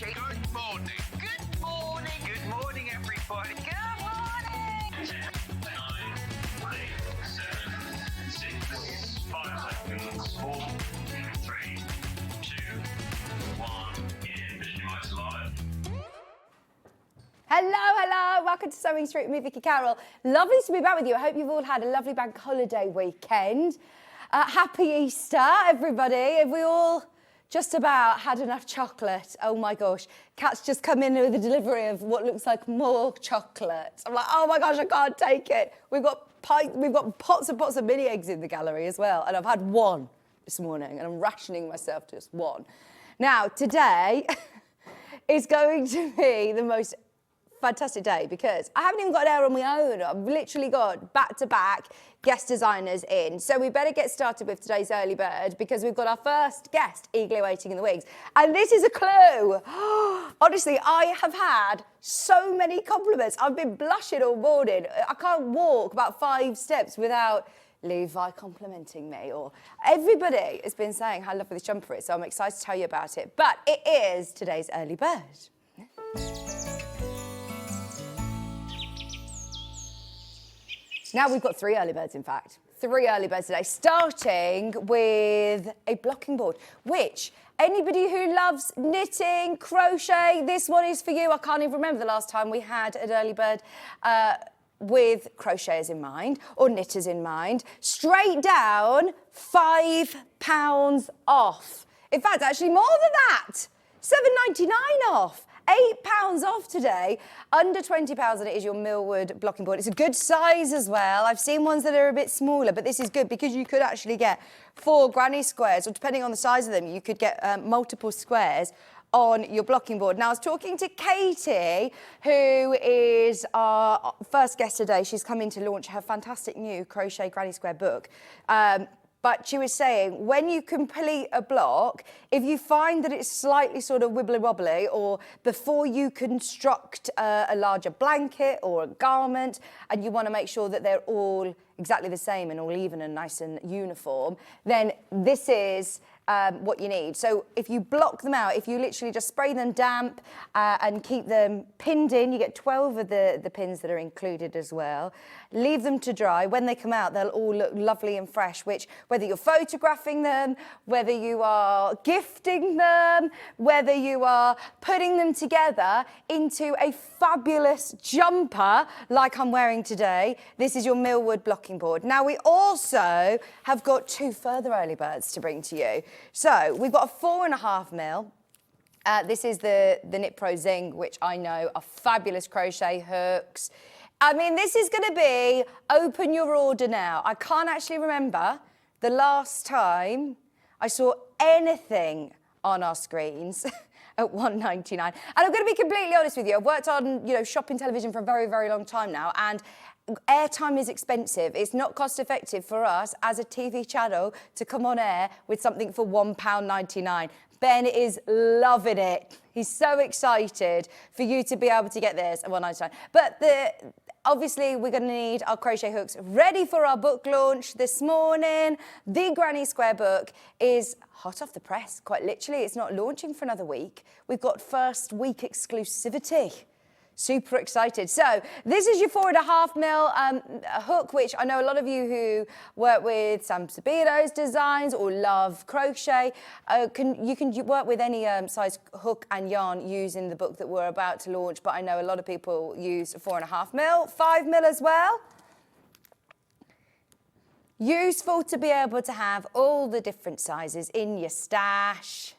Good morning. Good morning. Good morning, everybody. Good morning. 10, 9, 8, 7, 6, 5 seconds, 4, 3, 2, 1. In Visualize Live. Hello, welcome to Sewing Street with me, Vicki Carroll. Lovely to be back with you. I hope you've all had a lovely bank holiday weekend. Happy Easter, everybody. Have we all just about had enough chocolate? Oh my gosh. Kat's just come in with a delivery of what looks like more chocolate. I'm like, oh my gosh, I can't take it. We've got pots and pots of mini eggs in the gallery as well. And I've had one this morning and I'm rationing myself to just one. Now, today is going to be the most fantastic day because I haven't even got an hour on my own. I've literally got back-to-back guest designers in. So we better get started with today's early bird because we've got our first guest eagerly waiting in the wings. And this is a clue. Honestly, I have had so many compliments. I've been blushing all morning. I can't walk about 5 steps without Levi complimenting me, or everybody has been saying how lovely this jumper is. So I'm excited to tell you about it. But it is today's early bird. Now we've got 3 early birds, in fact. 3 early birds today, starting with a blocking board, which anybody who loves knitting, crochet, this one is for you. I can't even remember the last time we had an early bird with crocheters in mind or knitters in mind. Straight down, £5 off. In fact, actually more than that, £7.99 off. £8 off today, under £20, and it is your Millwood blocking board. It's a good size as well. I've seen ones that are a bit smaller, but this is good because you could actually get 4 granny squares, or depending on the size of them, you could get multiple squares on your blocking board. Now, I was talking to Katy, who is our first guest today. She's come in to launch her fantastic new Crochet Granny Square book. But she was saying, when you complete a block, if you find that it's slightly sort of wibbly-wobbly, or before you construct a larger blanket or a garment, and you want to make sure that they're all exactly the same and all even and nice and uniform, then this is what you need. So if you block them out, if you literally just spray them damp and keep them pinned in, you get 12 of the pins that are included as well. Leave them to dry. When they come out, they'll all look lovely and fresh, which whether you're photographing them, whether you are gifting them, whether you are putting them together into a fabulous jumper like I'm wearing today, this is your Millwood blocking board. Now, we also have got 2 further early birds to bring to you. So we've got a 4.5 mil. This is the Knit Pro Zing, which I know are fabulous crochet hooks. I mean, this is going to be open your order now. I can't actually remember the last time I saw anything on our screens at £1.99. And I'm going to be completely honest with you. I've worked on, shopping television for a very, very long time now, and airtime is expensive. It's not cost effective for us as a TV channel to come on air with something for £1.99. Ben is loving it. He's so excited for you to be able to get this at £1.99. But obviously, we're going to need our crochet hooks ready for our book launch this morning. The Granny Square book is hot off the press, quite literally. It's not launching for another week. We've got first week exclusivity. Super excited. So this is your 4.5 mil hook, which I know a lot of you who work with Sam Sabido's designs or love crochet. You can work with any size hook and yarn using the book that we're about to launch, but I know a lot of people use 4.5 mil, 5 mil as well. Useful to be able to have all the different sizes in your stash.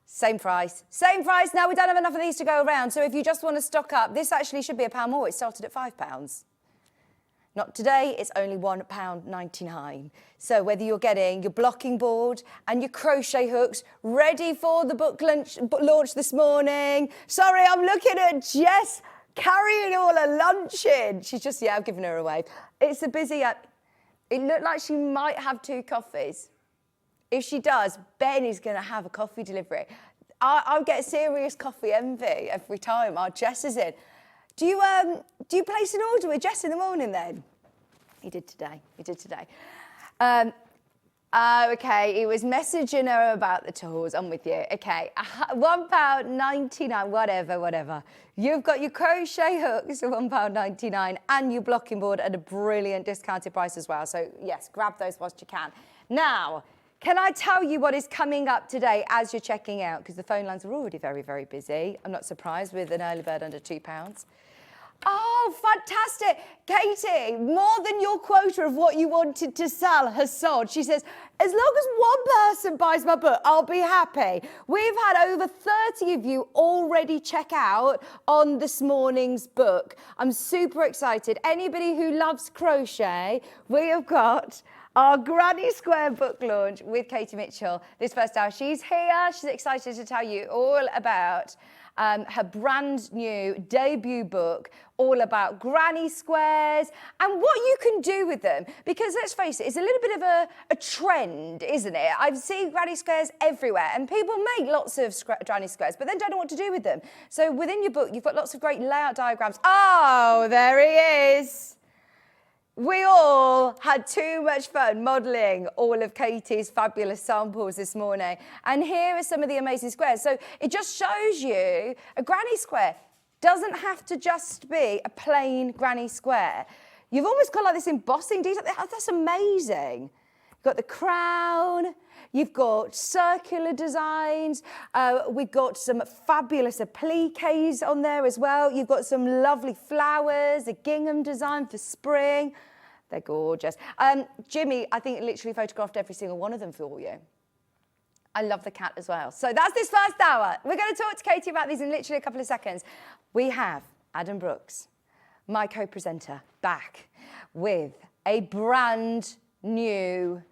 Same price. Same price. Now, we don't have enough of these to go around, so if you just want to stock up, this actually should be £1 more. It started at £5. Not today, it's only £1.99. So whether you're getting your blocking board and your crochet hooks ready for the book launch this morning. Sorry, I'm looking at Jess carrying all her lunch in. She's just, I've given her away. It's a busy, it looked like she might have 2 coffees. If she does, Ben is going to have a coffee delivery. I'll get serious coffee envy every time our Jess is in. Do you place an order with Jess in the morning then? He did today. Oh, okay. He was messaging her about the tools. I'm with you. Okay. £1.99, whatever. You've got your crochet hooks for £1.99 and your blocking board at a brilliant discounted price as well. So, yes, grab those whilst you can. Now, can I tell you what is coming up today as you're checking out? Because the phone lines are already very, very busy. I'm not surprised with an early bird under £2. Oh, fantastic. Katie, more than your quota of what you wanted to sell has sold. She says, as long as one person buys my book, I'll be happy. We've had over 30 of you already check out on this morning's book. I'm super excited. Anybody who loves crochet, we have got our Granny Square book launch with Katy Mitchell this first hour. She's here. She's excited to tell you all about her brand new debut book, all about granny squares and what you can do with them. Because let's face it, it's a little bit of a trend, isn't it? I've seen granny squares everywhere and people make lots of granny squares, but then don't know what to do with them. So within your book, you've got lots of great layout diagrams. Oh, there he is. We all had too much fun modelling all of Katie's fabulous samples this morning. And here are some of the amazing squares. So it just shows you a granny square doesn't have to just be a plain granny square. You've almost got like this embossing detail. That's amazing. You've got the crown. You've got circular designs. We've got some fabulous appliques on there as well. You've got some lovely flowers, a gingham design for spring. They're gorgeous. Jimmy, I think, literally photographed every single one of them for you. I love the cat as well. So that's this first hour. We're going to talk to Katie about these in literally a couple of seconds. We have Adam Brooks, my co-presenter, back with a brand new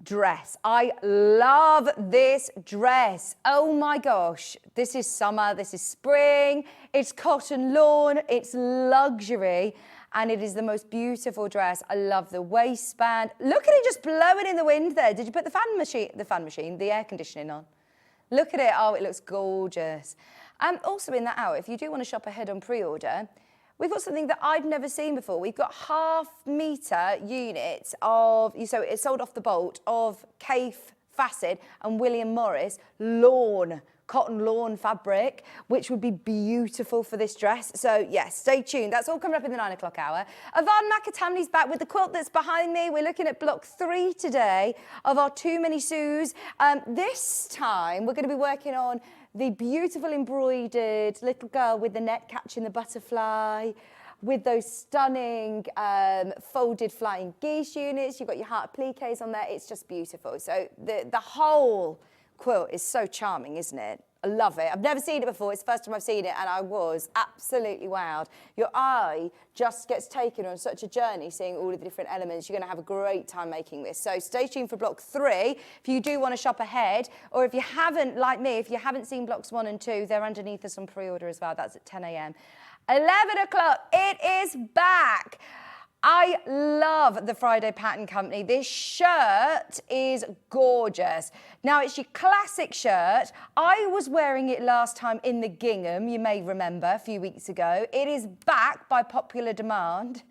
dress. I love this dress. Oh my gosh. This is summer, this is spring, it's cotton lawn, it's luxury, and it is the most beautiful dress. I love the waistband. Look at it just blowing in the wind there. Did you put the air conditioning on? Look at it. Oh, it looks gorgeous. Also in that hour, if you do want to shop ahead on pre-order, we've got something that I've never seen before. We've got 1/2 metre units of, so it's sold off the bolt, of Kaffe Fassett and William Morris cotton lawn fabric, which would be beautiful for this dress. So yes, stay tuned. That's all coming up in the 9 o'clock hour. Yvonne McAtamney's back with the quilt that's behind me. We're looking at block 3 today of our Too Many Sues. This time we're going to be working on the beautiful embroidered little girl with the net catching the butterfly, with those stunning folded flying Geisha units. You've got your heart appliques on there. It's just beautiful. So the whole quilt is so charming, isn't it? I love it. I've never seen it before. It's the first time I've seen it, and I was absolutely wowed. Your eye just gets taken on such a journey seeing all of the different elements. You're going to have a great time making this. So stay tuned for block 3 if you do want to shop ahead, or if you haven't, like me, if you haven't seen blocks 1 and 2, they're underneath us on pre-order as well. That's at 10 a.m. 11 o'clock, it is back. I love the Friday Pattern Company. This shirt is gorgeous. Now, it's your classic shirt. I was wearing it last time in the gingham, you may remember, a few weeks ago. It is back by popular demand,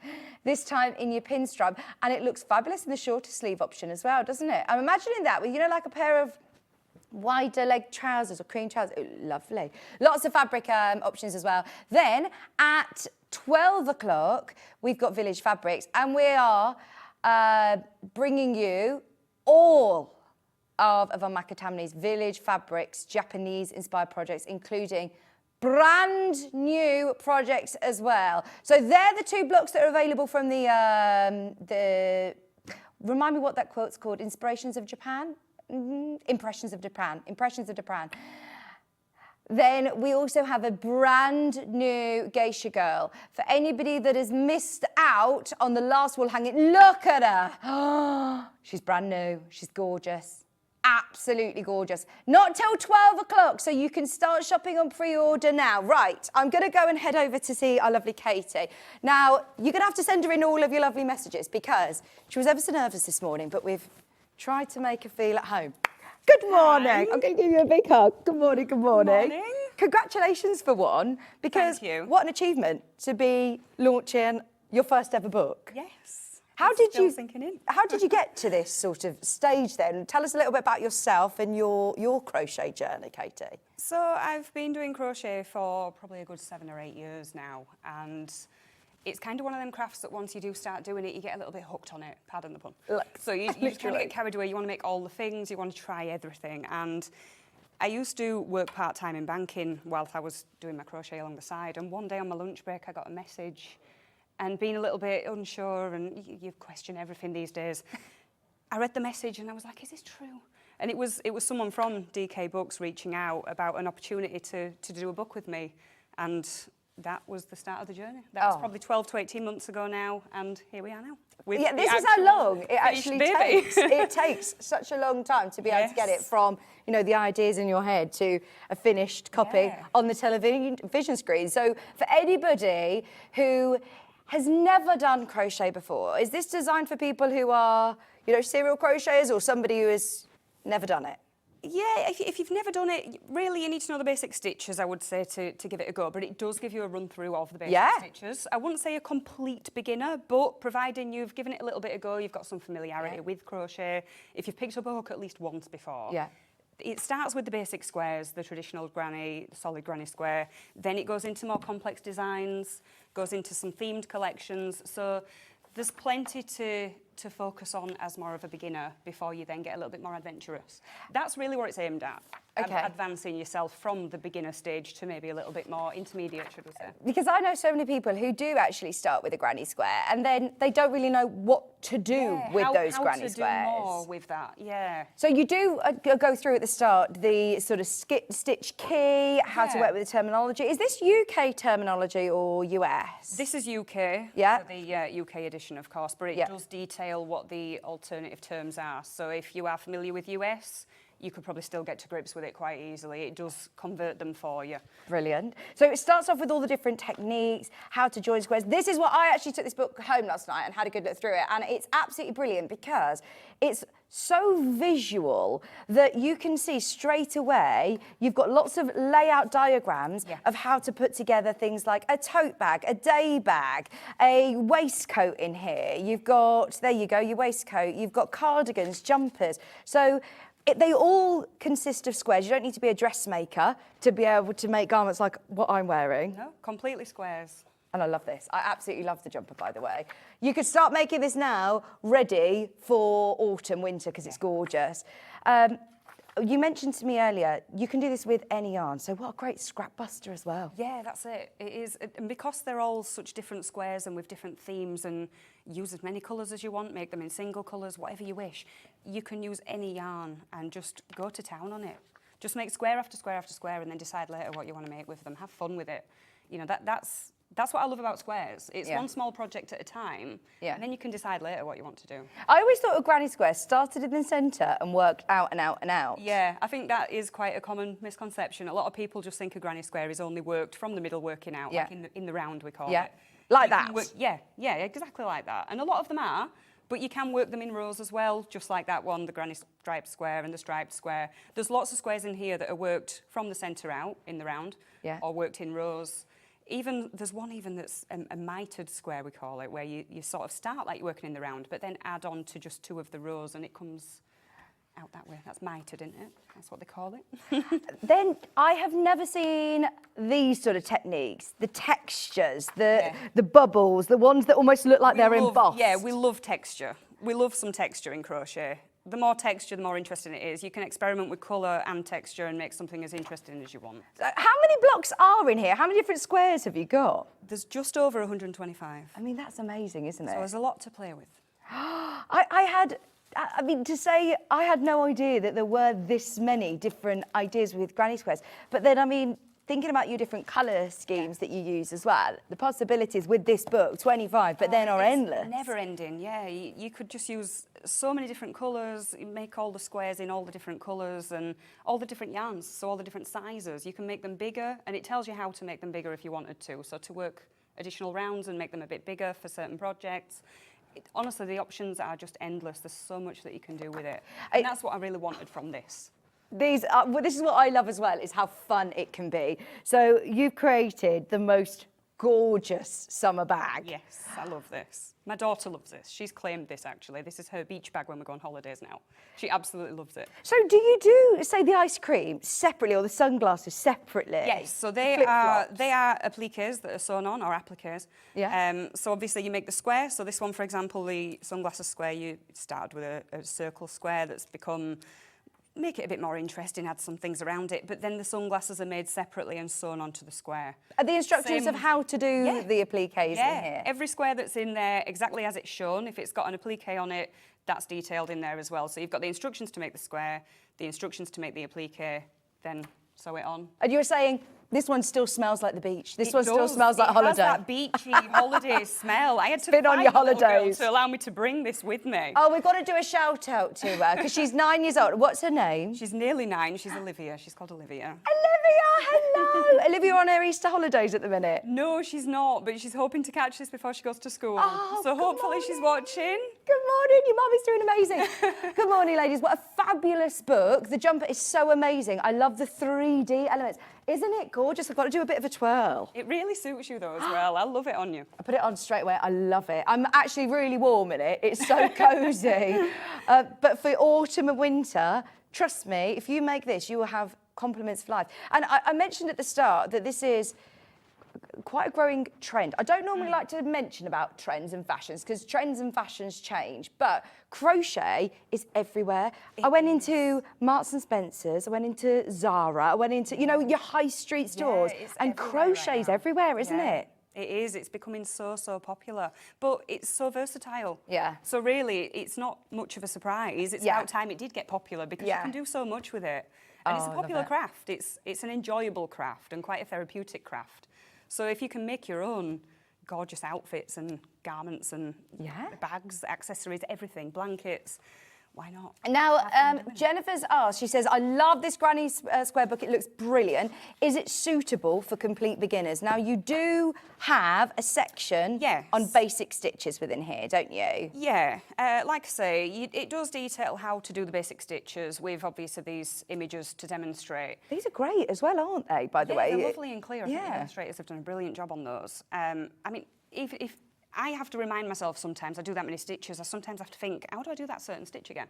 this time in your pinstripe, and it looks fabulous in the shorter sleeve option as well, doesn't it? I'm imagining that with, you know, like a pair of wider leg trousers or cream trousers. Oh, lovely. Lots of fabric options as well. Then at 12 o'clock, we've got Village Fabrics, and we are bringing you all of Yvonne McAtamney's Village Fabrics Japanese-inspired projects, including brand new projects as well. So they're the 2 blocks that are available from the remind me what that quote's called, Inspirations of Japan? Impressions of Japan. Then we also have a brand new Geisha girl. For anybody that has missed out on the last wall hanging, look at her. She's brand new. She's gorgeous. Absolutely gorgeous. Not till 12 o'clock, so you can start shopping on pre-order now. Right, I'm going to go and head over to see our lovely Katie. Now, you're going to have to send her in all of your lovely messages because she was ever so nervous this morning, but we've tried to make her feel at home. Good morning. Hi. I'm going to give you a big hug. Good morning, good morning. Good morning. Congratulations for one, because Thank you. What an achievement to be launching your first ever book. Yes. How did still you sinking in. How did you get to this sort of stage then? Tell us a little bit about yourself and your crochet journey, Katie. So I've been doing crochet for probably a good 7 or 8 years now, and it's kind of one of them crafts that once you do start doing it, you get a little bit hooked on it, pardon the pun. So you just kind of get carried away, you want to make all the things, you want to try everything. And I used to work part-time in banking whilst I was doing my crochet along the side, and one day on my lunch break I got a message, and being a little bit unsure, and you question everything these days, I read the message and I was like, is this true? And it was someone from DK Books reaching out about an opportunity to do a book with me, and that was the start of the journey. That was probably 12 to 18 months ago now, and here we are now. Yeah, this is how long it actually takes. It takes such a long time to be able to get it from, you know, the ideas in your head to a finished copy on the television screen. So for anybody who has never done crochet before, is this designed for people who are, you know, serial crocheters or somebody who has never done it? Yeah, if you've never done it, really you need to know the basic stitches, I would say, to give it a go, but it does give you a run through of the basic stitches. I wouldn't say a complete beginner, but providing you've given it a little bit of go, you've got some familiarity with crochet, if you've picked up a hook at least once before. It starts with the basic squares, the traditional granny, solid granny square, then it goes into more complex designs, goes into some themed collections, so there's plenty to focus on as more of a beginner before you then get a little bit more adventurous. That's really what it's aimed at. Advancing yourself from the beginner stage to maybe a little bit more intermediate, should we say. Because I know so many people who do actually start with a granny square and then they don't really know what to do with those granny squares. How to do more with that, So you do go through at the start the sort of stitch key, how to work with the terminology. Is this UK terminology or US? This is UK, so the UK edition, of course, but it does detail what the alternative terms are. So if you are familiar with US, you could probably still get to grips with it quite easily. It does convert them for you. Brilliant. So it starts off with all the different techniques, how to join squares. This is what I actually took this book home last night and had a good look through it. And it's absolutely brilliant because it's so visual that you can see straight away, you've got lots of layout diagrams of how to put together things like a tote bag, a day bag, a waistcoat in here. You've got, there you go, your waistcoat. You've got cardigans, jumpers. So they all consist of squares. You don't need to be a dressmaker to be able to make garments like what I'm wearing. No, completely squares. And I love this. I absolutely love the jumper, by the way. You could start making this now, ready for autumn, winter, because it's gorgeous. You mentioned to me earlier, you can do this with any yarn, so what a great scrap buster as well. Yeah, that's it. It is, and because they're all such different squares and with different themes, and use as many colours as you want, make them in single colours, whatever you wish, you can use any yarn and just go to town on it. Just make square after square after square and then decide later what you want to make with them. Have fun with it. You know, that's what I love about squares. It's one small project at a time, and then you can decide later what you want to do. I always thought a granny square started in the centre and worked out and out and out. Yeah, I think that is quite a common misconception. A lot of people just think a granny square is only worked from the middle working out, like in the round we call it. Like that? Yeah, exactly like that. And a lot of them are, but you can work them in rows as well, just like that one, the granny striped square and the striped square. There's lots of squares in here that are worked from the centre out in the round, or worked in rows. There's one that's a mitered square, we call it, where you sort of start like you're working in the round, but then add on to just 2 of the rows and it comes out that way. That's mitered, isn't it? That's what they call it. Then I have never seen these sort of techniques, the textures, the bubbles, the ones that almost look like they're embossed. Yeah, we love texture. We love some texture in crochet. The more texture, the more interesting it is. You can experiment with colour and texture and make something as interesting as you want. How many blocks are in here? How many different squares have you got? There's just over 125. I mean, that's amazing, isn't it? So there's a lot to play with. I mean, to say I had no idea that there were this many different ideas with granny squares. But then, I mean, thinking about your different colour schemes that you use as well, the possibilities with this book, 25, but then are endless. Never ending, yeah. You could just use so many different colours, make all the squares in all the different colours and all the different yarns, so all the different sizes. You can make them bigger, and it tells you how to make them bigger if you wanted to. So to work additional rounds and make them a bit bigger for certain projects. Honestly, the options are just endless. There's so much that you can do with it. And that's what I really wanted from this. This is what I love as well, is how fun it can be. So you've created the most gorgeous summer bag. Yes, I love this. My daughter loves this. She's claimed this, actually. This is her beach bag when we go on holidays now. She absolutely loves it. So do you do, say, the ice cream separately or the sunglasses separately? Yes, so they are appliques that are sewn on, or appliques. Yeah. So obviously you make the square. So this one, for example, the sunglasses square, you started with a circle square that's become, make it a bit more interesting, add some things around it, but then the sunglasses are made separately and sewn onto the square. Are the instructions Same. of how to do the appliques in here? Every square that's in there, exactly as it's shown. If it's got an applique on it, that's detailed in there as well. So you've got the instructions to make the square, the instructions to make the applique, then sew it on. And you were saying, this one still smells like the beach. This one still does. smells like It holiday. has that beachy holiday smell. I had to Been on your fight little girl holidays. to allow me to bring this with me. Oh, we've got to do a shout out to her because she's 9 years old. What's her name? She's nearly 9. She's Olivia. She's called Olivia. Olivia, hello. Olivia on her Easter holidays at the minute. No, she's not, but she's hoping to catch this before she goes to school. Oh, so good hopefully she's morning. watching. Good morning, your mum is doing amazing. Good morning, ladies. What a fabulous book. The jumper is so amazing. I love the 3D elements. Isn't it gorgeous? I've got to do a bit of a twirl. It really suits you though as well. I love it on you. I put it on straight away. I love it. I'm actually really warm in it. It's so cosy. But for autumn and winter, trust me, if you make this, you will have compliments for life. And I mentioned at the start that this is quite a growing trend. I don't normally like to mention about trends and fashions because trends and fashions change, but crochet is everywhere. I went into Marks and Spencer's, I went into Zara, I went into, you know, your high street stores, it's and everywhere right crochet's now. everywhere, isn't Yeah. it? It is. It's becoming so popular, but it's so versatile. Yeah. So really, it's not much of a surprise. It's about time it did get popular because you can do so much with it, and it's Oh, a I love popular it. craft. It's an enjoyable craft and quite a therapeutic craft. So if you can make your own gorgeous outfits and garments and bags, accessories, everything, blankets, why not? Now, Jennifer's asked, she says, I love this Granny Square book. It looks brilliant. Is it suitable for complete beginners? Now, you do have a section on basic stitches within here, don't you? Yeah, like I say, it does detail how to do the basic stitches with obviously these images to demonstrate. These are great as well, aren't they, by the way? They're lovely and clear. I think the illustrators have done a brilliant job on those. I mean, if I have to remind myself sometimes, I do that many stitches, I sometimes have to think, how do I do that certain stitch again?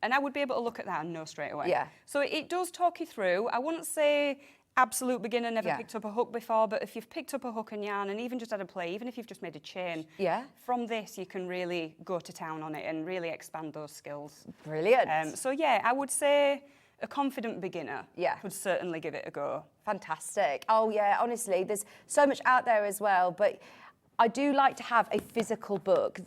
And I would be able to look at that and know straight away. Yeah. So it does talk you through. I wouldn't say absolute beginner, never picked up a hook before, but if you've picked up a hook and yarn and even just had a play, even if you've just made a chain, from this you can really go to town on it and really expand those skills. Brilliant. So yeah, I would say a confident beginner would certainly give it a go. Fantastic. Oh yeah, honestly, there's so much out there as well, but I do like to have a physical book.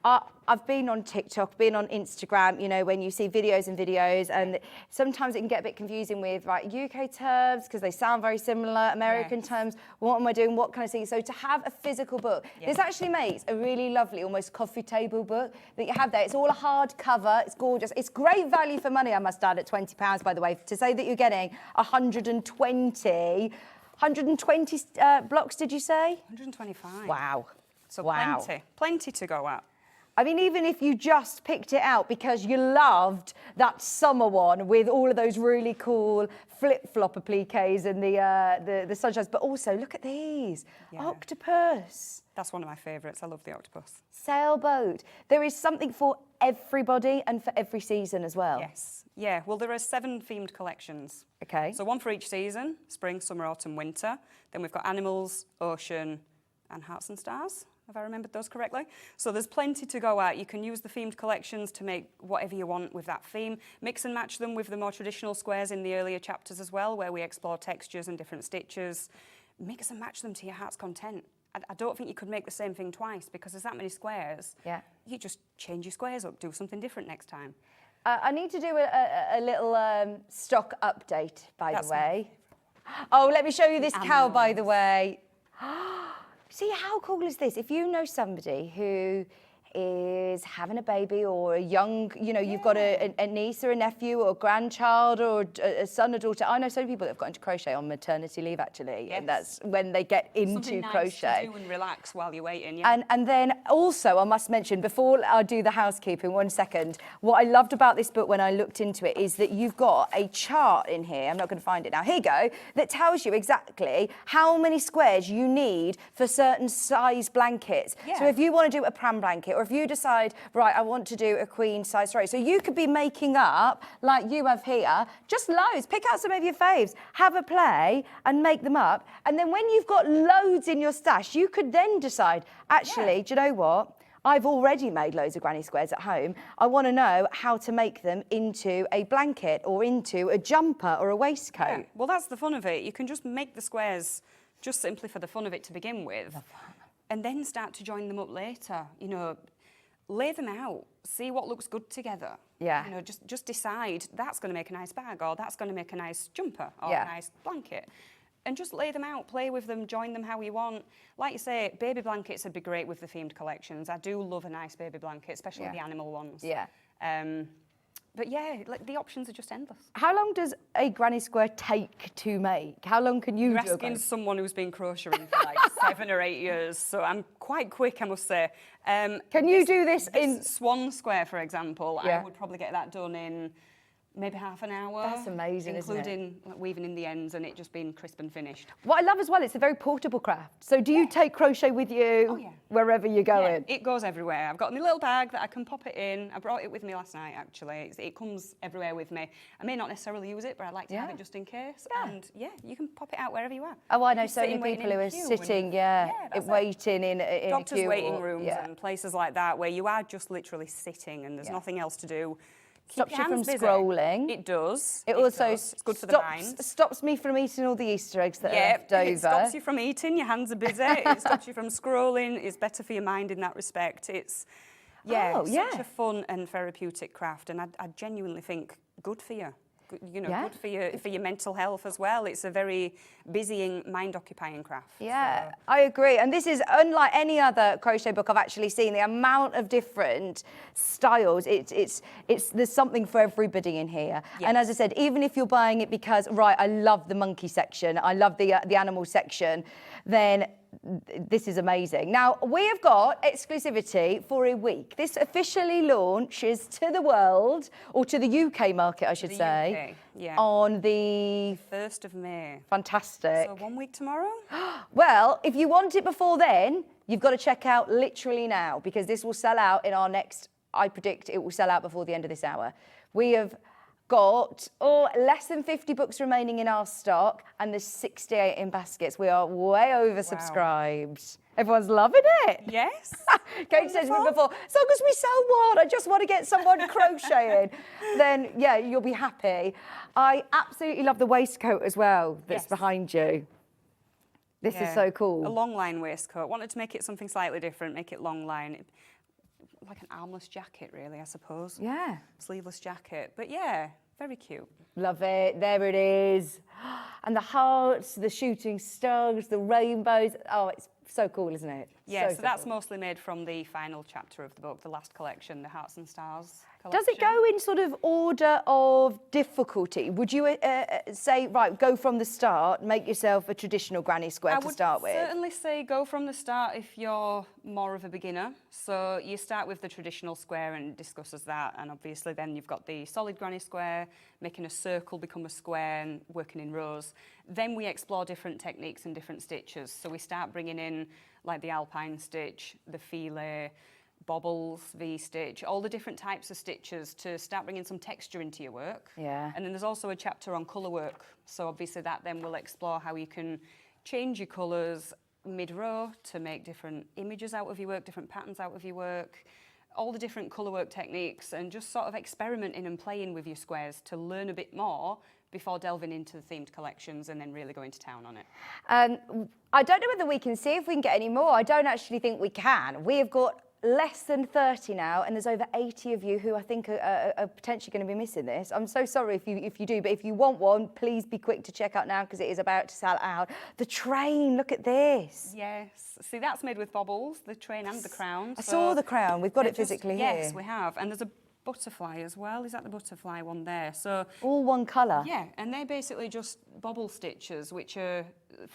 I've been on TikTok, been on Instagram, you know, when you see videos and sometimes it can get a bit confusing with UK terms because they sound very similar, American terms, what am I doing, what can I see? So to have a physical book, this actually makes a really lovely, almost coffee table book that you have there. It's all a hard cover, it's gorgeous. It's great value for money, I must add, at £20, by the way, to say that you're getting 120 blocks, did you say? 125. Wow. So plenty to go at. I mean, even if you just picked it out because you loved that summer one with all of those really cool flip-flop appliques and the sunshines, but also look at these, octopus. That's one of my favourites. I love the octopus. Sailboat. There is something for everybody and for every season as well. Yes. Yeah, well, there are 7 themed collections. Okay. So one for each season, spring, summer, autumn, winter. Then we've got animals, ocean, and hearts and stars. Have I remembered those correctly? So there's plenty to go at. You can use the themed collections to make whatever you want with that theme. Mix and match them with the more traditional squares in the earlier chapters as well, where we explore textures and different stitches. Mix and match them to your heart's content. I don't think you could make the same thing twice because there's that many squares. Yeah. You just change your squares up, do something different next time. I need to do a little stock update, by the way. Oh, let me show you this cow, by the way. See, how cool is this? If you know somebody who is having a baby or a young, you know, you've got a niece or a nephew or a grandchild or a son or daughter. I know so many people that have got into crochet on maternity leave, actually. Yes. And that's when they get into Something nice crochet. to do and relax while you're waiting, yeah. And then also, I must mention, before I do the housekeeping, 1 second, what I loved about this book when I looked into it is that you've got a chart in here, I'm not going to find it now, here you go, that tells you exactly how many squares you need for certain size blankets. Yeah. So if you want to do a pram blanket, or if you decide, right, I want to do a queen size throw, so you could be making up, like you have here, just loads, pick out some of your faves, have a play and make them up. And then when you've got loads in your stash, you could then decide, actually, do you know what? I've already made loads of granny squares at home. I want to know how to make them into a blanket or into a jumper or a waistcoat. Yeah. Well, that's the fun of it. You can just make the squares just simply for the fun of it to begin with, and then start to join them up later. You know, lay them out, see what looks good together. Yeah. You know, just decide that's going to make a nice bag, or that's going to make a nice jumper, or a nice blanket. And just lay them out, play with them, join them how you want. Like you say, baby blankets would be great with the themed collections. I do love a nice baby blanket, especially the animal ones. Yeah. But yeah, like, the options are just endless. How long does a granny square take to make? How long can you You're do a asking granny? someone who's been crocheting for like 7 or 8 years, so I'm quite quick, I must say. Can you do this in... Swan square, for example, Yeah. I would probably get that done in maybe half an hour. That's amazing, isn't it? including like, weaving in the ends and it just being crisp and finished. What I love as well, it's a very portable craft. So do you take crochet with you wherever you're going? Yeah, it goes everywhere. I've got my little bag that I can pop it in. I brought it with me last night, actually. It comes everywhere with me. I may not necessarily use it, but I like to have it just in case. Yeah. And yeah, you can pop it out wherever you are. Oh, I know Just so many sitting, waiting people in who a are queue sitting, that's it. waiting in a Doctors' queue. waiting or- rooms and places like that where you are just literally sitting and there's nothing else to do. Stops Keep you your from hands busy. scrolling. It does. It also does. It's good for the stops, mind. stops me from eating all the Easter eggs that are left over. It stops you from eating. Your hands are busy. It stops you from scrolling. It's better for your mind in that respect. It's such a fun and therapeutic craft, and I genuinely think good for you. You know, good for your mental health as well. It's a very busying, mind-occupying craft. Yeah, so. I agree. And this is unlike any other crochet book I've actually seen. The amount of different styles, it's there's something for everybody in here. Yes. And as I said, even if you're buying it because, right, I love the monkey section, I love the animal section, then this is amazing. Now, we have got exclusivity for a week. This officially launches to the world, or to the UK market, I should say, on the 1st of May. Fantastic. So 1 week tomorrow? Well, if you want it before then, you've got to check out literally now, because this will sell out in our next, I predict it will sell out before the end of this hour. We have got less than 50 books remaining in our stock, and there's 68 in baskets. We are way oversubscribed. Wow. Everyone's loving it. Yes. Kate said to me before, as long as we sell one, I just want to get someone crocheting. Then, yeah, you'll be happy. I absolutely love the waistcoat as well that's behind you. This is so cool. A long line waistcoat. Wanted to make it something slightly different, make it long line. Like an armless jacket, really, I suppose. Yeah. Sleeveless jacket. But yeah, very cute. Love it. There it is. And the hearts, the shooting stars, the rainbows. Oh, it's so cool, isn't it? Yeah, so that's cool. mostly made from the final chapter of the book, the last collection, the Hearts and Stars collection. Does it go in sort of order of difficulty? Would you say, right, go from the start, make yourself a traditional granny square to start with? I would certainly say go from the start if you're more of a beginner. So you start with the traditional square and discusses that, and obviously then you've got the solid granny square, making a circle become a square and working in rows. Then we explore different techniques and different stitches. So we start bringing in like the alpine stitch, the filet, bobbles, V-stitch, all the different types of stitches to start bringing some texture into your work. Yeah. And then there's also a chapter on colour work. So obviously that then will explore how you can change your colours mid-row to make different images out of your work, different patterns out of your work, all the different colour work techniques, and just sort of experimenting and playing with your squares to learn a bit more before delving into the themed collections and then really going to town on it. I don't know whether we can see if we can get any more. I don't actually think we can. We have got less than 30 now, and there's over 80 of you who I think are potentially going to be missing this. I'm so sorry if you do, but if you want one, please be quick to check out now because it is about to sell out. The train, look at this. Yes. See, that's made with bobbles, the train and the crown. I saw the crown. We've got it physically here. Yes, we have. And there's a butterfly as well. Is that the butterfly one there? So all one colour. Yeah, and they're basically just bobble stitches, which are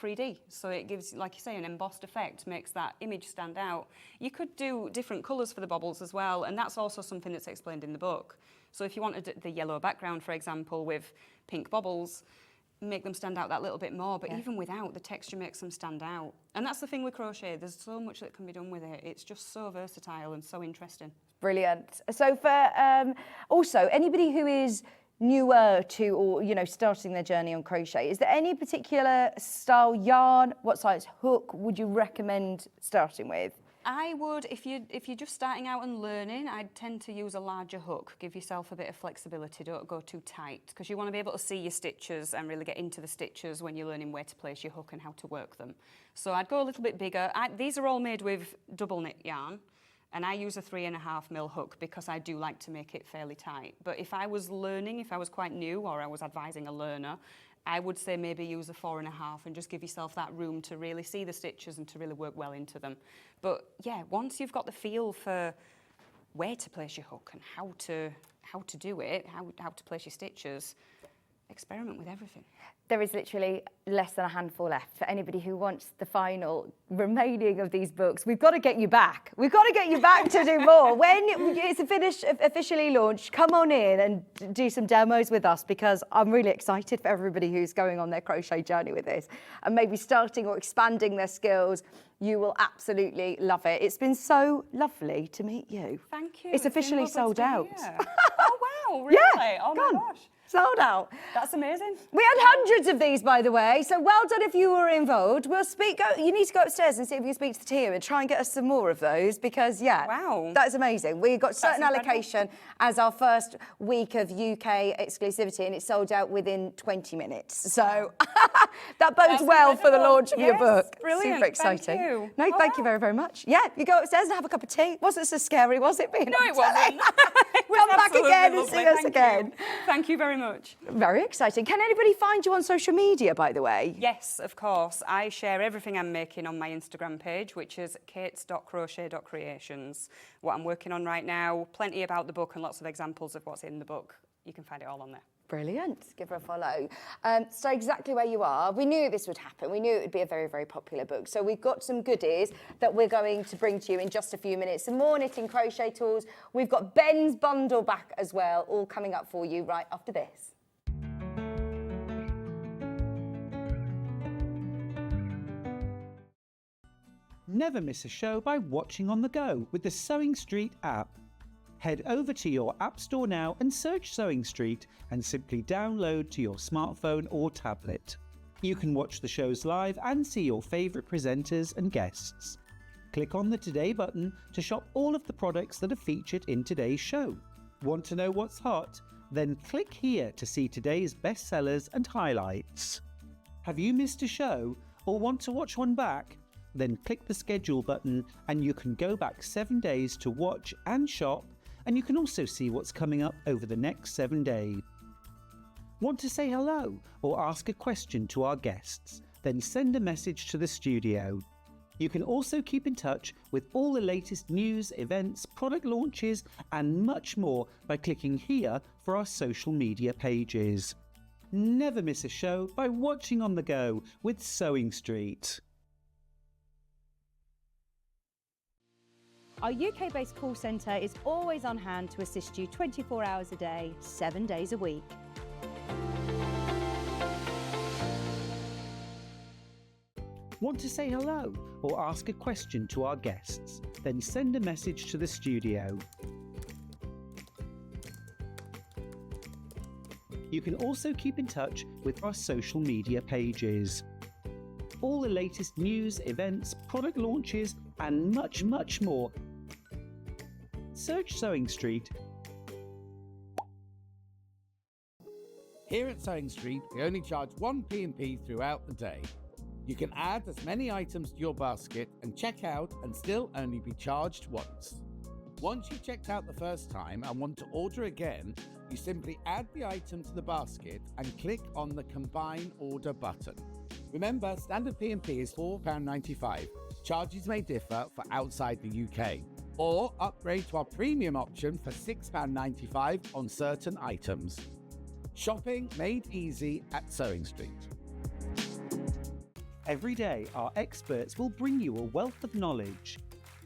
3D. So it gives, like you say, an embossed effect, makes that image stand out. You could do different colours for the bobbles as well, and that's also something that's explained in the book. So if you wanted the yellow background, for example, with pink bobbles, make them stand out that little bit more, but even without, the texture makes them stand out. And that's the thing with crochet, there's so much that can be done with it. It's just so versatile and so interesting. Brilliant. So for also anybody who is newer to, or you know, starting their journey on crochet, is there any particular style yarn, what size hook would you recommend starting with? I would, if you're just starting out and learning, I'd tend to use a larger hook. Give yourself a bit of flexibility, don't go too tight, because you want to be able to see your stitches and really get into the stitches when you're learning where to place your hook and how to work them. So I'd go a little bit bigger. These are all made with double knit yarn, and I use a 3.5mm hook because I do like to make it fairly tight. But if I was learning, if I was quite new, or I was advising a learner, I would say maybe use a 4.5 and just give yourself that room to really see the stitches and to really work well into them. But yeah, once you've got the feel for where to place your hook and how to do it, how to place your stitches, experiment with everything. There is literally less than a handful left for anybody who wants the final remaining of these books. We've got to get you back. We've got to get you back to do more. When it's officially launched, come on in and do some demos with us, because I'm really excited for everybody who's going on their crochet journey with this and maybe starting or expanding their skills. You will absolutely love it. It's been so lovely to meet you. Thank you. It's officially sold out. Oh, wow, really? Yeah, oh, my gone. gosh. Sold out. That's amazing. We had hundreds of these, by the way, so well done if you were involved. We'll you need to go upstairs and see if you can speak to the team and try and get us some more of those, because, yeah, wow, that's amazing. We got certain allocation as our first week of UK exclusivity, and it sold out within 20 minutes. So that bodes well for the launch of your book. Brilliant. Super exciting. Thank you. No, thank you very, very much. Yeah, you go upstairs and have a cup of tea. Wasn't so scary, was it? No, it wasn't. Come back again and see us again. Thank you very much. Very exciting. Can anybody find you on social media, by the way? Yes, of course. I share everything I'm making on my Instagram page, which is kates.crochet.creations. What I'm working on right now, plenty about the book and lots of examples of what's in the book. You can find it all on there. Brilliant. Give her a follow. So exactly where you are. We knew this would happen. We knew it would be a very, very popular book. So we've got some goodies that we're going to bring to you in just a few minutes. Some more knitting crochet tools. We've got Ben's bundle back as well, all coming up for you right after this. Never miss a show by watching on the go with the Sewing Street app. Head over to your app store now and search Sewing Street and simply download to your smartphone or tablet. You can watch the shows live and see your favourite presenters and guests. Click on the Today button to shop all of the products that are featured in today's show. Want to know what's hot? Then click here to see today's bestsellers and highlights. Have you missed a show or want to watch one back? Then click the schedule button and you can go back 7 days to watch and shop, and you can also see what's coming up over the next 7 days. Want to say hello or ask a question to our guests? Then send a message to the studio. You can also keep in touch with all the latest news, events, product launches and much more by clicking here for our social media pages. Never miss a show by watching on the go with Sewing Street. Our UK-based call centre is always on hand to assist you 24 hours a day, 7 days a week. Want to say hello or ask a question to our guests? Then send a message to the studio. You can also keep in touch with our social media pages. All the latest news, events, product launches and much, much more. Search Sewing Street. Here at Sewing Street, we only charge one P&P throughout the day. You can add as many items to your basket and check out and still only be charged once. Once you've checked out the first time and want to order again, you simply add the item to the basket and click on the Combine Order button. Remember, standard P&P is £4.95. Charges may differ for outside the UK. Or upgrade to our premium option for £6.95 on certain items. Shopping made easy at Sewing Street. Every day, our experts will bring you a wealth of knowledge.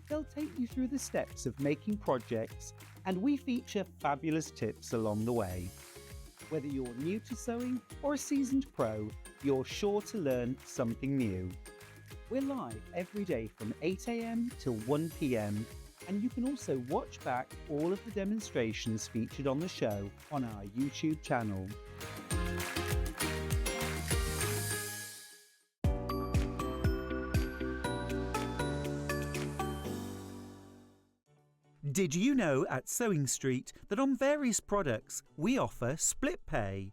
They'll take you through the steps of making projects, and we feature fabulous tips along the way. Whether you're new to sewing or a seasoned pro, you're sure to learn something new. We're live every day from 8 a.m. till 1 p.m, and you can also watch back all of the demonstrations featured on the show on our YouTube channel. Did you know at Sewing Street that on various products we offer split pay?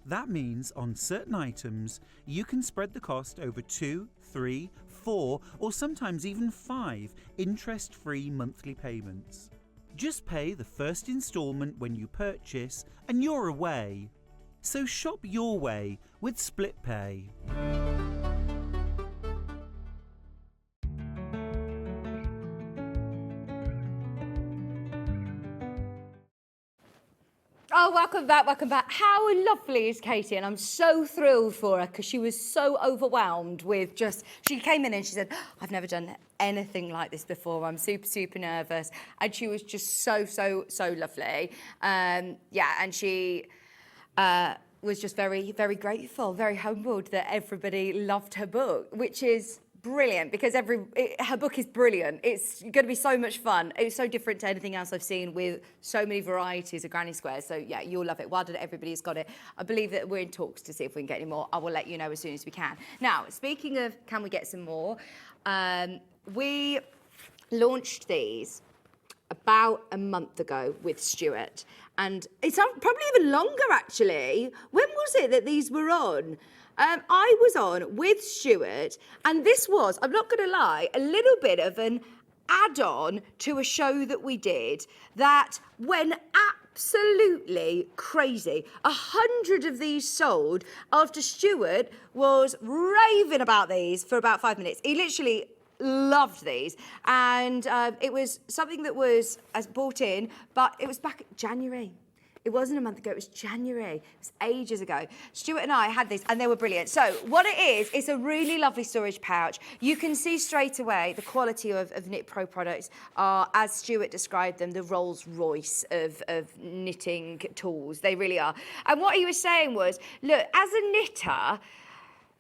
That means on certain items you can spread the cost over 2, 3, 4 or sometimes even 5 interest-free monthly payments. Just pay the first instalment when you purchase and you're away. So shop your way with split pay. Oh, welcome back, welcome back. How lovely is Katy? And I'm so thrilled for her because she was so overwhelmed with she came in and she said, I've never done anything like this before. I'm super, super nervous. And she was just so lovely. And she was just very, very grateful, very humbled that everybody loved her book, which is brilliant because her book is brilliant. It's going to be so much fun. It's so different to anything else I've seen with so many varieties of granny squares. So yeah, you'll love it. Well done, everybody's got it. I believe that we're in talks to see if we can get any more. I will let you know as soon as we can. Now, speaking of can we get some more, we launched these about a month ago with Stuart. And it's probably even longer, actually. When was it that these were on? I was on with Stuart, and this was, I'm not going to lie, a little bit of an add-on to a show that we did that went absolutely crazy. 100 of these sold after Stuart was raving about these for about 5 minutes. He literally loved these, and it was something that was bought in, but it was back in January. It wasn't a month ago, it was January. It was ages ago. Stuart and I had these and they were brilliant. So what it is, it's a really lovely storage pouch. You can see straight away the quality of Knit Pro products are, as Stuart described them, the Rolls Royce of knitting tools. They really are. And what he was saying was, look, as a knitter,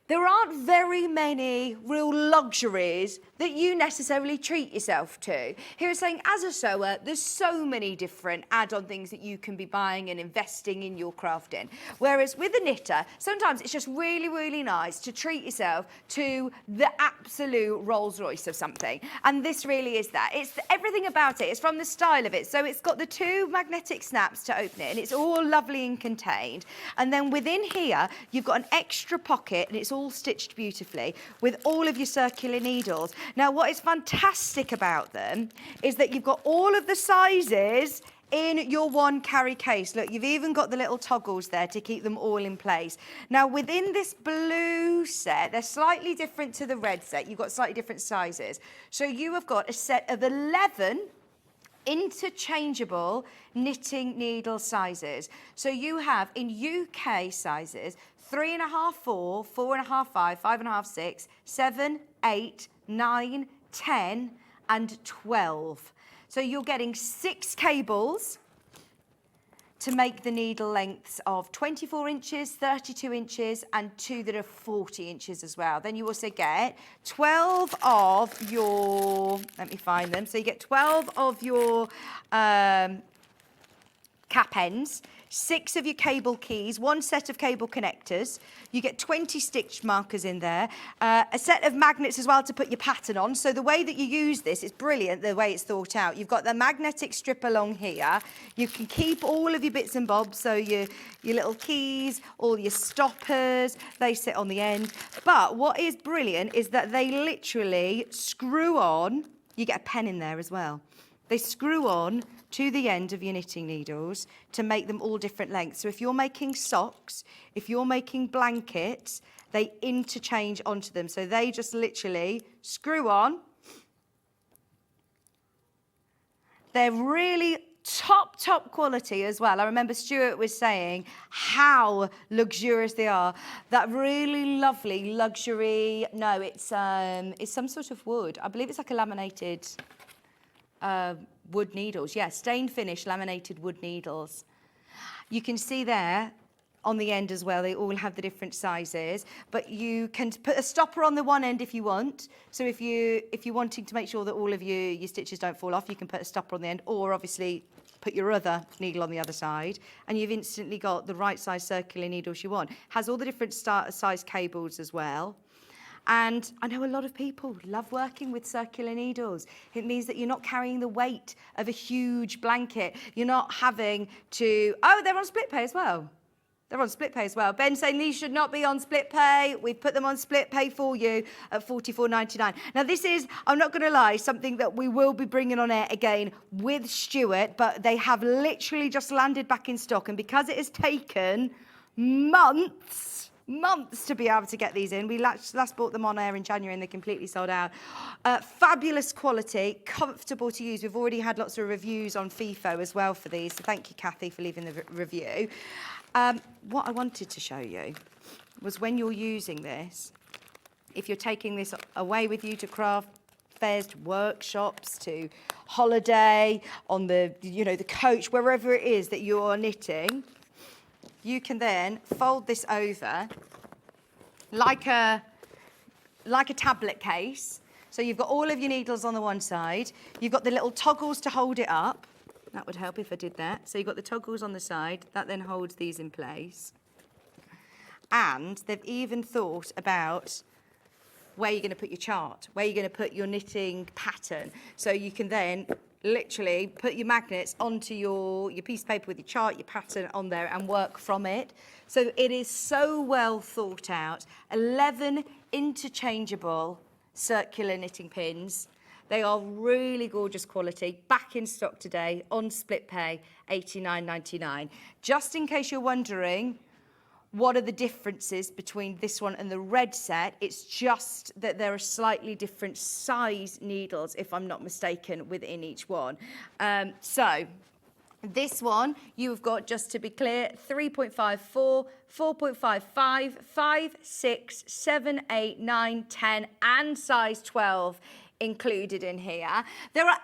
there aren't very many real luxuries that you necessarily treat yourself to. He was saying, as a sewer, there's so many different add-on things that you can be buying and investing in your craft in. Whereas with a knitter, sometimes it's just really, really nice to treat yourself to the absolute Rolls Royce of something. And this really is that. It's everything about it. It's from the style of it. So it's got the 2 magnetic snaps to open it, and it's all lovely and contained. And then within here, you've got an extra pocket, and it's all stitched beautifully with all of your circular needles. Now, what is fantastic about them is that you've got all of the sizes in your one carry case. Look, you've even got the little toggles there to keep them all in place. Now, within this blue set, they're slightly different to the red set. You've got slightly different sizes. So you have got a set of 11 interchangeable knitting needle sizes. So you have, in UK sizes, 3.5, 4, 4.5, 5, 5.5, 6, 7, 8, 9, 10, and 12. So you're getting 6 cables to make the needle lengths of 24 inches, 32 inches, and 2 that are 40 inches as well. Then you also get 12 of your, let me find them. So you get 12 of your cap ends, 6 of your cable keys, 1 set of cable connectors. You get 20 stitch markers in there, a set of magnets as well to put your pattern on. So the way that you use this, it's brilliant the way it's thought out. You've got the magnetic strip along here. You can keep all of your bits and bobs, so your little keys, all your stoppers, they sit on the end. But what is brilliant is that they literally screw on. You get a pen in there as well. They screw on to the end of your knitting needles to make them all different lengths. So if you're making socks, if you're making blankets, they interchange onto them. So they just literally screw on. They're really top quality as well. I remember Stuart was saying how luxurious they are. That really lovely luxury, no, it's some sort of wood. I believe it's like a laminated wood needles. Yeah, stain finish laminated wood needles. You can see there on the end as well, they all have the different sizes, but you can put a stopper on the one end if you want. So if you're wanting to make sure that all of your stitches don't fall off, you can put a stopper on the end, or obviously put your other needle on the other side, and you've instantly got the right size circular needles you want. Has all the different size cables as well. And I know a lot of people love working with circular needles. It means that you're not carrying the weight of a huge blanket. You're not having to, oh, they're on split pay as well. They're on split pay as well. Ben saying these should not be on split pay. We've put them on split pay for you at $44.99. Now this is, I'm not going to lie, something that we will be bringing on air again with Stuart, but they have literally just landed back in stock. And because it has taken months to be able to get these in. We last bought them on air in January and they completely sold out. Fabulous quality, comfortable to use. We've already had lots of reviews on FIFO as well for these. So thank you, Kathy, for leaving the review. What I wanted to show you was when you're using this, if you're taking this away with you to craft fairs, to workshops, to holiday, on the, the coach, wherever it is that you're knitting, you can then fold this over like a tablet case. So you've got all of your needles on the one side. You've got the little toggles to hold it up. That would help if I did that. So you've got the toggles on the side. That then holds these in place. And they've even thought about where you're going to put your chart, where you're going to put your knitting pattern. So you can then literally put your magnets onto your piece of paper with your chart, your pattern on there, and work from it. So it is so well thought out. 11 interchangeable circular knitting pins. They are really gorgeous quality. Back in stock today on split pay, $89.99. Just in case you're wondering, what are the differences between this one and the red set? It's just that there are slightly different size needles, if I'm not mistaken, within each one. So this one, you've got, just to be clear, 3.54, 4.55, 5, 6, 7, 8, 9, 10, and size 12 included in here. There are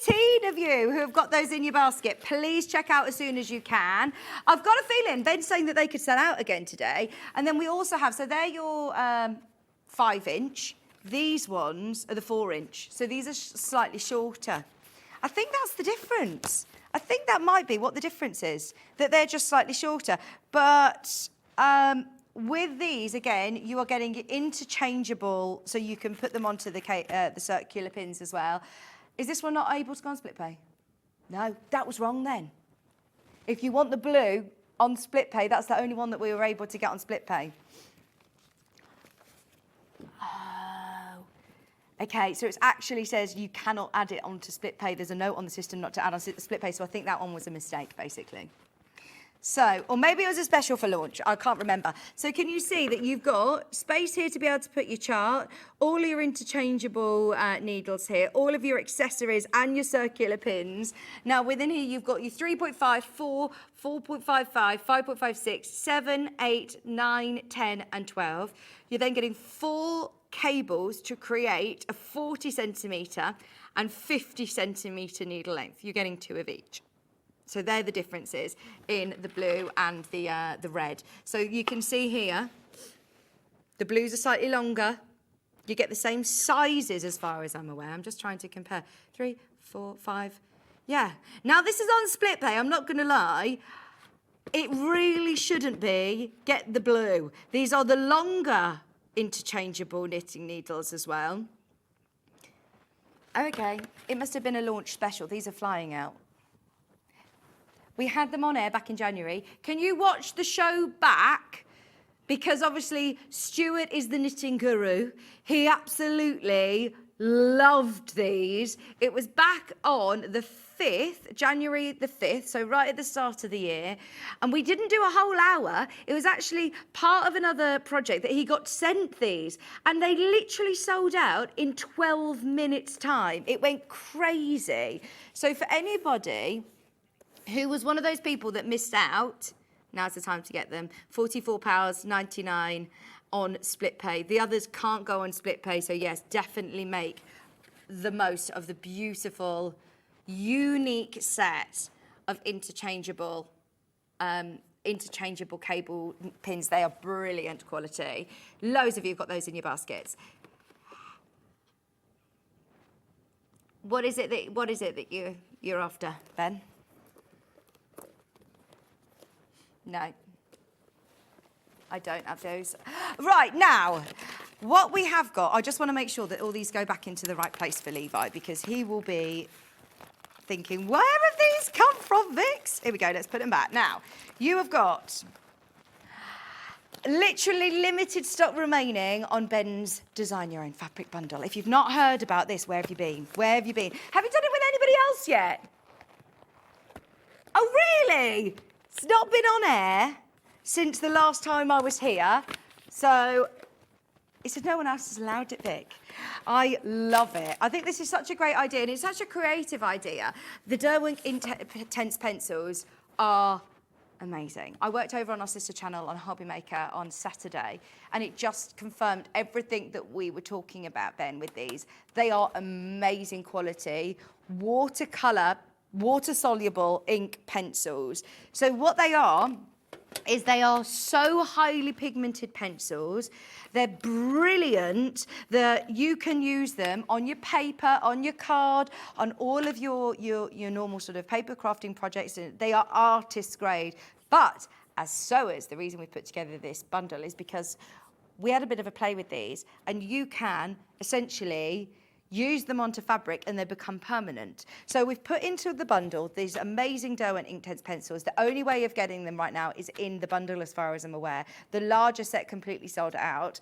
18 of you who have got those in your basket. Please check out as soon as you can. I've got a feeling Ben's saying that they could sell out again today. And then we also have, so they're your 5-inch. These ones are the 4-inch. So these are slightly shorter. I think that's the difference. I think that might be what the difference is, that they're just slightly shorter. But with these, again, you are getting interchangeable, so you can put them onto the circular pins as well. Is this one not able to go on split pay? No, that was wrong then. If you want the blue on split pay, that's the only one that we were able to get on split pay. Oh. Okay, so it actually says you cannot add it onto split pay. There's a note on the system not to add on split pay, so I think that one was a mistake, basically. So, or maybe it was a special for launch, I can't remember. So can you see that you've got space here to be able to put your chart, all your interchangeable needles here, all of your accessories and your circular pins. Now within here you've got your 3.5, 4, 4.55, 5.56, 7, 8, 9, 10 and 12. You're then getting 4 cables to create a 40 centimetre and 50 centimetre needle length. You're getting 2 of each. So they're the differences in the blue and the red. So you can see here, the blues are slightly longer. You get the same sizes as far as I'm aware. I'm just trying to compare. 3, 4, 5. Yeah. Now this is on split pay. I'm not going to lie. It really shouldn't be. Get the blue. These are the longer interchangeable knitting needles as well. Okay, it must have been a launch special. These are flying out. We had them on air back in January. Can you watch the show back? Because obviously Stuart is the knitting guru. He absolutely loved these. It was back on the 5th, January the 5th, so right at the start of the year. And we didn't do a whole hour. It was actually part of another project that he got sent these. And they literally sold out in 12 minutes time. It went crazy. So for anybody who was one of those people that missed out, now's the time to get them. £44.99 on split pay. The others can't go on split pay, so yes, definitely make the most of the beautiful, unique set of interchangeable cable pins. They are brilliant quality. Loads of you have got those in your baskets. What is it that you're after, Ben? No, I don't have those. Right, now, what we have got, I just want to make sure that all these go back into the right place for Levi, because he will be thinking, where have these come from, Vix? Here we go, let's put them back. Now, you have got literally limited stock remaining on Ben's Design Your Own Fabric Bundle. If you've not heard about this, where have you been? Where have you been? Have you done it with anybody else yet? Oh, really? It's not been on air since the last time I was here. So he said no one else has allowed it, Vic. I love it. I think this is such a great idea, and it's such a creative idea. The Derwent Intense pencils are amazing. I worked over on our sister channel on Hobby Maker on Saturday, and it just confirmed everything that we were talking about, Ben, with these. They are amazing quality, watercolour, water-soluble ink pencils. So what they are is they are so highly pigmented pencils. They're brilliant that you can use them on your paper, on your card, on all of your normal sort of paper crafting projects. They are artist grade. But as sewers, the reason we put together this bundle is because we had a bit of a play with these, and you can essentially use them onto fabric and they become permanent. So we've put into the bundle these amazing Derwent Inktense pencils. The only way of getting them right now is in the bundle, as far as I'm aware. The larger set completely sold out.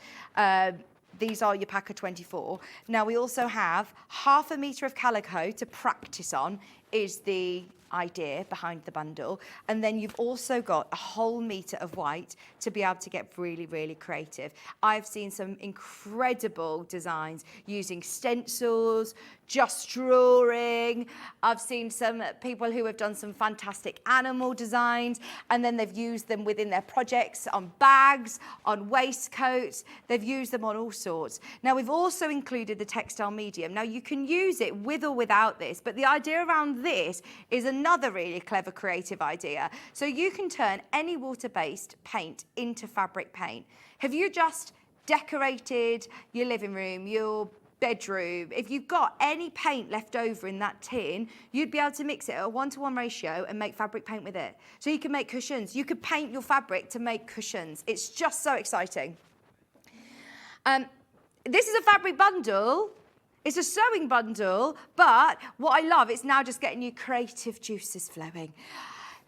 These are your pack of 24. Now we also have 1/2 metre of calico to practice on, is the idea behind the bundle. And then you've also got a whole metre of white to be able to get really, really creative. I've seen some incredible designs using stencils, just drawing. I've seen some people who have done some fantastic animal designs, and then they've used them within their projects on bags, on waistcoats. They've used them on all sorts. Now, we've also included the textile medium. Now, you can use it with or without this, but the idea around this is another really clever creative idea. So you can turn any water-based paint into fabric paint. Have you just decorated your living room, your bedroom? If you've got any paint left over in that tin, you'd be able to mix it at a 1-to-1 ratio and make fabric paint with it. So you can make cushions. You could paint your fabric to make cushions. It's just so exciting. This is a fabric bundle. It's a sewing bundle, but what I love, it's now just getting you creative juices flowing.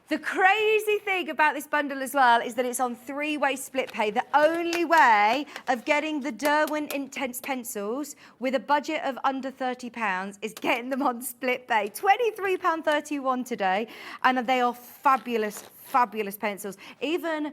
The crazy thing about this bundle as well is that it's on 3-way split pay. The only way of getting the Derwent Intense pencils with a budget of under £30 is getting them on split pay. £23.31 today, and they are fabulous, fabulous pencils. Even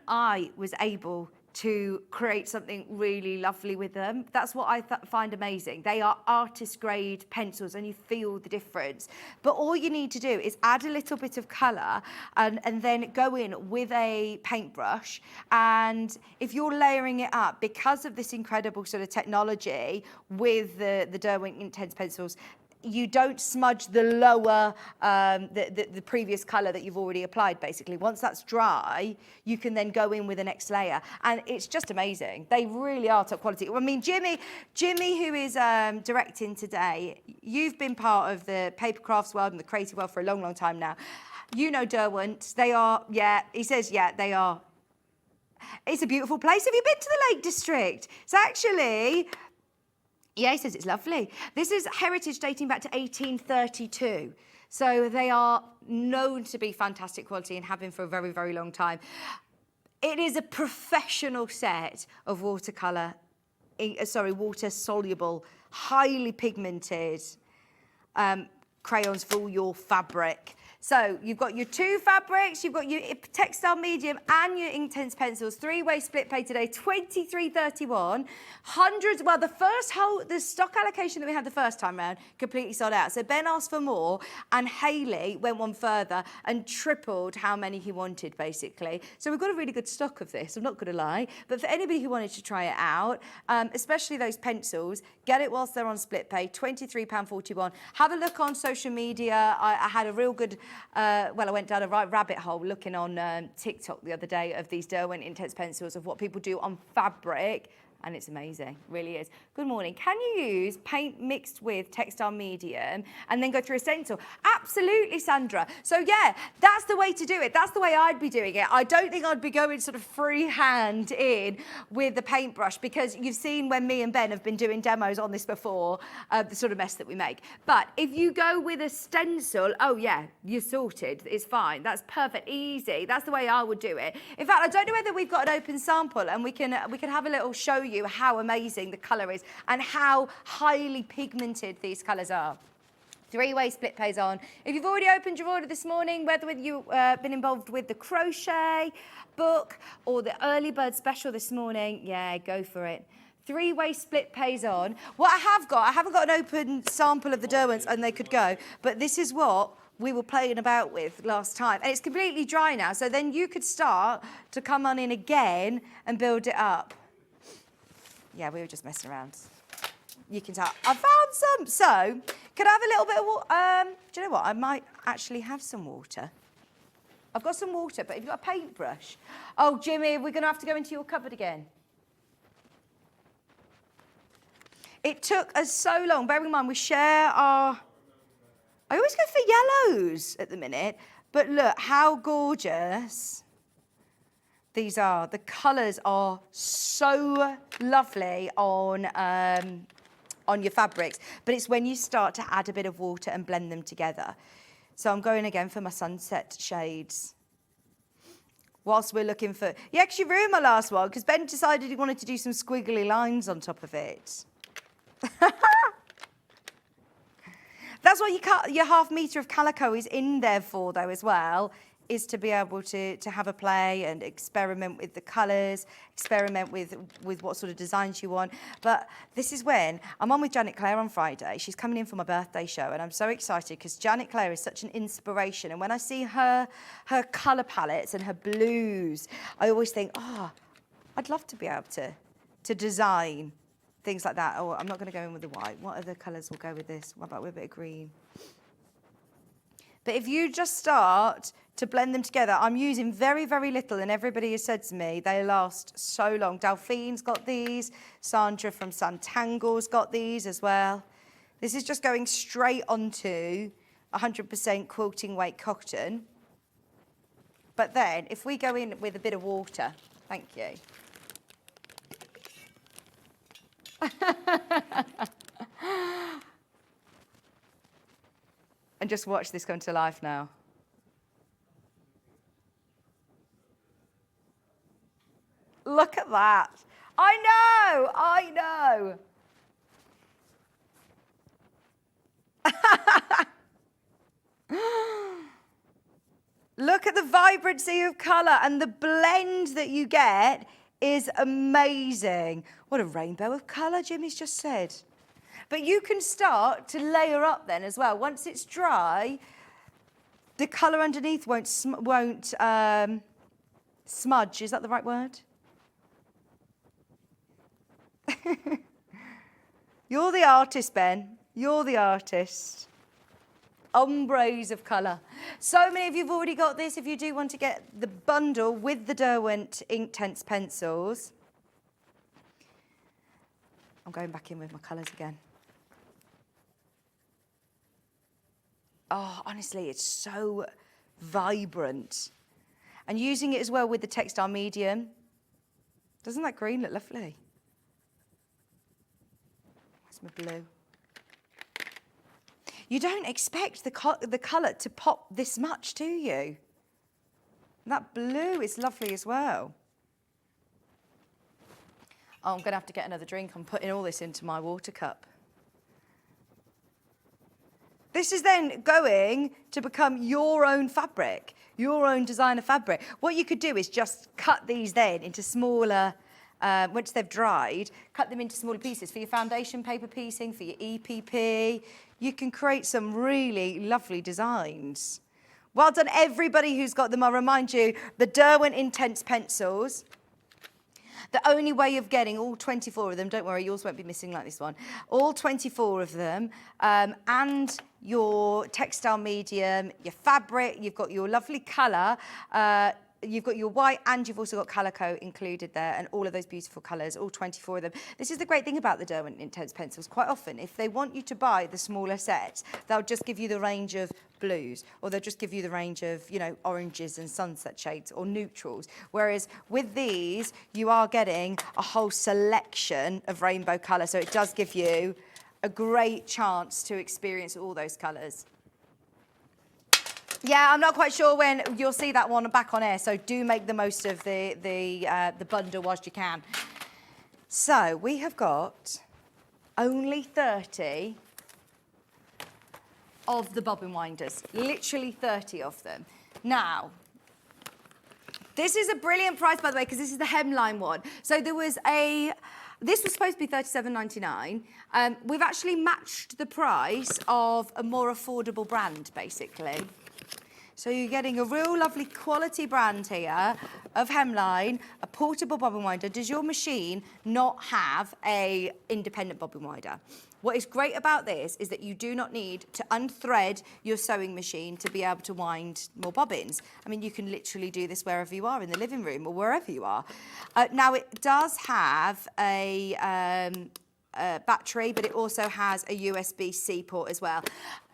I was able to create something really lovely with them. That's what I find amazing. They are artist grade pencils and you feel the difference. But all you need to do is add a little bit of colour and then go in with a paintbrush. And if you're layering it up, because of this incredible sort of technology with the Derwent Intense pencils, you don't smudge the lower, the previous colour that you've already applied, basically. Once that's dry, you can then go in with the next layer. And it's just amazing. They really are top quality. I mean, Jimmy, who is directing today, you've been part of the paper crafts world and the creative world for a long, long time now. You know Derwent. They are, yeah, he says, yeah, they are. It's a beautiful place. Have you been to the Lake District? It's actually, yeah, he says it's lovely. This is heritage dating back to 1832. So they are known to be fantastic quality and have been for a very, very long time. It is a professional set of water soluble, highly pigmented crayons for all your fabric. So you've got your 2 fabrics, you've got your textile medium and your Inktense pencils, 3-way split pay today, 23.31. Hundreds, well, the stock allocation that we had the first time round completely sold out. So Ben asked for more and Hayley went one further and tripled how many he wanted, basically. So we've got a really good stock of this, I'm not going to lie. But for anybody who wanted to try it out, especially those pencils, get it whilst they're on split pay, £23.41. Have a look on social media. I had a real good, I went down a right rabbit hole looking on TikTok the other day of these Derwent Inktense pencils, of what people do on fabric. And it's amazing, really is. Good morning. Can you use paint mixed with textile medium and then go through a stencil? Absolutely, Sandra. So yeah, that's the way to do it. That's the way I'd be doing it. I don't think I'd be going sort of freehand in with the paintbrush, because you've seen when me and Ben have been doing demos on this before, the sort of mess that we make. But if you go with a stencil, oh yeah, you're sorted. It's fine. That's perfect, easy. That's the way I would do it. In fact, I don't know whether we've got an open sample and we can have a little show you how amazing the colour is and how highly pigmented these colours are. 3-way split pays on. If you've already opened your order this morning, whether you've been involved with the crochet book or the early bird special this morning, yeah, go for it. 3-way split pays on. What I haven't got an open sample of the Derwents and they could go, but this is what we were playing about with last time. And it's completely dry now, so then you could start to come on in again and build it up. Yeah, we were just messing around. You can tell. I found some. So, could I have a little bit of water? Do you know what? I might actually have some water. I've got some water, but have you got a paintbrush? Oh, Jimmy, we're going to have to go into your cupboard again. It took us so long. Bear in mind, we share our... I always go for yellows at the minute, but look how gorgeous these are. The colours are so lovely on your fabrics, but it's when you start to add a bit of water and blend them together. So I'm going again for my sunset shades. Whilst we're looking for... You actually ruined my last one because Ben decided he wanted to do some squiggly lines on top of it. That's what your half metre of calico is in there for, though, as well, is to be able to have a play and experiment with the colours, experiment with what sort of designs you want. But this is when I'm on with Janet Claire on Friday. She's coming in for my birthday show, and I'm so excited because Janet Claire is such an inspiration. And when I see her colour palettes and her blues, I always think, oh, I'd love to be able to design things like that. Oh, I'm not going to go in with the white. What other colours will go with this? What about with a bit of green? But if you just start to blend them together, I'm using very, very little, and everybody has said to me they last so long. Delphine's got these. Sandra from Santangle's got these as well. This is just going straight onto 100% quilting weight cotton. But then, if we go in with a bit of water, thank you. And just watch this come to life now. Look at that. I know. Look at the vibrancy of colour, and the blend that you get is amazing. What a rainbow of colour, Jimmy's just said. But you can start to layer up then as well. Once it's dry, the colour underneath won't smudge. Is that the right word? You're the artist, Ben. You're the artist. Ombres of colour. So many of you have already got this. If you do want to get the bundle with the Derwent Inktense pencils. I'm going back in with my colours again. Oh, honestly, it's so vibrant. And using it as well with the textile medium. Doesn't that green look lovely? That's my blue. You don't expect the colour to pop this much, do you? That blue is lovely as well. Oh, I'm going to have to get another drink. I'm putting all this into my water cup. This is then going to become your own fabric, your own designer fabric. What you could do is just cut these then into smaller, once they've dried, cut them into smaller pieces for your foundation paper piecing, for your EPP. You can create some really lovely designs. Well done, everybody who's got them. I'll remind you, the Derwent Intense pencils. The only way of getting all 24 of them, don't worry, yours won't be missing like this one, all 24 of them, and your textile medium, your fabric, you've got your lovely colour, you've got your white, and you've also got calico included there, and all of those beautiful colours, all 24 of them. This is the great thing about the Derwent Intense pencils. Quite often, if they want you to buy the smaller sets, they'll just give you the range of blues, or they'll just give you the range of, you know, oranges and sunset shades or neutrals. Whereas with these, you are getting a whole selection of rainbow colour, so it does give you a great chance to experience all those colours. Yeah, I'm not quite sure when you'll see that one back on air, so do make the most of the bundle whilst you can. So we have got only 30 of the bobbin winders, literally 30 of them. Now, this is a brilliant price, by the way, because this is the hemline one. So there was this was supposed to be $37.99. We've actually matched the price of a more affordable brand, basically. So you're getting a real lovely quality brand here of hemline, a portable bobbin winder. Does your machine not have a independent bobbin winder? What is great about this is that you do not need to unthread your sewing machine to be able to wind more bobbins. I mean, you can literally do this wherever you are, in the living room or wherever you are. Now, it does have a battery, but it also has a USB-C port as well.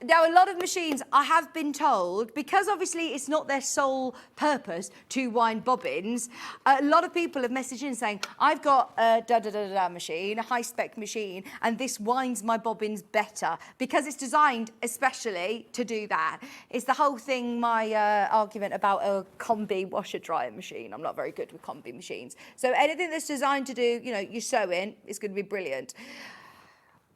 Now, a lot of machines, I have been told, because obviously it's not their sole purpose to wind bobbins, a lot of people have messaged in saying, I've got a da-da-da-da machine, a high-spec machine, and this winds my bobbins better, because it's designed especially to do that. It's the whole thing, my argument about a combi washer-dryer machine. I'm not very good with combi machines. So anything that's designed to do, you know, your sewing is going to be brilliant.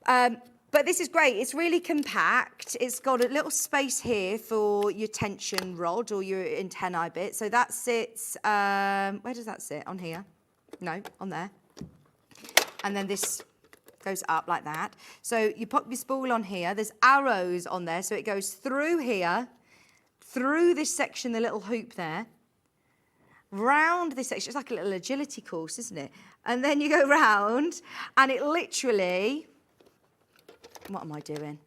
But this is great. It's really compact. It's got a little space here for your tension rod or your antennae bit. So that sits, where does that sit? On here? No, on there. And then this goes up like that. So you pop your spool on here. There's arrows on there. So it goes through here, through this section, the little hoop there, round this section. It's like a little agility course, isn't it? And then you go round and it literally... What am I doing?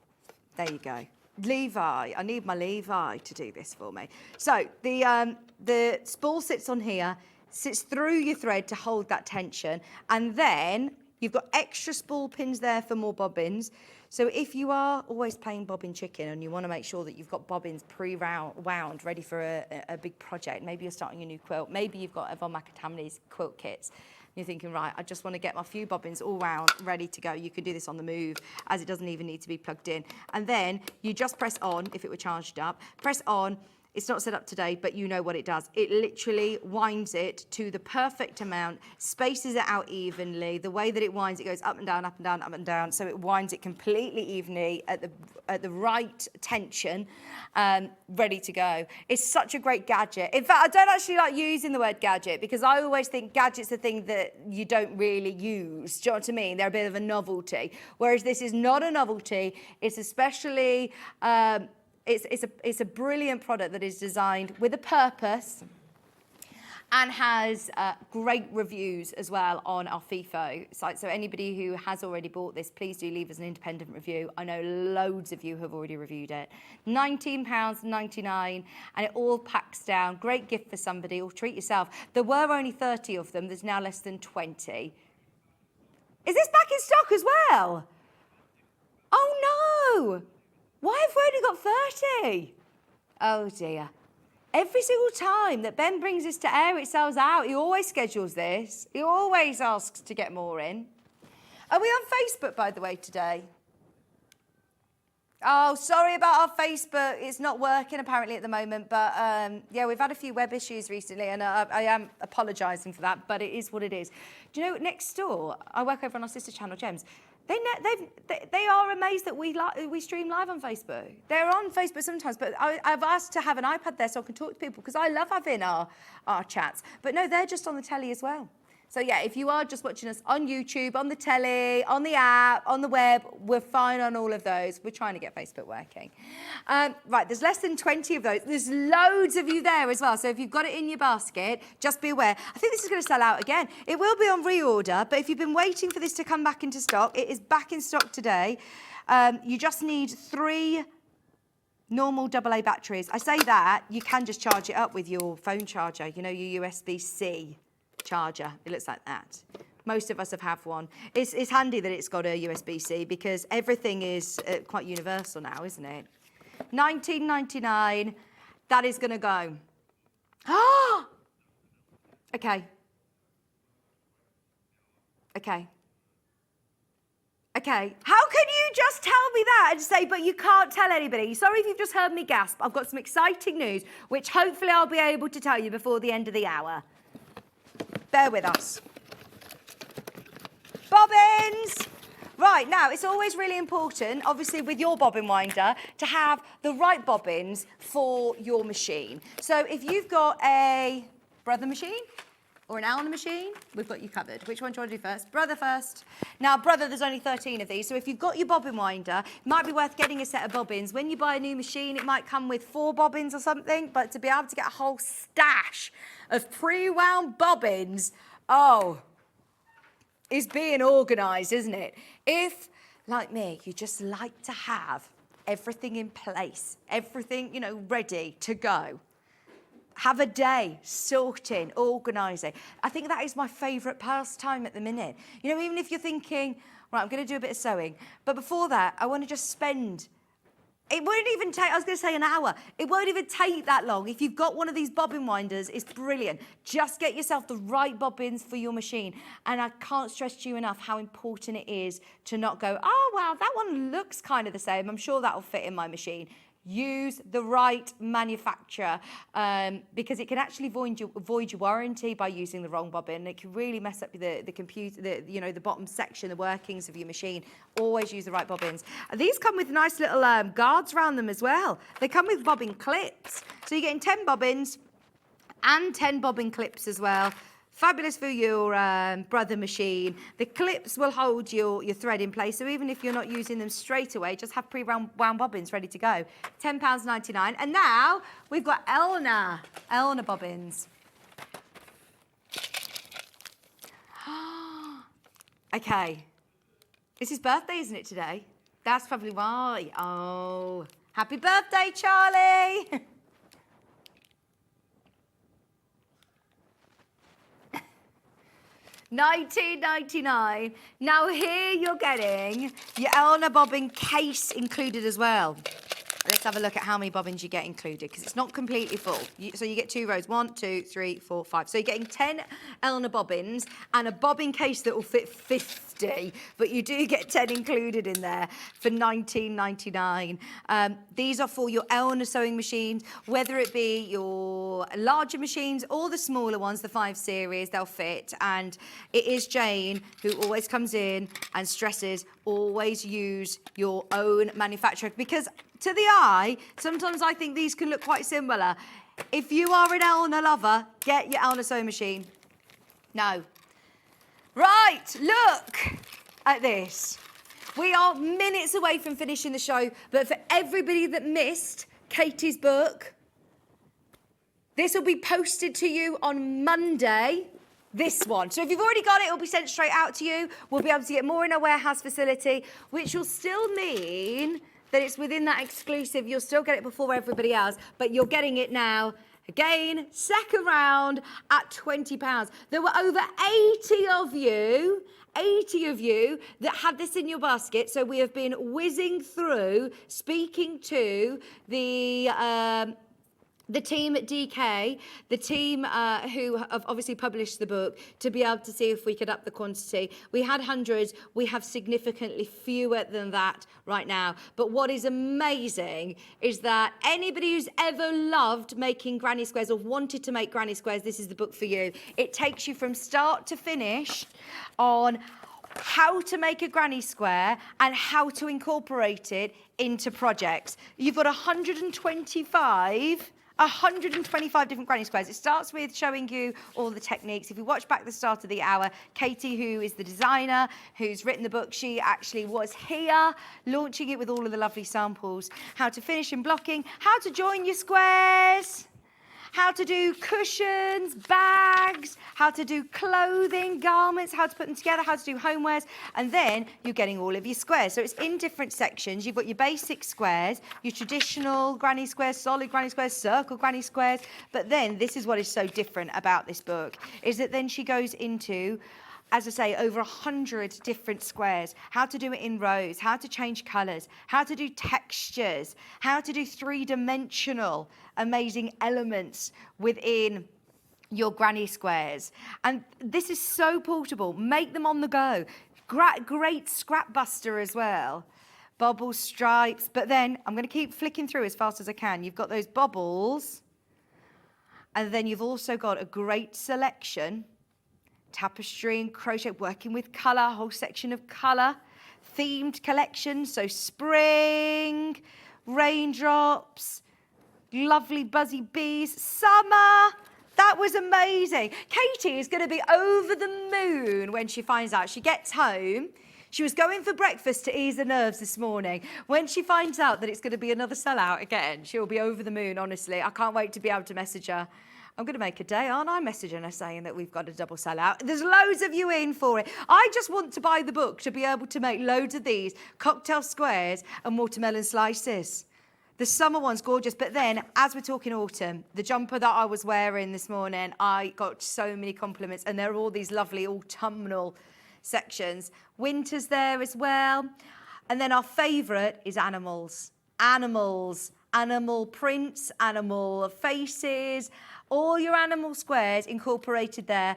There you go. Levi. I need my Levi to do this for me. So the spool sits on here, sits through your thread to hold that tension, and then you've got extra spool pins there for more bobbins. So if you are always playing bobbin chicken and you want to make sure that you've got bobbins pre-wound, ready for a big project, maybe you're starting a new quilt, maybe you've got Yvonne McAtamney's quilt kits, you're thinking, right, I just want to get my few bobbins all round, ready to go. You can do this on the move, as it doesn't even need to be plugged in. And then you just press on, if it were charged up, press on. It's not set up today, but you know what it does. It literally winds it to the perfect amount, spaces it out evenly. The way that it winds, it goes up and down, up and down, up and down. So it winds it completely evenly at the right tension, ready to go. It's such a great gadget. In fact, I don't actually like using the word gadget because I always think gadget's a thing that you don't really use. Do you know what I mean? They're a bit of a novelty. Whereas this is not a novelty. It's especially... It's a brilliant product that is designed with a purpose and has great reviews as well on our FIFO site. So anybody who has already bought this, please do leave us an independent review. I know loads of you have already reviewed it. £19.99, and it all packs down. Great gift for somebody, or treat yourself. There were only 30 of them. There's now less than 20. Is this back in stock as well? Oh, no. Why have we only got 30? Oh, dear. Every single time that Ben brings this to air, it sells out. He always schedules this. He always asks to get more in. Are we on Facebook, by the way, today? Oh, sorry about our Facebook. It's not working apparently at the moment, but yeah, we've had a few web issues recently, and I am apologising for that, but it is what it is. Do you know, next door, I work over on our sister channel, Gems. They are amazed that we stream live on Facebook. They're on Facebook sometimes, but I've asked to have an iPad there so I can talk to people because I love having our chats. But no, they're just on the telly as well. So yeah, if you are just watching us on YouTube, on the telly, on the app, on the web, we're fine on all of those. We're trying to get Facebook working. Right, there's less than 20 of those. There's loads of you there as well. So if you've got it in your basket, just be aware. I think this is going to sell out again. It will be on reorder, but if you've been waiting for this to come back into stock, it is back in stock today. You just need 3 normal AA batteries. I say that, you can just charge it up with your phone charger, you know, your USB-C. Charger. It looks like that. Most of us have one. It's handy that it's got a USB-C because everything is quite universal now, isn't it? $19.99. That is going to go. Ah! Okay. Okay. Okay. How can you just tell me that and say, but you can't tell anybody? Sorry if you've just heard me gasp. I've got some exciting news, which hopefully I'll be able to tell you before the end of the hour. Bear with us. Bobbins! Right, now, it's always really important, obviously, with your bobbin winder, to have the right bobbins for your machine. So if you've got a brother machine or an Alna machine, we've got you covered. Which one do you want to do first? Brother first. Now, brother, there's only 13 of these, so if you've got your bobbin winder, it might be worth getting a set of bobbins. When you buy a new machine, it might come with 4 bobbins or something, but to be able to get a whole stash of pre-wound bobbins, oh, is being organised, isn't it? If, like me, you just like to have everything in place, everything, you know, ready to go, have a day sorting, organising. I think that is my favourite pastime at the minute. You know, even if you're thinking, right, I'm going to do a bit of sewing, but before that, I want to just spend. It won't even take, I was going to say an hour. It won't even take that long. If you've got one of these bobbin winders, it's brilliant. Just get yourself the right bobbins for your machine. And I can't stress to you enough how important it is to not go, oh, wow, that one looks kind of the same. I'm sure that'll fit in my machine. Use the right manufacturer because it can actually void your warranty by using the wrong bobbin. It can really mess up the computer, the bottom section, the workings of your machine. Always use the right bobbins. These come with nice little guards around them as well. They come with bobbin clips. So you're getting 10 bobbins and 10 bobbin clips as well. Fabulous for your brother machine. The clips will hold your thread in place, so even if you're not using them straight away, just have pre-wound bobbins ready to go. £10.99. And now we've got Elna bobbins. Okay. It's his birthday, isn't it, today? That's probably why. Oh, happy birthday, Charlie. $19.99. Now here you're getting your Elna bobbin case included as well. Let's have a look at how many bobbins you get included because it's not completely full. So you get 2 rows, 1, 2, 3, 4, 5. So you're getting 10 Elna bobbins and a bobbin case that will fit 50, but you do get 10 included in there for $19.99. These are for your Elna sewing machines, whether it be your larger machines or the smaller ones, the 5 series, they'll fit. And it is Jane who always comes in and stresses, always use your own manufacturer because to the eye, sometimes I think these can look quite similar. If you are an Elna lover, get your Elna sewing machine. No. Right, look at this. We are minutes away from finishing the show, but for everybody that missed Katy's book, this will be posted to you on Monday. This one. So if you've already got it, it'll be sent straight out to you. We'll be able to get more in our warehouse facility, which will still mean that it's within that exclusive. You'll still get it before everybody else, but you're getting it now. Again, second round at £20. There were over 80 of you that had this in your basket. So we have been whizzing through, speaking to the the team at DK, the team who have obviously published the book, to be able to see if we could up the quantity. We had hundreds, we have significantly fewer than that right now. But what is amazing is that anybody who's ever loved making granny squares or wanted to make granny squares, this is the book for you. It takes you from start to finish on how to make a granny square and how to incorporate it into projects. You've got 125 different granny squares. It starts with showing you all the techniques. If you watch back the start of the hour, Katy, who is the designer, who's written the book, she actually was here launching it with all of the lovely samples. How to finish and blocking, how to join your squares, how to do cushions, bags, how to do clothing, garments, how to put them together, how to do homewares, and then you're getting all of your squares. So it's in different sections. You've got your basic squares, your traditional granny squares, solid granny squares, circle granny squares, but then this is what is so different about this book, is that then she goes into, as I say, over 100 different squares, how to do it in rows, how to change colours, how to do textures, how to do three-dimensional amazing elements within your granny squares. And this is so portable. Make them on the go. Great scrap buster as well. Bobbles, stripes, but then I'm going to keep flicking through as fast as I can. You've got those bobbles, and then you've also got a great selection. Tapestry and crochet, working with colour, a whole section of colour, themed collections, so spring, raindrops, lovely buzzy bees, summer. That was amazing. Katy is going to be over the moon when she finds out. She gets home. She was going for breakfast to ease the nerves this morning. When she finds out that it's going to be another sellout again, she'll be over the moon, honestly. I can't wait to be able to message her. I'm going to make a day, aren't I, messaging her saying that we've got a double sellout. There's loads of you in for it. I just want to buy the book to be able to make loads of these cocktail squares and watermelon slices. The summer one's gorgeous, but then, as we're talking autumn, the jumper that I was wearing this morning, I got so many compliments, and there are all these lovely autumnal sections. Winter's there as well. And then our favourite is animals. Animals, animal prints, animal faces, all your animal squares incorporated there.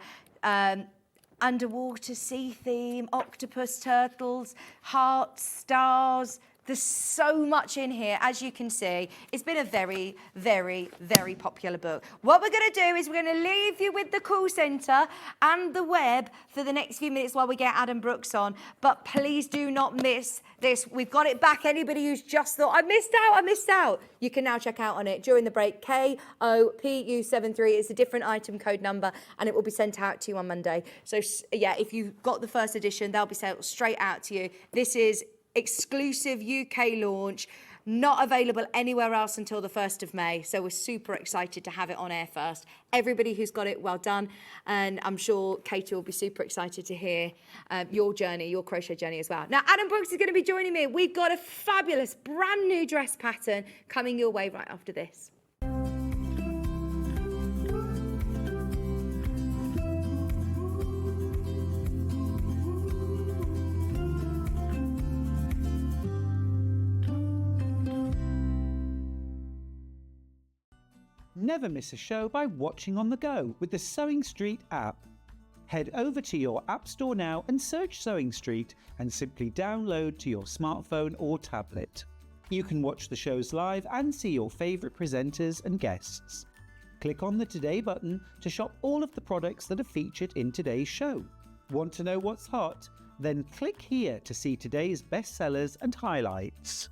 Underwater sea theme, octopus, turtles, hearts, stars. There's so much in here, as you can see. It's been a very, very, very popular book. What we're going to do is we're going to leave you with the call centre and the web for the next few minutes while we get Adam Brooks on. But please do not miss this. We've got it back. Anybody who's just thought, I missed out. You can now check out on it during the break. KOPU73 is a different item code number, and it will be sent out to you on Monday. So, yeah, if you've got the first edition, they'll be sent straight out to you. This is exclusive UK launch, not available anywhere else until the 1st of May. So we're super excited to have it on air first. Everybody who's got it, well done. And I'm sure Katy will be super excited to hear your journey, your crochet journey as well. Now, Adam Brooks is going to be joining me. We've got a fabulous brand new dress pattern coming your way right after this. Never miss a show by watching on the go with the Sewing Street app. Head over to your app store now and search Sewing Street and simply download to your smartphone or tablet. You can watch the shows live and see your favourite presenters and guests. Click on the Today button to shop all of the products that are featured in today's show. Want to know what's hot? Then click here to see today's bestsellers and highlights.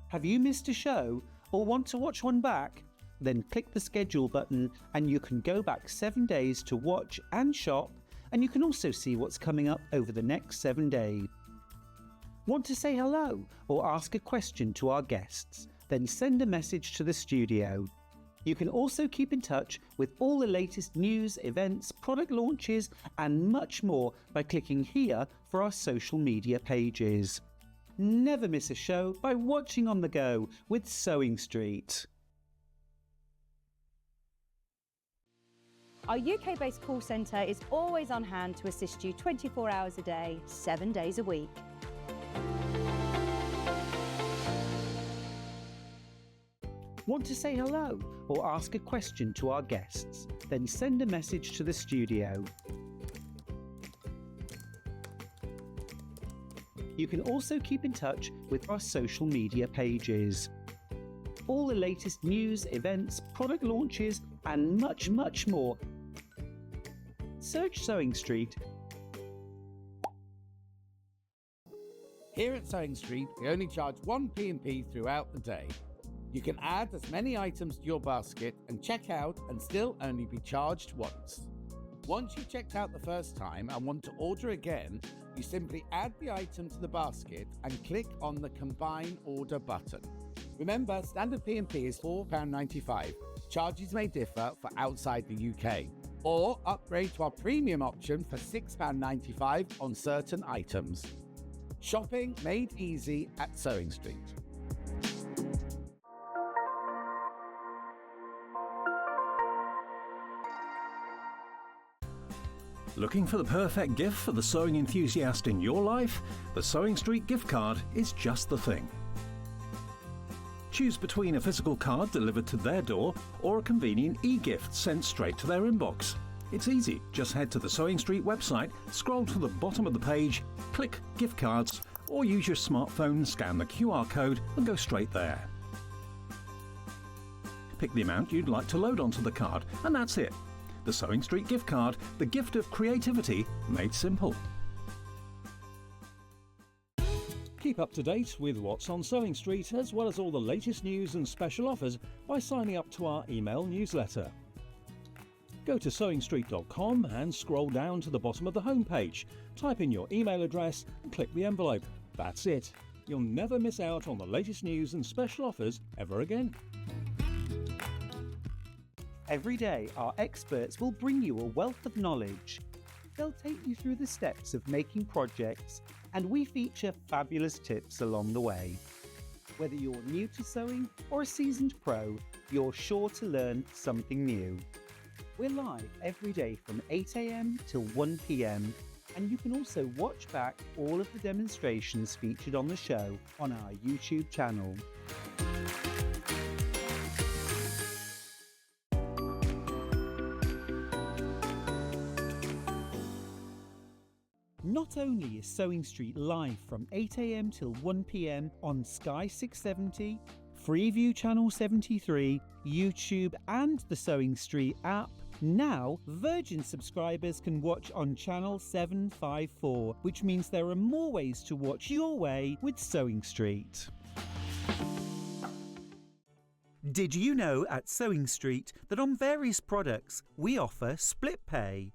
Have you missed a show or want to watch one back? Then click the schedule button and you can go back 7 days to watch and shop, and you can also see what's coming up over the next 7 days. Want to say hello or ask a question to our guests? Then send a message to the studio. You can also keep in touch with all the latest news, events, product launches and much more by clicking here for our social media pages. Never miss a show by watching on the go with Sewing Street. Our UK-based call centre is always on hand to assist you 24 hours a day, 7 days a week. Want to say hello or ask a question to our guests? Then send a message to the studio. You can also keep in touch with our social media pages. All the latest news, events, product launches, and much, much more. Search Sewing Street. Here at Sewing Street, we only charge one P&P throughout the day. You can add as many items to your basket and check out and still only be charged once. Once you've checked out the first time and want to order again, you simply add the item to the basket and click on the Combine Order button. Remember, standard P&P is £4.95. Charges may differ for outside the UK. Or upgrade to our premium option for £6.95 on certain items. Shopping made easy at Sewing Street. Looking for the perfect gift for the sewing enthusiast in your life? The Sewing Street gift card is just the thing. Choose between a physical card delivered to their door or a convenient e-gift sent straight to their inbox. It's easy. Just head to the Sewing Street website, scroll to the bottom of the page, click Gift Cards, or use your smartphone, scan the QR code and go straight there. Pick the amount you'd like to load onto the card, and that's it. The Sewing Street gift card, the gift of creativity made simple. Keep up to date with what's on Sewing Street, as well as all the latest news and special offers by signing up to our email newsletter. Go to sewingstreet.com and scroll down to the bottom of the homepage. Type in your email address and click the envelope. That's it. You'll never miss out on the latest news and special offers ever again. Every day, our experts will bring you a wealth of knowledge. They'll take you through the steps of making projects, and we feature fabulous tips along the way. Whether you're new to sewing or a seasoned pro, you're sure to learn something new. We're live every day from 8 AM till 1 PM, and you can also watch back all of the demonstrations featured on the show on our YouTube channel. Not only is Sewing Street live from 8 AM till 1 PM on Sky 670, Freeview Channel 73, YouTube and the Sewing Street app, now Virgin subscribers can watch on Channel 754, which means there are more ways to watch your way with Sewing Street. Did you know at Sewing Street that on various products we offer split pay?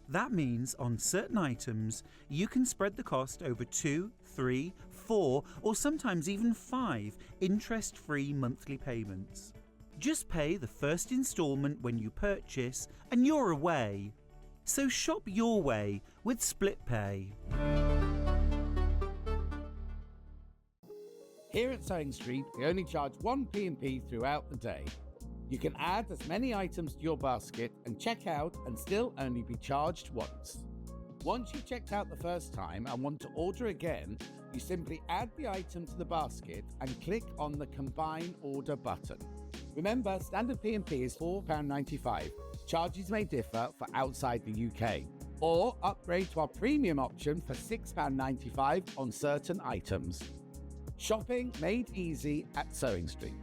That means on certain items, you can spread the cost over 2, 3, 4, or sometimes even 5 interest-free monthly payments. Just pay the first instalment when you purchase and you're away. So shop your way with split pay. Here at Sewing Street, we only charge one P&P throughout the day. You can add as many items to your basket and check out and still only be charged once. Once you've checked out the first time and want to order again, you simply add the item to the basket and click on the Combine Order button. Remember, standard P&P is £4.95. Charges may differ for outside the UK. Or upgrade to our premium option for £6.95 on certain items. Shopping made easy at Sewing Street.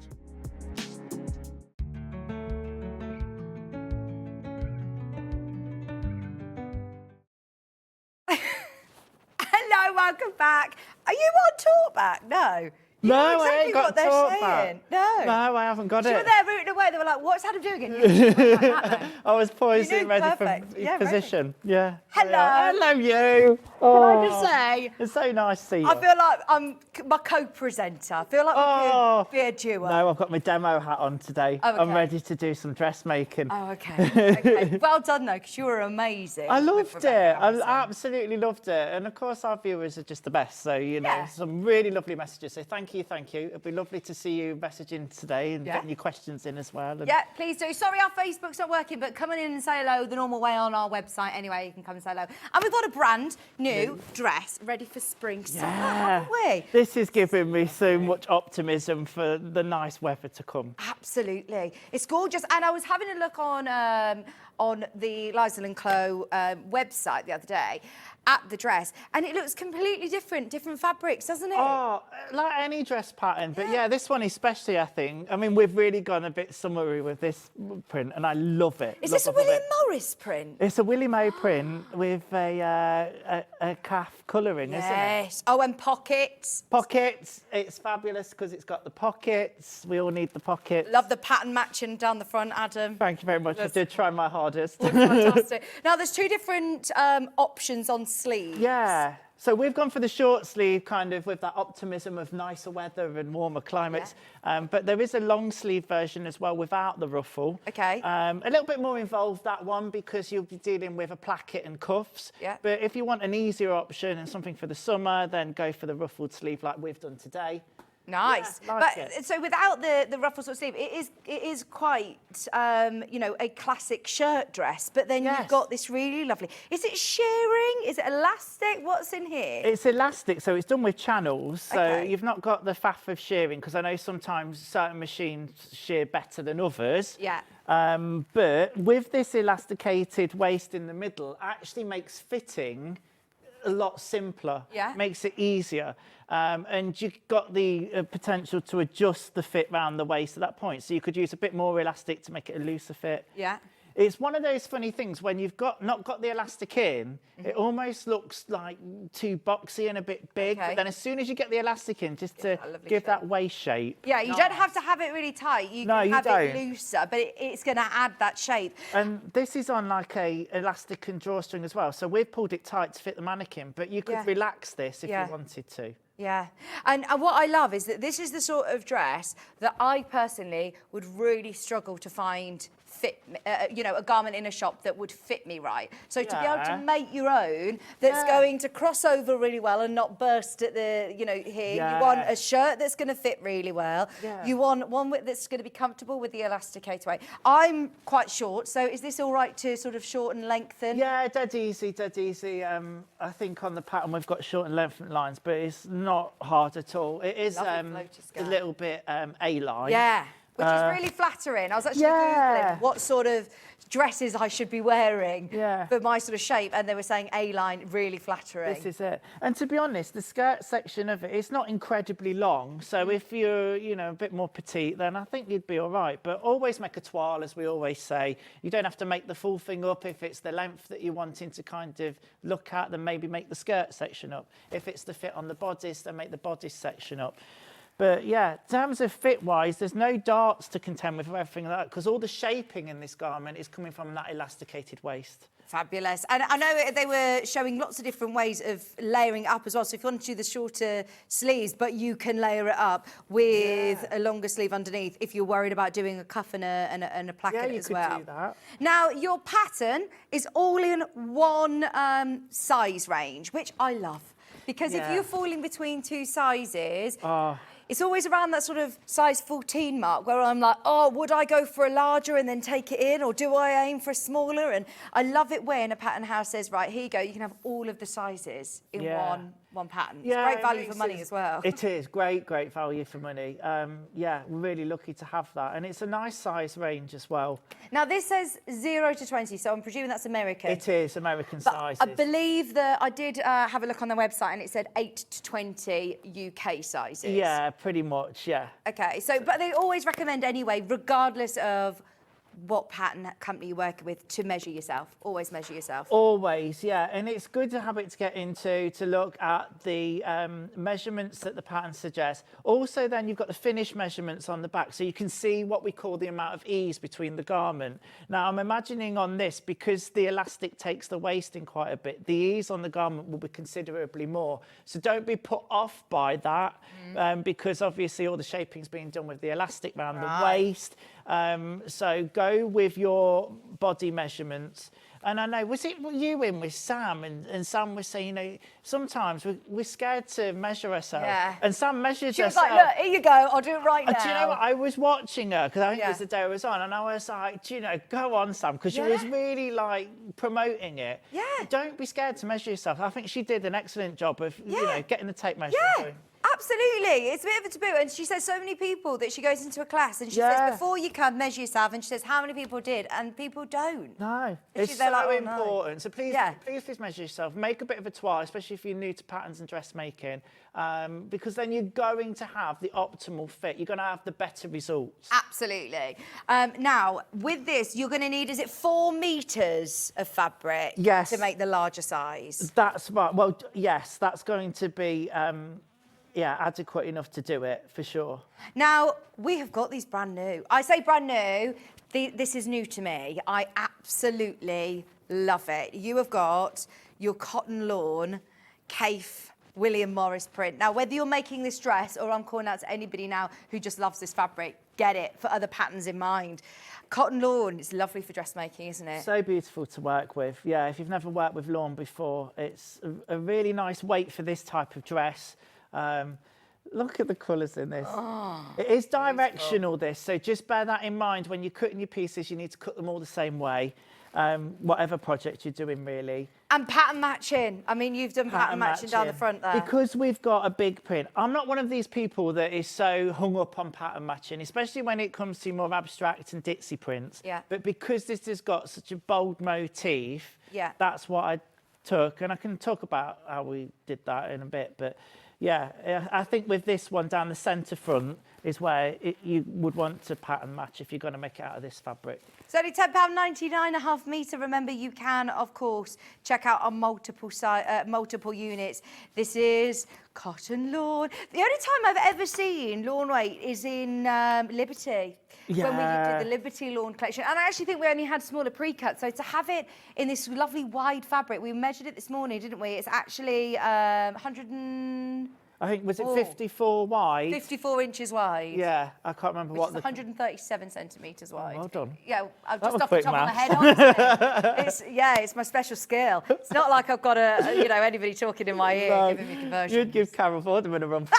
Hello, welcome back. Are you on talkback? No. You No, know exactly I ain't got what they're talkback. saying. No. No, I haven't got So you were it. there rooting away. They were like, what's Adam doing? And you were like that then. I was poised You and knew ready perfect. for Yeah, ready. position. Yeah. Hello. Hello, you. Can I just say, It's so nice to see you. I feel like I'm my co-presenter. I feel like we could be a duo. No, I've got my demo hat on today. Oh, okay. I'm ready to do some dressmaking. Oh, okay. Okay. Well done, though, because you were amazing. I with loved Rebecca it. I Harrison. absolutely loved it. And of course, our viewers are just the best. So, you know, Yeah. some really lovely messages. So thank you thank you. It'd be lovely to see you messaging today and getting your questions in as well. And Yeah, please do. Sorry, our Facebook's not working, but come on in and say hello the normal way on our website anyway. You can come and say hello. And we've got a brand new dress ready for spring summer, haven't we? This is giving me so much optimism for the nice weather to come. Absolutely. It's gorgeous. And I was having a look on the Liesl and Chloe website the other day at the dress, and it looks completely different fabrics, doesn't it? Oh, like any dress pattern, but yeah, this one especially, I think. I mean, we've really gone a bit summery with this print, and I love it. Is this a William Morris print? It's a Willie Mae print with a calf colouring, isn't it? Yes. Oh, and pockets. Pockets. It's fabulous because it's got the pockets. We all need the pockets. Love the pattern matching down the front, Adam. Thank you very much. I did try my hardest. Fantastic. Now, there's two different options on sleeves. Yeah. So we've gone for the short sleeve, kind of with that optimism of nicer weather and warmer climates. Yeah. But there is a long sleeve version as well without the ruffle. Okay. A little bit more involved, that one, because you'll be dealing with a placket and cuffs. Yeah. But if you want an easier option and something for the summer, then go for the ruffled sleeve like we've done today. Nice. Yeah, like it. So without the ruffle sort of sleeve, it is quite, a classic shirt dress, but then you've got this really lovely, is it shearing? Is it elastic? What's in here? It's elastic, so it's done with channels. So you've not got the faff of shearing, because I know sometimes certain machines shear better than others. Yeah. But with this elasticated waist in the middle, actually makes fitting a lot simpler. Yeah. Makes it easier. And you've got the potential to adjust the fit round the waist at that point. So you could use a bit more elastic to make it a looser fit. Yeah. It's one of those funny things when you've not got the elastic in, it almost looks like too boxy and a bit big. But then as soon as you get the elastic in, just to give that waist shape. Yeah, you don't have to have it really tight. You can have it looser, but it's going to add that shape. And this is on like a elastic and drawstring as well. So we've pulled it tight to fit the mannequin, but you could relax this if you wanted to. Yeah, and what I love is that this is the sort of dress that I personally would really struggle to find fit, a garment in a shop that would fit me right. So to be able to make your own that's going to cross over really well and not burst at the, here. You want a shirt that's going to fit really well. Yeah. You want one that's going to be comfortable with the elasticated way. I'm quite short, so is this all right to sort of shorten, lengthen? Yeah, dead easy, dead easy. I think on the pattern we've got short and lengthen lines, but it's not hard at all. It is a little bit A-line. Yeah. Which is really flattering. I was actually Googling what sort of dresses I should be wearing for my sort of shape, and they were saying A-line, really flattering. This is it. And to be honest, the skirt section of it is not incredibly long, so if you're, a bit more petite, then I think you'd be all right. But always make a toile, as we always say. You don't have to make the full thing up. If it's the length that you're wanting to kind of look at, then maybe make the skirt section up. If it's the fit on the bodice, then make the bodice section up. But yeah, in terms of fit-wise, there's no darts to contend with or everything like that, because all the shaping in this garment is coming from that elasticated waist. Fabulous. And I know they were showing lots of different ways of layering it up as well. So if you want to do the shorter sleeves, but you can layer it up with a longer sleeve underneath if you're worried about doing a cuff and a placket as well. Yeah, you could do that. Now, your pattern is all in one size range, which I love. Because if you're falling between two sizes... It's always around that sort of size 14 mark where I'm like, would I go for a larger and then take it in, or do I aim for a smaller? And I love it when a pattern house says, right, here you go, you can have all of the sizes in one pattern. It's great value for money as well. It is great value for money. We're really lucky to have that, and it's a nice size range as well. Now this says 0 to 20, so I'm presuming that's American. It is American sizes. I believe that I did have a look on their website, and it said 8 to 20 UK sizes. Yeah, pretty much, yeah. Okay, so but they always recommend anyway, regardless of what pattern company you're working with, to measure yourself. Always measure yourself. Always, yeah. And it's good to have it to get into, to look at the measurements that the pattern suggests. Also, then you've got the finished measurements on the back, so you can see what we call the amount of ease between the garment. Now, I'm imagining on this, because the elastic takes the waist in quite a bit, the ease on the garment will be considerably more. So don't be put off by that, because obviously all the shaping's being done with the elastic around the waist. So go with your body measurements, And I know, was it you in with Sam? And Sam was saying, you know, sometimes we're scared to measure ourselves. Yeah. And Sam measured She was herself. like, look, here you go, I'll do it right now. Do you know what? I was watching her, because I think it Yeah. was the day I was on, and I was like, do you know, go on, Sam, because she was really, like, promoting it. Yeah. Don't be scared to measure yourself. I think she did an excellent job of, you know, getting the tape measure. Yeah. Absolutely, it's a bit of a taboo, and she says so many people that she goes into a class and she Yeah. says before you come measure yourself, and she says how many people did, and people don't. No, And it's they're so like, "Oh, no." important. So please, Yeah. please measure yourself. Make a bit of a toile, especially if you're new to patterns and dressmaking, because then you're going to have the optimal fit. You're going to have the better results. Absolutely. Now, with this, you're going to need, is it 4 meters of fabric? Yes. To make the larger size? That's right. Well, yes, that's going to be, yeah, adequate enough to do it, for sure. Now, we have got these brand new. I say brand new, this is new to me. I absolutely love it. You have got your cotton lawn, Kafe William Morris print. Now, whether you're making this dress or I'm calling out to anybody now who just loves this fabric, get it for other patterns in mind. Cotton lawn is lovely for dressmaking, isn't it? So beautiful to work with. Yeah, if you've never worked with lawn before, it's a really nice weight for this type of dress. Look at the colours in this. Oh, it is directional, this, so just bear that in mind when you're cutting your pieces. You need to cut them all the same way, whatever project you're doing, really. And pattern matching. I mean, you've done pattern matching down the front there. Because we've got a big print. I'm not one of these people that is so hung up on pattern matching, especially when it comes to more abstract and ditzy prints. Yeah. But because this has got such a bold motif, yeah, that's what I took. And I can talk about how we did that in a bit. But yeah, I think with this one down the centre front is where you would want to pattern match if you're going to make it out of this fabric. It's only £10.99 a half metre. Remember, you can, of course, check out on multiple units. This is cotton lawn. The only time I've ever seen lawn weight is in Liberty. Yeah. When we did the Liberty lawn collection. And I actually think we only had smaller pre-cuts. So to have it in this lovely wide fabric, we measured it this morning, didn't we? It's actually 100 and... I think, was it 54 wide? 54 inches wide. Yeah, I can't remember what the... 137 centimetres wide. Well done. Yeah, That just was off the quick top of my maths. head, honestly. It's my special skill. It's not like I've got anybody talking in my ear giving me conversions. You'd give Carroll Vorderman a run for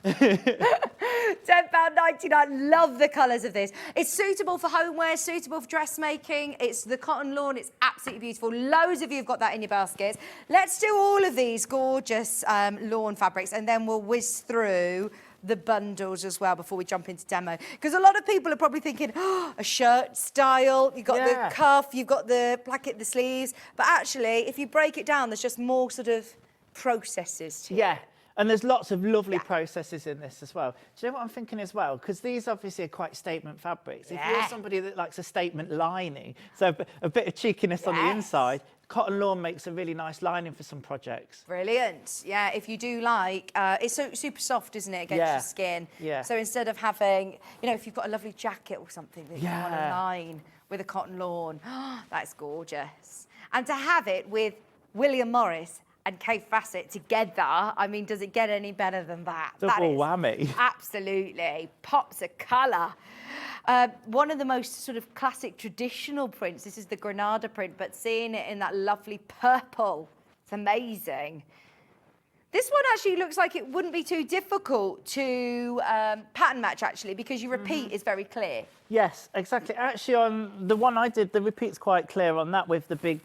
£10.99. Love the colours of this. It's suitable for homeware, suitable for dressmaking. It's the cotton lawn. It's absolutely beautiful. Loads of you have got that in your baskets. Let's do all of these gorgeous lawn fabrics, and then we'll whiz through the bundles as well before we jump into demo. Because a lot of people are probably thinking, oh, a shirt style, you've got the cuff, you've got the placket, the sleeves. But actually, if you break it down, there's just more sort of processes to it. And there's lots of lovely processes in this as well. Do you know what I'm thinking as well? Because these obviously are quite statement fabrics. If you're somebody that likes a statement lining, so a bit of cheekiness on the inside, cotton lawn makes a really nice lining for some projects. Brilliant. Yeah, if you do like, it's so super soft, isn't it, against your skin? Yeah. So instead of having, if you've got a lovely jacket or something that you want to line with a cotton lawn, that's gorgeous. And to have it with William Morris and Kafe Fassett together, I mean, does it get any better than that? Double whammy. Absolutely. Pops of colour. One of the most sort of classic traditional prints, this is the Granada print, but seeing it in that lovely purple, it's amazing. This one actually looks like it wouldn't be too difficult to pattern match, actually, because your repeat is very clear. Yes, exactly. Actually, on the one I did, the repeat's quite clear on that with the big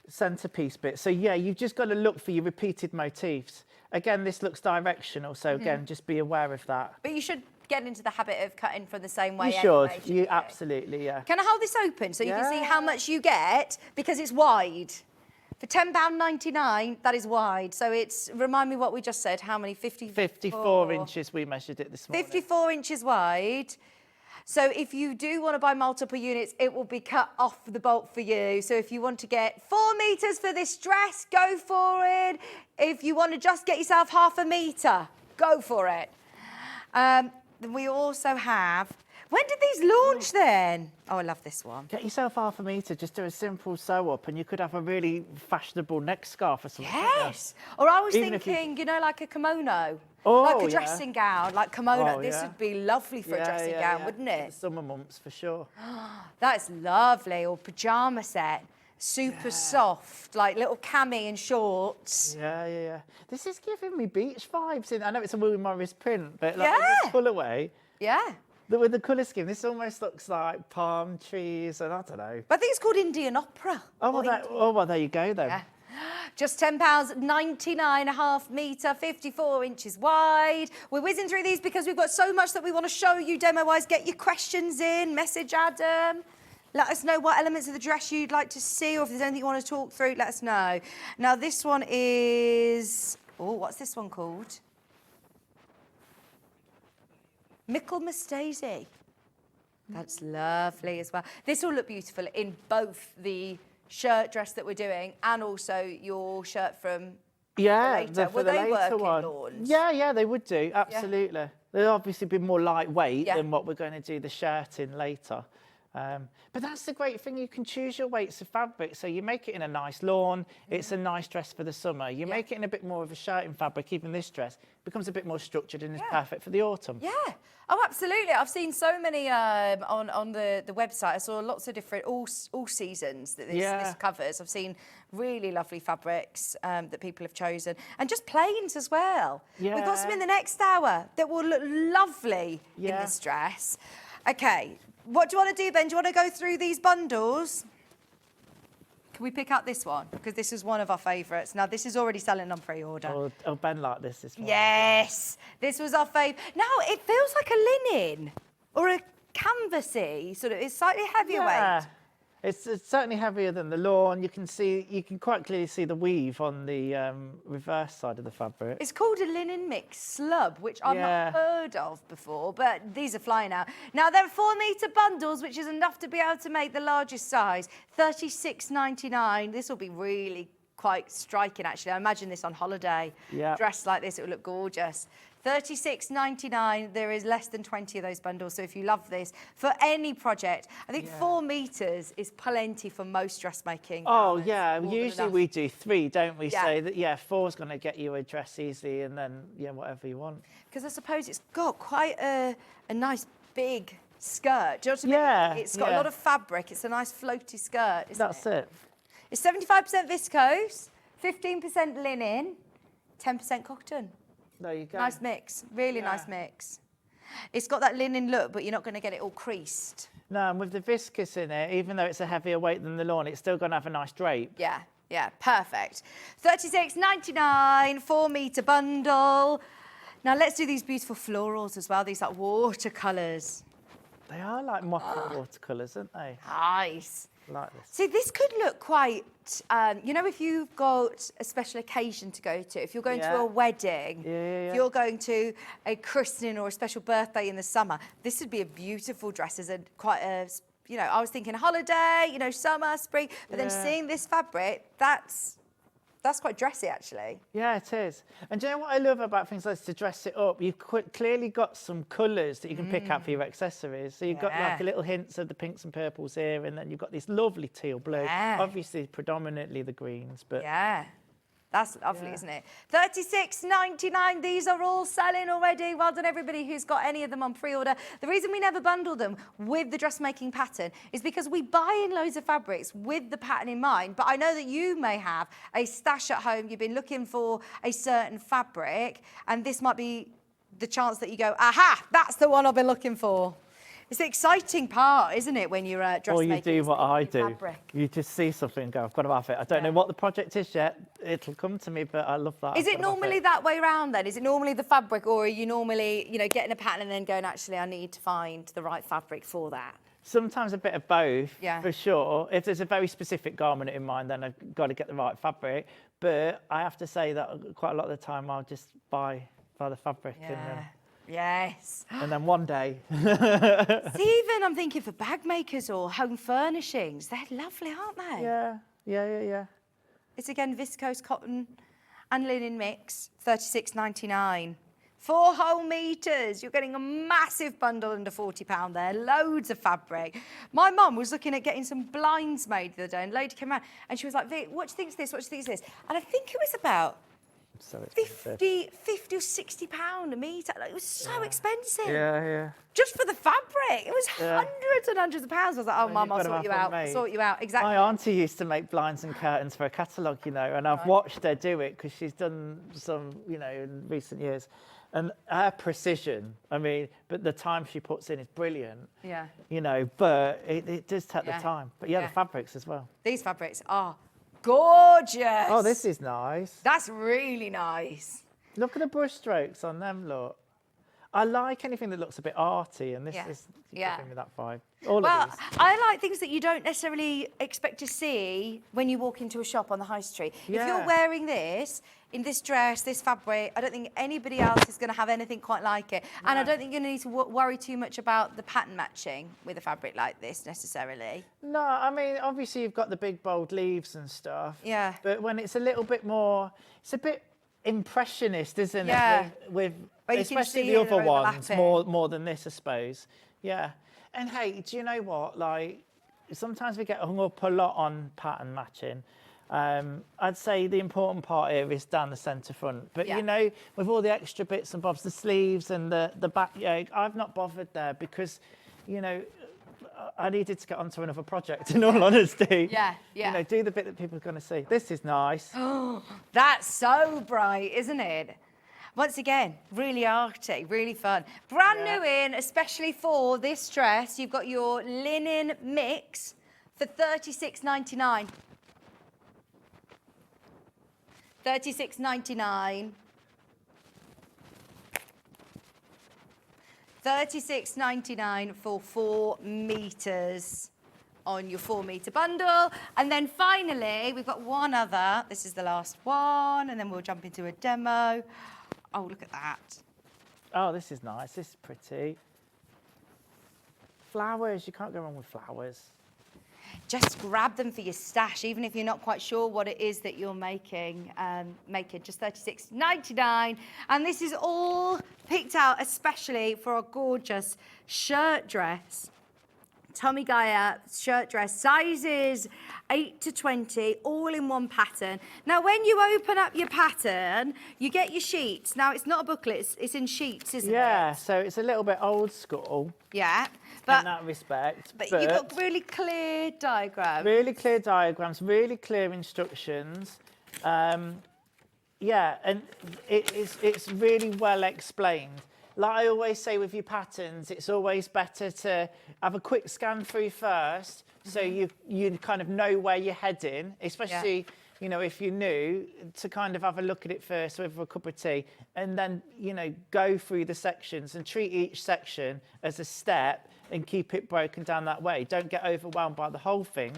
centerpiece bit. So yeah, you've just got to look for your repeated motifs. Again, this looks directional, so again, just be aware of that. But you should get into the habit of cutting from the same way. You should. You absolutely, yeah. Can I hold this open so you can see how much you get? Because it's wide. For £10.99, that is wide. So it's, remind me what we just said, how many? 54 inches we measured it this morning. 54 inches wide. So if you do want to buy multiple units, it will be cut off the bolt for you. So if you want to get 4 meters for this dress, go for it. If you want to just get yourself half a meter, go for it. We also have, When did these launch then? Oh, I love this one. Get yourself half a metre, just do a simple sew up and you could have a really fashionable neck scarf or something. Yes. Or I was Even thinking, you know, like a kimono. Oh, like a yeah. dressing gown, like kimono. Oh, This yeah. would be lovely for a dressing gown, wouldn't it? The summer months for sure. That's lovely. Or pyjama set. Super soft, like little cami and shorts. Yeah. This is giving me beach vibes. I know it's a William Morris print, but like Yeah. this colourway, Yeah. with the colour scheme, this almost looks like palm trees and I don't know. But I think it's called Indian opera. Well, there you go then. Yeah. Just £10, 99.5 metre, 54 inches wide. We're whizzing through these because we've got so much that we want to show you demo-wise. Get your questions in, message Adam. Let us know what elements of the dress you'd like to see, or if there's anything you want to talk through, let us know. Now, this one is... Oh, what's this one called? Michaelmas Daisy. That's lovely as well. This will look beautiful in both the shirt dress that we're doing and also your shirt from later. For the later one. Lawns? Yeah, they would do, absolutely. They'll obviously be more lightweight Yeah. than what we're going to do the shirt in later. But that's the great thing, you can choose your weights of fabric. So you make it in a nice lawn, it's a nice dress for the summer. You make it in a bit more of a shirting fabric, even this dress becomes a bit more structured and is perfect for the autumn. Yeah. Oh, absolutely. I've seen so many on the website. I saw lots of different all seasons that this covers. I've seen really lovely fabrics that people have chosen, and just plains as well. Yeah. We've got some in the next hour that will look lovely in this dress. Okay. What do you want to do, Ben? Do you want to go through these bundles? Can we pick out this one? Because this is one of our favourites. Now, this is already selling on pre-order. Oh, Ben liked this one. Yes, this was our favourite. Now, it feels like a linen or a canvasy, sort of. It's slightly heavier weight. It's certainly heavier than the lawn. You can quite clearly see the weave on the reverse side of the fabric. It's called a linen mix slub, which I've not heard of before, but these are flying out. Now, they're 4 metre bundles, which is enough to be able to make the largest size, $36.99. This will be really quite striking, actually. I imagine this on holiday. Dressed like this, it would look gorgeous. $36.99. There is less than 20 of those bundles, so if you love this for any project, I think 4 metres is plenty for most dressmaking. Oh yeah, usually we do 3, don't we? Yeah. So that 4 is going to get you a dress easily, and then whatever you want. Because I suppose it's got quite a nice big skirt. Do you know what I mean? Yeah, It's got a lot of fabric. It's a nice floaty skirt, isn't That's it. It's 75% viscose, 15% linen, 10% cotton. There you go. Nice mix, really nice mix. It's got that linen look, but you're not going to get it all creased. No, and with the viscose in it, even though it's a heavier weight than the lawn, it's still going to have a nice drape. Yeah, perfect. $36.99, 4 metre bundle. Now let's do these beautiful florals as well, these like watercolours. They are like mocha watercolours, aren't they? Nice. Like this. See, this could look quite, you know, if you've got a special occasion to go to, if you're going to a wedding, if you're going to a christening or a special birthday in the summer, this would be a beautiful dress as quite a, you know, I was thinking holiday, you know, summer, spring, but then seeing this fabric, that's quite dressy, actually. Yeah, it is. And do you know what I love about things like this, to dress it up? You've clearly got some colours that you can pick out for your accessories. So you've got like a little hints of the pinks and purples here, and then you've got this lovely teal blue. Obviously, predominantly the greens, but... Yeah. That's lovely, isn't it? $36.99. These are all selling already. Well done, everybody who's got any of them on pre-order. The reason we never bundle them with the dressmaking pattern is because we buy in loads of fabrics with the pattern in mind. But I know that you may have a stash at home. You've been looking for a certain fabric, and this might be the chance that you go, aha, that's the one I've been looking for. It's the exciting part, isn't it, when you're dressmaking? Or you do what I do. Fabric. You just see something and go, I've got to have it. I don't know what the project is yet. It'll come to me, but I love that. Is it normally that way round then? Is it normally the fabric, or are you normally, you know, getting a pattern and then going, actually, I need to find the right fabric for that? Sometimes a bit of both, for sure. If there's a very specific garment in mind, then I've got to get the right fabric. But I have to say that quite a lot of the time I'll just buy the fabric. Yes. And then one day. See, even I'm thinking for bag makers or home furnishings, they're lovely, aren't they? Yeah. It's again viscose, cotton and linen mix, $36.99. 4 whole meters. You're getting a massive bundle under £40 there. Loads of fabric. My mum was looking at getting some blinds made the other day, and a lady came around and she was like, Vic, what do you think of this? What do you think of this? And I think it was about So 50 or £60 a metre. Like, it was so expensive. Yeah. Just for the fabric. It was hundreds and hundreds of pounds. I was like, oh, Mum, I'll sort you out. I'll sort you out. Exactly. My auntie used to make blinds and curtains for a catalogue, you know, and I've watched her do it because she's done some, you know, in recent years. And her precision, I mean, but the time she puts in is brilliant. Yeah. You know, but it does take the time. But the fabrics as well. These fabrics are gorgeous. Oh, this is nice. That's really nice. Look at the brush strokes on them, look. I like anything that looks a bit arty, and this is giving me that vibe. All of these. I like things that you don't necessarily expect to see when you walk into a shop on the high street. Yeah. If you're wearing this, in this dress, this fabric, I don't think anybody else is going to have anything quite like it. No. And I don't think you're going to need to worry too much about the pattern matching with a fabric like this, necessarily. No, I mean, obviously you've got the big, bold leaves and stuff. Yeah. But when it's a little bit more, it's a bit impressionist, isn't Yeah. it? With But especially the other ones, more than this, I suppose. Yeah. And hey, do you know what? Like, sometimes we get hung up a lot on pattern matching. I'd say the important part here is down the centre front. But, you know, with all the extra bits and bobs, the sleeves and the back yoke, I've not bothered there because, you know, I needed to get onto another project, in all honesty. Yeah. You know, do the bit that people are going to see. This is nice. Oh, that's so bright, isn't it? Once again, really arty, really fun. Brand new in, especially for this dress, you've got your linen mix for $36.99. $36.99. $36.99 for 4 meters on your 4 meter bundle. And then finally, we've got one other. This is the last one, and then we'll jump into a demo. Oh, look at that. Oh, this is nice. This is pretty. Flowers. You can't go wrong with flowers. Just grab them for your stash, even if you're not quite sure what it is that you're making. Just $36.99. And this is all picked out especially for a gorgeous shirt dress. Tomigaya shirt dress, sizes 8 to 20, all in one pattern. Now, when you open up your pattern, you get your sheets. Now, it's not a booklet, it's in sheets, isn't it? Yeah, so it's a little bit old school. Yeah. In that respect. But you've got really clear diagrams. Really clear diagrams, really clear instructions. Yeah, and it's really well explained. Like I always say with your patterns, it's always better to have a quick scan through first, so you kind of know where you're heading, especially, you know, if you're new, to kind of have a look at it first with a cup of tea, and then, you know, go through the sections and treat each section as a step and keep it broken down that way. Don't get overwhelmed by the whole thing,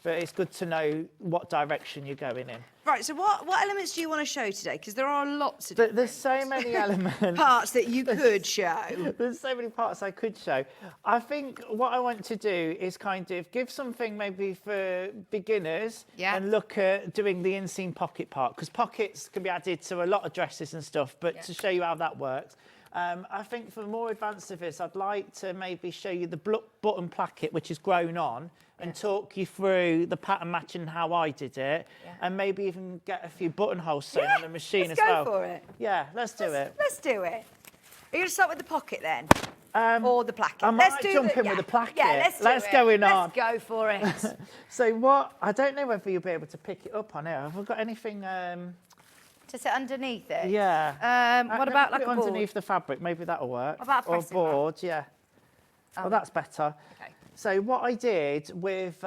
but it's good to know what direction you're going in. Right, so what elements do you want to show today? Because there are lots of There's so many elements. parts that you could show. There's so many parts I could show. I think what I want to do is kind of give something maybe for beginners and look at doing the inseam pocket part, because pockets can be added to a lot of dresses and stuff, but to show you how that works. I think for more advanced of this, I'd like to maybe show you the button placket, which is grown on, and talk you through the pattern matching, how I did it, and maybe even get a few buttonholes sewn on the machine as well. Let's go for it. Yeah, let's do it. Let's do it. Are you going to start with the pocket then? Or the placket? I might jump in with the placket. Yeah, let's go on. Let's go for it. So I don't know whether you'll be able to pick it up on here. Have I got anything... To sit underneath it? Yeah. What about like a board? Underneath the fabric, maybe that'll work. What about or board, yeah. Well, that's better. Okay. So what I did with,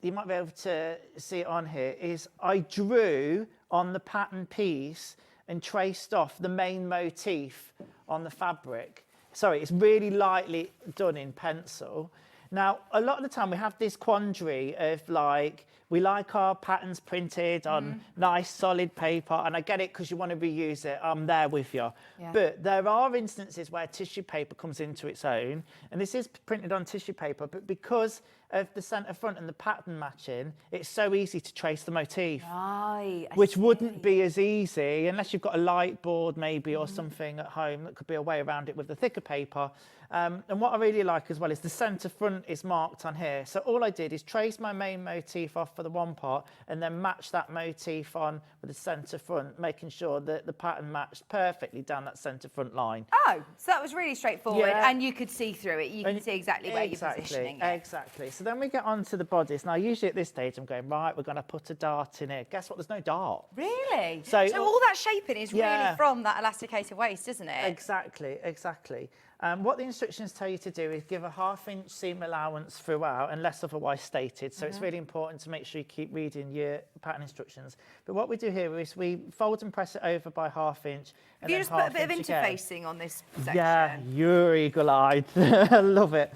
you might be able to see it on here, is I drew on the pattern piece and traced off the main motif on the fabric. Sorry, it's really lightly done in pencil. Now, a lot of the time we have this quandary of like, we like our patterns printed on nice solid paper, and I get it because you want to reuse it. I'm there with you. Yeah. But there are instances where tissue paper comes into its own, and this is printed on tissue paper, but because of the centre front and the pattern matching, it's so easy to trace the motif. Right. Which wouldn't be as easy unless you've got a light board maybe or something at home. That could be a way around it with the thicker paper. And what I really like as well is the centre front is marked on here. So all I did is trace my main motif off for the one part and then match that motif on with the centre front, making sure that the pattern matched perfectly down that centre front line. Oh, so that was really straightforward, Yeah. and you could see through it. You can see exactly where you're positioning it. Exactly. So then we get on to the bodice. Now, usually at this stage, I'm going, right, we're going to put a dart in here. Guess what? There's no dart. Really? So all that shaping is really from that elasticated waist, isn't it? Exactly, exactly. What the instructions tell you to do is give a 1/2 inch seam allowance throughout unless otherwise stated. So it's really important to make sure you keep reading your pattern instructions. But what we do here is we fold and press it over by 1/2 inch. Have you just put a bit of interfacing on this section? Yeah, you're eagle-eyed. I love it.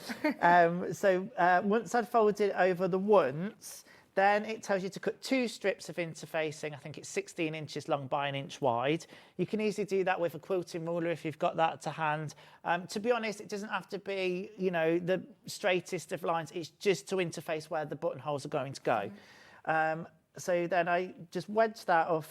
Once I'd folded it over the once, then it tells you to cut 2 strips of interfacing. I think it's 16 inches long by 1 inch wide. You can easily do that with a quilting ruler if you've got that to hand. To be honest, it doesn't have to be, you know, the straightest of lines. It's just to interface where the buttonholes are going to go. So then I just wedged that or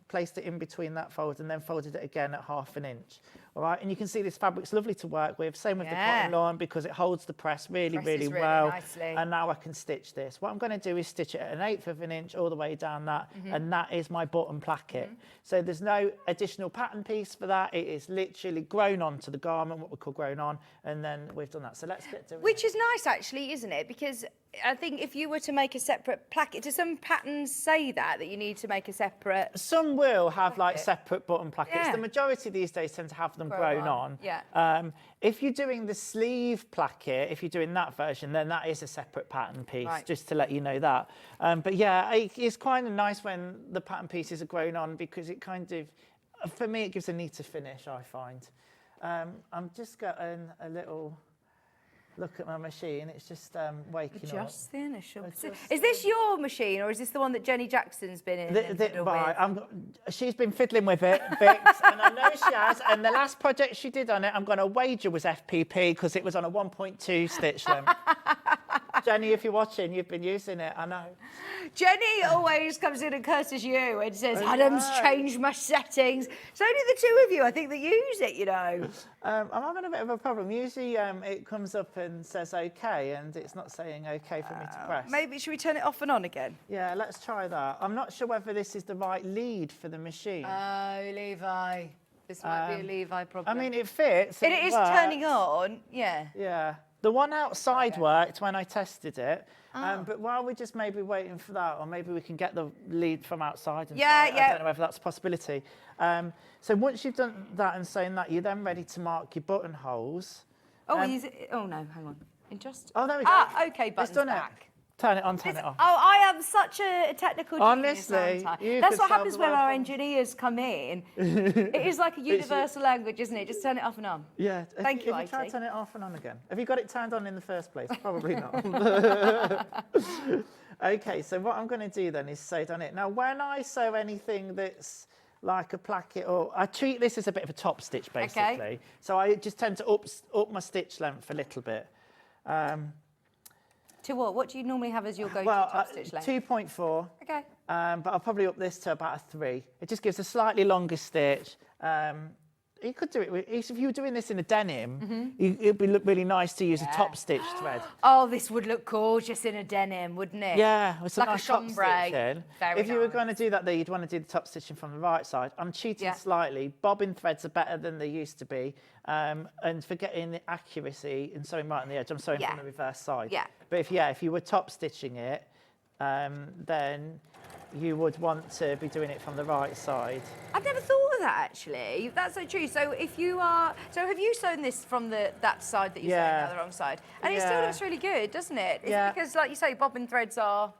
placed it in between that fold and then folded it again at 1/2 inch. All right, and you can see this fabric's lovely to work with. Same with the cotton lawn because it holds the press really well. Nicely. And now I can stitch this. What I'm going to do is stitch it at 1/8 of an inch all the way down that, and that is my button placket. So there's no additional pattern piece for that. It is literally grown onto the garment, what we call grown on, and then we've done that. So let's get to it. Which is nice, actually, isn't it? Because I think if you were to make a separate placket, do some patterns say that you need to make a separate? Some will have like separate button plackets. Yeah. The majority these days tend to have them grown on. Yeah. If you're doing the sleeve placket, if you're doing that version, then that is a separate pattern piece, just to let you know that. But yeah, it's kind of nice when the pattern pieces are grown on because it kind of, for me, it gives a neater finish, I find. I'm just getting a little look at my machine. It's just waking up. Just the initial. Is this your machine or is this the one that Jenny Jackson's been in? She's been fiddling with it, Vix, and I know she has. And the last project she did on it, I'm going to wager was FPP because it was on a 1.2 stitch length. Jenny, if you're watching, you've been using it, I know. Jenny always comes in and curses you and says, Adam's changed my settings. It's only the two of you, I think, that use it, you know. I'm having a bit of a problem. Usually it comes up and says OK, and it's not saying OK for me to press. Maybe, should we turn it off and on again? Yeah, let's try that. I'm not sure whether this is the right lead for the machine. Oh, Levi. This might be a Levi problem. I mean, it fits. It is turning on, yeah. Yeah. The one outside worked when I tested it, but while we're just maybe waiting for that, or maybe we can get the lead from outside. And I don't know whether that's a possibility. So once you've done that and saying that, you're then ready to mark your buttonholes. Oh, oh no, hang on. Oh, there we go. Okay, buttons done back. Turn it on, turn it off. Oh, I am such a technical genius, Honestly, aren't I? you That's could what solve happens the when world our problem. engineers come in. It is like a universal language, isn't it? Just turn it off and on. Yeah. Thank you, If you try IT. to turn it off and on again. Have you got it turned on in the first place? Probably not. Okay, so what I'm going to do then is sew down it. Now, when I sew anything that's like a placket, or I treat this as a bit of a top stitch, basically. Okay. So I just tend to up my stitch length a little bit. To what? What do you normally have as your go-to top stitch length? 2.4. Okay. But I'll probably up this to about a 3. It just gives a slightly longer stitch. You could do it with, if you were doing this in a denim, it'd look really nice to use a top stitch thread. Oh, this would look gorgeous in a denim, wouldn't it? Yeah, it's like nice a top chambray. stitching. Very If you were nice. going to do that there, you'd want to do the top stitching from the right side. I'm cheating slightly. Bobbin threads are better than they used to be. And for getting the accuracy and sewing right on the edge, I'm sewing from the reverse side. Yeah. But if you were top stitching it, then you would want to be doing it from the right side. I've never thought of that, actually. That's so true. So if you are... So have you sewn this from that side that you're sewing now, the wrong side? And it still looks really good, doesn't it? Is it because, like you say, bobbin threads are...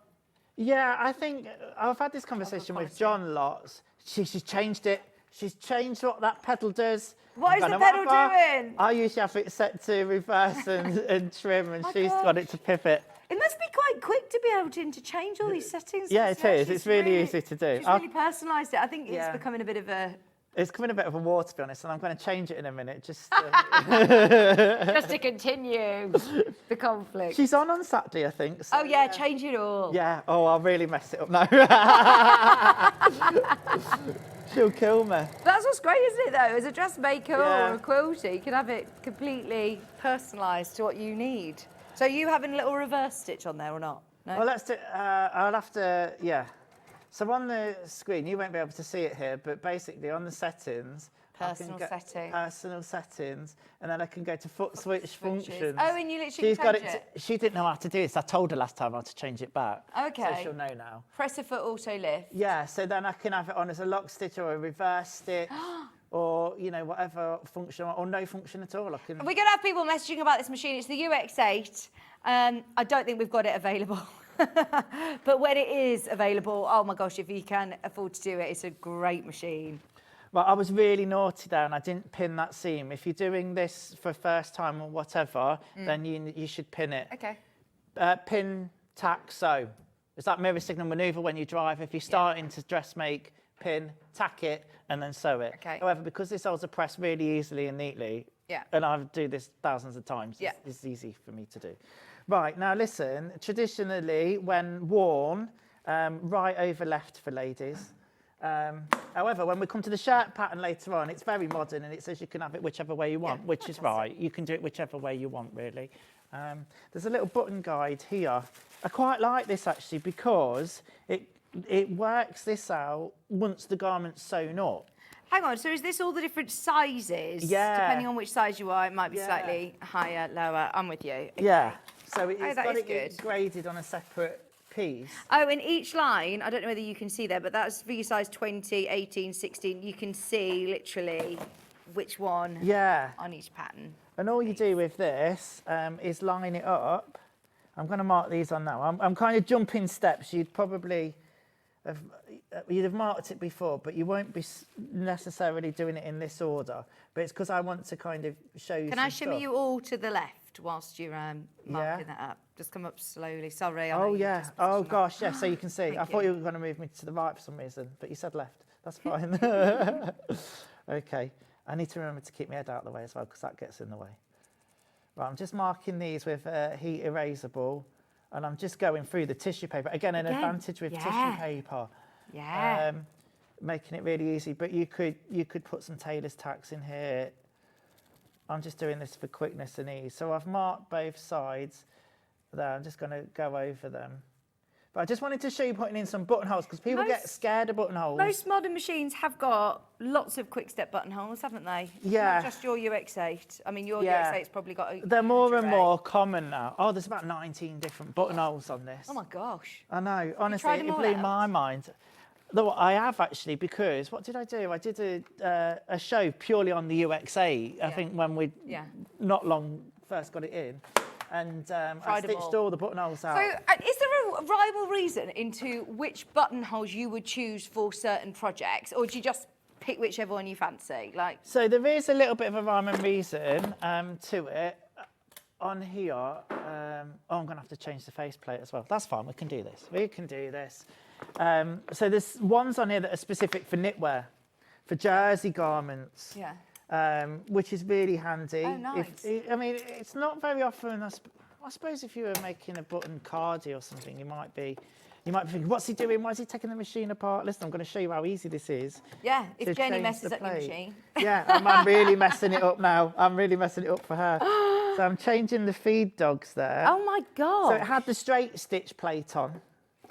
Yeah, I think I've had this conversation with John lots. She's changed it. She's changed what that pedal does. What is the pedal doing? I usually have it set to reverse and trim, and she's got it to pivot. It must be quite quick to be able to interchange all these settings. Yeah, it is. It's really easy to do. She's really personalised it. I think it's becoming a bit of a It's coming a bit of a war, to be honest, and I'm going to change it in a minute. Just Just to continue the conflict. She's on Saturday, I think. So, oh, yeah, change it all. Yeah. Oh, I'll really mess it up now. She'll kill me. That's what's great, isn't it, though? As a dressmaker Yeah. or a quilter, you can have it completely personalised to what you need. So are you having a little reverse stitch on there or not? No? Well, let's do. I'll have to. Yeah. So on the screen, you won't be able to see it here, but basically on the settings, Personal settings. Personal settings, and then I can go to foot switch functions. Oh, and you literally She's got change it. She didn't know how to do this. I told her last time how to change it back. Okay. So she'll know now. Press a foot auto lift. Yeah. So then I can have it on as a lock stitch or a reverse stitch, or you know whatever function or no function at all. I can. We're going to have people messaging about this machine. It's the UX8. I don't think we've got it available. But when it is available, oh my gosh, if you can afford to do it, it's a great machine. Well, I was really naughty there and I didn't pin that seam. If you're doing this for first time or whatever, then you should pin it. Okay. Pin, tack, sew. It's that mirror signal manoeuvre when you drive. If you're starting to dressmake, pin, tack it, and then sew it. Okay. However, because this holds a press really easily and neatly, and I do this thousands of times, it's easy for me to do. Right, now listen, traditionally, when worn, right over left for ladies. However, when we come to the shirt pattern later on, it's very modern and it says you can have it whichever way you want, which is right. You can do it whichever way you want, really. There's a little button guide here. I quite like this, actually, because it works this out once the garment's sewn up. Hang on, so is this all the different sizes? Yeah. Depending on which size you are, it might be slightly higher, lower. I'm with you. Okay. Yeah. So it's that got is it good. graded on a separate piece. Oh, and each line, I don't know whether you can see there, but that's for your size 20, 18, 16. You can see literally which one on each pattern. And all you do with this is line it up. I'm going to mark these on now. I'm kind of jumping steps. You'd probably you'd have marked it before, but you won't be necessarily doing it in this order. But it's because I want to kind of show you. Can I shimmy you all to the left whilst you're marking that up? Just come up slowly. Sorry. Oh yeah. Oh gosh, yeah. So you can see. I thought you were going to move me to the right for some reason, but you said left. That's fine. Okay. I need to remember to keep my head out of the way as well, because that gets in the way. Right. I'm just marking these with heat erasable. And I'm just going through the tissue paper. Again, an advantage with tissue paper. Yeah. Making it really easy. But you could put some tailor's tacks in here. I'm just doing this for quickness and ease. So I've marked both sides there. I'm just going to go over them. But I just wanted to show you putting in some buttonholes, because people get scared of buttonholes. Most modern machines have got lots of quick step buttonholes, haven't they? Yeah. Not just your UX8. I mean, your UX8's probably got a... They're more and more common now. Oh, there's about 19 different buttonholes on this. Oh my gosh. I know, honestly, it blew my mind. Though I have actually, because what did I do? I did a show purely on the UX8, I think, when we not long first got it in. And I stitched all the buttonholes out. So is there a rival reason into which buttonholes you would choose for certain projects, or do you just pick whichever one you fancy? So there is a little bit of a rhyme and reason to it. On here, oh, I'm going to have to change the faceplate as well. That's fine, we can do this. We can do this. So there's ones on here that are specific for knitwear, for jersey garments. Yeah. Which is really handy. Oh, nice. I mean, it's not very often. I suppose if you were making a button cardi or something, you might be thinking, what's he doing? Why is he taking the machine apart? Listen, I'm going to show you how easy this is. Yeah, if Jenny messes up the machine. Yeah, I'm really messing it up now. I'm really messing it up for her. So I'm changing the feed dogs there. Oh my God. So it had the straight stitch plate on.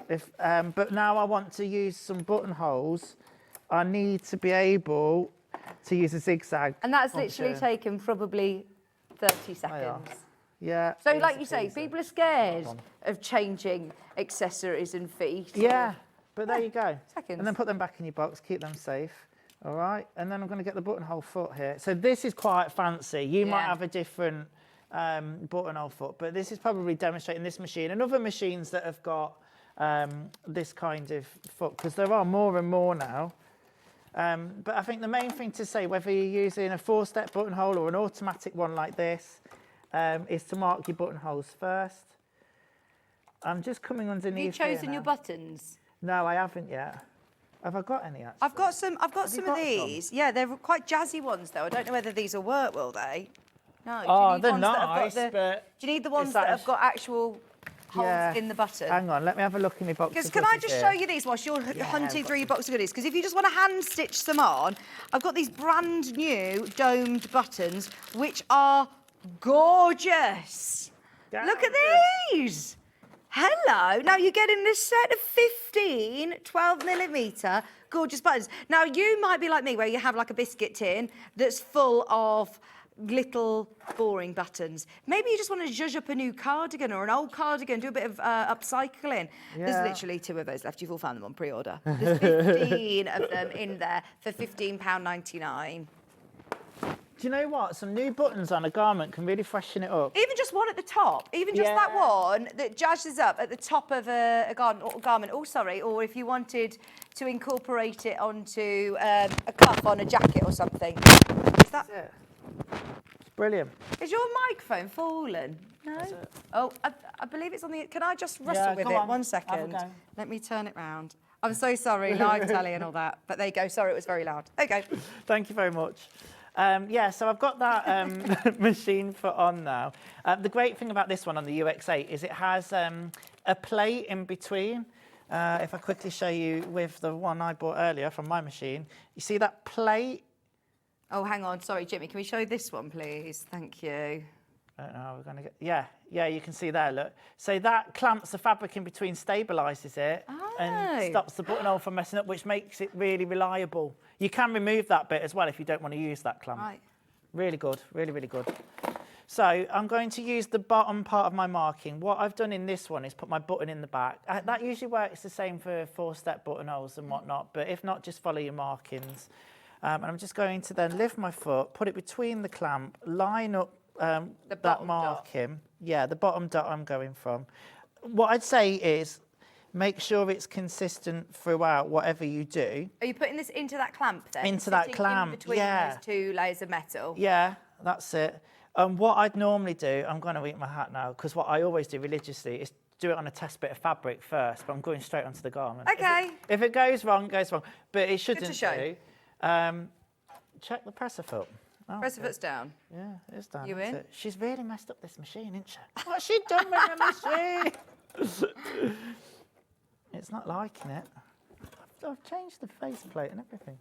But now I want to use some buttonholes. I need to be able to use a zigzag. And that's literally taken probably 30 seconds. Yeah. So like you say, people are scared of changing accessories and feet. Yeah, but there you go. Seconds. And then put them back in your box, keep them safe. All right, and then I'm going to get the buttonhole foot here. So this is quite fancy. You might have a different buttonhole foot, but this is probably demonstrating this machine and other machines that have got this kind of foot, because there are more and more now. But I think the main thing to say, whether you're using a 4-step buttonhole or an automatic one like this, is to mark your buttonholes first. I'm just coming underneath. Have you chosen your buttons? No, I haven't yet. Have I got any actually? I've got some Have you of got some? these. Yeah, they're quite jazzy ones though. I don't know whether these will work, will they? No. Oh, do you need they're ones that have got nice, the, but do you need the ones that that have is- got actual holes Yeah. in the button? Hang on, let me have a look in my box. Because of can I goodies just here. show you these whilst you're hunting through your box of goodies? Because if you just want to hand stitch some on, I've got these brand new domed buttons, which are gorgeous. Look at these. Hello. Now you're getting this set of 15 12mm gorgeous buttons. Now you might be like me where you have like a biscuit tin that's full of little boring buttons. Maybe you just want to zhuzh up a new cardigan or an old cardigan, do a bit of upcycling. There's Yeah. literally 2 of those left. You've all found them on pre-order. There's 15 of them in there for £15.99. Do you know what? Some new buttons on a garment can really freshen it up. Even just one at the top, even just that Yeah. one that jazzes up at the top of a garment. Oh, sorry. Or if you wanted to incorporate it onto a cuff on a jacket or something. Is that? It's brilliant. Is your microphone fallen? No. Oh, I believe it's on the. Can I just rustle Yeah, with go it? on. 1 Have a second. go. Let me turn it round. I'm so sorry, live telly and all that. But there you go. Sorry, it was very loud. Okay. Thank you very much. Yeah, so I've got that machine put on now. The great thing about this one on the UX8 is it has a plate in between. If I quickly show you with the one I bought earlier from my machine, you see that plate? Oh, hang on. Sorry, Jimmy. Can we show this one, please? Thank you. I don't know how we're going to get... Yeah, you can see there, look. So that clamps the fabric in between, stabilises it, and stops the buttonhole from messing up, which makes it really reliable. You can remove that bit as well if you don't want to use that clamp. Right. Really good, really, really good. So I'm going to use the bottom part of my marking. What I've done in this one is put my button in the back. That usually works the same for 4-step buttonholes and whatnot, but if not, just follow your markings. And I'm just going to then lift my foot, put it between the clamp, line up that marking. Yeah, the bottom dot I'm going from. What I'd say is make sure it's consistent throughout whatever you do. Are you putting this into that clamp then? Into that Sitting clamp, in between yeah. those 2 layers of metal? Yeah, that's it. What I'd normally do, I'm going to eat my hat now, because what I always do religiously is do it on a test bit of fabric first, but I'm going straight onto the garment. Okay. If it goes wrong, it goes wrong. But it shouldn't Good to show. do. Check the presser foot. Oh, Press the foot's down. Yeah, it's done. You That's in? it. She's really messed up this machine, isn't she? What's she done with the machine? It's not liking it. I've changed the faceplate and everything.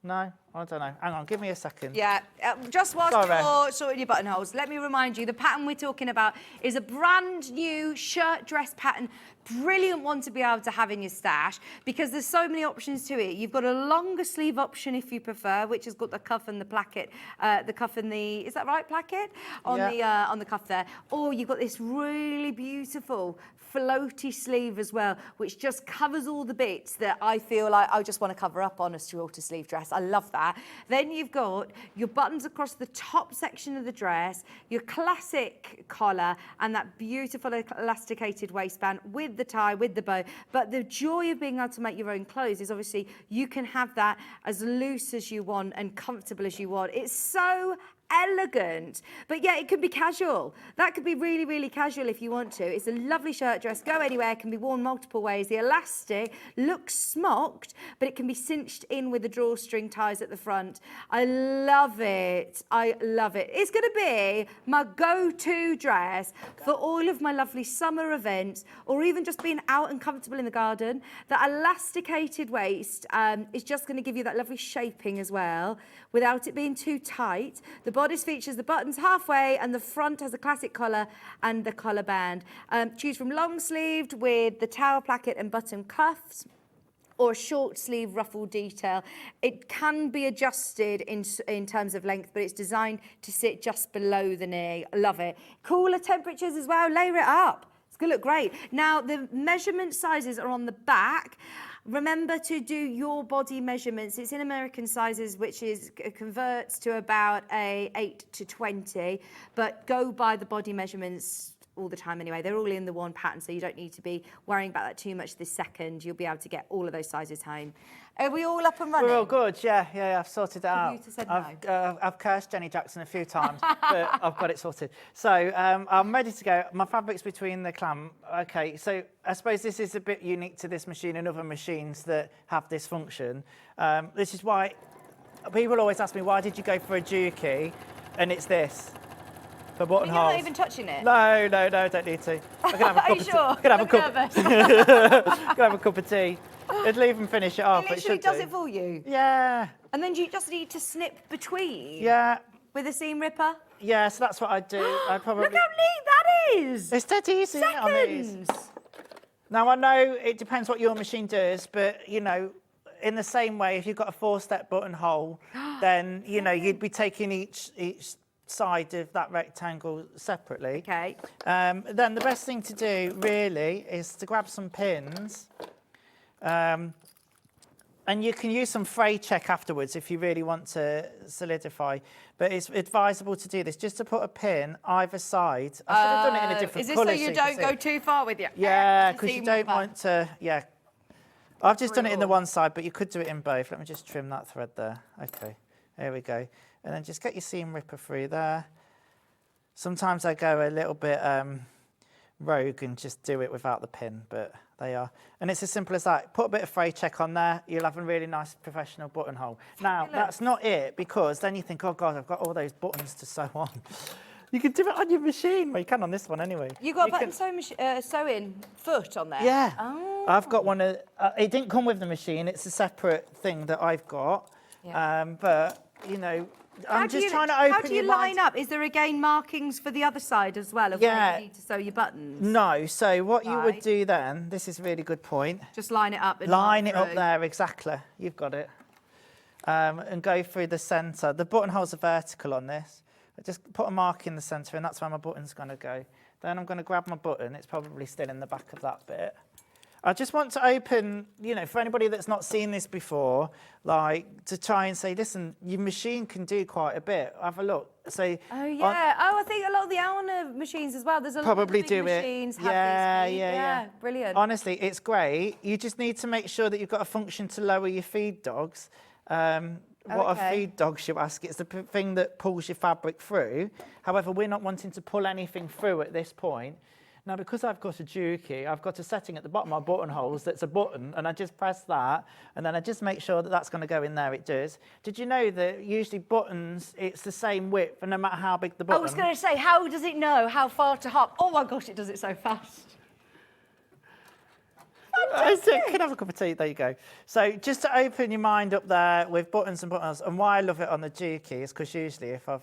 No, I don't know. Hang on, give me a second. Yeah, just whilst Sorry. you're sorting your buttonholes, let me remind you, the pattern we're talking about is a brand new shirt dress pattern. Brilliant one to be able to have in your stash because there's so many options to it. You've got a longer sleeve option if you prefer, which has got the cuff and the placket, the cuff and the, is that right, placket? On the cuff there. Or you've got this really beautiful floaty sleeve as well, which just covers all the bits that I feel like I just want to cover up on a shorter sleeve dress. I love that. Then you've got your buttons across the top section of the dress, your classic collar, and that beautiful elasticated waistband with the tie, with the bow. But the joy of being able to make your own clothes is obviously you can have that as loose as you want and comfortable as you want. It's so elegant, but yeah, it could be casual. That could be really, really casual if you want to. It's a lovely shirt dress, go anywhere, can be worn multiple ways. The elastic looks smocked, but it can be cinched in with the drawstring ties at the front. I love it. I love it. It's going to be my go-to dress for all of my lovely summer events, or even just being out and comfortable in the garden. That elasticated waist is just going to give you that lovely shaping as well, without it being too tight. The bodice features the buttons halfway, and the front has a classic collar and the collar band. Choose from long sleeved with the towel placket and button cuffs, or a short sleeve ruffle detail. It can be adjusted in terms of length, but it's designed to sit just below the knee. I love it. Cooler temperatures as well, layer it up. It's gonna look great. Now, the measurement sizes are on the back. Remember to do your body measurements. It's in American sizes, which is converts to about a 8 to 20, but go by the body measurements all the time anyway. They're all in the one pattern, so you don't need to be worrying about that too much this second. You'll be able to get all of those sizes home. Are we all up and running? We're all good, yeah, I've sorted it out. Computer said I've cursed Jenny Jackson a few times, but I've got it sorted. So I'm ready to go. My fabric's between the clamp. Okay, so I suppose this is a bit unique to this machine and other machines that have this function. This is why people always ask me, why did you go for a Juki? And it's this. For buttonholes. You're not even touching it? No, don't need to. I can have a cup Are you of sure? I can have a I'm cup. nervous. I can have a cup of tea. It'll even finish it off. It literally does do. it for you? Yeah. And then you just need to snip between? Yeah. With a seam ripper? Yeah, so that's what I'd do. I'd probably... Look how neat that is! It's dead easy. Seconds! Now, I know it depends what your machine does, but, you know, in the same way, if you've got a 4-step buttonhole, then, you know, you'd be taking each side of that rectangle separately. Okay. Then the best thing to do, really, is to grab some pins. And you can use some fray check afterwards if you really want to solidify. But it's advisable to do this, just to put a pin either side. I should have done it in a different colour. Is this so you don't go too far with your... Yeah, because you don't want to... Yeah. I've just done it in the one side, but you could do it in both. Let me just trim that thread there. Okay, there we go. And then just get your seam ripper through there. Sometimes I go a little bit rogue and just do it without the pin, but they are. And it's as simple as that. Put a bit of fray check on there, you'll have a really nice professional buttonhole. Now, that's not it, because then you think, oh God, I've got all those buttons to sew on. You can do it on your machine. Well, you can on this one anyway. You got a button sewing foot on there? Yeah. Oh. I've got one. It didn't come with the machine. It's a separate thing that I've got. Yeah. But, you know, I'm just trying to open. How do you line up? Is there again markings for the other side as well of where you need to sew your buttons? No. So what you would do then, this is a really good point. Just line it up. And line it up there, exactly. You've got it. And go through the centre. The buttonholes are vertical on this. I just put a mark in the centre, and that's where my button's going to go. Then I'm going to grab my button. It's probably still in the back of that bit. I just want to open, you know, for anybody that's not seen this before, like to try and say, listen, your machine can do quite a bit. Have a look. So, oh, yeah. I think a lot of the Aona machines as well. There's a lot of big machines have these. Yeah, brilliant. Honestly, it's great. You just need to make sure that you've got a function to lower your feed dogs. What a feed dogs, you ask. It's the thing that pulls your fabric through. However, we're not wanting to pull anything through at this point. Now, because I've got a Juki, I've got a setting at the bottom of my buttonholes that's a button, and I just press that, and then I just make sure that that's going to go in there. It does. Did you know that usually buttons, it's the same width, and no matter how big the button... I was going to say, how does it know how far to hop? Oh, my gosh, it does it so fast. Can I have a cup of tea? There you go. So just to open your mind up there with buttons and buttonholes, and why I love it on the Juki is because usually if I've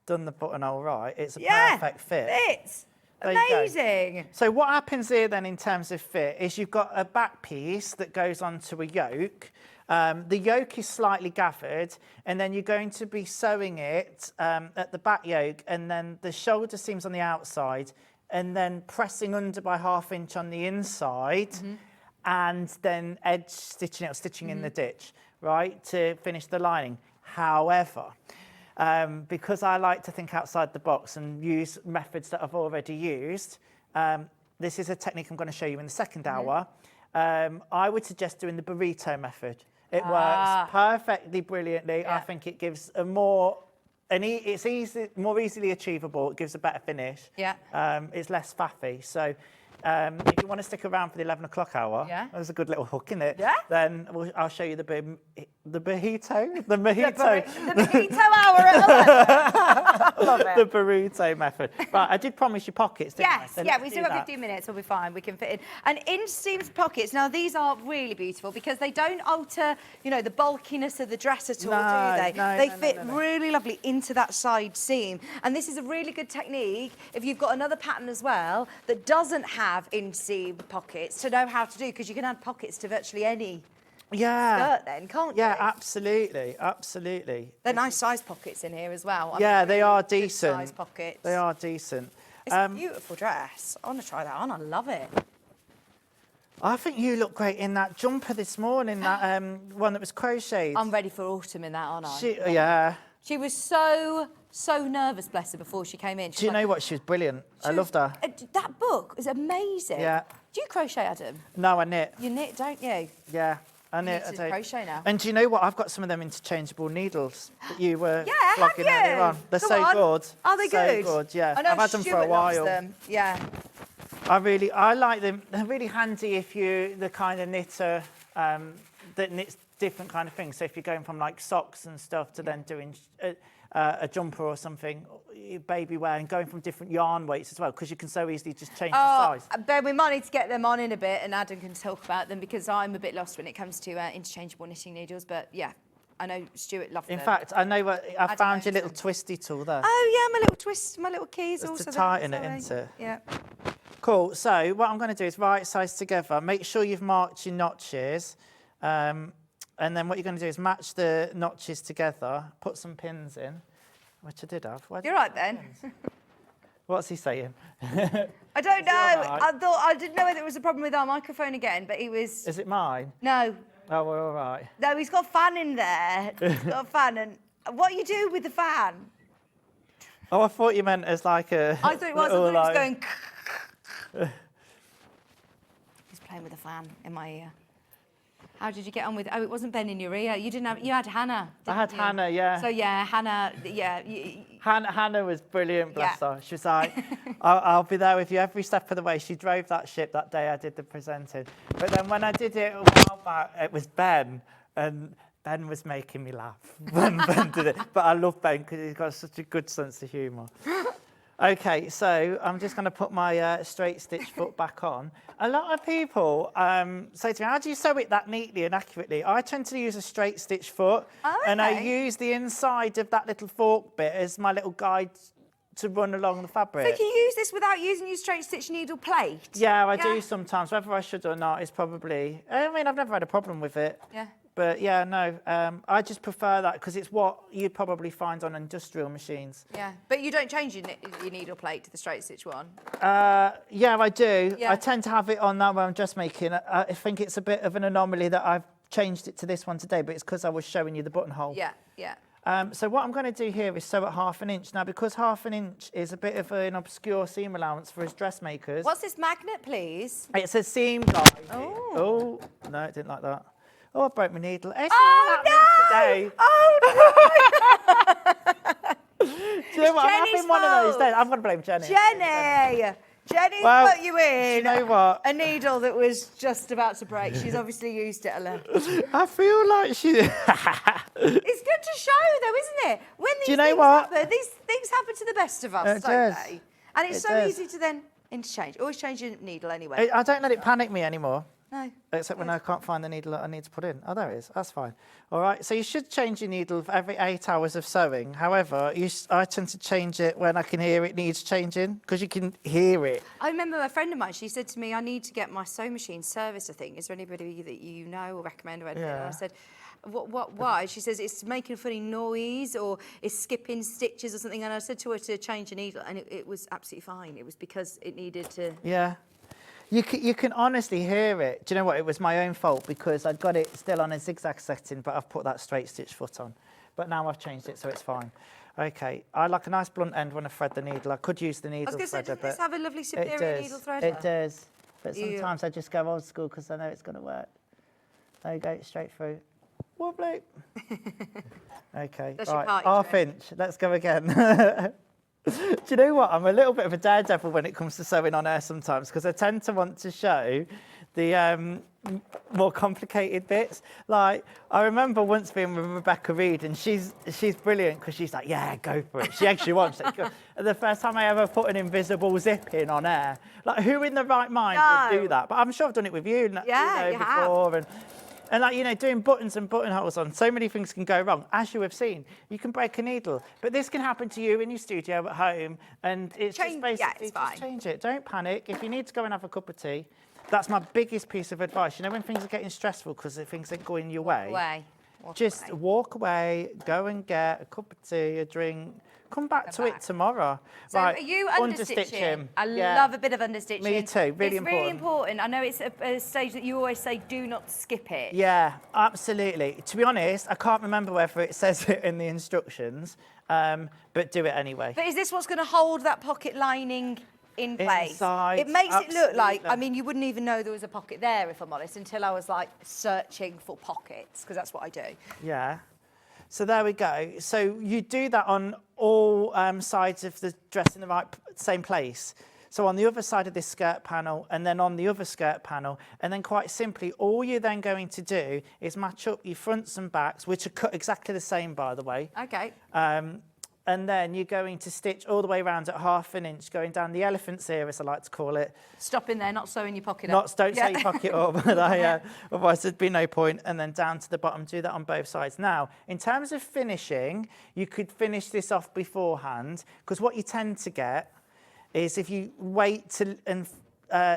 done the buttonhole right, it's a perfect fit. Fits. Amazing. So what happens here then in terms of fit is you've got a back piece that goes onto a yoke. The yoke is slightly gathered, and then you're going to be sewing it at the back yoke, and then the shoulder seams on the outside, and then pressing under by ½ inch on the inside, and then edge stitching it or stitching in the ditch, right, to finish the lining. However, because I like to think outside the box and use methods that I've already used, this is a technique I'm going to show you in the second hour. I would suggest doing the burrito method. It works perfectly brilliantly. Yeah. I think it gives a more... it's more easily achievable. It gives a better finish. Yeah. It's less faffy. So if you want to stick around for the 11 o'clock hour, there's a good little hook in it. Yeah. Then I'll show you the mojito. The mojito. The mojito hour at 11. Love it. The burrito method. But I did promise you pockets, didn't I? So we still got 15 minutes. We'll be fine. We can fit in. And inseam pockets. Now these are really beautiful because they don't alter, you know, the bulkiness of the dress at all, do they? They fit really lovely into that side seam. And this is a really good technique if you've got another pattern as well that doesn't have inseam pockets to know how to do, because you can add pockets to virtually any skirt then, can't you? Yeah, absolutely, absolutely. They're nice size pockets in here as well. They are decent. Size pockets. They are decent. It's a beautiful dress. I want to try that on. I love it. I think you look great in that jumper this morning, that one that was crocheted. I'm ready for autumn in that, aren't I? Yeah. She was so nervous, bless her, before she came in. Do you know what? She was brilliant. I loved her. That book is amazing. Yeah. Do you crochet, Adam? No, I knit. You knit, don't you? Yeah, I knit. You I need to do. crochet now. And do you know what? I've got some of them interchangeable needles that you were Yeah, flogging have you? earlier on. They're Come so on. good. Are they so good? good, yeah. I know I've had them for Stuart a loves while. them. Yeah. I like them. They're really handy if you're the kind of knitter that knits different kind of things. So if you're going from like socks and stuff to then doing a jumper or something, baby wear, and going from different yarn weights as well, because you can so easily just change the size. Ben, we might need to get them on in a bit, and Adam can talk about them, because I'm a bit lost when it comes to interchangeable knitting needles. But yeah, I know Stuart loved them. In fact, I know what I found your little knows twisty tool there. Oh yeah, my little twist, my little keys Just also. to there, tighten it, sorry. isn't it? Yeah. Cool. So what I'm going to do is right size together. Make sure you've marked your notches. And then what you're going to do is match the notches together, put some pins in, which I did have. You're right, Ben. What's he saying? I don't know. right? I didn't know whether it was a problem with our microphone again, but he was. Is it mine? No. Oh, we're all right. No, he's got a fan in there. He's got a fan, and what do you do with the fan? Oh, I thought you meant as like a. I thought it was. I thought it was going. He's playing with a fan in my ear. How did you get on with? Oh, it wasn't Ben in your ear. You didn't have. You had Hannah. I had you? Hannah, yeah. So yeah, Hannah. Yeah. Hannah was brilliant, bless Yeah. her. She was like, I'll be there with you every step of the way. She drove that ship that day I did the presenting. But then when I did it a while back, it was Ben, and Ben was making me laugh when Ben did it. But I love Ben because he's got such a good sense of humour. Okay, so I'm just going to put my straight stitch foot back on. A lot of people say to me, how do you sew it that neatly and accurately? I tend to use a straight stitch foot, and I use the inside of that little fork bit as my little guide to run along the fabric. So can you use this without using your straight stitch needle plate? Yeah, I do sometimes. Whether I should or not is probably... I mean, I've never had a problem with it. Yeah. But yeah, no, I just prefer that because it's what you'd probably find on industrial machines. Yeah, but you don't change your needle plate to the straight stitch one? Yeah, I do. Yeah. I tend to have it on that one I'm just making. I think it's a bit of an anomaly that I've changed it to this one today, but it's because I was showing you the buttonhole. Yeah, yeah. So what I'm going to do here is sew at 1/2 inch. Now, because 1/2 inch is a bit of an obscure seam allowance for us dressmakers. What's this magnet, please? It's a seam guide. Oh. Oh, no, it didn't like that. Oh, I broke my needle. It's no! today. Oh, Do you know what? I'm having one of those days. I'm going to blame Jenny. Jenny! Jenny's Well, put you in you know what? a needle that was just about to break. She's obviously used it a lot. I feel like she... It's good to show, though, isn't it? When these you know things what? happen, these things happen to the best of us, It don't does. they? And it's It so does. easy to then interchange. Always change your needle anyway. I don't let it panic me anymore. No. Except when I can't find the needle that I need to put in. Oh, there it is. That's fine. All right. So you should change your needle for every 8 hours of sewing. However, I tend to change it when I can hear it needs changing because you can hear it. I remember a friend of mine, she said to me, I need to get my sewing machine serviced, I think. Is there anybody that you know or recommend or anything? Yeah. And I said, why? She says, it's making a funny noise or it's skipping stitches or something. And I said to her to change the needle, and it was absolutely fine. It was because it needed to... Yeah. You can honestly hear it. Do you know what? It was my own fault because I'd got it still on a zigzag setting, but I've put that straight stitch foot on. But now I've changed it, so it's fine. Okay. I like a nice blunt end when I thread the needle. I could use the needle I was going to say, threader, doesn't this have a lovely superior needle threader? It does. But Yeah. sometimes I just go old school because I know it's going to work. There you go, straight through. Wobbly. Okay. That's your right. party 1/2 inch. Let's go again. Do you know what? I'm a little bit of a daredevil when it comes to sewing on air sometimes because I tend to want to show the more complicated bits. Like, I remember once being with Rebecca Reed and she's brilliant because she's like, yeah, go for it. She actually wants it. The first time I ever put an invisible zip in on air, like who in the right mind would do that? But I'm sure I've done it with you, Yeah, you have. before. And like, you know, doing buttons and buttonholes on, so many things can go wrong. As you have seen, you can break a needle. But this can happen to you in your studio at home. And it's just basically, just change it. Don't panic. If you need to go and have a cup of tea, that's my biggest piece of advice. You know, when things are getting stressful because things are going your way, Just walk away, go and get a cup of tea, a drink, come back to it tomorrow. So right, are you understitching? I Yeah. love a bit of understitching. Me too, really It's really important. I know it's a stage that you always say, do not skip it. Yeah, absolutely. To be honest, I can't remember whether it says it in the instructions, but do it anyway. But is this what's going to hold that pocket lining in place? Inside, it makes it look like, absolutely. I mean, you wouldn't even know there was a pocket there, if I'm honest, until I was like searching for pockets, because that's what I do. Yeah. So there we go. So you do that on all sides of the dress in the same place. So on the other side of this skirt panel, and then on the other skirt panel, and then quite simply, all you're then going to do is match up your fronts and backs, which are cut exactly the same, by the way. Okay. And then you're going to stitch all the way around at 1/2 inch, going down the elephant's ear, as I like to call it. Stop in there, not sewing your pocket Don't up. sew your pocket up, otherwise there'd be no point. And then down to the bottom, do that on both sides. Now, in terms of finishing, you could finish this off beforehand, because what you tend to get is if you wait till, and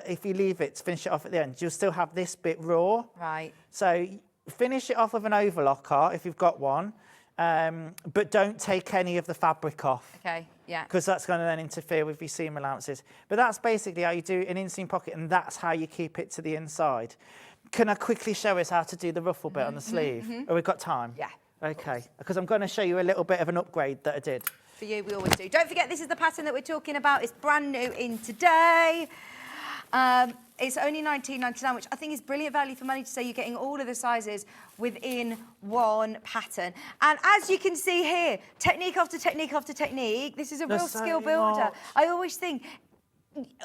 if you leave it to finish it off at the end, you'll still have this bit raw. Right. So finish it off with an overlocker if you've got one. But don't take any of the fabric off. Okay, yeah. Because that's going to then interfere with your seam allowances. But that's basically how you do an inseam pocket, and that's how you keep it to the inside. Can I quickly show us how to do the ruffle bit on the sleeve? Have we got time? Yeah. Okay, because I'm going to show you a little bit of an upgrade that I did. For you, we always do. Don't forget, this is the pattern that we're talking about. It's brand new in today. It's only $19.99, which I think is brilliant value for money to say you're getting all of the sizes within one pattern. And as you can see here, technique after technique after technique, this is a real skill builder. I always think,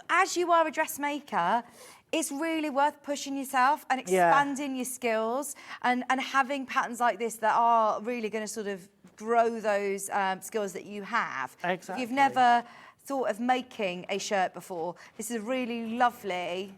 as you are a dressmaker, it's really worth pushing yourself and expanding your skills and having patterns like this that are really going to sort of grow those skills that you have. Exactly. If you've never thought of making a shirt before, this is a really lovely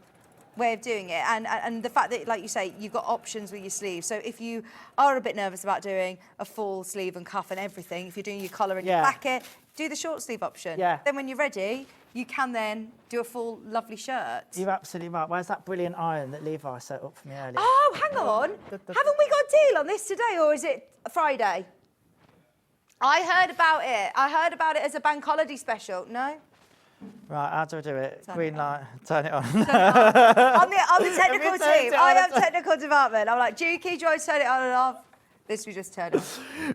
way of doing it, and the fact that, like you say, you've got options with your sleeves. So if you are a bit nervous about doing a full sleeve and cuff and everything, if you're doing your collar and your placket, do the short sleeve option. Then when you're ready, you can then do a full lovely shirt. You're absolutely right. Where's that brilliant iron that Levi set up for me earlier? Oh, hang on. Haven't we got a deal on this today, or is it Friday? I heard about it. I heard about it as a bank holiday special. No? Right, how do I do it? Green light, turn it on. On the technical team. I am technical department. I'm like, Juki, do you want to turn it on and off? This we just turned on.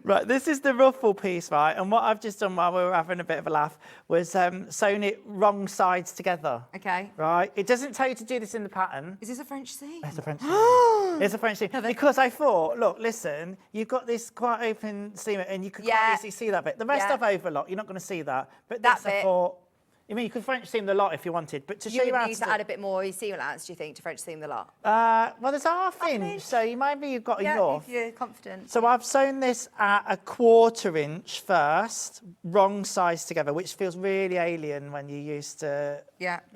Right, this is the ruffle piece, right? And what I've just done while we were having a bit of a laugh was sewn it wrong sides together. Okay. Right? It doesn't tell you to do this in the pattern. Is this a French seam? It's a French seam. It's a French seam. Because I thought, look, listen, you've got this quite open seam and you could quite easily see that bit. The rest I've overlocked, you're not going to see that. But that this bit. I thought, I mean, you could French seam the lot if you wanted, but to show you how need to add a bit more seam allowance, do you think, to French seam the lot? well, there's half inch, so maybe you've got enough. If you're confident. So I've sewn this at a 1/4 inch first, wrong sides together, which feels really alien when you're used to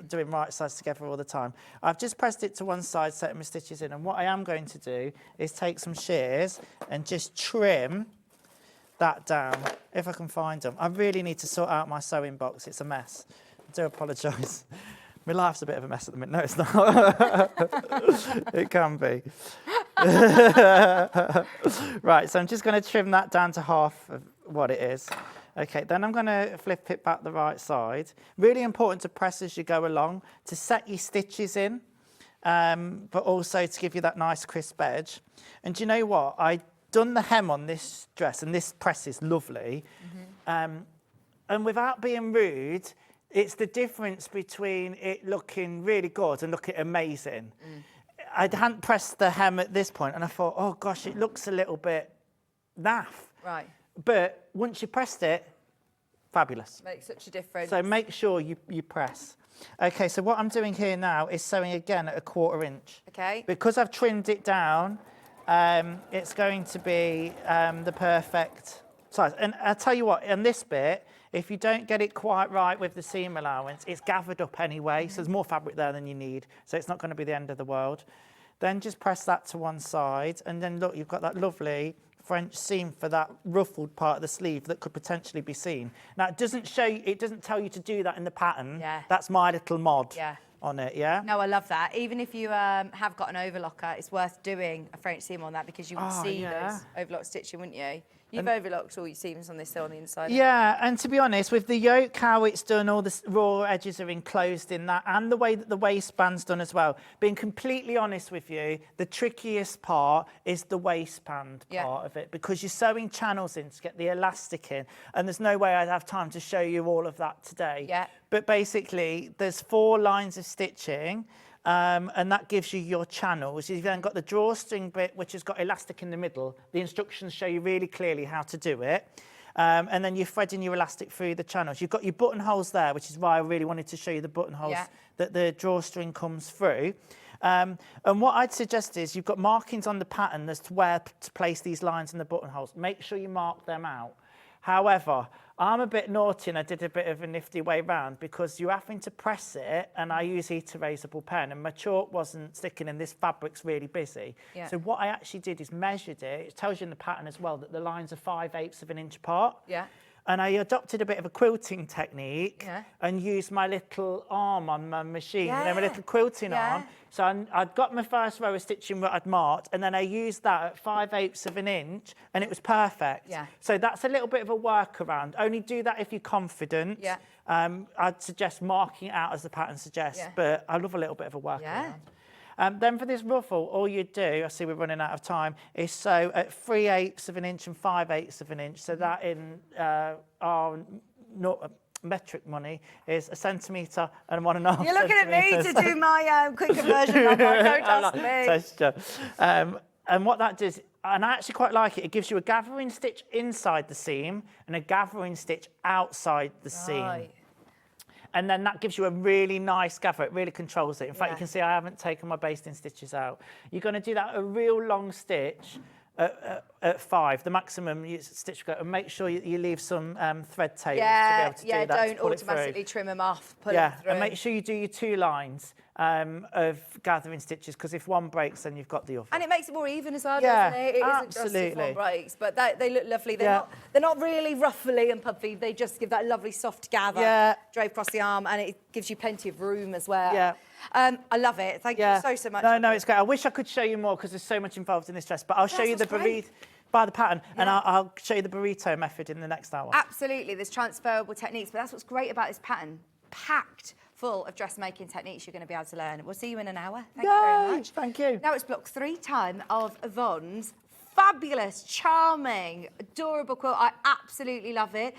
doing right sides together all the time. I've just pressed it to one side, setting my stitches in, and what I am going to do is take some shears and just trim that down, if I can find them. I really need to sort out my sewing box. It's a mess. I do apologise. My life's a bit of a mess at the minute. No, it's not. It can be. Right, so I'm just going to trim that down to half of what it is. Okay, then I'm going to flip it back the right side. Really important to press as you go along, to set your stitches in, but also to give you that nice crisp edge. And do you know what? I've done the hem on this dress, and this press is lovely. And without being rude, it's the difference between it looking really good and looking amazing. I hadn't pressed the hem at this point, and I thought, oh gosh, it looks a little bit naff. Right. But once you pressed it, fabulous. Makes such a difference. So make sure you press. Okay, so what I'm doing here now is sewing again at a 1/4 inch. Okay. Because I've trimmed it down, it's going to be the perfect size. And I'll tell you what, on this bit, if you don't get it quite right with the seam allowance, it's gathered up anyway, so there's more fabric there than you need, so it's not going to be the end of the world. Then just press that to one side, and then look, you've got that lovely French seam for that ruffled part of the sleeve that could potentially be seen. Now, it doesn't tell you to do that in the pattern. Yeah. That's my little mod. Yeah. on it, yeah? No, I love that. Even if you have got an overlocker, it's worth doing a French seam on that because you would see those overlock stitching, wouldn't you? You've overlocked all your seams on this though on the inside. Yeah, and to be honest, with the yoke, how it's done, all the raw edges are enclosed in that, and the way that the waistband's done as well. Being completely honest with you, the trickiest part is the waistband part of it, because you're sewing channels in to get the elastic in, and there's no way I'd have time to show you all of that today. Yeah. But basically, there's 4 lines of stitching. And that gives you your channels. You've then got the drawstring bit, which has got elastic in the middle. The instructions show you really clearly how to do it. And then you're threading your elastic through the channels. You've got your buttonholes there, which is why I really wanted to show you the buttonholes that the drawstring comes through. And what I'd suggest is you've got markings on the pattern as to where to place these lines in the buttonholes. Make sure you mark them out. However, I'm a bit naughty and I did a bit of a nifty way round because you're having to press it, and I use heat erasable pen, and my chalk wasn't sticking and this fabric's really busy. Yeah. So what I actually did is measured it. It tells you in the pattern as well that the lines are 5/8 of an inch apart. Yeah. And I adopted a bit of a quilting technique and used my little arm on my machine, you know, my little quilting arm. So I'd got my first row of stitching that I'd marked, and then I used that at 5/8 of an inch, and it was perfect. Yeah. So that's a little bit of a workaround. Only do that if you're confident. Yeah. I'd suggest marking it out as the pattern suggests, but I love a little bit of a workaround. Then for this ruffle, all you do, I see we're running out of time, is sew at 3/8 of an inch and 5/8 of an inch. So that in our metric money is 1 centimetre and 1.5 You're looking at me to do my quick conversion. I'm like, don't ask me. And what that does, and I actually quite like it, it gives you a gathering stitch inside the seam and a gathering stitch outside the seam. And then that gives you a really nice gather. It really controls it. In fact, you can see I haven't taken my basting stitches out. You're going to do that a real long stitch at 5, the maximum stitch go, and make sure you leave some thread tails to be able to do that. Don't automatically trim them off. Pull them through. And make sure you do your 2 lines of gathering stitches, because if one breaks, then you've got the other. And it makes it more even as well, doesn't it? It isn't just if one breaks, but they look lovely. They're not really ruffly and puffy. They just give that lovely soft gather draped across the arm, and it gives you plenty of room as well. Yeah. I love it. Thank you so much. No, it's great. I wish I could show you more because there's so much involved in this dress, but I'll show you the burrito by the pattern, and I'll show you the burrito method in the next hour. Absolutely, there's transferable techniques, but that's what's great about this pattern. Packed full of dressmaking techniques you're going to be able to learn. We'll see you in an hour. Thank you very much. Thank you. Now it's block 3 time of Yvonne's fabulous, charming, adorable quilt. I absolutely love it.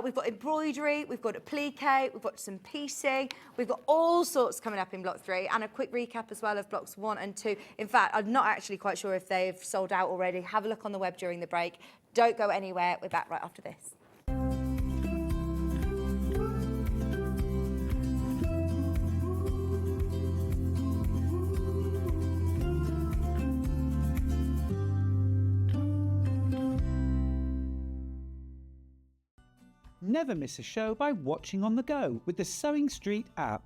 We've got embroidery, we've got a plique, we've got some piecing, we've got all sorts coming up in block 3, and a quick recap as well of blocks 1 and 2. In fact, I'm not actually quite sure if they've sold out already. Have a look on the web during the break. Don't go anywhere. We're back right after this. Never miss a show by watching on the go with the Sewing Street app.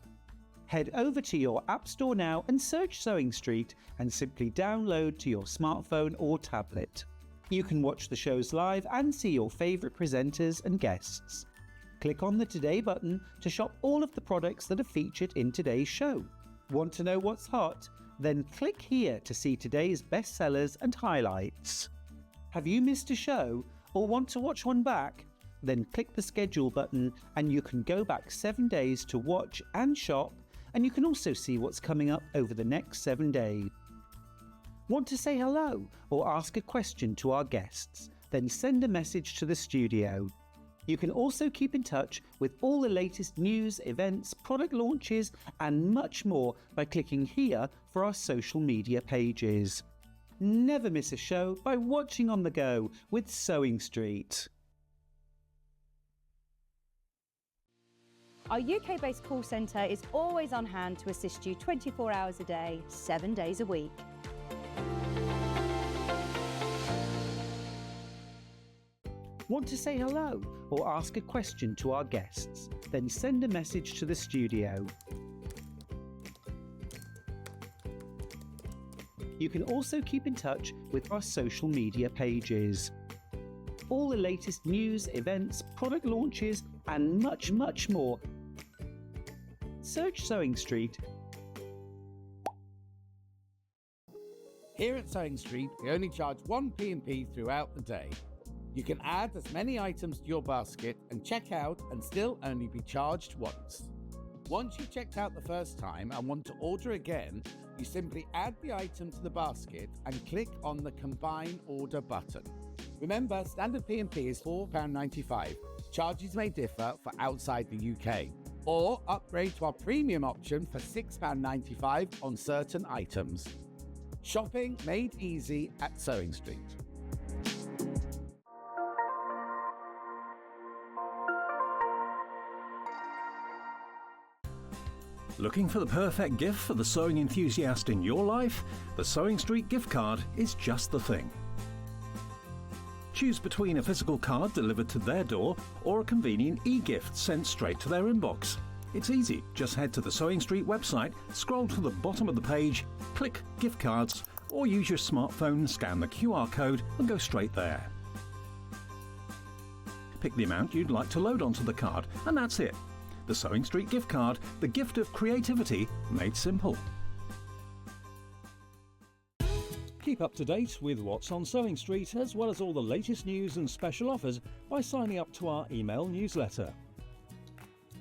Head over to your app store now and search Sewing Street and simply download to your smartphone or tablet. You can watch the shows live and see your favourite presenters and guests. Click on the Today button to shop all of the products that are featured in today's show. Want to know what's hot? Then click here to see today's bestsellers and highlights. Have you missed a show or want to watch one back? Then click the schedule button and you can go back 7 days to watch and shop, and you can also see what's coming up over the next 7 days. Want to say hello or ask a question to our guests? Then send a message to the studio. You can also keep in touch with all the latest news, events, product launches and much more by clicking here for our social media pages. Never miss a show by watching on the go with Sewing Street. Our UK-based call centre is always on hand to assist you 24 hours a day, 7 days a week. Want to say hello or ask a question to our guests? Then send a message to the studio. You can also keep in touch with our social media pages. All the latest news, events, product launches and much more. Search Sewing Street Here at Sewing Street, we only charge 1 P&P throughout the day. You can add as many items to your basket and check out and still only be charged once. Once you've checked out the first time and want to order again, you simply add the item to the basket and click on the Combine Order button. Remember, standard P&P is £4.95. Charges may differ for outside the UK. Or upgrade to our premium option for £6.95 on certain items. Shopping made easy at Sewing Street. Looking for the perfect gift for the sewing enthusiast in your life? The Sewing Street gift card is just the thing. Choose between a physical card delivered to their door or a convenient e-gift sent straight to their inbox. It's easy. Just head to the Sewing Street website, scroll to the bottom of the page, click Gift Cards, or use your smartphone, scan the QR code and go straight there. Pick the amount you'd like to load onto the card, and that's it. The Sewing Street gift card, the gift of creativity made simple. Keep up to date with what's on Sewing Street, as well as all the latest news and special offers by signing up to our email newsletter.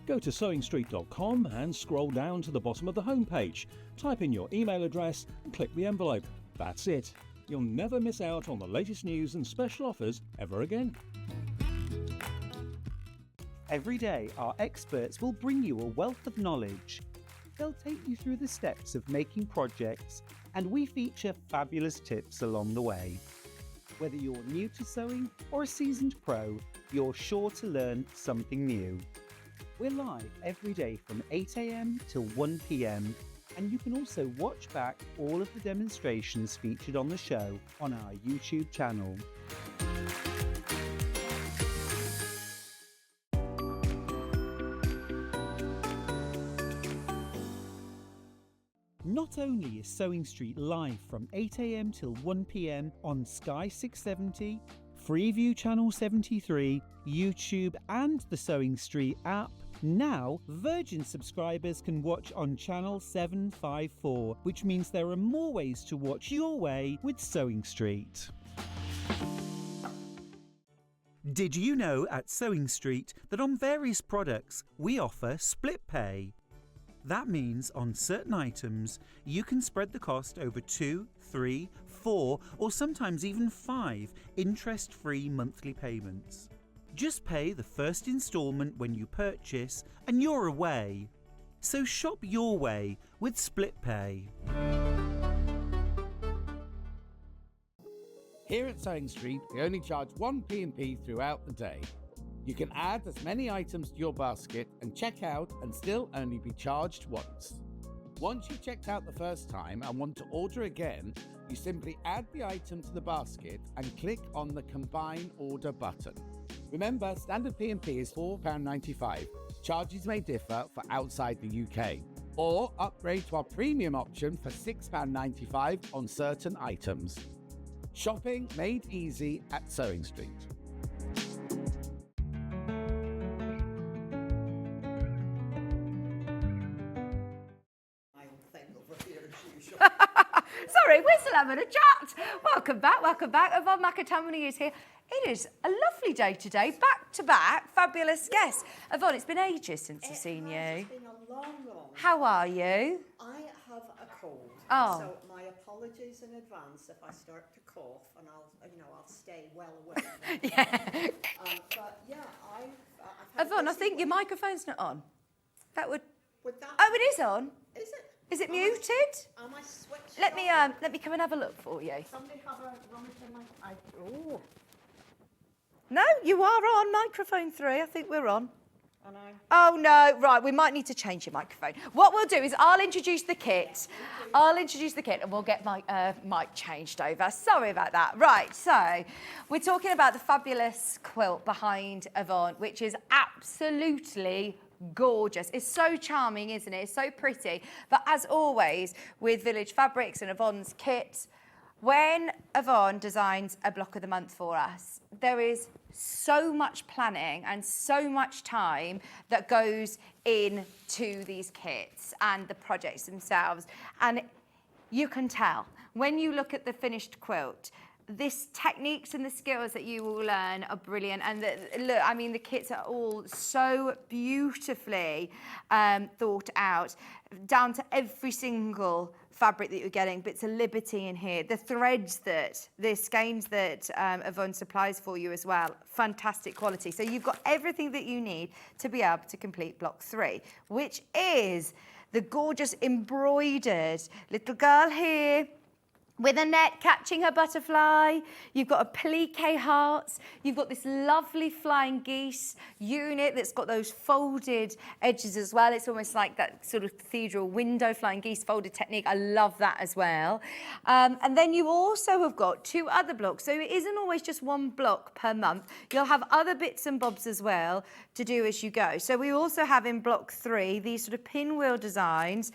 Go to sewingstreet.com and scroll down to the bottom of the homepage. Type in your email address and click the envelope. That's it. You'll never miss out on the latest news and special offers ever again. Every day, our experts will bring you a wealth of knowledge. They'll take you through the steps of making projects, and we feature fabulous tips along the way. Whether you're new to sewing or a seasoned pro, you're sure to learn something new. We're live every day from 8 AM till 1 PM, and you can also watch back all of the demonstrations featured on the show on our YouTube channel. Not only is Sewing Street live from 8 AM till 1 PM on Sky 670, Freeview Channel 73, YouTube and the Sewing Street app, now Virgin subscribers can watch on Channel 754, which means there are more ways to watch your way with Sewing Street. Did you know at Sewing Street that on various products we offer split pay? That means on certain items, you can spread the cost over 2, 3, 4, or sometimes even 5 interest-free monthly payments. Just pay the first instalment when you purchase and you're away. So shop your way with split pay. Here at Sewing Street, we only charge 1 P&P throughout the day. You can add as many items to your basket and check out and still only be charged once. Once you've checked out the first time and want to order again, you simply add the item to the basket and click on the Combine Order button. Remember, standard P&P is £4.95. Charges may differ for outside the UK. Or upgrade to our premium option for £6.95 on certain items. Shopping made easy at Sewing Street. Sorry, we're still having a chat. Welcome back, Yvonne McAtamney is here. It is a lovely day today, back to back, fabulous guests. Yvonne, it's been ages since I've seen you. It's been a long. How are you? I have a cold. Oh. So my apologies in advance if I start to cough, and I'll stay well away. Yeah. But yeah, I've had Yvonne, I think your microphone's not on. That would. Would that? Oh, it is on. Is it? Is it muted? Am I switched? Let me come and have a look for you. Somebody have a rummage in my. Oh. No, you are on microphone 3. I think we're on. And Oh no, right, we might need to change your microphone. What we'll do is I'll introduce the kit. And we'll get my mic changed over. Sorry about that. Right, so we're talking about the fabulous quilt behind Yvonne, which is absolutely gorgeous. It's so charming, isn't it? It's so pretty. But as always, with Village Fabrics and Yvonne's kit, when Yvonne designs a block of the month for us, there is so much planning and so much time that goes into these kits and the projects themselves. And you can tell when you look at the finished quilt. This techniques and the skills that you will learn are brilliant, and look, I mean, the kits are all so beautifully thought out, down to every single fabric that you're getting, bits of liberty in here, the threads the skeins that Yvonne supplies for you as well, fantastic quality. So you've got everything that you need to be able to complete block 3, which is the gorgeous embroidered little girl here, with a net catching her butterfly. You've got a plique hearts. You've got this lovely flying geese unit that's got those folded edges as well. It's almost like that sort of cathedral window flying geese folded technique. I love that as well. And then you also have got 2 other blocks. So it isn't always just 1 block per month. You'll have other bits and bobs as well to do as you go. So we also have in block 3 these sort of pinwheel designs.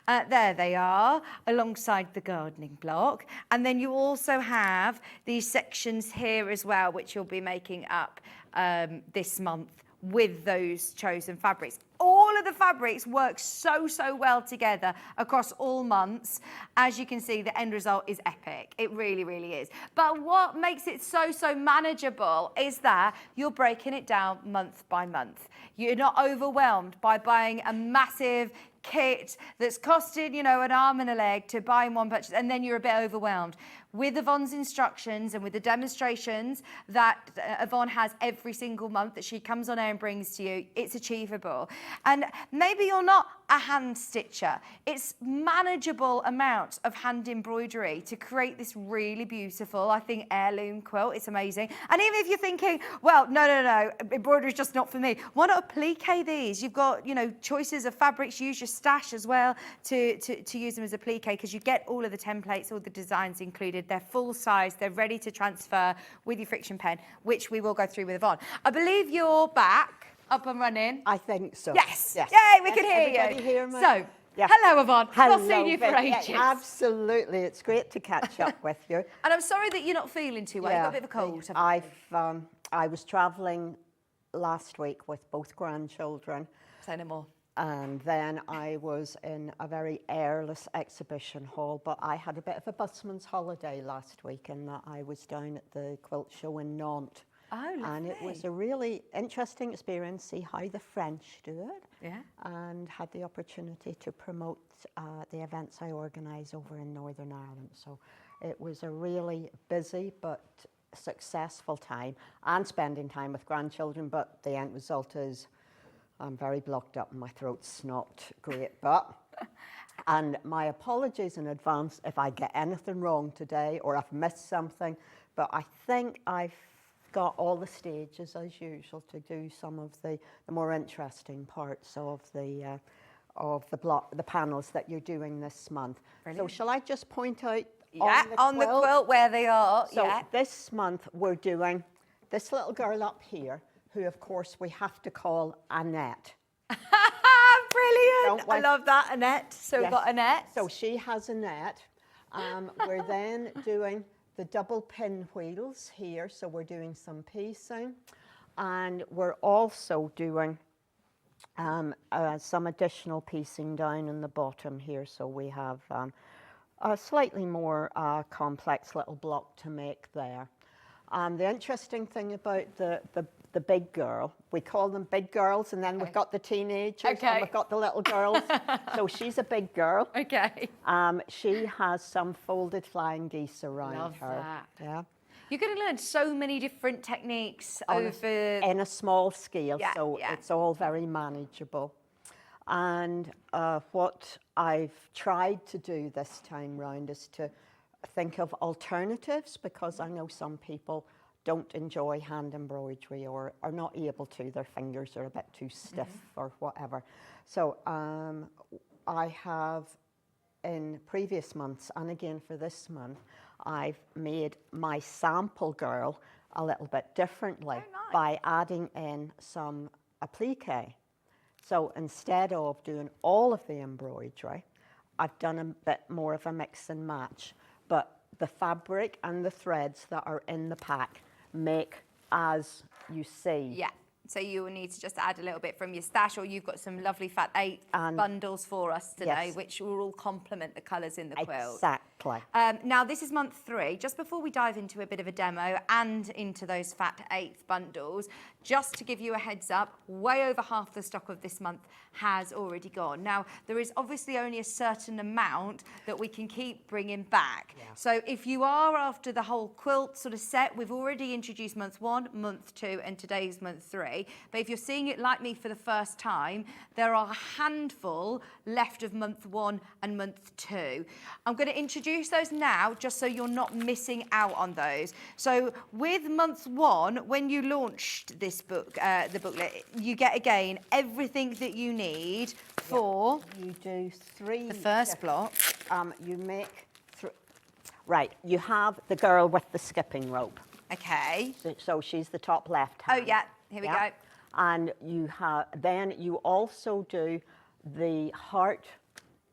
There they are, alongside the gardening block. And then you also have these sections here as well, which you'll be making up this month with those chosen fabrics. All of the fabrics work so well together across all months. As you can see, the end result is epic. It really, really is. But what makes it so manageable is that you're breaking it down month by month. You're not overwhelmed by buying a massive kit that's costed, you know, an arm and a leg to buy in one purchase, and then you're a bit overwhelmed. With Yvonne's instructions and with the demonstrations that Yvonne has every single month that she comes on air and brings to you, it's achievable. And maybe you're not a hand stitcher. It's manageable amounts of hand embroidery to create this really beautiful, I think, heirloom quilt. It's amazing. And even if you're thinking, well, no, embroidery is just not for me, why not applique these? You've got, you know, choices of fabrics. Use your stash as well to use them as applique, because you get all of the templates, all the designs included. They're full size. They're ready to transfer with your friction pen, which we will go through with Yvonne. I believe you're back, up and running. I think so. Yes. Yes. Yay, we can hear Everybody you. hear me? So, Yeah. hello, Yvonne. Hello, Not seen you for Vicki. ages. Absolutely. It's great to catch up with you. And I'm sorry that you're not feeling too well. You've got a bit of a cold, haven't you? I was travelling last week with both grandchildren. Say no more. And then I was in a very airless exhibition hall, but I had a bit of a busman's holiday last week in that I was down at the quilt show in Nantes. Oh, lovely. And it was a really interesting experience, see how the French do it. Yeah. And had the opportunity to promote the events I organise over in Northern Ireland. So it was a really busy but successful time, and spending time with grandchildren, but the end result is I'm very blocked up and my throat's not great, but, and my apologies in advance if I get anything wrong today or I've missed something, but I think I've got all the stages as usual to do some of the more interesting parts of the panels that you're doing this month. Brilliant. So shall I just point out on the quilt where they are. So this month we're doing this little girl up here, who of course we have to call Annette. Brilliant. I love that, Annette. So we've got Annette. So she has Annette. We're then doing the double pinwheels here. So we're doing some piecing. And we're also doing some additional piecing down in the bottom here. So we have a slightly more complex little block to make there. The interesting thing about the big girl, we call them big girls, and then we've got the teenagers, and we've got the little girls. So she's a big girl. Okay. She has some folded flying geese around Love her. that. Yeah. You're going to learn so many different techniques in a small scale, so it's all very manageable. And what I've tried to do this time round is to think of alternatives, because I know some people don't enjoy hand embroidery or are not able to, their fingers are a bit too stiff or whatever. So I have in previous months, and again for this month, I've made my sample girl a little bit differently by adding in some applique. So instead of doing all of the embroidery, I've done a bit more of a mix and match. But the fabric and the threads that are in the pack make, as you see, So you will need to just add a little bit from your stash, or you've got some lovely fat 8 bundles for us today, which will all complement the colours in the quilt. Exactly. Now, this is month 3. Just before we dive into a bit of a demo and into those fat 8 bundles, just to give you a heads up, way over half the stock of this month has already gone. Now, there is obviously only a certain amount that we can keep bringing back. So if you are after the whole quilt sort of set, we've already introduced month 1, month 2, and today's month 3. But if you're seeing it like me for the first time, there are a handful left of month 1 and month 2. I'm going to introduce those now, just so you're not missing out on those. So with month 1, when you launched this book, the booklet, you get again everything that you need for you do 3 the first block. You make right, you have the girl with the skipping rope. Okay. So she's the top left hand. Oh yeah, here we go. And you have, then you also do the heart,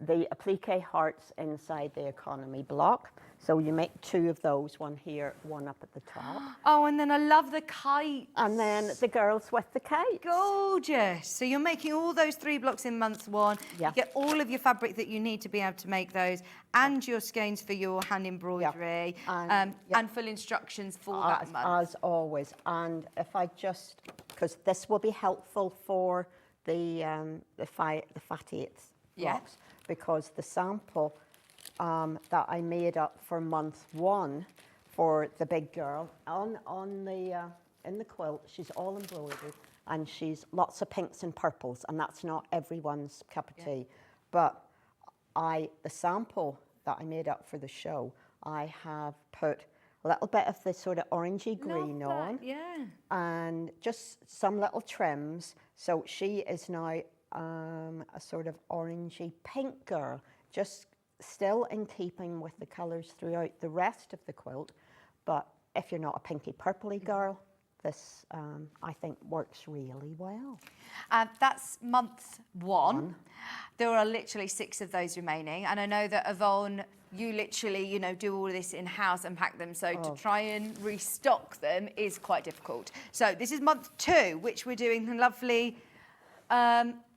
the applique hearts inside the economy block. So you make 2 of those, one here, one up at the top. Oh, and then I love the kite. And then the girls with the kite. Gorgeous. So you're making all those 3 blocks in month 1. You get all of your fabric that you need to be able to make those, and your skeins for your hand embroidery, and full instructions for that month. As always. And if I just, because this will be helpful for the fat 8 blocks, because the sample that I made up for month 1 for the big girl on the in the quilt, she's all embroidered, and she's lots of pinks and purples, and that's not everyone's cup of tea. But the sample that I made up for the show, I have put a little bit of this sort of orangey green on, and just some little trims. So she is now a sort of orangey pink girl, just still in keeping with the colours throughout the rest of the quilt. But if you're not a pinky purpley girl, this I think works really well. That's month 1. There are literally 6 of those remaining, and I know that Yvonne, you literally, you know, do all of this in-house and pack them, so to try and restock them is quite difficult. So this is month 2, which we're doing the lovely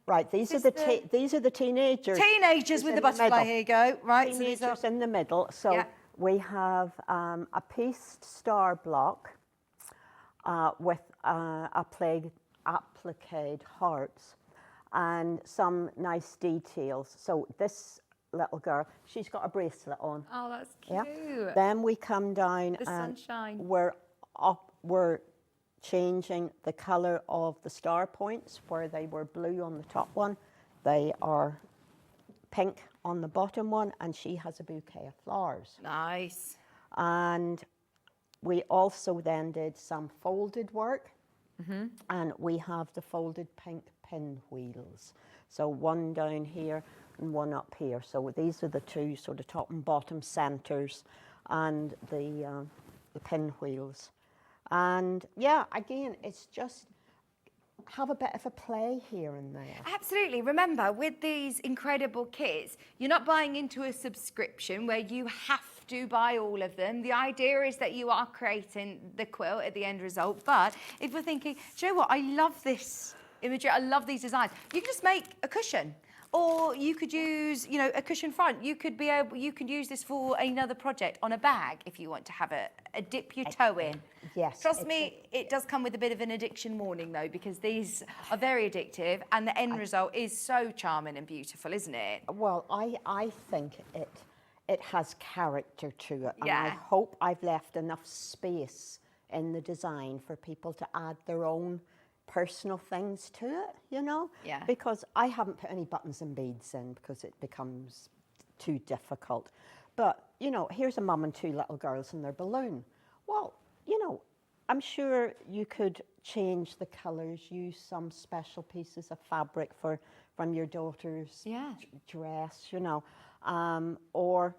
right, these are the teenagers. Teenagers with the butterfly, here you go. Right, teenagers in the middle. So we have a pieced star block with appliqued hearts and some nice details. So this little girl, she's got a bracelet on. Oh, that's cute. Then we come down the and sunshine. We're changing the colour of the star points. Where they were blue on the top one, they are pink on the bottom one, and she has a bouquet of flowers. Nice. And we also then did some folded work, and we have the folded pink pinwheels. So one down here and one up here. So these are the 2 sort of top and bottom centres, and the pinwheels. And yeah, again, it's just have a bit of a play here and there. Absolutely. Remember, with these incredible kits, you're not buying into a subscription where you have to buy all of them. The idea is that you are creating the quilt at the end result. But if you're thinking, do you know what, I love this imagery, I love these designs, you can just make a cushion. Or you could use, you know, a cushion front. You could use this for another project on a bag if you want to have a dip your toe in. Yes. Trust me, it does come with a bit of an addiction warning though, because these are very addictive, and the end result is so charming and beautiful, isn't it? Well, I think it has character to it, and I hope I've left enough space in the design for people to add their own personal things to it, you know? Because I haven't put any buttons and beads in because it becomes too difficult. But, you know, here's a mum and 2 little girls and their balloon. Well, you know, I'm sure you could change the colours, use some special pieces of fabric from your daughter's dress, you know. Or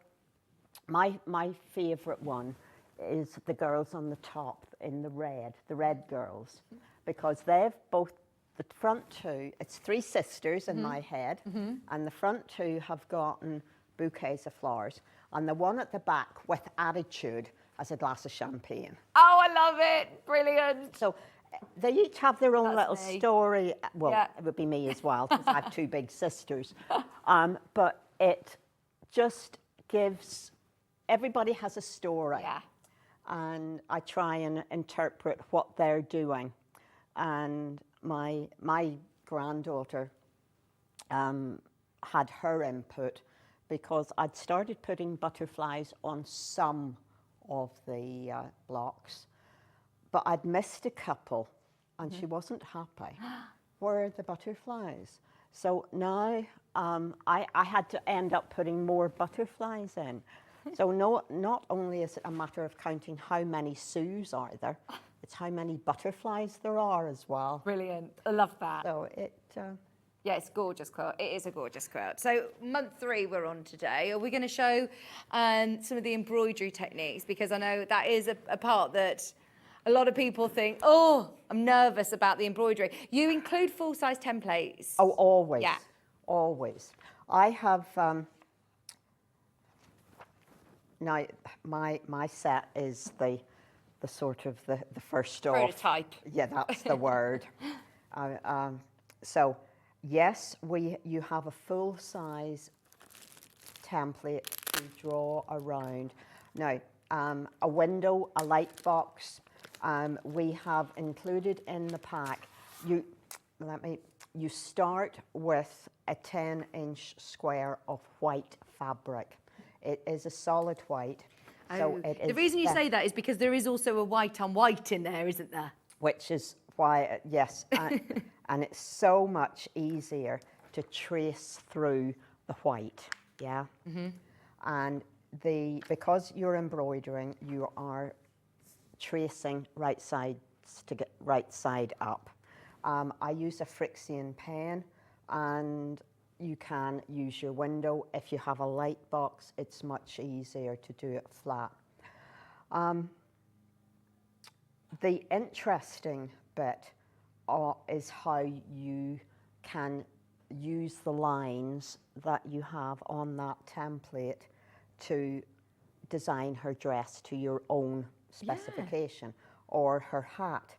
my favourite one is the girls on the top in the red girls. Because they've both, the front 2, it's 3 sisters in my head, and the front 2 have gotten bouquets of flowers, and the one at the back with attitude has a glass of champagne. Oh, I love it. Brilliant. So they each have their own That's little me. story. Well, Yeah. it would be me as well, because I have two big sisters. But it just gives, everybody has a story. Yeah. And I try and interpret what they're doing. And my granddaughter had her input, because I'd started putting butterflies on some of the blocks, but I'd missed a couple, and she wasn't happy. Where are the butterflies? So now I had to end up putting more butterflies in. So not only is it a matter of counting how many Sues are there, it's how many butterflies there are as well. Brilliant. I love that. So it... Yeah, it's a gorgeous quilt. It is a gorgeous quilt. So month 3 we're on today. Are we going to show some of the embroidery techniques? Because I know that is a part that a lot of people think, oh, I'm nervous about the embroidery. You include full-size templates. Oh, always. Yeah. Always. I have... now, my set is the sort of the first off. Prototype. Yeah, that's the word. So... yes, you have a full-size template to draw around. Now, a window, a light box, we have included in the pack. You start with a 10-inch square of white fabric. It is a solid white. So it is the reason you say that is because there is also a white on white in there, isn't there? Which is why, yes, and it's so much easier to trace through the white, yeah? And because you're embroidering, you are tracing right sides to get right side up. I use a Frixian pen, and you can use your window. If you have a light box, it's much easier to do it flat. The interesting bit is how you can use the lines that you have on that template to design her dress to your own specification, or her hat.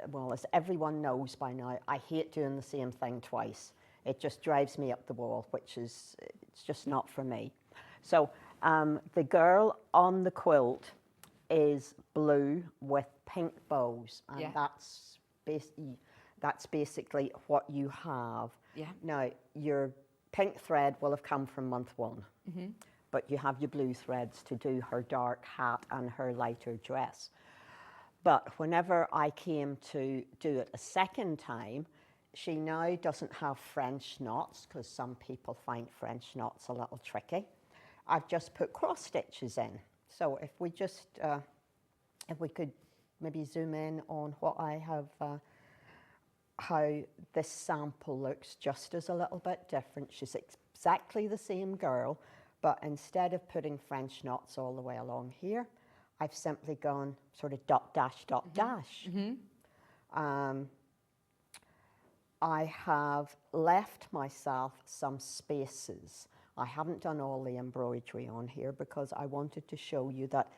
Well, as everyone knows by now, I hate doing the same thing twice. It just drives me up the wall, it's just not for me. So the girl on the quilt is blue with pink bows, and that's basically what you have. Yeah. Now, your pink thread will have come from month 1, but you have your blue threads to do her dark hat and her lighter dress. But whenever I came to do it a second time, she now doesn't have French knots, because some people find French knots a little tricky. I've just put cross stitches in. So if we just, if we could maybe zoom in on what I have, how this sample looks just as a little bit different. She's exactly the same girl, but instead of putting French knots all the way along here, I've simply gone sort of dot dash, dot dash. I have left myself some spaces. I haven't done all the embroidery on here because I wanted to show you that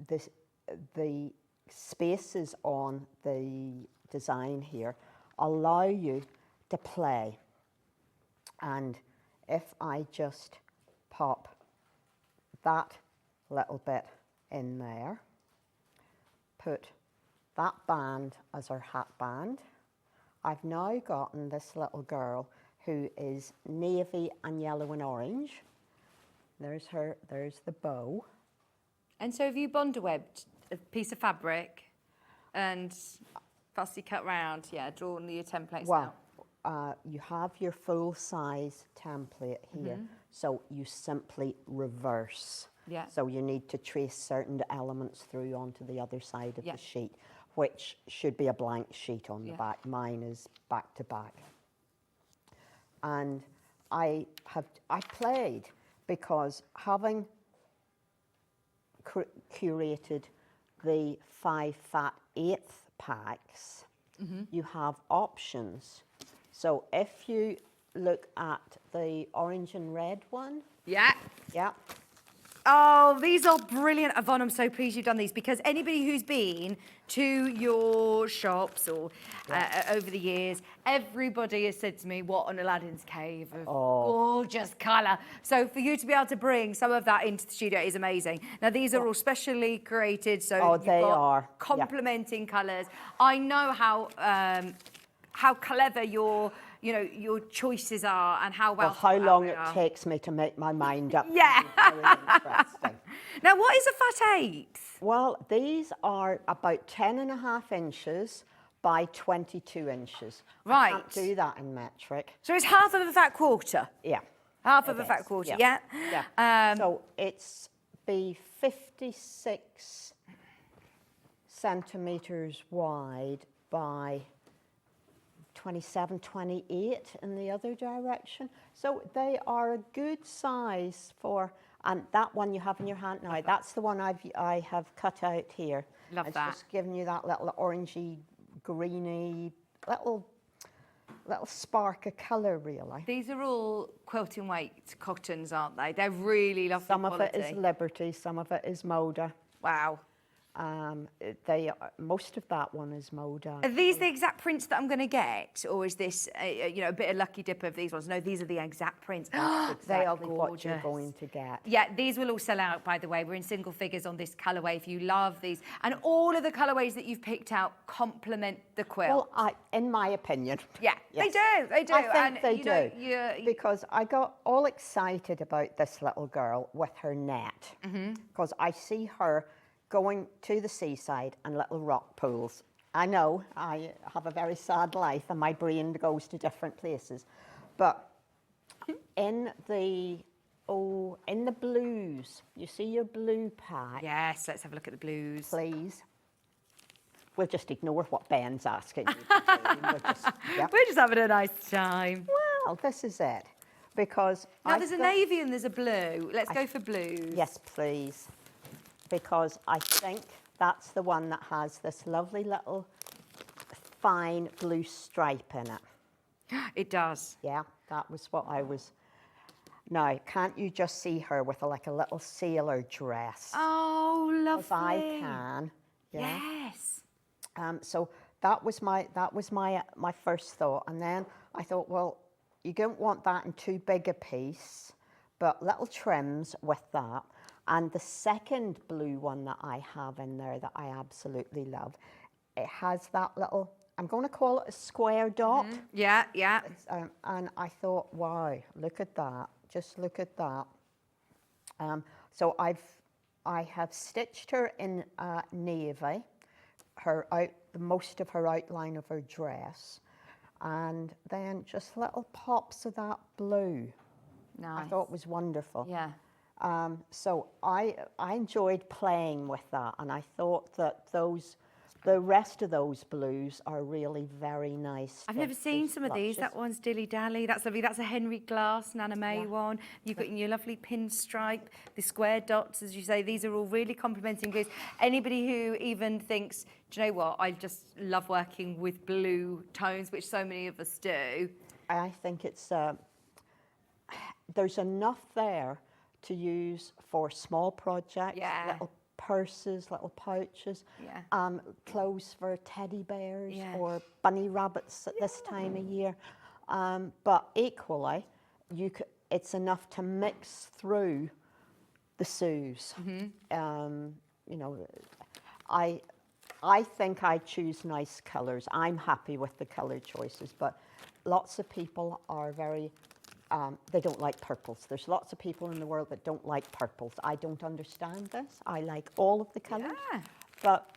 the spaces on the design here allow you to play. And if I just pop that little bit in there, put that band as our hat band, I've now gotten this little girl who is navy and yellow and orange. There's her, there's the bow. And so have you bonder-webbed a piece of fabric and fussy cut round, drawn your templates out? Well, you have your full-size template here, so you simply reverse. Yeah. So you need to trace certain elements through onto the other side of the sheet, which should be a blank sheet on the back. Mine is back to back. And I played because having curated the 5 fat 1/8 packs, you have options. So if you look at the orange and red one, Oh, these are brilliant. Yvonne, I'm so pleased you've done these, because anybody who's been to your shops or over the years, everybody has said to me, what an Aladdin's cave of gorgeous colour. So for you to be able to bring some of that into the studio is amazing. Now, these are all specially created, so you've got complementing colours. I know how clever your choices are and how well how long it takes me to make my mind up. Yeah. Very interesting. Now, what is a fat eighth? Well, these are about 10.5 inches by 22 inches. Right. I can't do that in metric. So it's half of a fat quarter? Yeah. Half of a fat quarter, yeah. So it's be 56 centimetres wide by 27, 28 in the other direction. So they are a good size for, and that one you have in your hand now, that's the one I have cut out here. Love it's that. Just giving you that little orangey, greeny, little spark of colour, really. These are all quilting weight cottons, aren't they? They're really lovely Some quality. of it is Liberty, some of it is Moda. Wow. Most of that one is Moda. Are these the exact prints that I'm going to get, or is this a bit of lucky dip of these ones? No, these are the exact prints. That's exactly they are gorgeous. what you're going to get. Yeah, these will all sell out, by the way. We're in single figures on this colourway if you love these. And all of the colourways that you've picked out complement the quilt. Well, in my opinion. Yeah, yes. they do. I think they do. Because I got all excited about this little girl with her net. Because I see her going to the seaside and little rock pools. I know I have a very sad life and my brain goes to different places, but in the blues, you see your blue pack? Yes, let's have a look at the blues. Please. We'll just ignore what Ben's asking you to do. We're just having a nice time. Well, this is it, because now there's a navy and there's a blue. Let's go for blues. Yes, please. Because I think that's the one that has this lovely little fine blue stripe in it. It does. Yeah, that was what I was. Now, can't you just see her with like a little sailor dress? Oh, lovely. As I can. Yeah. Yes. So that was my first thought, and then I thought, well, you don't want that in too big a piece, but little trims with that. And the second blue one that I have in there that I absolutely love, it has that little, I'm going to call it a square dot. Yeah, yeah. And I thought, wow, look at that. Just look at that. So I have stitched her in navy, most of her outline of her dress, and then just little pops of that blue. Nice. I thought it was wonderful. Yeah. So I enjoyed playing with that, and I thought that the rest of those blues are really very nice. I've never seen some of these. That one's Dilly Dally. That's lovely. That's a Henry Glass, Nana May one. You've got your lovely pinstripe, the square dots, as you say. These are all really complementing blues. Anybody who even thinks, do you know what, I just love working with blue tones, which so many of us do. I think it's, there's enough there to use for small projects, little purses, little pouches, clothes for teddy bears or bunny rabbits at this time of year. But equally, it's enough to mix through the sews. You know, I think I choose nice colours. I'm happy with the colour choices, but lots of people are very they don't like purples. There's lots of people in the world that don't like purples. I don't understand this. I like all of the colours. Yeah. But,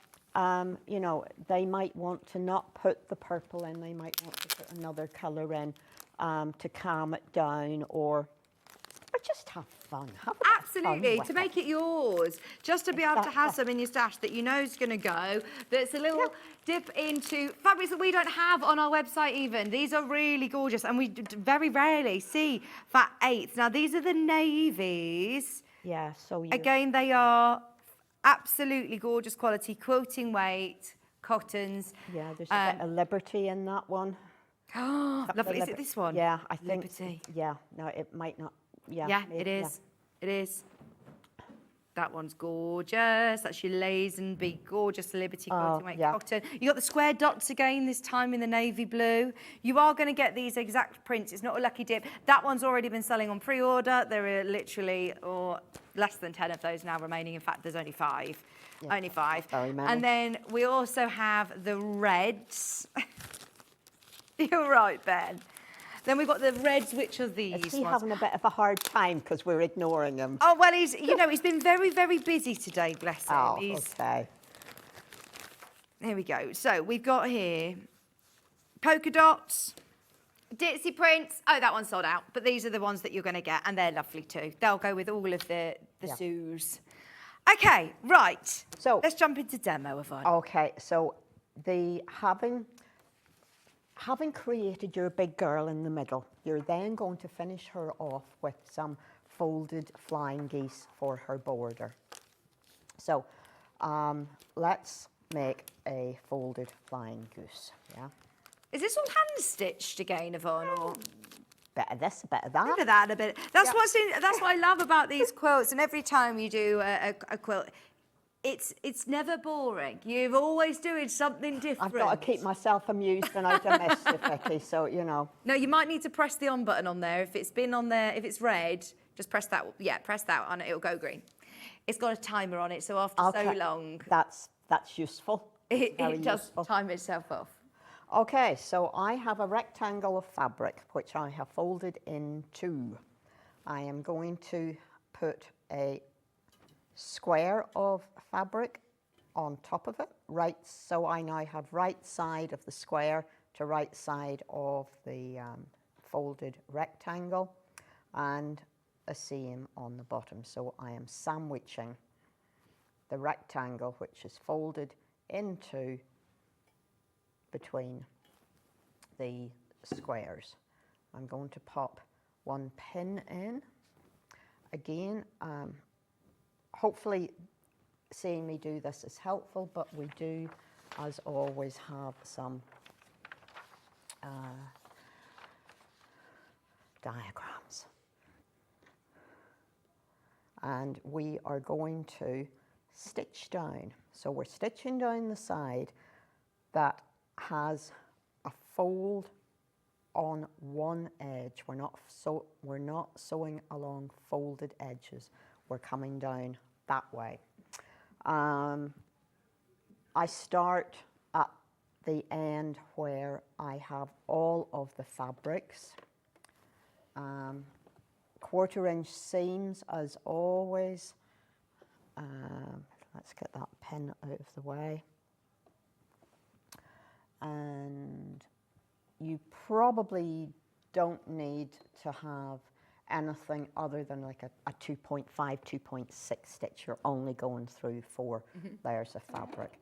you know, they might want to not put the purple in. They might want to put another colour in to calm it down or just have fun. Absolutely, to make it yours. Just to be able to have some in your stash that you know is going to go. That's a little dip into fabrics that we don't have on our website even. These are really gorgeous, and we very rarely see fat eighths. Now, these are the navies. Yeah, so again, they are absolutely gorgeous quality, quilting weight, cottons. Yeah, there's a bit of Liberty in that one. Oh, lovely. Is it this one? Yeah, I think. Liberty. Yeah, no, it might not. Yeah, it is. It is. That one's gorgeous. That's your Lazenby, gorgeous Liberty quilting weight yeah. cotton. You got the square dots again, this time in the navy blue. You are going to get these exact prints. It's not a lucky dip. That one's already been selling on pre-order. There are literally less than 10 of those now remaining. In fact, there's only 5. Yeah, only 5. very many. And then we also have the reds. You're right, Ben. Then we've got the reds, which are these Is he ones. having a bit of a hard time because we're ignoring him? Oh, well, he's been very, very busy today, bless him. Oh, okay. Here we go. So we've got here polka dots, ditzy prints. Oh, that one's sold out. But these are the ones that you're going to get, and they're lovely too. They'll go with all of the Sues. Okay, right. So let's jump into demo, Yvonne. Okay, so having created your big girl in the middle, you're then going to finish her off with some folded flying geese for her border. So let's make a folded flying goose, yeah? Is this all hand stitched again, Yvonne? Or? Bit of this, a bit of that. A bit of that, a bit. That's what I love about these quilts. And every time you do a quilt, it's never boring. You're always doing something different. I've got to keep myself amused when I do mischief, Vicki, so, you know. No, you might need to press the on button on there. If it's been on there, if it's red, just press that. Yeah, press that on it. It'll go green. It's got a timer on it, so after so long... That's useful. It does time itself off. Okay, so I have a rectangle of fabric, which I have folded in 2. I am going to put a square of fabric on top of it, so I now have right side of the square to right side of the folded rectangle, and a seam on the bottom. So I am sandwiching the rectangle, which is folded into between the squares. I'm going to pop one pin in. Again, hopefully seeing me do this is helpful, but we do, as always, have some diagrams. And we are going to stitch down. So we're stitching down the side that has a fold on one edge. We're not sewing along folded edges. We're coming down that way. I start at the end where I have all of the fabrics. 1/4-inch seams as always. Let's get that pin out of the way. And you probably don't need to have anything other than like a 2.5, 2.6 stitch. You're only going through 4 layers of fabric.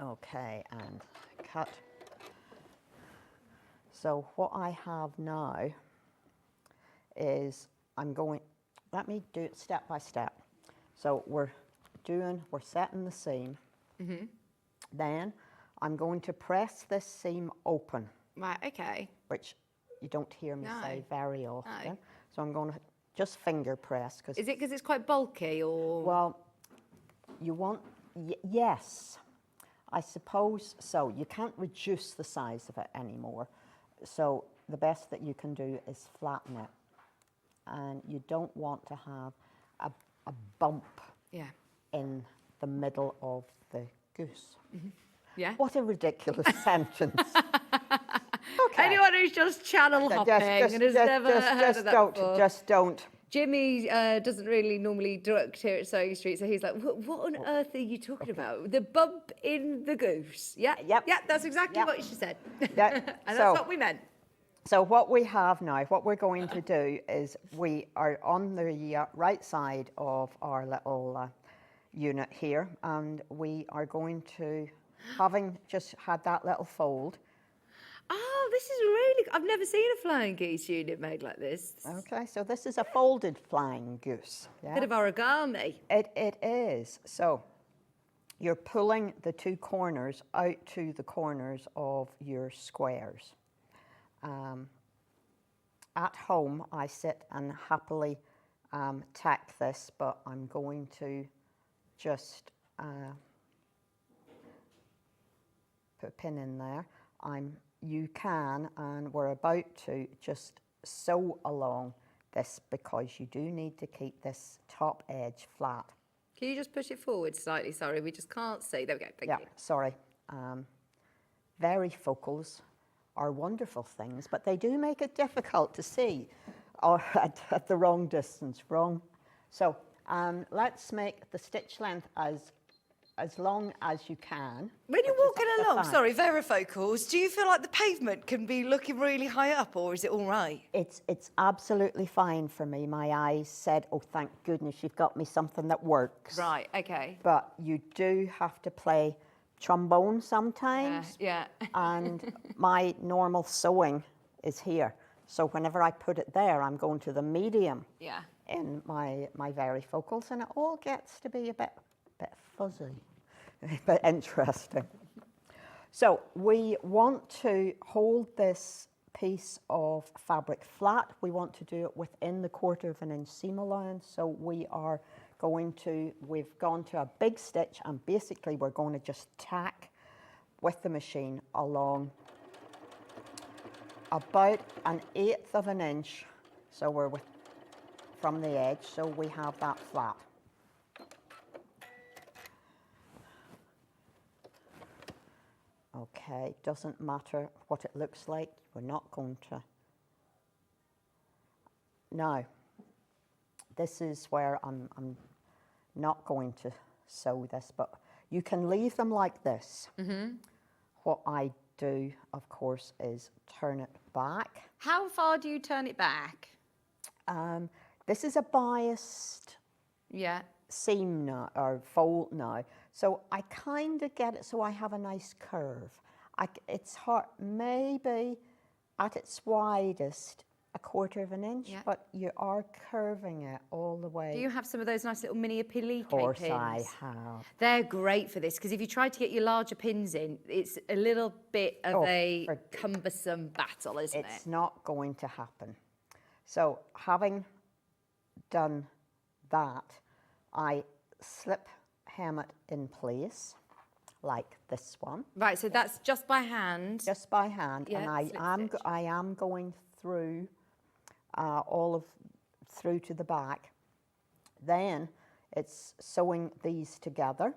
Okay, and cut. So what I have now is let me do it step by step. So we're setting the seam. Then I'm going to press this seam open. Right, okay. Which you don't hear me say very often. No. So I'm going to just finger press. Is it because it's quite bulky, or? Well, you want, yes, I suppose so. You can't reduce the size of it anymore. So the best that you can do is flatten it. And you don't want to have a bump in the middle of the goose. Yeah. What a ridiculous sentence. Okay. Anyone who's just channel hopping and has never heard of that before. Just don't. Jimmy doesn't really normally direct here at Sewing Street, so he's like, what on earth are you talking about? The bump in the goose. Yeah, yep, that's exactly what she said. And that's what we meant. So what we have now, what we're going to do is we are on the right side of our little unit here, and we are going to, having just had that little fold. Oh, this is really, I've never seen a flying geese unit made like this. Okay, so this is a folded flying goose. Yeah? Bit of origami. It is. So you're pulling the 2 corners out to the corners of your squares. at home, I sit and happily tack this, but I'm going to just put a pin in there. You can, and we're about to just sew along this because you do need to keep this top edge flat. Can you just push it forward slightly? Sorry, we just can't see. There we go. Thank you. Sorry. Varifocals are wonderful things, but they do make it difficult to see at the wrong distance. So let's make the stitch length as long as you can. When you're walking along, sorry, varifocals, do you feel like the pavement can be looking really high up, or is it all right? It's absolutely fine for me. My eyes said, oh, thank goodness you've got me something that works. Right, okay. But you do have to play trombone sometimes. Yeah. And my normal sewing is here. So whenever I put it there, I'm going to the medium in my varifocals, and it all gets to be a bit fuzzy, but interesting. So we want to hold this piece of fabric flat. We want to do it within the 1/4 inch seam allowance. So we've gone to a big stitch, and basically we're going to just tack with the machine along about 1/8 inch. So we're from the edge, so we have that flat. Okay, doesn't matter what it looks like. We're not going to. Now, this is where I'm not going to sew this, but you can leave them like this. What I do, of course, is turn it back. How far do you turn it back? This is a biased seam now, or fold now. So I kind of get it so I have a nice curve. It's hard, maybe at its widest, 1/4 inch, but you are curving it all the way. Do you have some of those nice little mini applique pins? Of course I have. They're great for this, because if you try to get your larger pins in, it's a little bit of a cumbersome battle, isn't it? It's not going to happen. So having done that, I slip hem it in place like this one. Right, so that's just by hand. Just by hand, and I am going through through to the back. Then it's sewing these together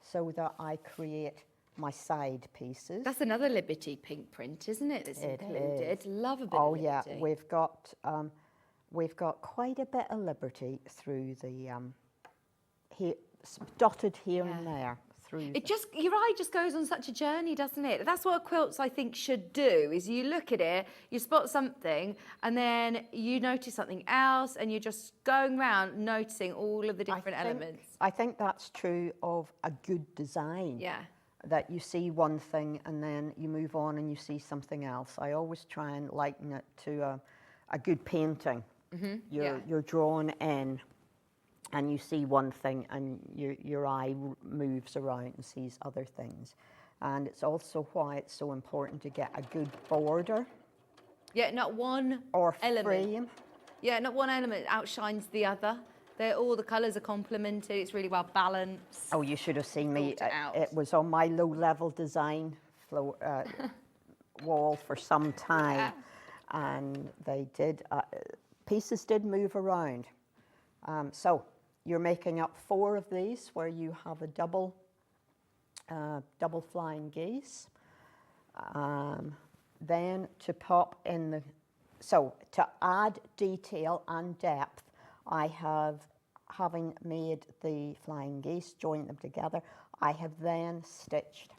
so that I create my side pieces. That's another Liberty pink print, isn't it? That's included. Is. Love a bit of Liberty. Yeah, we've got quite a bit of Liberty through the here, dotted here and there. Your eye just goes on such a journey, doesn't it? That's what quilts, I think, should do, is you look at it, you spot something, and then you notice something else, and you're just going around noticing all of the different elements. I think that's true of a good design. Yeah. That you see one thing and then you move on and you see something else. I always try and liken it to a good painting. You're drawn in, and you see one thing, and your eye moves around and sees other things. And it's also why it's so important to get a good border. Yeah, not one element. Frame. Yeah, not one element outshines the other. All the colours are complemented. It's really well balanced. Oh, you should have seen me. It was on my low-level design wall for some time, and they did. Pieces did move around. So you're making up 4 of these where you have a double flying geese. Then to pop in to add detail and depth, I having made the flying geese, joined them together, I have then stitched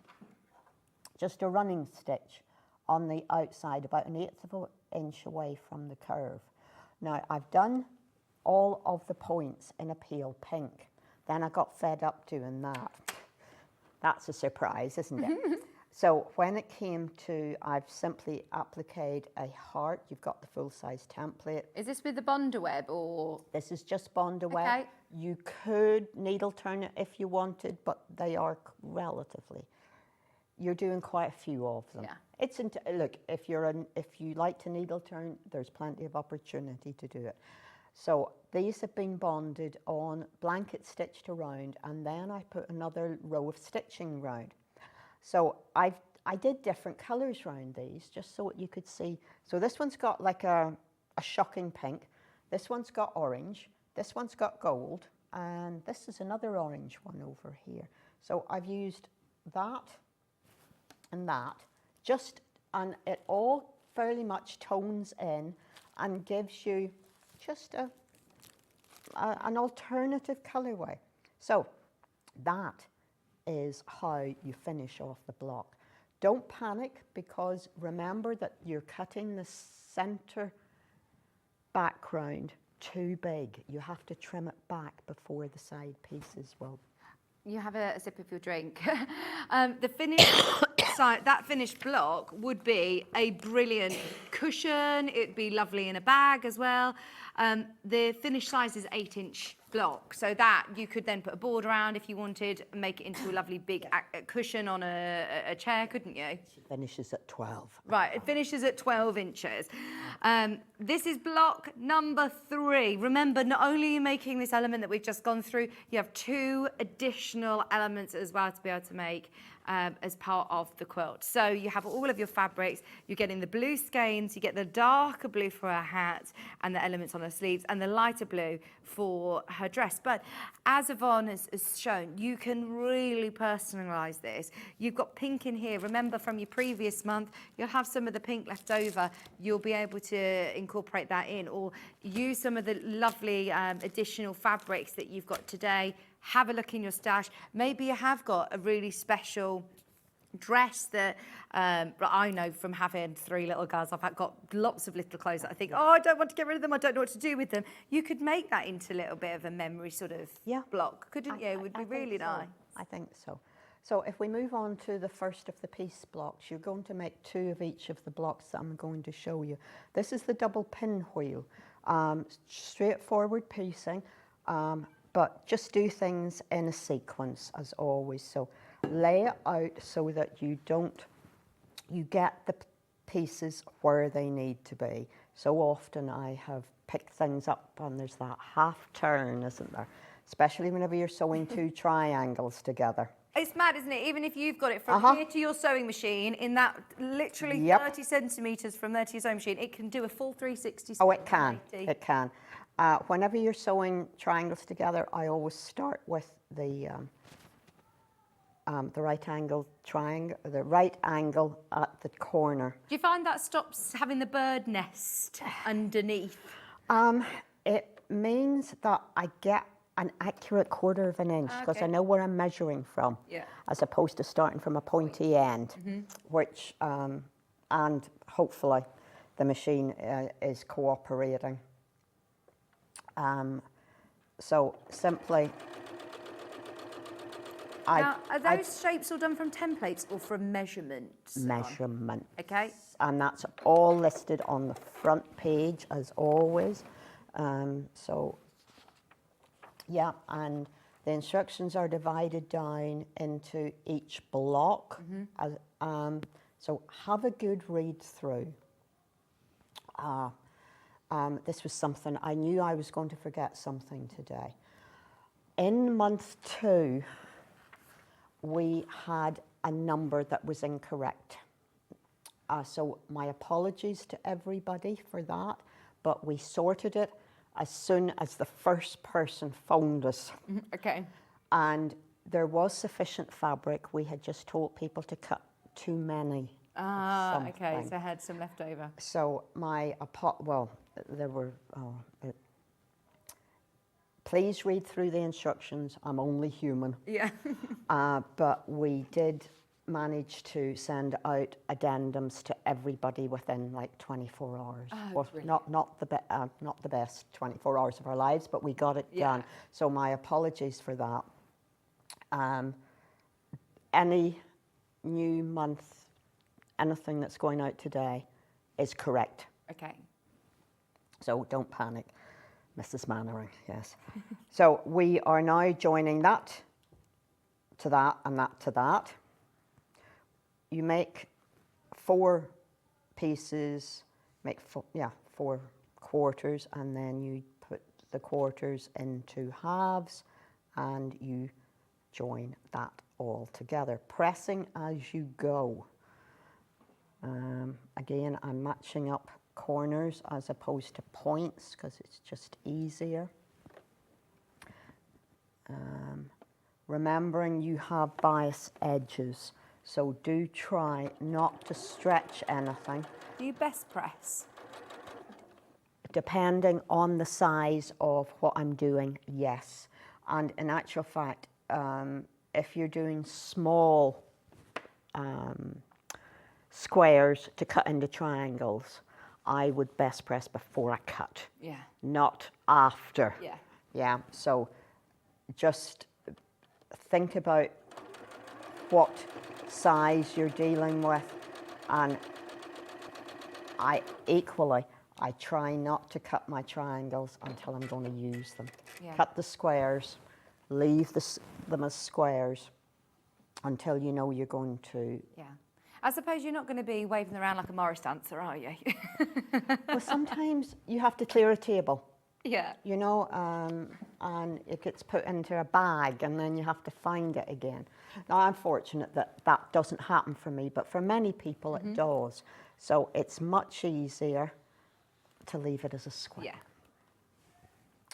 just a running stitch on the outside, about 1/8 inch away from the curve. Now, I've done all of the points in a pale pink. Then I got fed up doing that. That's a surprise, isn't it? So when it came to, I've simply appliqued a heart. You've got the full-size template. Is this with the Bondaweb or? This is just Bondaweb. Okay. You could needle turn it if you wanted, but they are relatively you're doing quite a few of them. Yeah. It's look, if you like to needle turn, there's plenty of opportunity to do it. So these have been bonded on, blanket stitched around, and then I put another row of stitching round. So I did different colours around these just so you could see. So this one's got like a shocking pink. This one's got orange. This one's got gold. And this is another orange one over here. So I've used that and that. And it all fairly much tones in and gives you just an alternative colourway. So that is how you finish off the block. Don't panic, because remember that you're cutting the centre background too big. You have to trim it back before the side pieces will. You have a sip of your drink. The finished side, that finished block would be a brilliant cushion. It'd be lovely in a bag as well. The finished size is 8-inch block, so that you could then put a board around if you wanted, and make it into a lovely big cushion on a chair, couldn't you? She finishes at 12. Right, it finishes at 12 inches. This is block number 3. Remember, not only are you making this element that we've just gone through, you have 2 additional elements as well to be able to make as part of the quilt. So you have all of your fabrics, you're getting the blue skeins, you get the darker blue for her hat and the elements on her sleeves, and the lighter blue for her dress. But as Yvonne has shown, you can really personalise this. You've got pink in here. Remember from your previous month, you'll have some of the pink left over. You'll be able to incorporate that in, or use some of the lovely additional fabrics that you've got today. Have a look in your stash. Maybe you have got a really special dress that I know from having 3 little girls. I've got lots of little clothes that I think, oh, I don't want to get rid of them. I don't know what to do with them. You could make that into a little bit of a memory sort of block, couldn't you? It would be really nice. I think so. So if we move on to the first of the piece blocks, you're going to make 2 of each of the blocks that I'm going to show you. This is the double pinwheel. Straightforward piecing. But just do things in a sequence as always. So lay it out so that you get the pieces where they need to be. So often I have picked things up and there's that half turn, isn't there? Especially whenever you're sewing 2 triangles together. It's mad, isn't it? Even if you've got it from here to your sewing machine, in that literally 30 centimetres from there to your sewing machine, it can do a full 360. Oh, it can. It can. Whenever you're sewing triangles together, I always start with the right angle triangle, the right angle at the corner. Do you find that stops having the bird nest underneath? It means that I get an accurate 1/4 of an inch, because I know where I'm measuring from, as opposed to starting from a pointy end, which, and hopefully the machine is cooperating. So simply, now, are those shapes all done from templates or from measurements? Measurement. Okay. And that's all listed on the front page as always. So, yeah, and the instructions are divided down into each block. So have a good read through. This was something, I knew I was going to forget something today. In month 2, we had a number that was incorrect. So my apologies to everybody for that, but we sorted it as soon as the first person phoned us. Okay. And there was sufficient fabric. We had just told people to cut too many. Okay, so I had some left over. So there were, please read through the instructions. I'm only human. Yeah. But we did manage to send out addendums to everybody within like 24 hours. Well, not the best 24 hours of our lives, but we got it done. So my apologies for that. Any new month, anything that's going out today is correct. Okay. So don't panic, Mrs. Mannering, yes. So we are now joining that to that and that to that. you make 4 pieces, make 4 quarters, and then you put the quarters into halves and you join that all together, pressing as you go. Again, I'm matching up corners as opposed to points because it's just easier. Remembering you have bias edges, so do try not to stretch anything. Do you best press? Depending on the size of what I'm doing, yes. And in actual fact, if you're doing small squares to cut into triangles, I would best press before I cut. Yeah. Not after. Yeah. Yeah, so just think about what size you're dealing with, and I try not to cut my triangles until I'm going to use them. Yeah. Cut the squares, leave them as squares until you know you're going to. Yeah. I suppose you're not going to be waving around like a Morris dancer, are you? Well, sometimes you have to clear a table. Yeah. You know, and it gets put into a bag and then you have to find it again. Now, I'm fortunate that that doesn't happen for me, but for many people it does. So it's much easier to leave it as a square.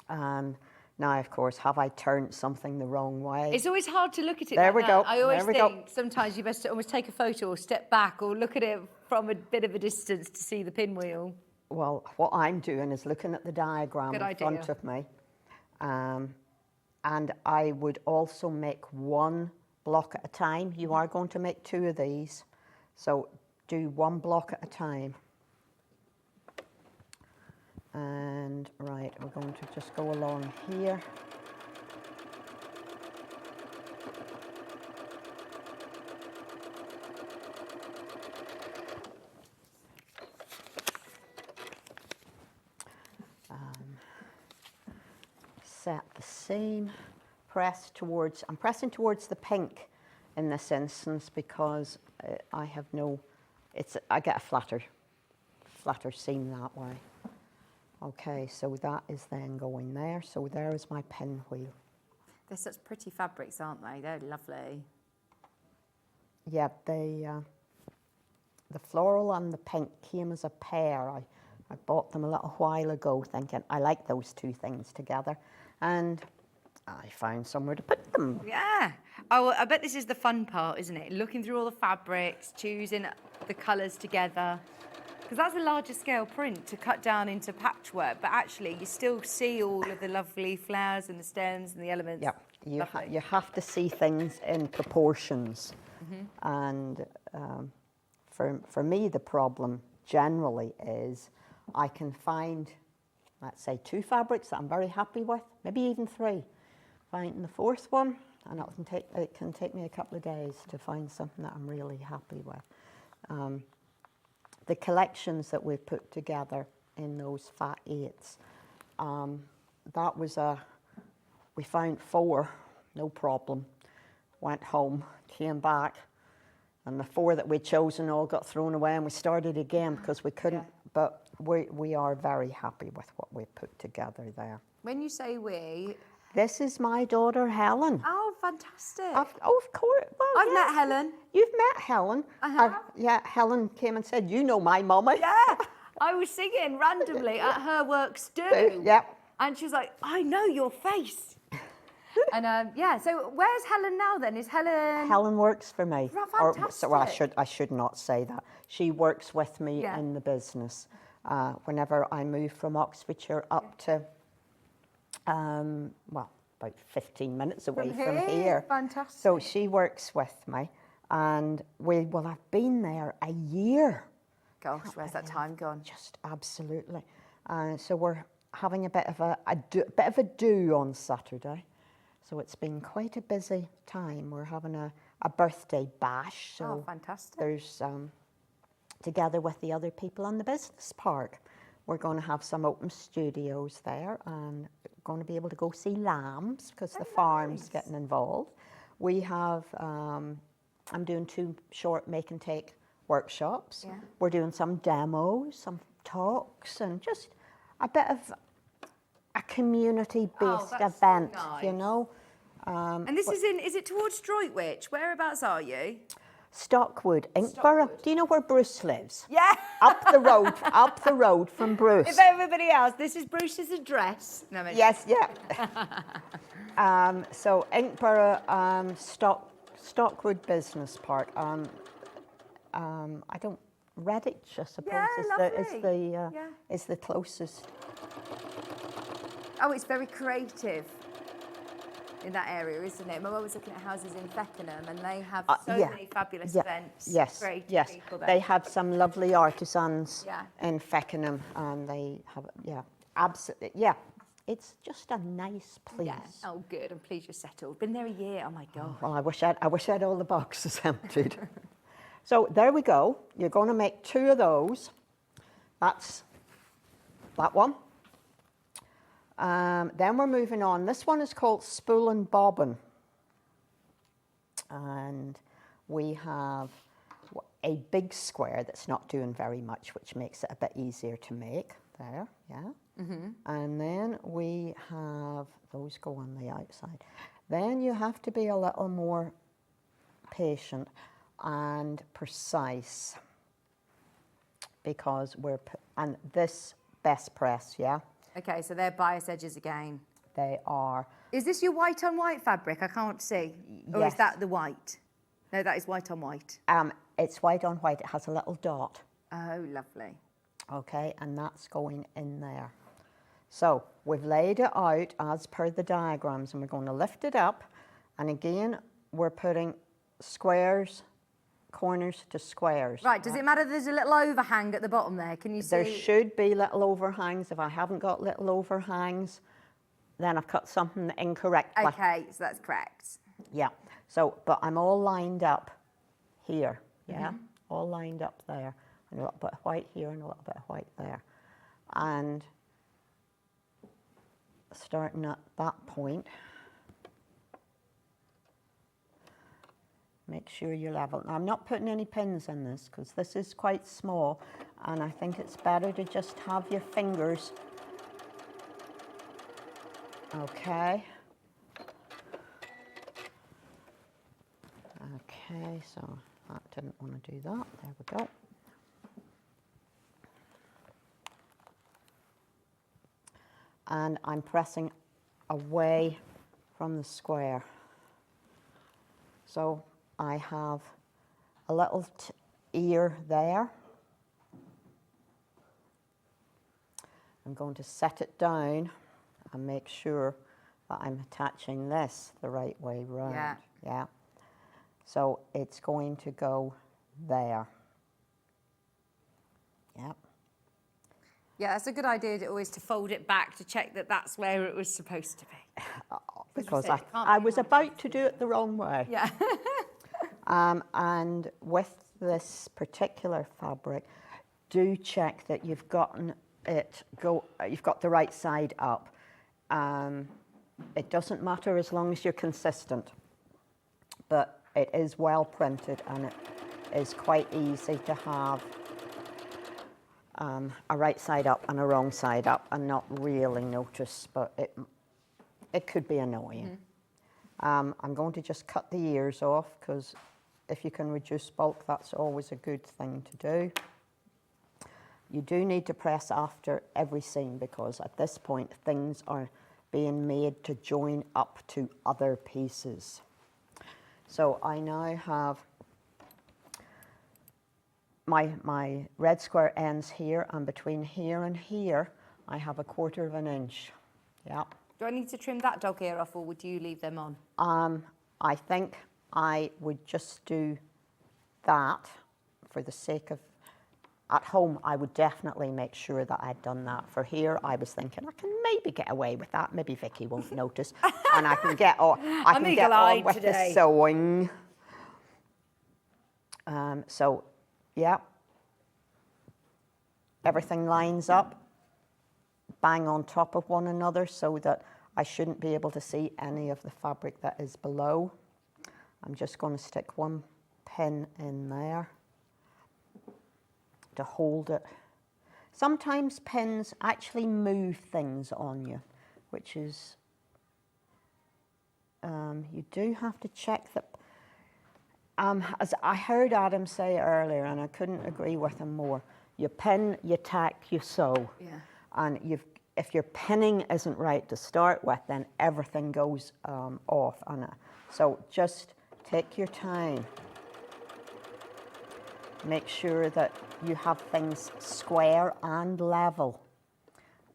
Yeah. Now, of course, have I turned something the wrong way? It's always hard to look at it There like we that. go. I always There we think go. sometimes you best almost take a photo or step back or look at it from a bit of a distance to see the pinwheel. Well, what I'm doing is looking at the diagram Good in idea. front of me. And I would also make 1 block at a time. You are going to make 2 of these. So do 1 block at a time. And right, we're going to just go along here. Set the seam, press towards, I'm pressing towards the pink in this instance because I have no, I get a flatter seam that way. Okay, so that is then going there. So there is my pinwheel. They're such pretty fabrics, aren't they? They're lovely. Yeah, the floral and the pink came as a pair. I bought them a little while ago thinking I like those 2 things together, and I found somewhere to put them. Yeah. Oh, I bet this is the fun part, isn't it? Looking through all the fabrics, choosing the colours together. Because that's a larger scale print to cut down into patchwork, but actually you still see all of the lovely flowers and the stems and the elements. Yeah, you have to see things in proportions. And for me, the problem generally is I can find, let's say, 2 fabrics that I'm very happy with, maybe even 3. Finding the 4th one, and it can take me a couple of days to find something that I'm really happy with. The collections that we've put together in those Fat 8s, that was we found 4, no problem. Went home, came back, and the 4 that we'd chosen all got thrown away, and we started again because we couldn't. Yeah. But we are very happy with what we put together there. When you say we... This is my daughter, Helen. Oh, fantastic. Of course. Well, I've met Helen. You've met Helen. I have. Yeah, Helen came and said, you know my mama. Yeah. I was singing randomly at her work do. Yeah. And she was like, I know your face. And yeah, so where's Helen now then? Is Helen... Helen works for me. Fantastic. I should not say that. She works with me in the business. Whenever I move from Oxfordshire up to, well, about 15 minutes away from here. Fantastic. So she works with me, and we will have been there a year. Gosh, where's that time gone? Just absolutely. So we're having a bit of a do on Saturday. So it's been quite a busy time. We're having a birthday bash. So oh, fantastic. There's, together with the other people on the business park, we're going to have some open studios there and going to be able to go see lambs because the farm's getting involved. We have I'm doing 2 short make and take workshops. Yeah. We're doing some demos, some talks, and just a bit of a community-based that's so event, nice. you know. And this is it towards Droitwich? Whereabouts are you? Stockwood, Inkborough. Do you know where Bruce lives? Yeah. Up the road from Bruce. If everybody else, this is Bruce's address. No, Yes, yeah. So Inkborough, Stockwood Business Park. I don't, Redditch, I suppose, Yeah, is the closest. Oh, it's very creative in that area, isn't it? My mum was looking at houses in Feckenham, and they have so many fabulous events. Yes, creative yes. people there. They have some lovely artisans Yeah. in Feckenham, and they have, absolutely, it's just a nice place. Yeah. Oh, good. I'm pleased you're settled. Been there a year. Oh my God. Well, I wish I had all the boxes emptied. So there we go. You're going to make 2 of those. That's that one. Then we're moving on. This one is called Spool and Bobbin. And we have a big square that's not doing very much, which makes it a bit easier to make. There, yeah. And then we have, those go on the outside. Then you have to be a little more patient and precise, because and this best press, yeah? Okay, so they're bias edges again. They are. Is this your white on white fabric? I can't see. Or is Yes. that the white? No, that is white on white. It's white on white. It has a little dot. Oh, lovely. Okay, and that's going in there. So we've laid it out as per the diagrams, and we're going to lift it up. And again, we're putting squares, corners to squares. Right, does it matter there's a little overhang at the bottom there? Can you see? There should be little overhangs. If I haven't got little overhangs, then I've cut something incorrectly. Okay, so that's correct. Yeah, so, but I'm all lined up here, yeah? All lined up there. And a little bit of white here and a little bit of white there. And starting at that point, make sure you're level. Now, I'm not putting any pins in this because this is quite small, and I think it's better to just have your fingers. Okay. Okay, so I didn't want to do that. There we go. And I'm pressing away from the square. So I have a little ear there. I'm going to set it down and make sure that I'm attaching this the right way round. Yeah. Yeah. So it's going to go there. Yep. Yeah, that's a good idea always to fold it back to check that that's where it was supposed to be. Because said, it can't I be was like about to do it the wrong way. Yeah. And with this particular fabric, do check that you've gotten it you've got the right side up. It doesn't matter as long as you're consistent, but it is well printed and it is quite easy to have a right side up and a wrong side up and not really notice, but it could be annoying. I'm going to just cut the ears off because if you can reduce bulk, that's always a good thing to do. You do need to press after every seam because at this point things are being made to join up to other pieces. So I now have my red square ends here, and between here and here I have 1/4 of an inch. Yeah. Do I need to trim that dog ear off, or would you leave them on? I think I would just do that for the sake of, at home I would definitely make sure that I'd done that. For here I was thinking I can maybe get away with that, maybe Vicki won't notice, and I can get on, with the sewing. So yeah, everything lines up bang on top of one another so that I shouldn't be able to see any of the fabric that is below. I'm just going to stick one pin in there to hold it. Sometimes pins actually move things on you, which is, you do have to check that. As I heard Adam say earlier, and I couldn't agree with him more, you pin, you tack, you sew. Yeah. And if your pinning isn't right to start with, then everything goes off on it. So just take your time. Make sure that you have things square and level.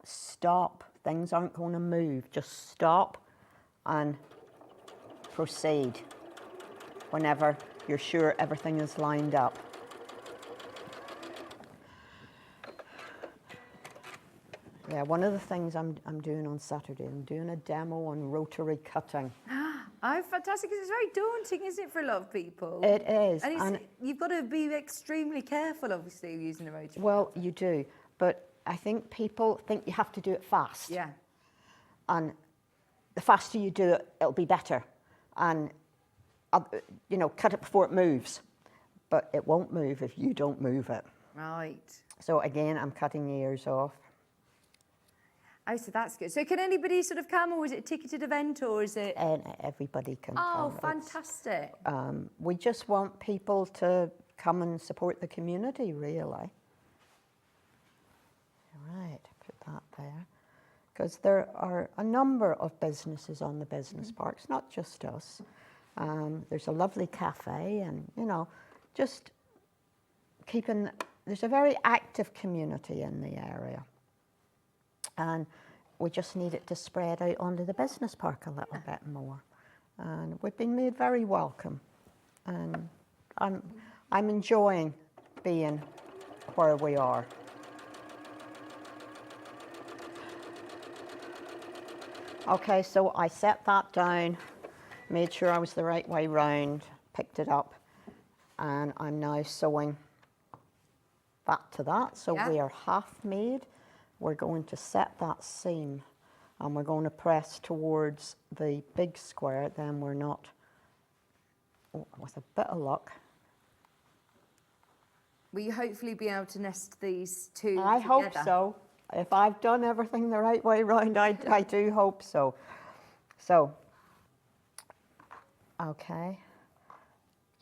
Stop. Things aren't going to move. Just stop and proceed whenever you're sure everything is lined up. Yeah, one of the things I'm doing on Saturday, I'm doing a demo on rotary cutting. Oh, fantastic, because it's very daunting, isn't it, for a lot of people? It is. And you've got to be extremely careful, obviously, using the rotary. Well, you do, but I think people think you have to do it fast. Yeah. And the faster you do it, it'll be better. And, you know, cut it before it moves. But it won't move if you don't move it. Right. So again, I'm cutting ears off. Oh, so that's good. So can anybody sort of come, or is it a ticketed event, or is it? And everybody can come. Oh, fantastic. We just want people to come and support the community, really. Right, put that there. Because there are a number of businesses on the business park. It's not just us. There's a lovely cafe, and, you know, just keeping, there's a very active community in the area. And we just need it to spread out onto the business park a little bit more. And we've been made very welcome. And I'm enjoying being where we are. Okay, so I set that down, made sure I was the right way round, picked it up, and I'm now sewing that to that. So we are half made. We're going to set that seam, and we're going to press towards the big square. Then we're not, with a bit of luck. Will you hopefully be able to nest these two together? I hope so. If I've done everything the right way round, I do hope so. So, okay.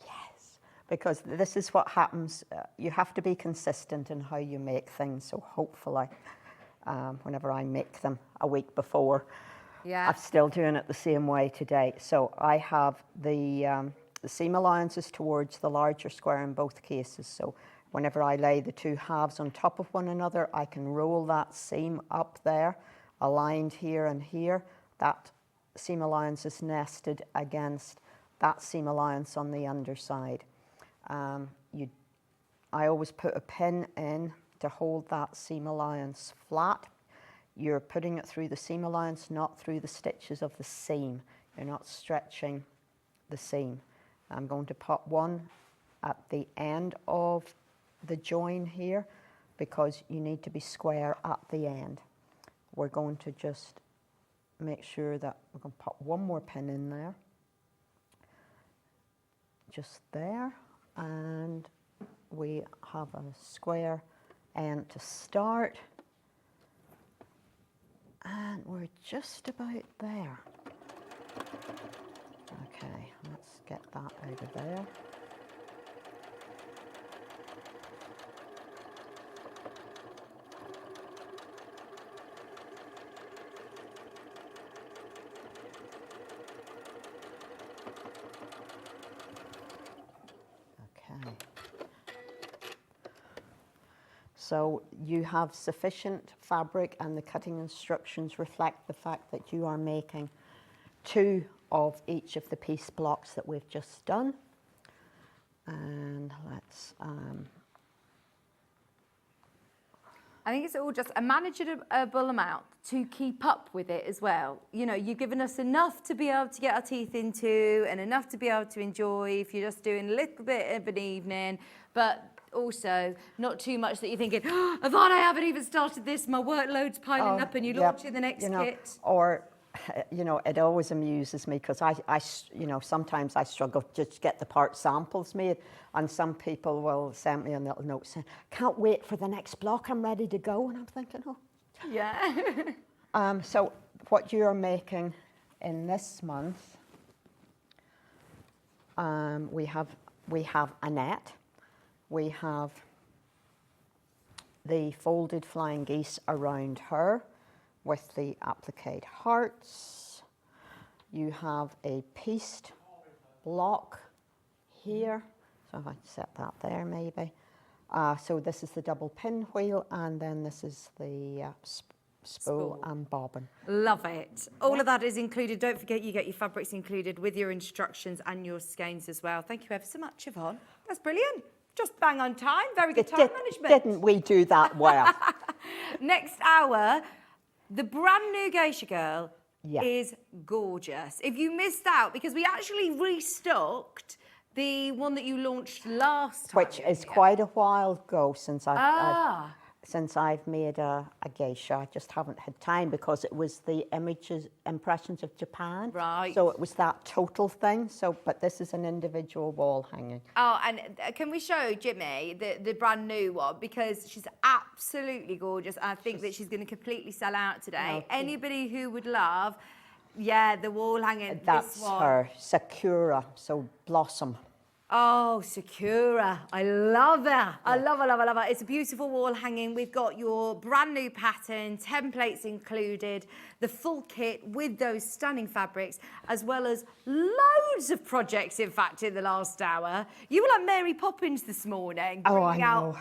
Yes, because this is what happens. You have to be consistent in how you make things. So hopefully, whenever I make them a week before, I'm still doing it the same way today. So I have the seam allowances towards the larger square in both cases. So whenever I lay the two halves on top of one another, I can roll that seam up there, aligned here and here. That seam allowance is nested against that seam allowance on the underside. I always put a pin in to hold that seam allowance flat. You're putting it through the seam allowance, not through the stitches of the seam. You're not stretching the seam. I'm going to pop one at the end of the join here, because you need to be square at the end. We're going to just make sure that we're going to pop one more pin in there, just there, and we have a square end to start, and we're just about there. Okay, let's get that out of there. So you have sufficient fabric, and the cutting instructions reflect the fact that you are making 2 of each of the piece blocks that we've just done. And let's... I think it's all just a manageable amount to keep up with it as well. You know, you've given us enough to be able to get our teeth into and enough to be able to enjoy if you're just doing a little bit of an evening, but also not too much that you're thinking, oh, Yvonne, I haven't even started this, my workload's piling up, and you launch in the next kit. Or you know, it always amuses me because you know, sometimes I struggle to just get the part samples made, and some people will send me a little note saying, "Can't wait for the next block, I'm ready to go," and I'm thinking, oh. Yeah. So what you're making in this month, we have Annette, we have the folded flying geese around her with the appliqued hearts. You have a pieced block here, so if I set that there maybe. So this is the double pinwheel, and then this is the spool and bobbin. Love it. All of that is included. Don't forget you get your fabrics included with your instructions and your skeins as well. Thank you ever so much, Yvonne. That's brilliant. Just bang on time. Very good time management. Didn't we do that well? Next hour, the brand new Geisha Girl is gorgeous. If you missed out, because we actually restocked the one that you launched last time. Which is quite a while ago since I've made a geisha. I just haven't had time because it was the impressions of Japan. Right. So it was that total thing. So, but this is an individual wall hanging. Oh, and can we show Jimmy the brand new one, because she's absolutely gorgeous. I think that she's going to completely sell out today. Okay. Anybody who would love, the wall hanging. That's this one. her Sakura. So blossom. Oh, Sakura. I love her. I love her, love her, love her. It's a beautiful wall hanging. We've got your brand new pattern, templates included, the full kit with those stunning fabrics, as well as loads of projects, in fact, in the last hour. You were like Mary Poppins this morning. I know.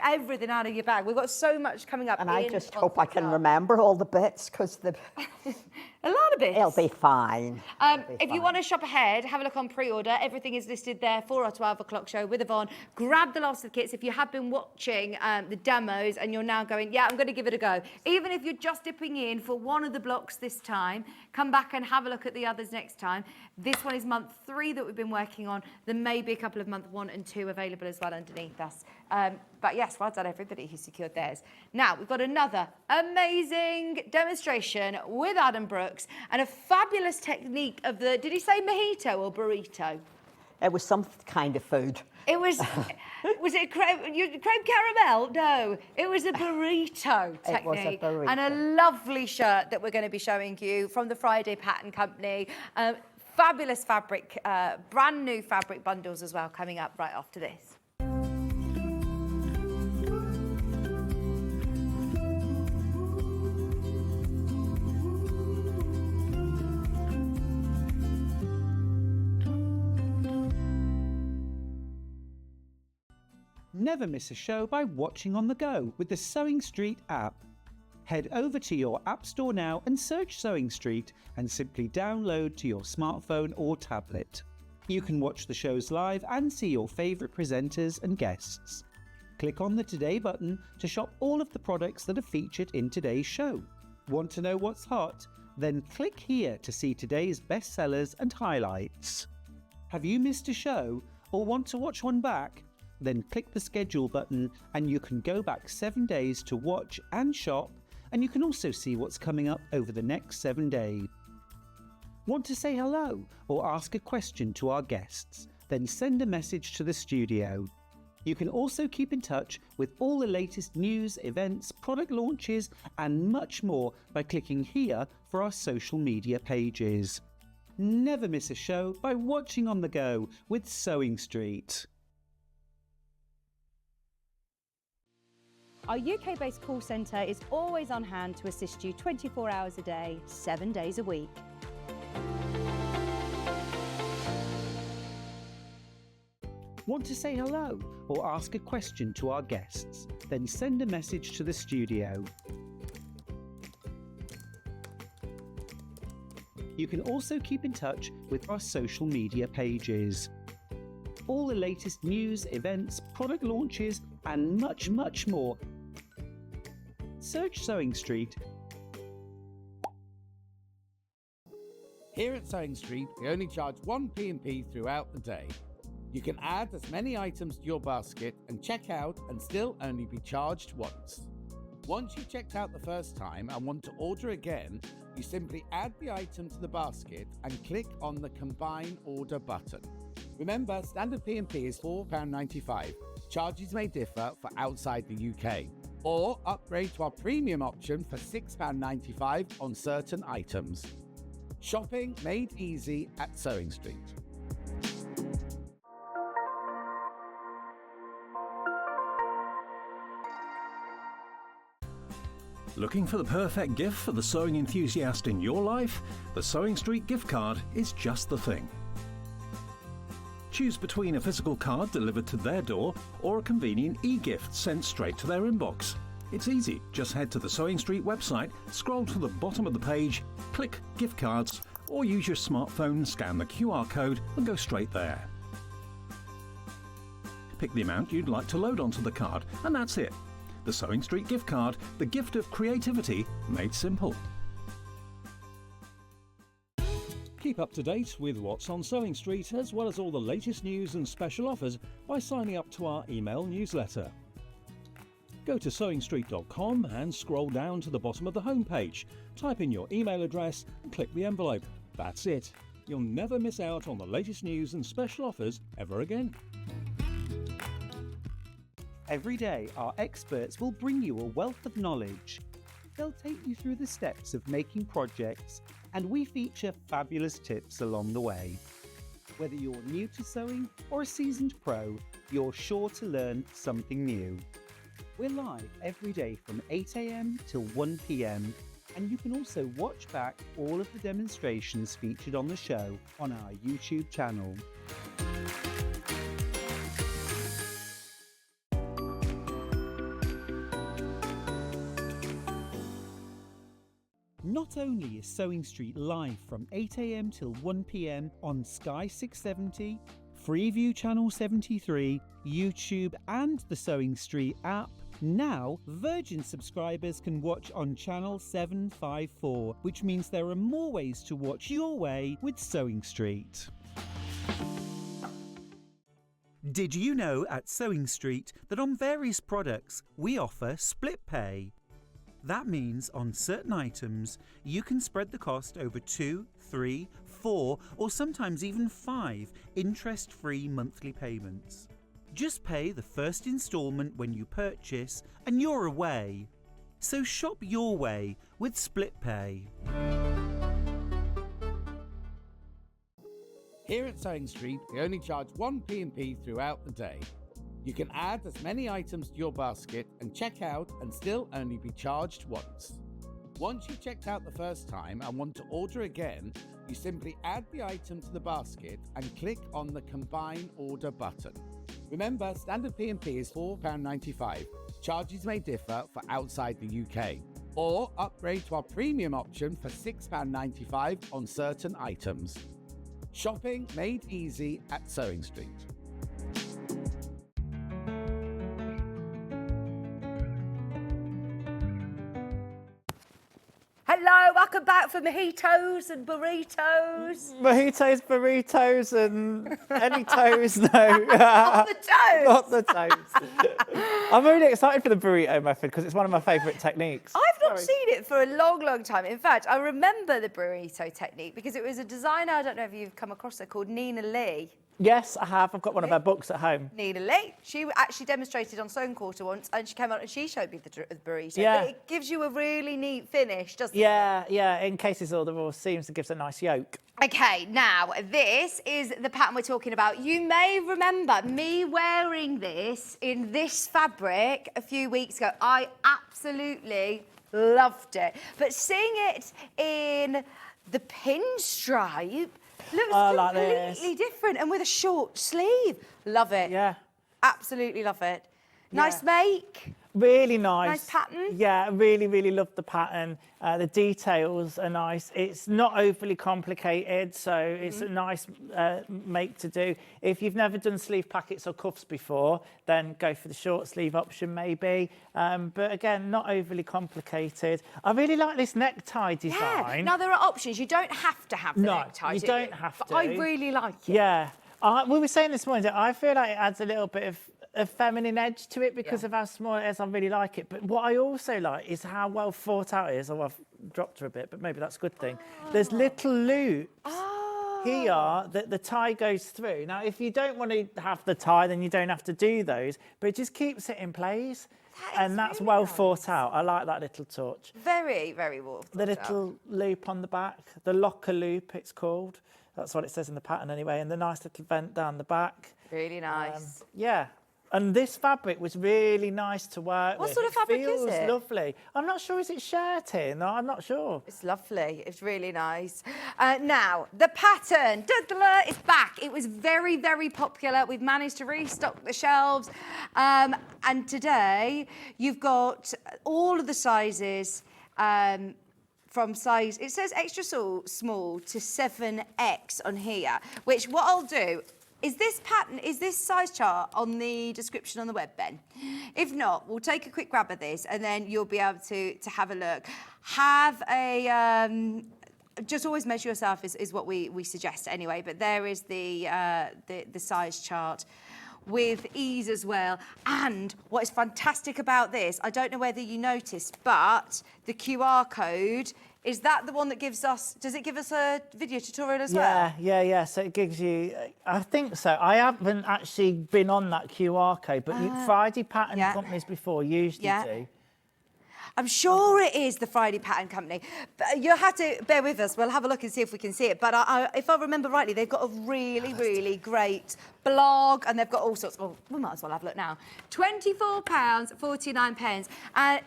Everything out of your bag. We've got so much coming up. And I just hope I can remember all the bits, because a lot of bits. It'll be fine. If you want to shop ahead, have a look on pre-order. Everything is listed there for our 12 o'clock show with Yvonne. Grab the last of the kits. If you have been watching the demos and you're now going, I'm going to give it a go. Even if you're just dipping in for one of the blocks this time, come back and have a look at the others next time. This one is month 3 that we've been working on. There may be a couple of month 1 and 2 available as well underneath us. But yes, well done everybody who secured theirs. Now, we've got another amazing demonstration with Adam Brooks and a fabulous technique of the, did he say mojito or burrito? It was some kind of food. It was, was it creme caramel? No, it was a burrito technique. It was a burrito. And a lovely shirt that we're going to be showing you from the Friday Pattern Company. Fabulous fabric, brand new fabric bundles as well coming up right after this. Never miss a show by watching on the go with the Sewing Street app. Head over to your app store now and search Sewing Street and simply download to your smartphone or tablet. You can watch the shows live and see your favourite presenters and guests. Click on the Today button to shop all of the products that are featured in today's show. Want to know what's hot? Then click here to see today's bestsellers and highlights. Have you missed a show or want to watch one back? Then click the schedule button and you can go back 7 days to watch and shop, and you can also see what's coming up over the next 7 days. Want to say hello or ask a question to our guests? Then send a message to the studio. You can also keep in touch with all the latest news, events, product launches and much more by clicking here for our social media pages. Never miss a show by watching on the go with Sewing Street. Our UK-based call centre is always on hand to assist you 24 hours a day, 7 days a week. Want to say hello or ask a question to our guests? Then send a message to the studio. You can also keep in touch with our social media pages. All the latest news, events, product launches and much, much more. Search Sewing Street. Here at Sewing Street, we only charge 1 P&P throughout the day. You can add as many items to your basket and check out and still only be charged once. Once you've checked out the first time and want to order again, you simply add the item to the basket and click on the Combine Order button. Remember, standard P&P is £4.95. Charges may differ for outside the UK. Or upgrade to our premium option for £6.95 on certain items. Shopping made easy at Sewing Street. Looking for the perfect gift for the sewing enthusiast in your life? The Sewing Street gift card is just the thing. Choose between a physical card delivered to their door or a convenient e-gift sent straight to their inbox. It's easy. Just head to the Sewing Street website, scroll to the bottom of the page, click Gift Cards, or use your smartphone, scan the QR code and go straight there. Pick the amount you'd like to load onto the card, and that's it. The Sewing Street gift card, the gift of creativity made simple. Keep up to date with what's on Sewing Street, as well as all the latest news and special offers by signing up to our email newsletter. Go to sewingstreet.com and scroll down to the bottom of the homepage. Type in your email address and click the envelope. That's it. You'll never miss out on the latest news and special offers ever again. Every day, our experts will bring you a wealth of knowledge. They'll take you through the steps of making projects, and we feature fabulous tips along the way. Whether you're new to sewing or a seasoned pro, you're sure to learn something new. We're live every day from 8 AM till 1 PM, and you can also watch back all of the demonstrations featured on the show on our YouTube channel. Not only is Sewing Street live from 8 AM till 1 PM on Sky 670, Freeview Channel 73, YouTube and the Sewing Street app, now Virgin subscribers can watch on Channel 754, which means there are more ways to watch your way with Sewing Street. Did you know at Sewing Street that on various products we offer split pay? That means on certain items, you can spread the cost over 2, 3, 4, or sometimes even 5 interest-free monthly payments. Just pay the first instalment when you purchase and you're away. So shop your way with split pay. Here at Sewing Street, we only charge one P&P throughout the day. You can add as many items to your basket and check out and still only be charged once. Once you've checked out the first time and want to order again, you simply add the item to the basket and click on the Combine Order button. Remember, standard P&P is £4.95. Charges may differ for outside the UK. Or upgrade to our premium option for £6.95 on certain items. Shopping made easy at Sewing Street. Hello, welcome back for mojitos and burritos. Mojitos, burritos, and any toes, no. Not the toes. Not the toes. I'm really excited for the burrito method because it's one of my favourite techniques. I've not seen it for a long, long time. In fact, I remember the burrito technique because it was a designer, I don't know if you've come across her, called Nina Lee. Yes, I have. I've got one of her books at home. Nina Lee. She actually demonstrated on Sewing Quarter once and she came out and she showed me the burrito. Yeah. But it gives you a really neat finish, doesn't it? Yeah, in cases all the raw seams, it gives a nice yolk. Okay, now this is the pattern we're talking about. You may remember me wearing this in this fabric a few weeks ago. I absolutely loved it. But seeing it in the pinstripe looks completely different and with a short sleeve. Love it. Yeah. Absolutely love it. Nice make. Really nice. Nice pattern. Yeah, really, really love the pattern. The details are nice. It's not overly complicated, so it's a nice make to do. If you've never done sleeve packets or cuffs before, then go for the short sleeve option maybe. But again, not overly complicated. I really like this necktie design. Yeah. Now, there are options. You don't have to have the necktie, you do don't have but to. I really like it. Yeah. We were saying this morning that I feel like it adds a little bit of a feminine edge to it because of how small it is. I really like it. But what I also like is how well thought out it is. Oh, I've dropped her a bit, but maybe that's a good thing. There's little loops here that the tie goes through. Now, if you don't want to have the tie, then you don't have to do those, but it just keeps it in place. And that's really well thought out. I like that little touch. Very, very well thought The little loop on the back, the locker loop it's called. That's what it says in the pattern anyway. And the nice little vent down the back. Really nice. Yeah. And this fabric was really nice to work with. What sort of fabric is it? Feels lovely. I'm not sure, is it shirting? No, I'm not sure. It's lovely. It's really nice. Now, the pattern is back. It was very, very popular. We've managed to restock the shelves. And today, you've got all of the sizes from size, it says extra small to 7X on here, which what I'll do, is this size chart on the description on the web, Ben? If not, we'll take a quick grab of this and then you'll be able to have a look. Have a, just always measure yourself is what we suggest anyway, but there is the size chart with ease as well. And what is fantastic about this, I don't know whether you noticed, but the QR code, is that the one that gives us, does it give us a video tutorial as well? Yeah. So it gives you, I think so. I haven't actually been on that QR code, but Friday pattern companies before usually do. I'm sure it is the Friday Pattern Company. But you'll have to bear with us. We'll have a look and see if we can see it. But if I remember rightly, they've got a really, really great blog and they've got all sorts. Well, we might as well have a look now. £24.49. And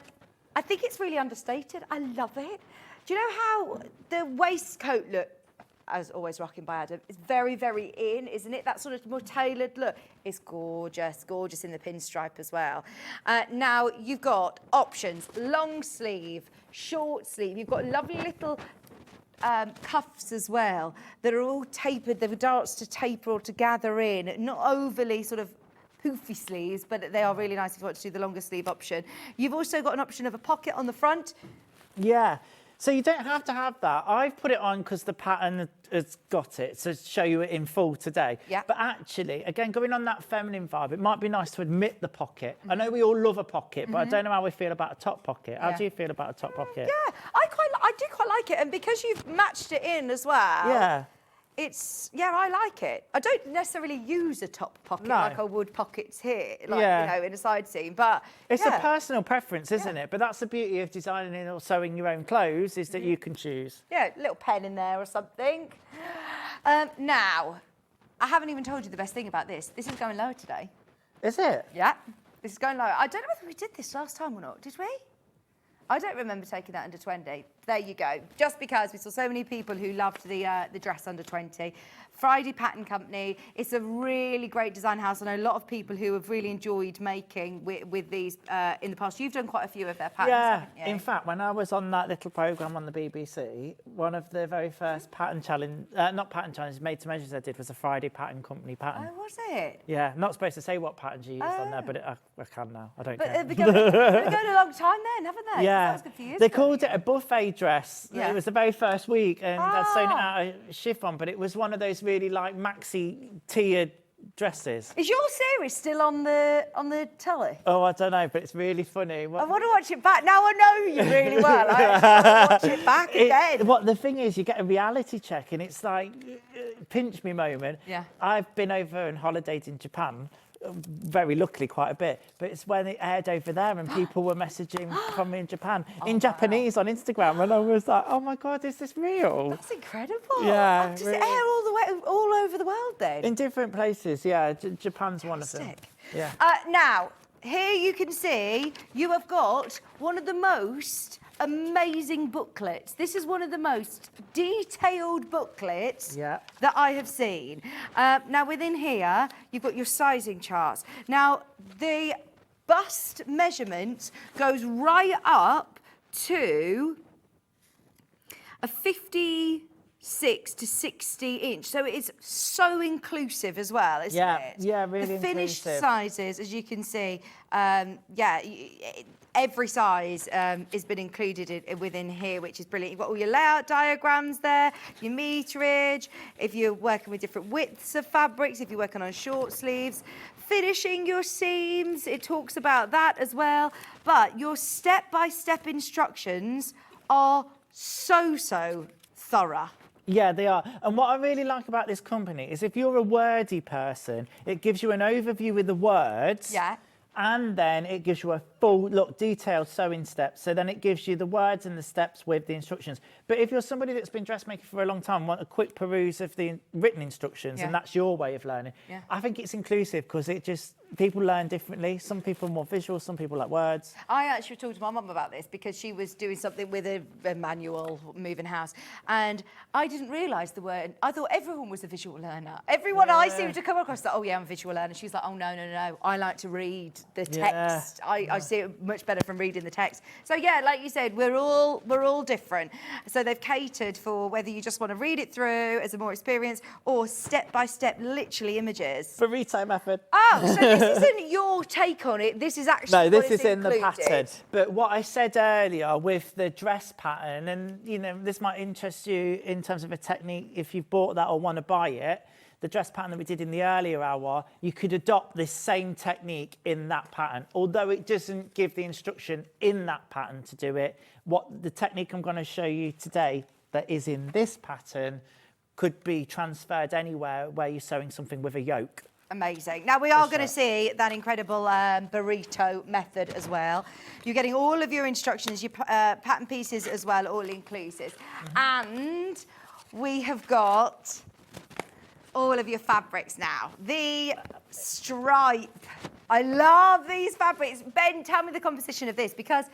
I think it's really understated. I love it. Do you know how the waistcoat look, as always rocking by Adam, is very, very in, isn't it? That sort of more tailored look. It's gorgeous, gorgeous in the pinstripe as well. Now, you've got options, long sleeve, short sleeve. You've got lovely little cuffs as well that are all tapered. They've darts to taper or to gather in, not overly sort of poofy sleeves, but they are really nice if you want to do the longer sleeve option. You've also got an option of a pocket on the front. Yeah. So you don't have to have that. I've put it on because the pattern has got it to show you it in full today. Yeah. But actually, again, going on that feminine vibe, it might be nice to admit the pocket. I know we all love a pocket, but I don't know how we feel about a top pocket. How do you feel about a top pocket? Yeah, I do quite like it. And because you've matched it in as well. Yeah. I like it. I don't necessarily use a top pocket like I would pockets here, like, you know, in a side seam, but it's a personal preference, isn't it? But that's the beauty of designing or sewing your own clothes is that you can choose. Yeah, a little pen in there or something. Now, I haven't even told you the best thing about this. This is going lower today. Is it? Yeah, this is going lower. I don't know whether we did this last time or not. Did we? I don't remember taking that under 20. There you go. Just because we saw so many people who loved the dress under 20. Friday Pattern Company. It's a really great design house. I know a lot of people who have really enjoyed making with these in the past. You've done quite a few of their patterns, haven't you? In fact, when I was on that little programme on the BBC, one of the very first pattern challenge, not pattern challenges, made to measures I did was a Friday Pattern Company pattern. Oh, was it? Yeah, not supposed to say what patterns you used on there, but I can now. I don't care. But they've been going a long time then, haven't they? Yeah. That was good for years they ago, called it a buffet dress. Yeah. It was the very first week, and I'd sewn it out of chiffon, but it was one of those really like maxi tiered dresses. Is your series still on the telly? Oh, I don't know, but it's really funny. I want to watch it back. Now I know you really well. I want to watch it back again. The thing is, you get a reality check, and it's like pinch me moment. Yeah. I've been over and holidayed in Japan. Very luckily quite a bit, but it's when it aired over there and people were messaging from me in Japan in Japanese on Instagram, and I was like, oh my god, is this real? That's incredible. Yeah. Does it air all over the world then? In different places, yeah. Japan's one of them. Yeah. Now, here you can see you have got one of the most amazing booklets. This is one of the most detailed booklets that I have seen. Now, within here, you've got your sizing charts. Now, the bust measurement goes right up to a 50 6 to 60 inch. So it's so inclusive as well, isn't it? Yeah, really The finished inclusive. sizes, as you can see, every size has been included within here, which is brilliant. You've got all your layout diagrams there, your meterage, if you're working with different widths of fabrics, if you're working on short sleeves, finishing your seams, it talks about that as well. But your step-by-step instructions are so thorough. Yeah, they are. And what I really like about this company is if you're a wordy person, it gives you an overview with the words. Yeah. And then it gives you a full, detailed sewing steps. So then it gives you the words and the steps with the instructions. But if you're somebody that's been dressmaking for a long time, want a quick peruse of the written instructions, and that's your way of learning, I think it's inclusive because people learn differently. Some people are more visual, some people like words. I actually talked to my mum about this because she was doing something with a manual moving house, and I didn't realise the word. I thought everyone was a visual learner. Everyone I seemed to come across that, oh yeah, I'm a visual learner. She's like, oh no, I like to read the text. I see it much better from reading the text. So yeah, like you said, we're all different. So they've catered for whether you just want to read it through as a more experienced or step by step, literally images. The retail method. Oh, so this isn't your take on it. This is actually no, this what is in the included. pattern. But what I said earlier with the dress pattern, and this might interest you in terms of a technique if you've bought that or want to buy it. The dress pattern that we did in the earlier hour, you could adopt this same technique in that pattern, although it doesn't give the instruction in that pattern to do it. What the technique I'm going to show you today that is in this pattern could be transferred anywhere where you're sewing something with a yoke. Amazing. Now, we are going to see that incredible burrito method as well. You're getting all of your instructions, your pattern pieces as well, all inclusive. And we have got all of your fabrics now. The stripe. I love these fabrics. Ben, tell me the composition of this because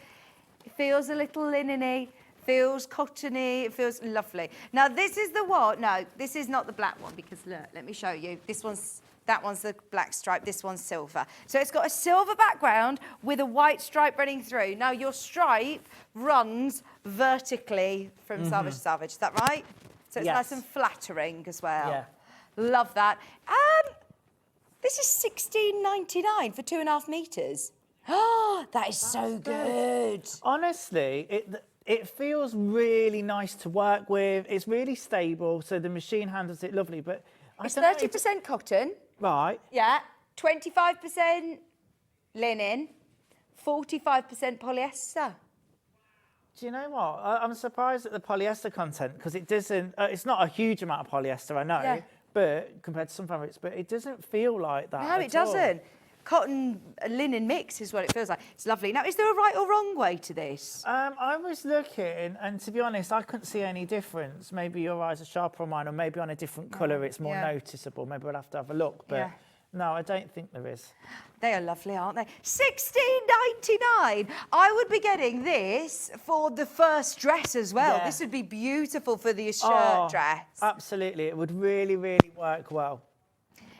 it feels a little linen-y, feels cottony, it feels lovely. Now, this is the one. No, this is not the black one because look, let me show you. That one's the black stripe, this one's silver. So it's got a silver background with a white stripe running through. Now your stripe runs vertically from selvage to selvage, is that right? So it's nice and flattering as well. Yeah. Love that. This is $16.99 for 2.5 meters. Oh, that is so good. Honestly, it feels really nice to work with. It's really stable, so the machine handles it lovely, but it's 30% cotton. Right. Yeah. 25% linen, 45% polyester. Do you know what? I'm surprised at the polyester content because it doesn't. It's not a huge amount of polyester, I know, but compared to some fabrics, but it doesn't feel like that. No, it doesn't. Cotton linen mix is what it feels like. It's lovely. Now, is there a right or wrong way to this? I was looking, and to be honest, I couldn't see any difference. Maybe your eyes are sharper on mine, or maybe on a different colour it's more noticeable. Maybe I'll have to have a look, but no, I don't think there is. They are lovely, aren't they? $16.99. I would be getting this for the first dress as well. This would be beautiful for the shirt dress. Absolutely, it would really, really work well.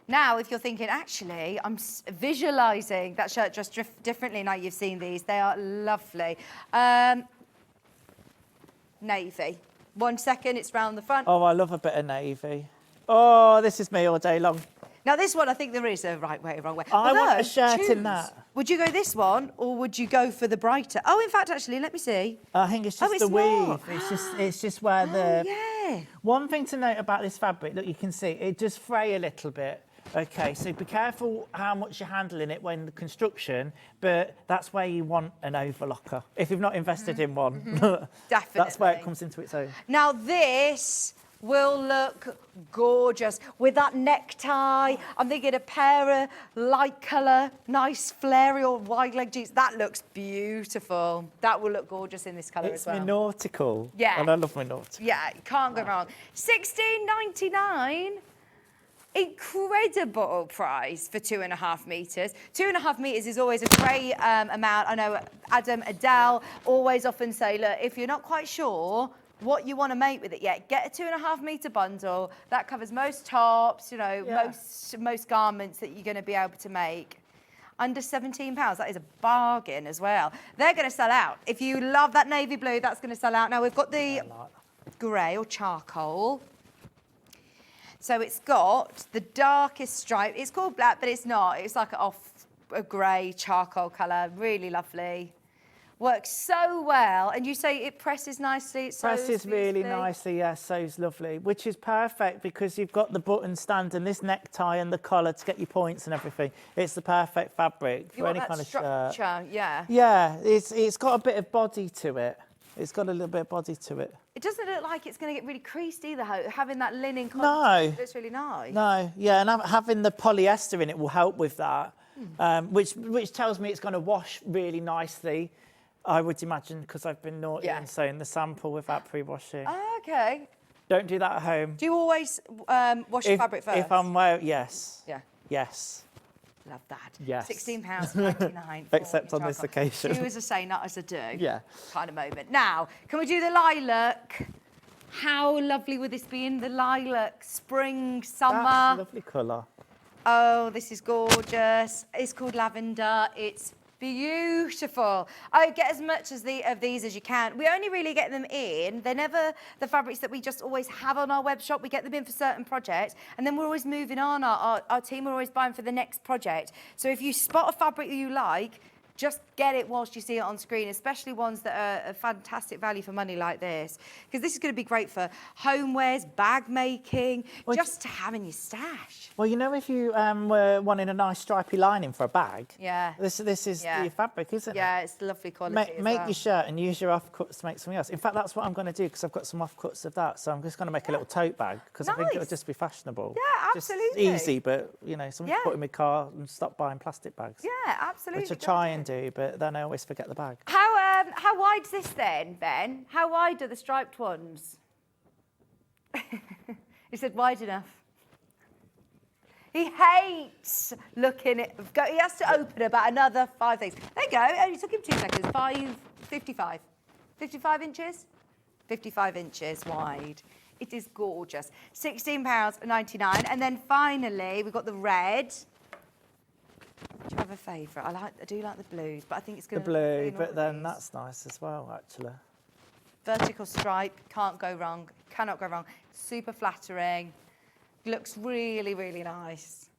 Now, if you're thinking, actually, I'm visualising that shirt dress differently now you've seen these. They are lovely. Navy. 1 second, it's round the front. Oh, I love a bit of navy. Oh, this is me all day long. Now, this one, I think there is a right way, a wrong way. I want a shirt in that. Would you go this one, or would you go for the brighter? Oh, in fact, actually, let me see. I think it's just the weave. It's just where the... yeah. One thing to note about this fabric, look, you can see, it does fray a little bit. Okay, so be careful how much you're handling it when the construction, but that's where you want an overlocker. If you've not invested in one, Definitely. That's where it comes into its own. Now this will look gorgeous with that necktie. I'm thinking a pair of light colour, nice flary or wide leg jeans. That looks beautiful. That will look gorgeous in this colour as well. It's my nautical. Yeah. And I love my nautical. Yeah, can't go wrong. $16.99. Incredible price for 2.5 meters. 2.5 meters is always a great amount. I know Adam, Adele always often say, look, if you're not quite sure what you want to make with it yet, get a 2.5 meter bundle. That covers most tops, you know, most garments that you're going to be able to make. Under £17, that is a bargain as well. They're going to sell out. If you love that navy blue, that's going to sell out. Now we've got the grey or charcoal. So it's got the darkest stripe. It's called black, but it's not. It's like a grey charcoal colour. Really lovely. Works so well. And you say it presses nicely. It presses really nicely, yes, sews lovely. Which is perfect because you've got the button stand and this necktie and the collar to get your points and everything. It's the perfect fabric for any kind of shirt. Yeah. Yeah, it's got a bit of body to it. It's got a little bit of body to it. It doesn't look like it's going to get really creased either, having that linen collar. No. It looks really nice. No, yeah, and having the polyester in it will help with that, which tells me it's going to wash really nicely, I would imagine, because I've been naughty and sewing the sample without pre-washing. Oh, okay. Don't do that at home. Do you always wash your fabric first? If I'm yes. Yeah. Yes. Love that. Yes. £16.99. Except on this occasion. Do as I say, not as I do. Yeah. Kind of moment. Now, can we do the lilac? How lovely would this be in the lilac? Spring, summer. That's a lovely colour. Oh, this is gorgeous. It's called lavender. It's beautiful. Oh, get as much of these as you can. We only really get them in. They're never the fabrics that we just always have on our web shop. We get them in for certain projects, and then we're always moving on. Our team are always buying for the next project. So if you spot a fabric that you like, just get it whilst you see it on screen, especially ones that are a fantastic value for money like this, because this is going to be great for homewares, bag making, just to have in your stash. Well, you know, if you were wanting a nice stripy lining for a bag, this is your fabric, isn't it? Yeah, it's lovely quality. Make your shirt and use your offcuts to make something else. In fact, that's what I'm going to do because I've got some offcuts of that. So I'm just going to make a little tote bag because I think it'll just be fashionable. Yeah, absolutely. Just easy, but you know, something to put in my car and stop buying plastic bags. Yeah, absolutely. Which I try and do, but then I always forget the bag. How wide's this then, Ben? How wide are the striped ones? He said wide enough. He hates looking at. He has to open about another 5 things. There you go. It only took him 2 seconds. 55. 55 inches? 55 inches wide. It is gorgeous. £16.99. And then finally, we've got the red. Do you have a favourite? I do like the blues, but I think it's going to the blue, but then that's nice as well, actually. Vertical stripe, can't go wrong, cannot go wrong. Super flattering, looks really, really nice.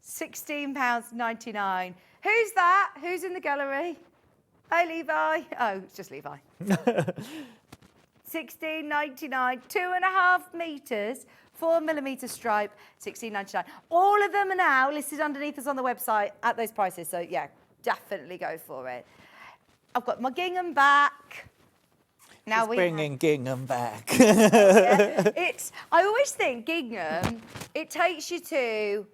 £16.99. Who's that? Who's in the gallery? Hey, Levi. Oh, it's just Levi. £16.99, 2.5 metres. 4mm stripe, £16.99. All of them are now listed underneath us on the website at those prices. So, yeah, definitely go for it. I've got my gingham back. Now we're bringing gingham back. I always think gingham, it takes you to,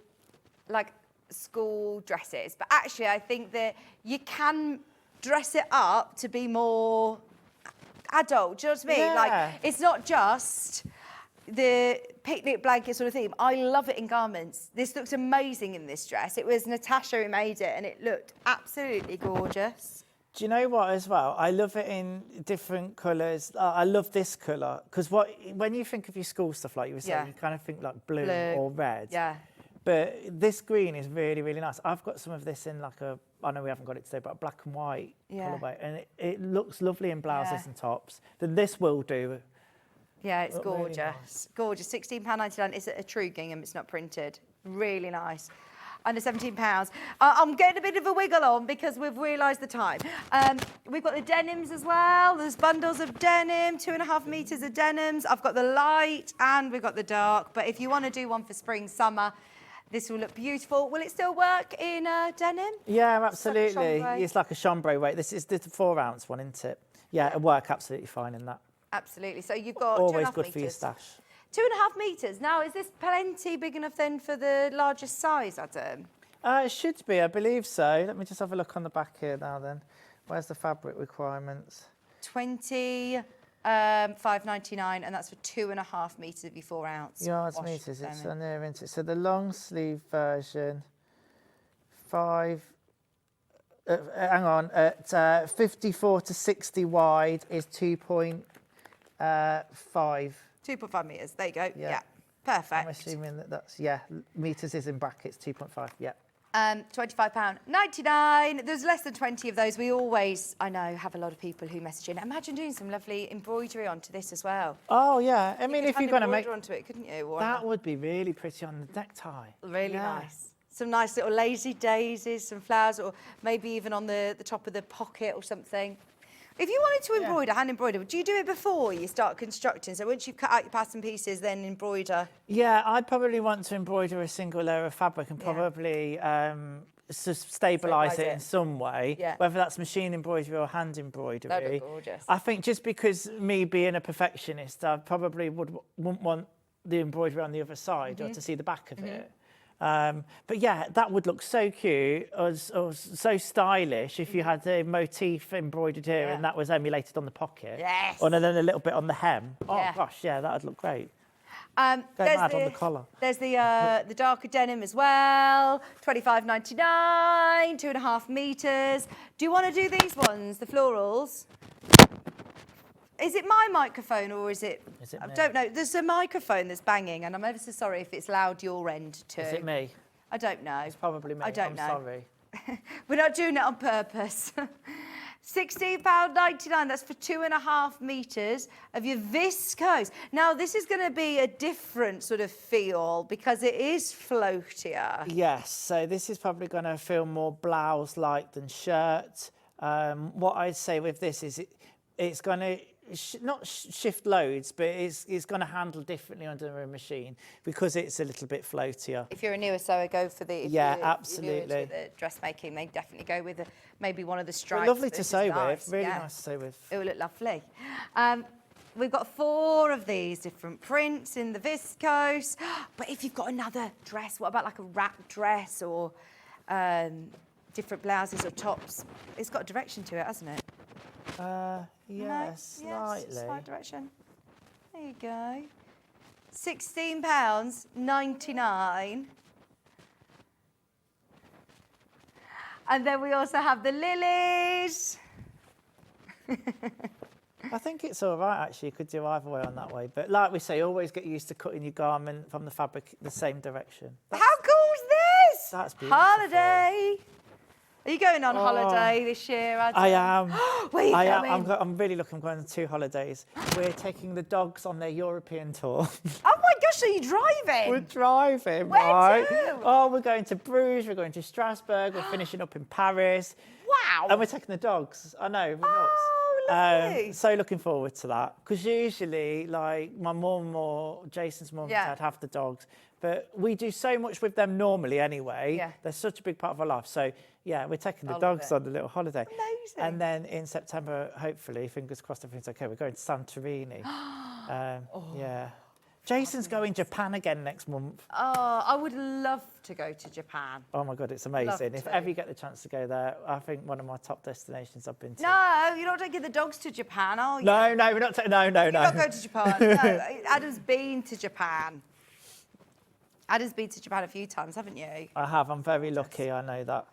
like, school dresses. But actually, I think that you can dress it up to be more adult. Do you know what I mean? Yeah. Like, it's not just the picnic blanket sort of theme. I love it in garments. This looks amazing in this dress. It was Natasha who made it and it looked absolutely gorgeous. Do you know what as well? I love it in different colours. I love this colour because when you think of your school stuff, like you were saying, you kind of think like blue or red. Yeah. But this green is really, really nice. I've got some of this in like I know we haven't got it today, but a black and white colourway. And it looks lovely in blouses and tops. Then this will do. Yeah, it's gorgeous. Really nice. Gorgeous. £16.99. It's a true gingham. It's not printed. Really nice. Under £17. I'm getting a bit of a wiggle on because we've realised the time. We've got the denims as well. There's bundles of denim, 2.5 metres of denims. I've got the light and we've got the dark. But if you want to do one for spring, summer, this will look beautiful. Will it still work in denim? Yeah, absolutely. It's like a chambray weight. This is the 4-ounce one, isn't it? Yeah, it'll work absolutely fine in that. Absolutely. So you've got always 2.5 good metres. for your stash. 2.5 metres. Now, is this plenty big enough then for the largest size, Adam? It should be, I believe so. Let me just have a look on the back here now then. Where's the fabric requirements? £25.99, and that's for 2.5 metres of your 4-ounce. Yards metres, it's on there, isn't it? So the long sleeve version, 54 to 60 wide is 2.5. 2.5 metres, there you go. Yeah. Perfect. I'm assuming that's, metres is in brackets, 2.5, yeah. £25.99. There's less than 20 of those. We always, I know, have a lot of people who message in. Imagine doing some lovely embroidery onto this as well. Oh, yeah. I mean, if you're going to make... onto it, couldn't you? That would be really pretty on the necktie. Really nice. Some nice little lazy daisies, some flowers, or maybe even on the top of the pocket or something. If you wanted to embroider, hand embroider, do you do it before you start constructing? So once you've cut out your pattern pieces, then embroider? Yeah, I'd probably want to embroider a single layer of fabric and probably stabilise it in some way, whether that's machine embroidery or hand embroidery. That'd be gorgeous. I think just because me being a perfectionist, I probably wouldn't want the embroidery on the other side or to see the back of it. But yeah, that would look so cute or so stylish if you had the motif embroidered here and that was emulated on the pocket. Yes. Or then a little bit on the hem. Oh gosh, yeah, that would look great. There's mad on the collar. There's the darker denim as well, £25.99, 2.5 metres. Do you want to do these ones, the florals? Is it my microphone or is it I don't know. There's a microphone that's banging and I'm ever so sorry if it's loud your end too. Is it me? I don't know. It's probably me. I don't know. Sorry. We're not doing it on purpose. £16.99, that's for 2.5 metres of your viscose. Now, this is going to be a different sort of feel because it is floatier. Yes, so this is probably going to feel more blouse-like than shirt. What I'd say with this is it's going to not shift loads, but it's going to handle differently under a machine because it's a little bit floatier. If you're a newer sewer, go for the... Absolutely. The dressmaking, they definitely go with maybe one of the stripes. But lovely to sew with, really nice to sew with. It will look lovely. We've got 4 of these different prints in the viscose. But if you've got another dress, what about like a wrap dress or different blouses or tops? It's got a direction to it, hasn't it? Yes, slightly. Slight direction. There you go. £16.99. And then we also have the lilies. I think it's all right, actually. You could do either way on that way. But like we say, always get used to cutting your garment from the fabric the same direction. How cool is this? That's beautiful. Holiday. Are you going on holiday this year, Adam? I am. Where are you going? I'm really looking forward to 2 holidays. We're taking the dogs on their European tour. Oh my gosh, are you driving? We're driving, Where right? to? Oh, we're going to Bruges, we're going to Strasbourg, we're finishing up in Paris. Wow. And we're taking the dogs. I know, we're nuts. Oh, lovely. So looking forward to that. Because usually, like, my mum or Jason's mum and dad have the dogs. But we do so much with them normally anyway. Yeah. They're such a big part of our life. So, yeah, we're taking the dogs on a little holiday. Amazing. And then in September, hopefully, fingers crossed, everything's okay, we're going to Santorini. Yeah. Jason's going to Japan again next month. Oh, I would love to go to Japan. Oh, my God, it's amazing. If ever you get the chance to go there, I think one of my top destinations I've been to. No, you're not taking the dogs to Japan, are you? No, we're not. No. You're not going to Japan. No, Adam's been to Japan. Adam's been to Japan a few times, haven't you? I have. I'm very lucky. I know that.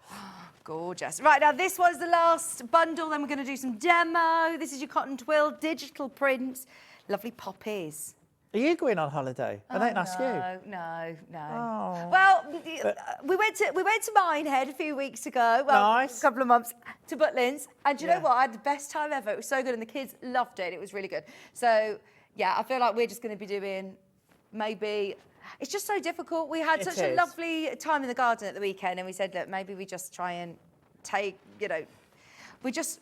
Gorgeous. Right, now this was the last bundle. Then we're going to do some demo. This is your cotton twill, digital prints. Lovely poppies. Are you going on holiday? I didn't ask you. No. Oh. Well, we went to Minehead a few weeks ago. Well, nice. A couple of months to Butlins. And do you know what? I had the best time ever. It was so good. And the kids loved it. It was really good. So, yeah, I feel like we're just going to be doing maybe... It's just so difficult. We had such a lovely time in the garden at the weekend, and we said, look, maybe we just try and take, we just,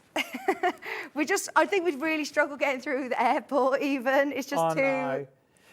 I think we'd really struggle getting through the airport even. It's just too... No.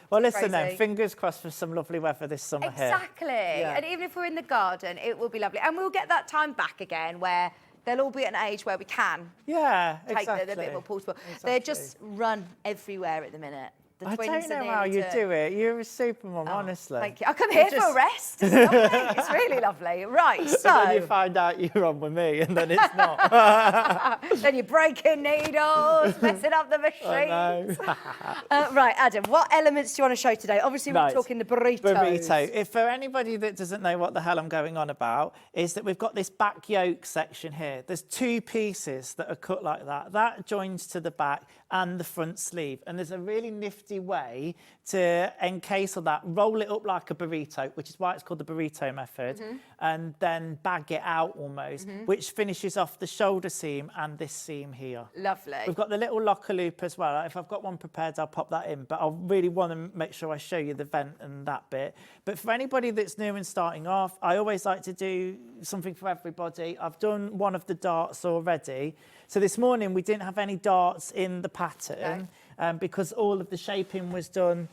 Well, listen then, fingers crossed for some lovely weather this summer here. Exactly. Yeah. And even if we're in the garden, it will be lovely. And we'll get that time back again where they'll all be at an age where we can take them a bit more portable. They just run everywhere at the minute. I don't know how you do it. You're a supermom, honestly. Thank you. I come here for a rest. It's lovely. It's really lovely. Right, so... But then you find out you're on with me, and then it's not. Then you're breaking needles, messing up the machines. Right, Adam, what elements do you want to show today? Obviously, we're talking the burritos. Burrito. If for anybody that doesn't know what the hell I'm going on about, is that we've got this back yoke section here. There's 2 pieces that are cut like that. That joins to the back and the front sleeve. And there's a really nifty easy way to encase all that, roll it up like a burrito, which is why it's called the burrito method, and then bag it out almost, which finishes off the shoulder seam and this seam here. Lovely. We've got the little locker loop as well. If I've got one prepared, I'll pop that in, but I'll really want to make sure I show you the vent and that bit. But for anybody that's new and starting off, I always like to do something for everybody. I've done one of the darts already. So this morning we didn't have any darts in the pattern because all of the shaping was done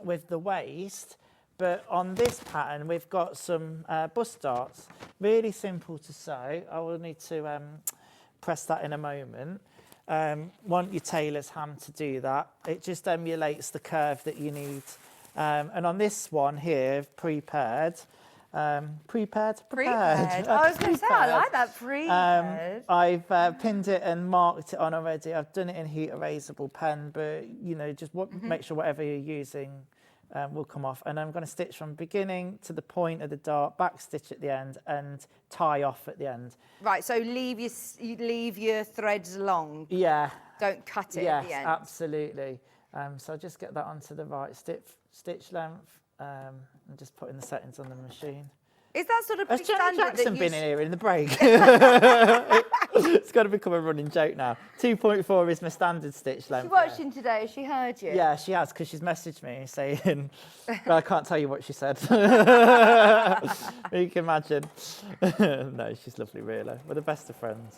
with the waist. But on this pattern, we've got some bust darts. Really simple to sew. I will need to press that in a moment. Want your tailor's ham to do that. It just emulates the curve that you need. And on this one here, prepared. Prepared. I was going to say, I like that, prepared. I've pinned it and marked it on already. I've done it in heat erasable pen, but you know, just make sure whatever you're using will come off. And I'm going to stitch from beginning to the point of the dart, back stitch at the end, and tie off at the end. Right, so leave your threads long. Yeah. Don't cut it at the end. Yes, absolutely. So I'll just get that onto the right stitch length. And just putting the settings on the machine. Is that sort of Has pretty Janet standard? Jackson been in here in the break? It's got to become a running joke now. 2.4 is my standard stitch length. She's watching today. Has she heard you? Yeah, she has, because she's messaged me saying, well, I can't tell you what she said. You can imagine. No, she's lovely, really. We're the best of friends.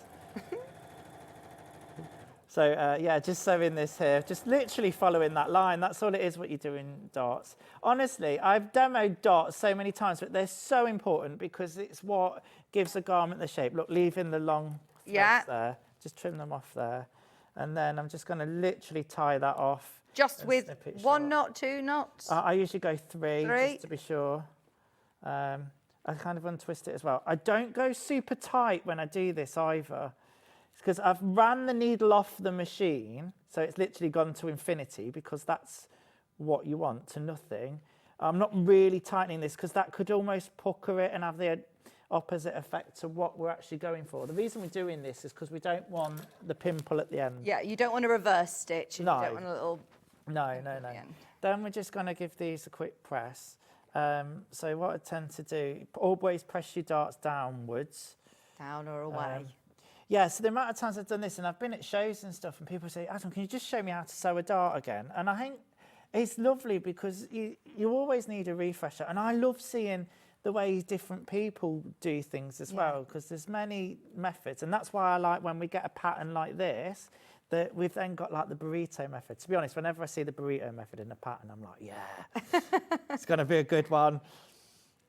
So, yeah, just sewing this here, just literally following that line. That's all it is, what you do in darts. Honestly, I've demoed darts so many times, but they're so important because it's what gives a garment the shape. Look, leaving the long threads there. Just trim them off there. And then I'm just going to literally tie that off. Just with 1 knot, 2 knots? I usually go 3, just to be sure. I kind of untwist it as well. I don't go super tight when I do this either, because I've ran the needle off the machine, so it's literally gone to infinity, because that's what you want, to nothing. I'm not really tightening this because that could almost pucker it and have the opposite effect to what we're actually going for. The reason we're doing this is because we don't want the pimple at the end. Yeah, you don't want a reverse stitch. And No. You don't want a little... No. Then we're just going to give these a quick press. So what I tend to do, always press your darts downwards. Down or away. Yeah, so the amount of times I've done this, and I've been at shows and stuff, and people say, Adam, can you just show me how to sew a dart again? And I think it's lovely because you always need a refresher. And I love seeing the way different people do things as well, because there's many methods. And that's why I like when we get a pattern like this, that we've then got like the burrito method. To be honest, whenever I see the burrito method in a pattern, I'm like, yeah, it's going to be a good one.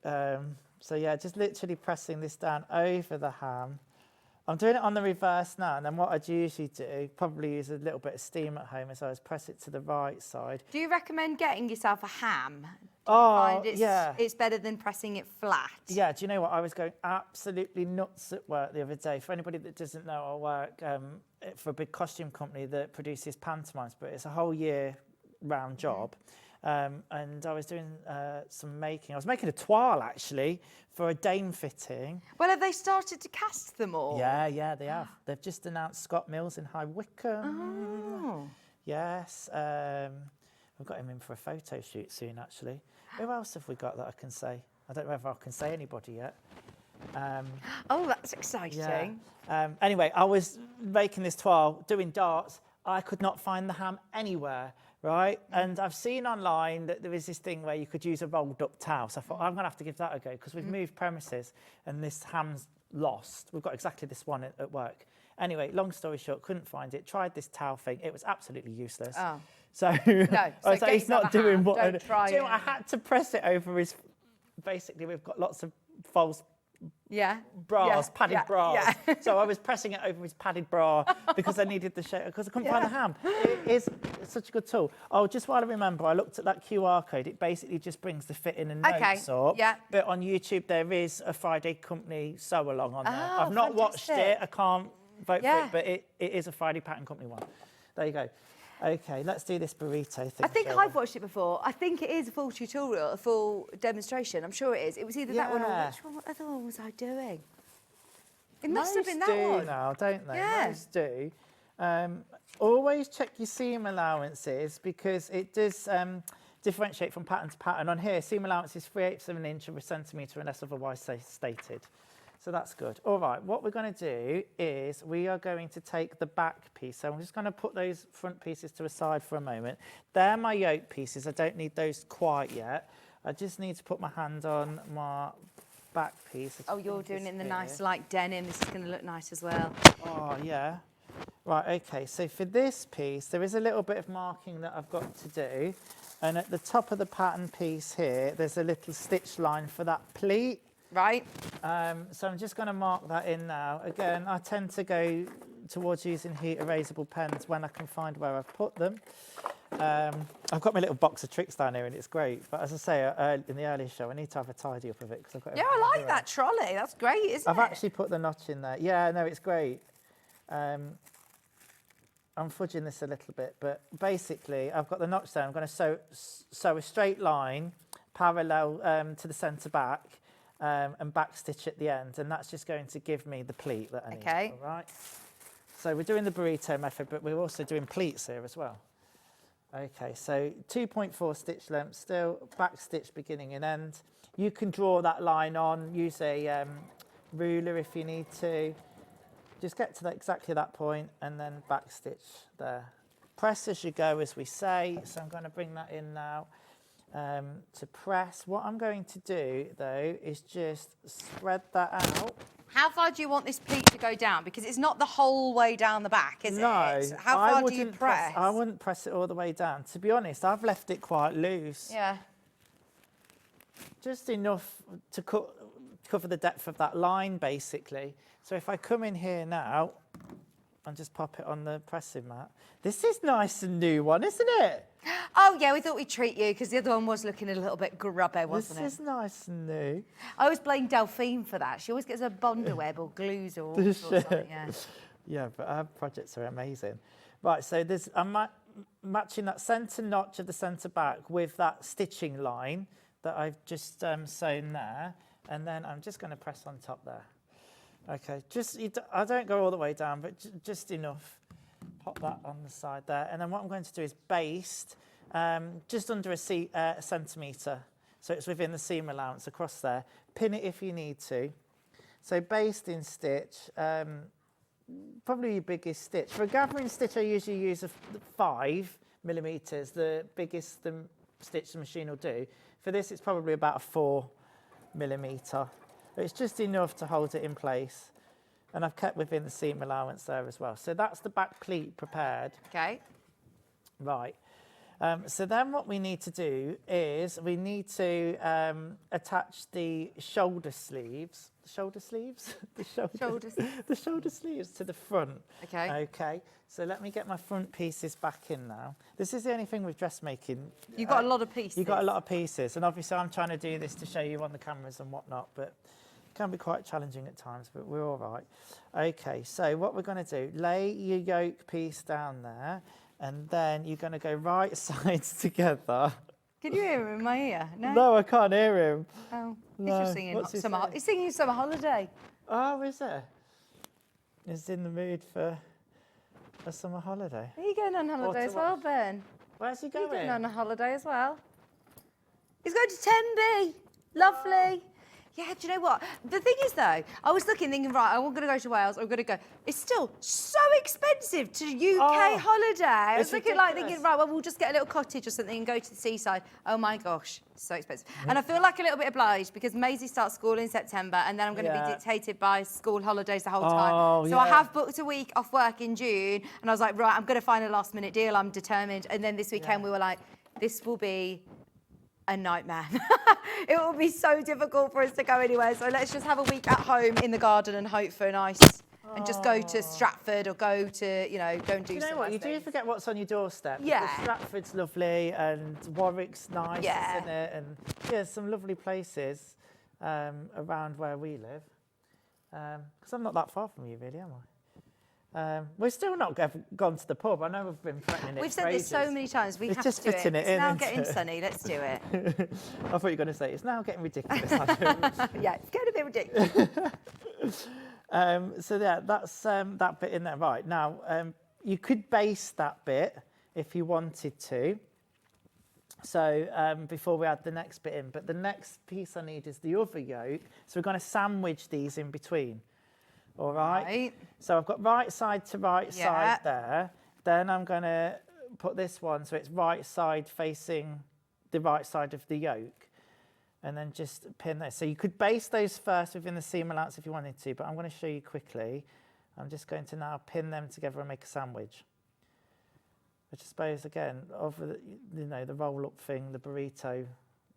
So yeah, just literally pressing this down over the ham. I'm doing it on the reverse now, and then what I'd usually do, probably use a little bit of steam at home, is I just press it to the right side. Do you recommend getting yourself a ham? It's better than pressing it flat? Yeah, do you know what? I was going absolutely nuts at work the other day. For anybody that doesn't know, I work for a big costume company that produces pantomimes, but it's a whole year-round job. And I was doing some making. I was making a toile, actually, for a dame fitting. Well, have they started to cast them all? Yeah, they have. They've just announced Scott Mills in High Wycombe. Oh. Yes. We've got him in for a photo shoot soon, actually. Who else have we got that I can say? I don't know if I can say anybody yet. Oh, that's exciting. Yeah. Anyway, I was making this toile, doing darts. I could not find the ham anywhere. Right, and I've seen online that there is this thing where you could use a rolled up towel. So I thought, I'm going to have to give that a go because we've moved premises and this ham's lost. We've got exactly this one at work. Anyway, long story short, couldn't find it. Tried this towel thing. It was absolutely useless. Oh. So, I was like, it's not doing what I had to press it over his... Basically, we've got lots of false bras, padded bras. Yeah. So I was pressing it over his padded bra because I needed the shape, because I couldn't find the ham. It's such a good tool. Oh, just while I remember, I looked at that QR code. It basically just brings the fitting and notes up. Yeah. But on YouTube, there is a Friday Company sew along on there. Oh, I've not watched it. I can't vote for it, but it is a Friday Pattern Company one. There you go. Okay, let's do this burrito thing. I think I've watched it before. I think it is a full tutorial, a full demonstration. I'm sure it is. It was either that one or which one? What other one was I doing? It must have been that one. Most do now, don't they? Yeah. Most do. Always check your seam allowances because it does differentiate from pattern to pattern. On here, seam allowance is 3/8 of an inch of a centimetre unless otherwise stated. So that's good. All right, what we're going to do is we are going to take the back piece. So I'm just going to put those front pieces to a side for a moment. They're my yoke pieces. I don't need those quite yet. I just need to put my hand on my back piece. Oh, you're doing it in the nice light denim. This is going to look nice as well. Oh, yeah. Right, okay. So for this piece, there is a little bit of marking that I've got to do. And at the top of the pattern piece here, there's a little stitch line for that pleat. Right. So I'm just going to mark that in now. Again, I tend to go towards using heat erasable pens when I can find where I've put them. I've got my little box of tricks down here and it's great. But as I say in the earlier show, I need to have a tidy up of it. Cause I've got I like that trolley. That's great, isn't it? I've actually put the notch in there. Yeah, no, it's great. I'm fudging this a little bit, but basically I've got the notch there. I'm going to sew a straight line parallel to the centre back. And back stitch at the end, and that's just going to give me the pleat that I need. Okay. All right. So we're doing the burrito method, but we're also doing pleats here as well. Okay, so 2.4 stitch length, still back stitch beginning and end. You can draw that line on, use a ruler if you need to. Just get to exactly that point and then back stitch there. Press as you go, as we say. So I'm going to bring that in now. To press. What I'm going to do though is just spread that out. How far do you want this pleat to go down? Because it's not the whole way down the back, is it? No. How far do you press? I wouldn't press it all the way down. To be honest, I've left it quite loose. Yeah. Just enough to cover the depth of that line, basically. So if I come in here now and just pop it on the pressing mat. This is nice and new one, isn't it? Oh, yeah, we thought we'd treat you because the other one was looking a little bit grubby, wasn't it? This is nice and new. I always blame Delphine for that. She always gets a bonder web or glues or all sorts of it, yeah. Yeah, but our projects are amazing. Right, so I'm matching that centre notch of the centre back with that stitching line that I've just sewn there. And then I'm just going to press on top there. Okay, I don't go all the way down, but just enough. Pop that on the side there. And then what I'm going to do is baste just under a centimetre. So it's within the seam allowance across there. Pin it if you need to. So basting stitch, probably your biggest stitch. For a gathering stitch, I usually use a 5 millimetres, the biggest the stitch the machine will do. For this, it's probably about a 4 millimetre. It's just enough to hold it in place. And I've kept within the seam allowance there as well. So that's the back pleat prepared. Okay. Right. So then what we need to do is we need to attach the shoulder sleeves. The shoulder sleeves? The shoulder sleeves to the front. Okay. Okay. So let me get my front pieces back in now. This is the only thing with dressmaking. You've got a lot of pieces. You've got a lot of pieces. And obviously I'm trying to do this to show you on the cameras and whatnot, but it can be quite challenging at times, but we're all right. Okay, so what we're going to do, lay your yoke piece down there, and then you're going to go right sides together. Can you hear him in my ear? No? No, I can't hear him. Oh, No. he's just singing What's he summer. saying? He's singing Summer Holiday. Oh, is it? He's in the mood for a summer holiday. Are you going on holiday as well, Ben? Where's he Are going? you going on a holiday as well? He's going to Tenby. Lovely. Yeah, do you know what? The thing is, though, I was thinking, right, I'm going to go to Wales. I'm going to go. It's still so expensive to UK holiday. I was thinking, thinking, right, well, we'll just get a little cottage or something and go to the seaside. Oh, my gosh, it's so expensive. And I feel like a little bit obliged because Maisie starts school in September and then I'm going to be dictated by school holidays the whole time. So I have booked a week off work in June and I was like, right, I'm going to find a last-minute deal. I'm determined. And then this weekend we were like, this will be a nightmare. It will be so difficult for us to go anywhere. So let's just have a week at home in the garden and hope for a nice, and just go to Stratford or go to, go and do some. You know what? You do forget what's on your doorstep. Yeah. Because Stratford's lovely and Warwick's nice, isn't it? And yeah, some lovely places around where we live. Because I'm not that far from you, really, am I? We're still not gone to the pub. I know we've been threatening it. We've said this so many times. We have just to do fitting it. it in. It's now getting sunny. Let's do it. I thought you were going to say it's now getting ridiculous. Yeah, it's getting a bit ridiculous. So yeah, that's that bit in there. Right now, you could baste that bit if you wanted to. So before we add the next bit in, but the next piece I need is the other yoke. So we're going to sandwich these in between. All right. So I've got right side to right side there. Then I'm going to put this one so it's right side facing the right side of the yoke. And then just pin this. So you could baste those first within the seam allowance if you wanted to, but I'm going to show you quickly. I'm just going to now pin them together and make a sandwich. Which I suppose, again, of the, the roll-up thing, the burrito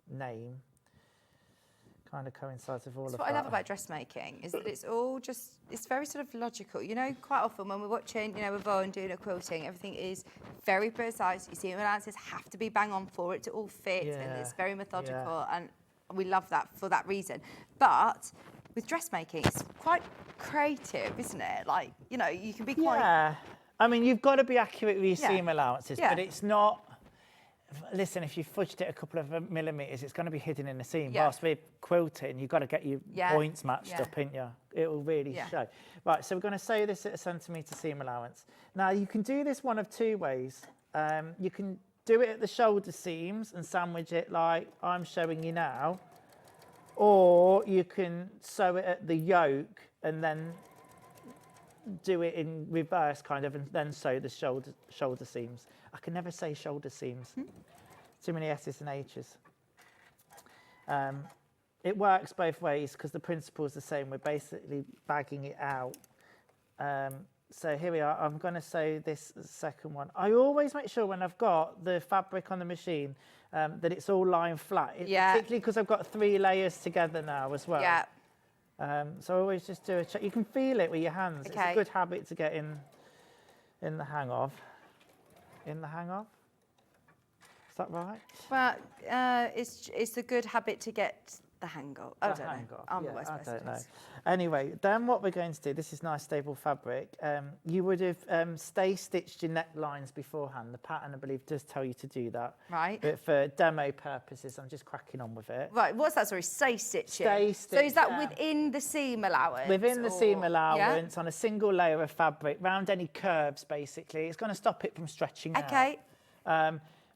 name, kind of coincides with all of that. That's what I love about dressmaking, is that it's all just, it's very sort of logical. You know, quite often when we're watching, Yvonne doing a quilting, everything is very precise. You see, allowances have to be bang on for it to all fit, and it's very methodical, and we love that for that reason. But with dressmaking, it's quite creative, isn't it? Like, you can be quite... Yeah. I mean, you've got to be accurate with your seam allowances, but it's not... Listen, if you fudged it a couple of millimetres, it's going to be hidden in the seam. Whilst we're quilting, you've got to get your points matched up, ain't you? It will really show. Right, so we're going to sew this at a centimetre seam allowance. Now, you can do this one of two ways. You can do it at the shoulder seams and sandwich it like I'm showing you now, or you can sew it at the yoke and then do it in reverse kind of, and then sew the shoulder seams. I can never say shoulder seams. Too many S's and H's. It works both ways because the principle is the same. We're basically bagging it out. So here we are. I'm going to sew this second one. I always make sure when I've got the fabric on the machine that it's all lying flat. Particularly because I've got 3 layers together now as well. So I always just do a check. You can feel it with your hands. It's a good habit to get in the hang of. In the hang of? Is that right? Well, it's a good habit to get the hang of. I don't know. I'm the worst person. I don't know. Anyway, then what we're going to do, this is nice stable fabric. You would have stay stitched your necklines beforehand. The pattern, I believe, does tell you to do that. Right. But for demo purposes, I'm just cracking on with it. Right, what's that, sorry? Stay stitching? Stay stitch, so is that within the seam allowance? Within the seam allowance, on a single layer of fabric, round any curves, basically. It's going to stop it from stretching out. Okay.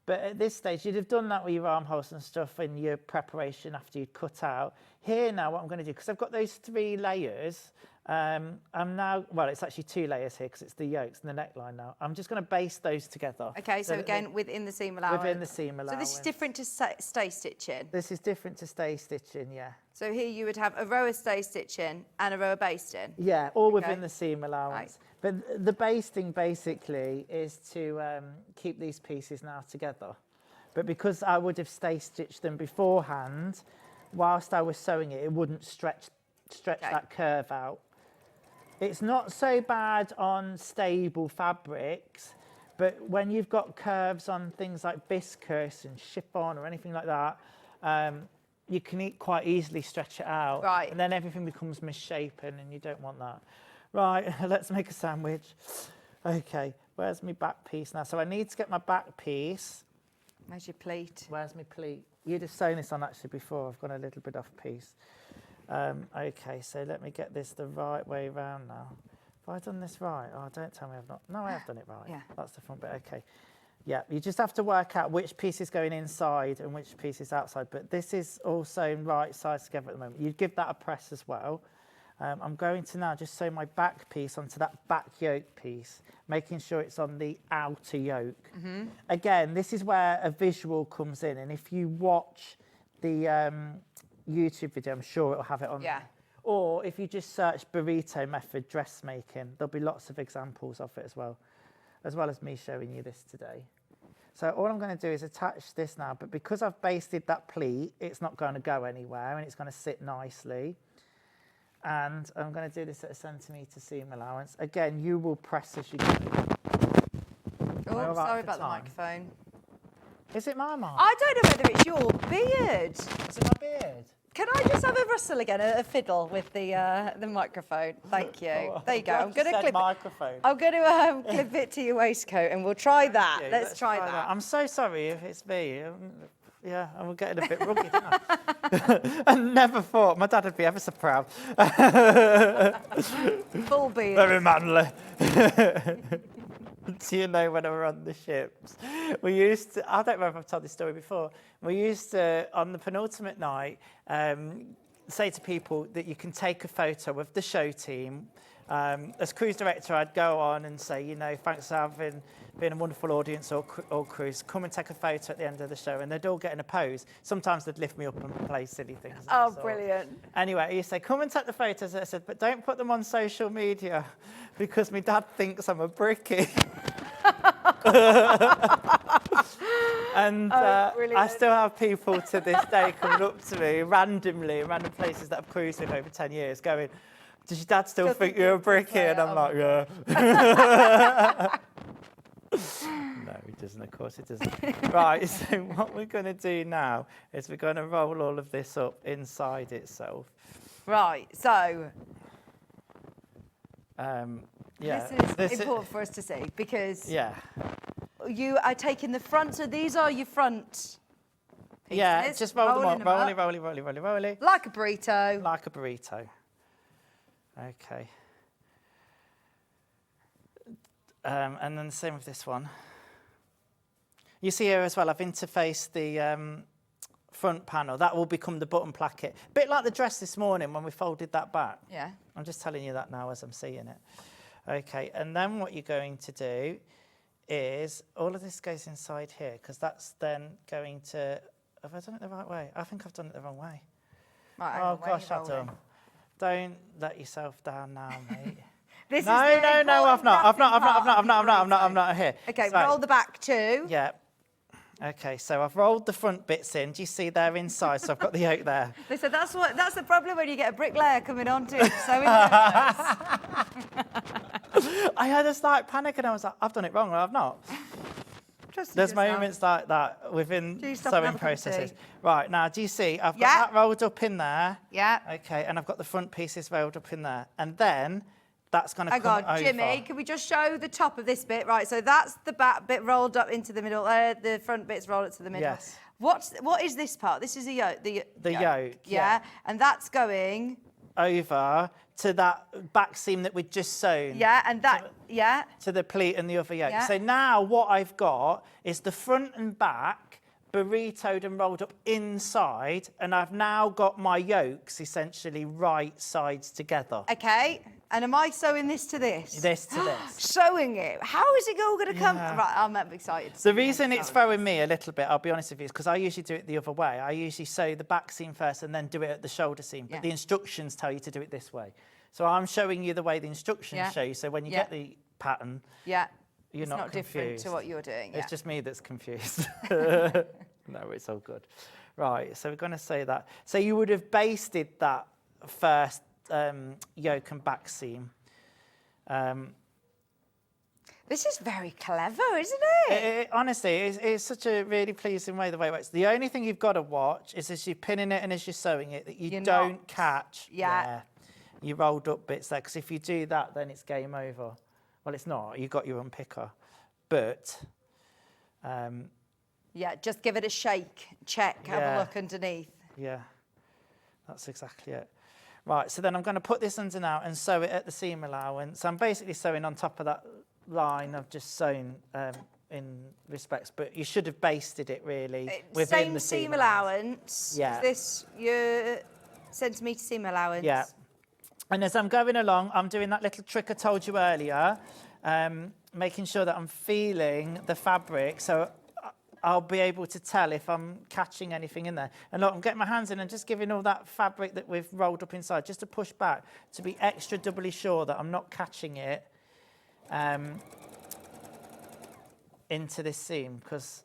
But at this stage, you'd have done that with your armholes and stuff in your preparation after you'd cut out. Here now, what I'm going to do, because I've got those 3 layers, I'm now, well, it's actually 2 layers here because it's the yokes and the neckline now. I'm just going to baste those together. Okay, so again, within the seam allowance. Within the seam allowance. So this is different to stay stitching? This is different to stay stitching, yeah. So here you would have a row of stay stitching and a row of basting? Yeah, all within the seam allowance. Right. But the basting basically is to keep these pieces now together. But because I would have stay stitched them beforehand, whilst I was sewing it, it wouldn't stretch that curve out. It's not so bad on stable fabrics, but when you've got curves on things like viscose and chiffon or anything like that, you can quite easily stretch it out. Right. And then everything becomes misshapen and you don't want that. Right, let's make a sandwich. Okay, where's my back piece now? So I need to get my back piece. Where's your pleat? Where's my pleat? You'd have sewn this on actually before. I've got a little bit off piece. Okay, so let me get this the right way round now. Have I done this right? Oh, don't tell me I've not. No, I have done it right. Yeah. That's the front bit, okay. Yeah, you just have to work out which piece is going inside and which piece is outside. But this is all sewn right sides together at the moment. You'd give that a press as well. I'm going to now just sew my back piece onto that back yoke piece, making sure it's on the outer yoke. Again, this is where a visual comes in, and if you watch the YouTube video, I'm sure it'll have it on there. Or if you just search burrito method dressmaking, there'll be lots of examples of it as well as me showing you this today. So all I'm going to do is attach this now, but because I've basted that pleat, it's not going to go anywhere and it's going to sit nicely. And I'm going to do this at a centimetre seam allowance. Again, you will press as you go. Oh, sorry about the microphone. Is it my mic? I don't know whether it's your beard. Is it my beard? Can I just have a rustle again, a fiddle with the microphone? Thank you. Oh, there you go. I'm going to clip microphone. I'm going to clip it to your waistcoat, and we'll try that. Let's try that. I'm so sorry if it's me. Yeah, I'm getting a bit rugged, aren't I? I never thought my dad would be ever so proud. Full beard. Very manly. Do you know when we were on the ships? We used to, I don't know if I've told this story before, we used to, on the penultimate night, say to people that you can take a photo with the show team. As cruise director, I'd go on and say, you know, thanks for being a wonderful audience or cruise. Come and take a photo at the end of the show, and they'd all get in a pose. Sometimes they'd lift me up and play silly things. Oh, brilliant. Anyway, you say, come and take the photos. I said, but don't put them on social media because my dad thinks I'm a brickie. And I still have people to this day coming up to me randomly in random places that I've cruised with over 10 years going, does your dad still think you're a brickie? And I'm like, yeah. No, he doesn't, of course he doesn't. Right, so what we're going to do now is we're going to roll all of this up inside itself. Right, so yeah, this is important for us to see because yeah, you are taking the front, so these are your front pieces. Yeah, just roll them up, rolling roll. like a burrito. Like a burrito. Okay. And then the same with this one. You see here as well, I've interfaced the front panel. That will become the button placket. A bit like the dress this morning when we folded that back. Yeah. I'm just telling you that now as I'm seeing it. Okay, and then what you're going to do is all of this goes inside here because that's then going to... Have I done it the right way? I think I've done it the wrong way. Right, oh, gosh, Adam. Don't let yourself down now, mate. This no, is no, no, I've not. I'm not here. Okay, so, roll the back too. Yeah. Okay, so I've rolled the front bits in. Do you see they're inside? So I've got the yoke there. They said that's the problem when you get a bricklayer coming on too. So I had a slight panic and I was like, I've done it wrong. Well, I've not. There's moments like that within sewing processes. Right, now, do you see? I've got that rolled up in there. Yeah. Okay, and I've got the front pieces rolled up in there. And then that's going to come over. Jimmy, can we just show the top of this bit? Right, so that's the back bit rolled up into the middle. The front bit's rolled up to the middle. Yes. What is this part? This is a yoke. The yoke. Yeah, and that's going... over to that back seam that we'd just sewn. Yeah, and that, to the pleat and the other yoke. Yeah. So now what I've got is the front and back burritoed and rolled up inside, and I've now got my yokes essentially right sides together. Okay, and am I sewing this to this? This to this. Sewing it. How is it all going to come? Right, I'm excited. The reason it's throwing me a little bit, I'll be honest with you, is because I usually do it the other way. I usually sew the back seam first and then do it at the shoulder seam. But the instructions tell you to do it this way. So I'm showing you the way the instructions show you. So when you get the pattern, you're not confused. Different to what you're doing. It's just me that's confused. No, it's all good. Right, so we're going to say that. So you would have basted that first yoke and back seam. This is very clever, isn't it? Honestly, it's such a really pleasing way the way it works. The only thing you've got to watch is as you're pinning it and as you're sewing it, that you don't catch your rolled up bits there. Because if you do that, then it's game over. Well, it's not. You've got your unpicker. But... yeah, just give it a shake, check, have a look underneath. Yeah, that's exactly it. Right, so then I'm going to put this under now and sew it at the seam allowance. I'm basically sewing on top of that line I've just sewn in respects, but you should have basted it really within the seam allowance. Yeah. Is this your centimetre seam allowance? Yeah. And as I'm going along, I'm doing that little trick I told you earlier, making sure that I'm feeling the fabric so I'll be able to tell if I'm catching anything in there. And look, I'm getting my hands in and just giving all that fabric that we've rolled up inside, just to push back, to be extra doubly sure that I'm not catching it into this seam, because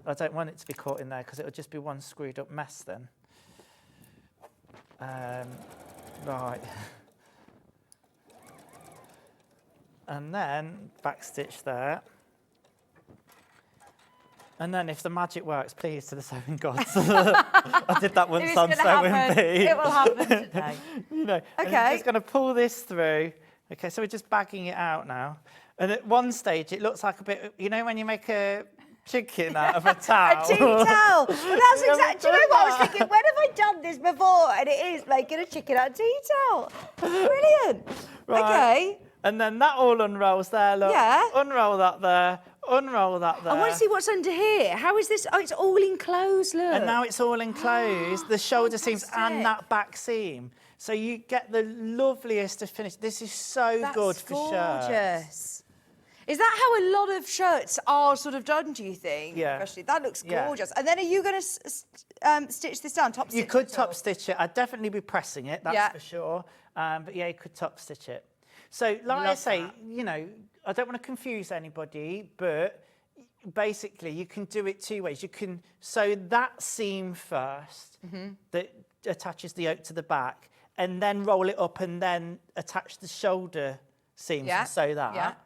I don't want it to be caught in there, because it'll just be one screwed up mess then. Right. And then back stitch there. And then if the magic works, please, to the sewing gods. I did that once on Sewing Bee. It will happen today. You know, okay. I'm just going to pull this through. Okay, so we're just bagging it out now. And at one stage, it looks like a bit, you know, when you make a chicken out of a towel. A tea towel. Well, that's exactly. Do you know what I was thinking? When have I done this before? And it is making a chicken out of tea towel. Brilliant. Right. Okay. And then that all unrolls there, look. Yeah. Unroll that there, unroll that there. I want to see what's under here. How is this? Oh, it's all enclosed, look. And now it's all enclosed, the shoulder seams and that back seam. So you get the loveliest of finish. This is so good for shirts. Gorgeous. Is that how a lot of shirts are sort of done, do you think? Yeah. Especially, that looks gorgeous. And then are you going to stitch this down, top stitch? You could top stitch it. I'd definitely be pressing it, that's for sure. But yeah, you could top stitch it. So like I say, you know, I don't want to confuse anybody, but basically you can do it two ways. You can sew that seam first that attaches the yoke to the back, and then roll it up and then attach the shoulder seams and sew that.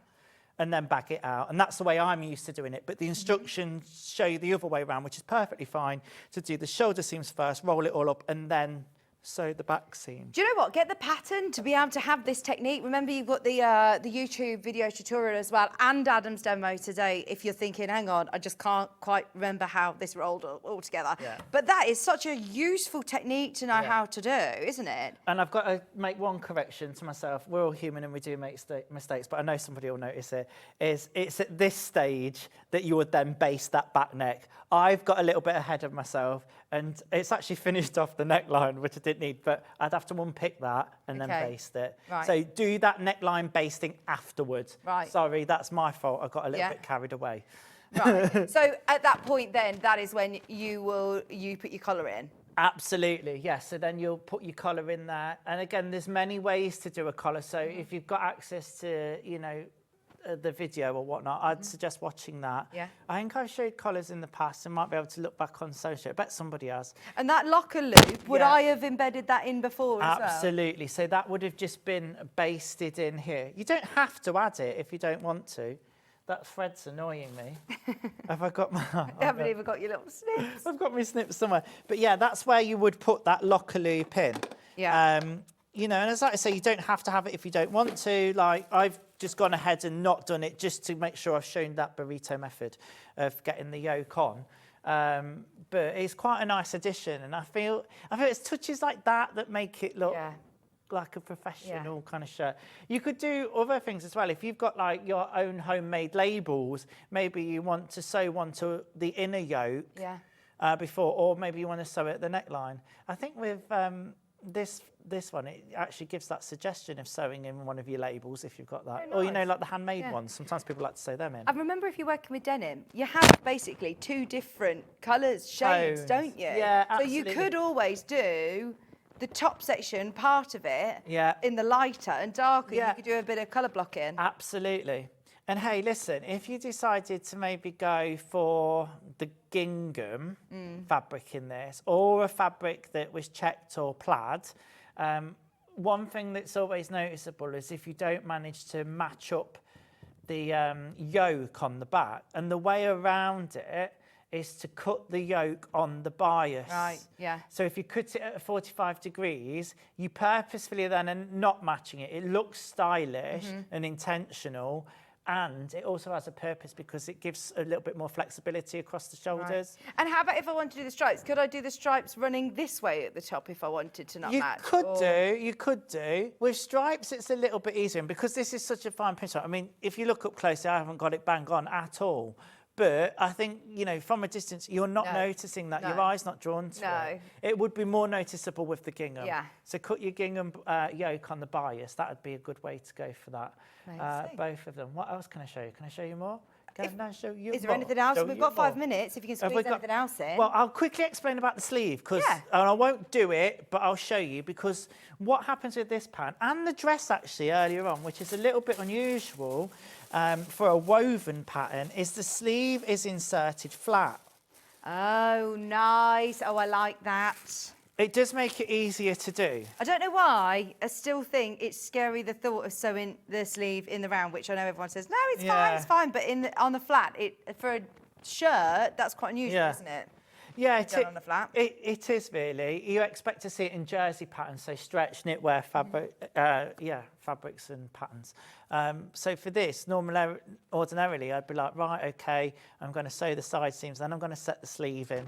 And then back it out. And that's the way I'm used to doing it. But the instructions show you the other way around, which is perfectly fine, to do the shoulder seams first, roll it all up, and then sew the back seam. Do you know what? Get the pattern to be able to have this technique. Remember, you've got the YouTube video tutorial as well, and Adam's demo today. If you're thinking, hang on, I just can't quite remember how this rolled all together. But that is such a useful technique to know how to do, isn't it? And I've got to make one correction to myself. We're all human and we do make mistakes, but I know somebody will notice it. It's at this stage that you would then baste that back neck. I've got a little bit ahead of myself, and it's actually finished off the neckline, which I didn't need, but I'd have to unpick that and then baste it. So do that neckline basting afterwards. Sorry, that's my fault. I got a little bit carried away. So at that point then, that is when you put your collar in? Absolutely, yes. So then you'll put your collar in there. And again, there's many ways to do a collar. So if you've got access to, you know, the video or whatnot, I'd suggest watching that. I think I've showed collars in the past and might be able to look back on social. I bet somebody has. And that locker loop, would I have embedded that in before as well? Absolutely. So that would have just been basted in here. You don't have to add it if you don't want to. That thread's annoying me. Have I got my... I haven't even got your little snips. I've got my snips somewhere. But yeah, that's where you would put that locker loop in. You know, and as I say, you don't have to have it if you don't want to. Like, I've just gone ahead and not done it just to make sure I've shown that burrito method of getting the yoke on. But it's quite a nice addition, and I feel it's touches like that make it look like a professional kind of shirt. You could do other things as well. If you've got like your own homemade labels, maybe you want to sew one to the inner yoke before, or maybe you want to sew it at the neckline. I think with this one, it actually gives that suggestion of sewing in one of your labels if you've got that. Or, you know, like the handmade ones. Sometimes people like to sew them in. I remember if you're working with denim, you have basically two different colours, shades, don't you? Yeah, absolutely. So you could always do the top section, part of it, in the lighter and darker. You could do a bit of colour blocking. Absolutely. And hey, listen, if you decided to maybe go for the gingham fabric in this, or a fabric that was checked or plaid, one thing that's always noticeable is if you don't manage to match up the yoke on the back, and the way around it is to cut the yoke on the bias. So if you cut it at 45 degrees, you purposefully then are not matching it. It looks stylish and intentional, and it also has a purpose because it gives a little bit more flexibility across the shoulders. And how about if I wanted to do the stripes? Could I do the stripes running this way at the top if I wanted to not match? You could do. With stripes, it's a little bit easier, and because this is such a fine print, I mean, if you look up closely, I haven't got it bang on at all. But I think, you know, from a distance, you're not noticing that. Your eye's not drawn to it. It would be more noticeable with the gingham. So cut your gingham yoke on the bias. That would be a good way to go for that. Both of them. What else can I show you? Can I show you more? Is there anything else? We've got 5 minutes, if you can squeeze anything else in. Well, I'll quickly explain about the sleeve, because and I won't do it, but I'll show you, because what happens with this pattern, and the dress actually earlier on, which is a little bit unusual for a woven pattern, is the sleeve is inserted flat. Oh, nice. Oh, I like that. It does make it easier to do. I don't know why. I still think it's scary, the thought of sewing the sleeve in the round, which I know everyone says, no, it's fine, it's fine. But on the flat, for a shirt, that's quite unusual, isn't it? Yeah, on the flat. It is really. You expect to see it in jersey patterns, so stretch, knitwear, fabric, fabrics and patterns. So for this, ordinarily, I'd be like, right, okay, I'm going to sew the side seams, then I'm going to set the sleeve in.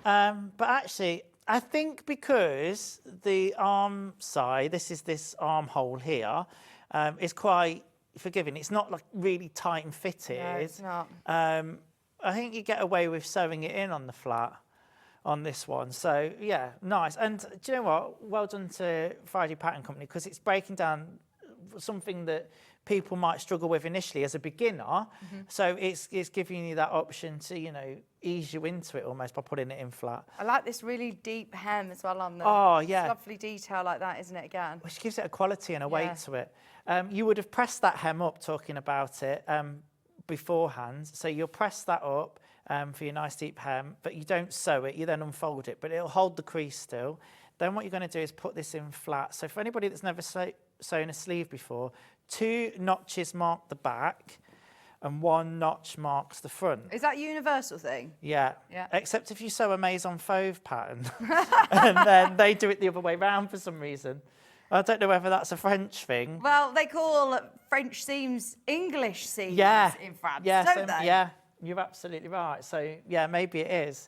But actually, I think because the arm side, this is this armhole here, is quite forgiving. It's not like really tight and fitted. No, it's not. I think you get away with sewing it in on the flat on this one. So yeah, nice. And do you know what? Well done to Friday Pattern Company, because it's breaking down something that people might struggle with initially as a beginner. So it's giving you that option to, you know, ease you into it almost by putting it in flat. I like this really deep hem as well on the lovely detail like that, isn't it, again? Which gives it a quality and a weight to it. You would have pressed that hem up, talking about it, beforehand. So you'll press that up for your nice deep hem, but you don't sew it, you then unfold it, but it'll hold the crease still. Then what you're going to do is put this in flat. So for anybody that's never sewn a sleeve before, 2 notches mark the back and 1 notch marks the front. Is that a universal thing? Yeah. Except if you sew a maison fauve pattern and then they do it the other way round for some reason. I don't know whether that's a French thing. Well, they call French seams English seams in France, don't they? Yeah, you're absolutely right. So, yeah, maybe it is.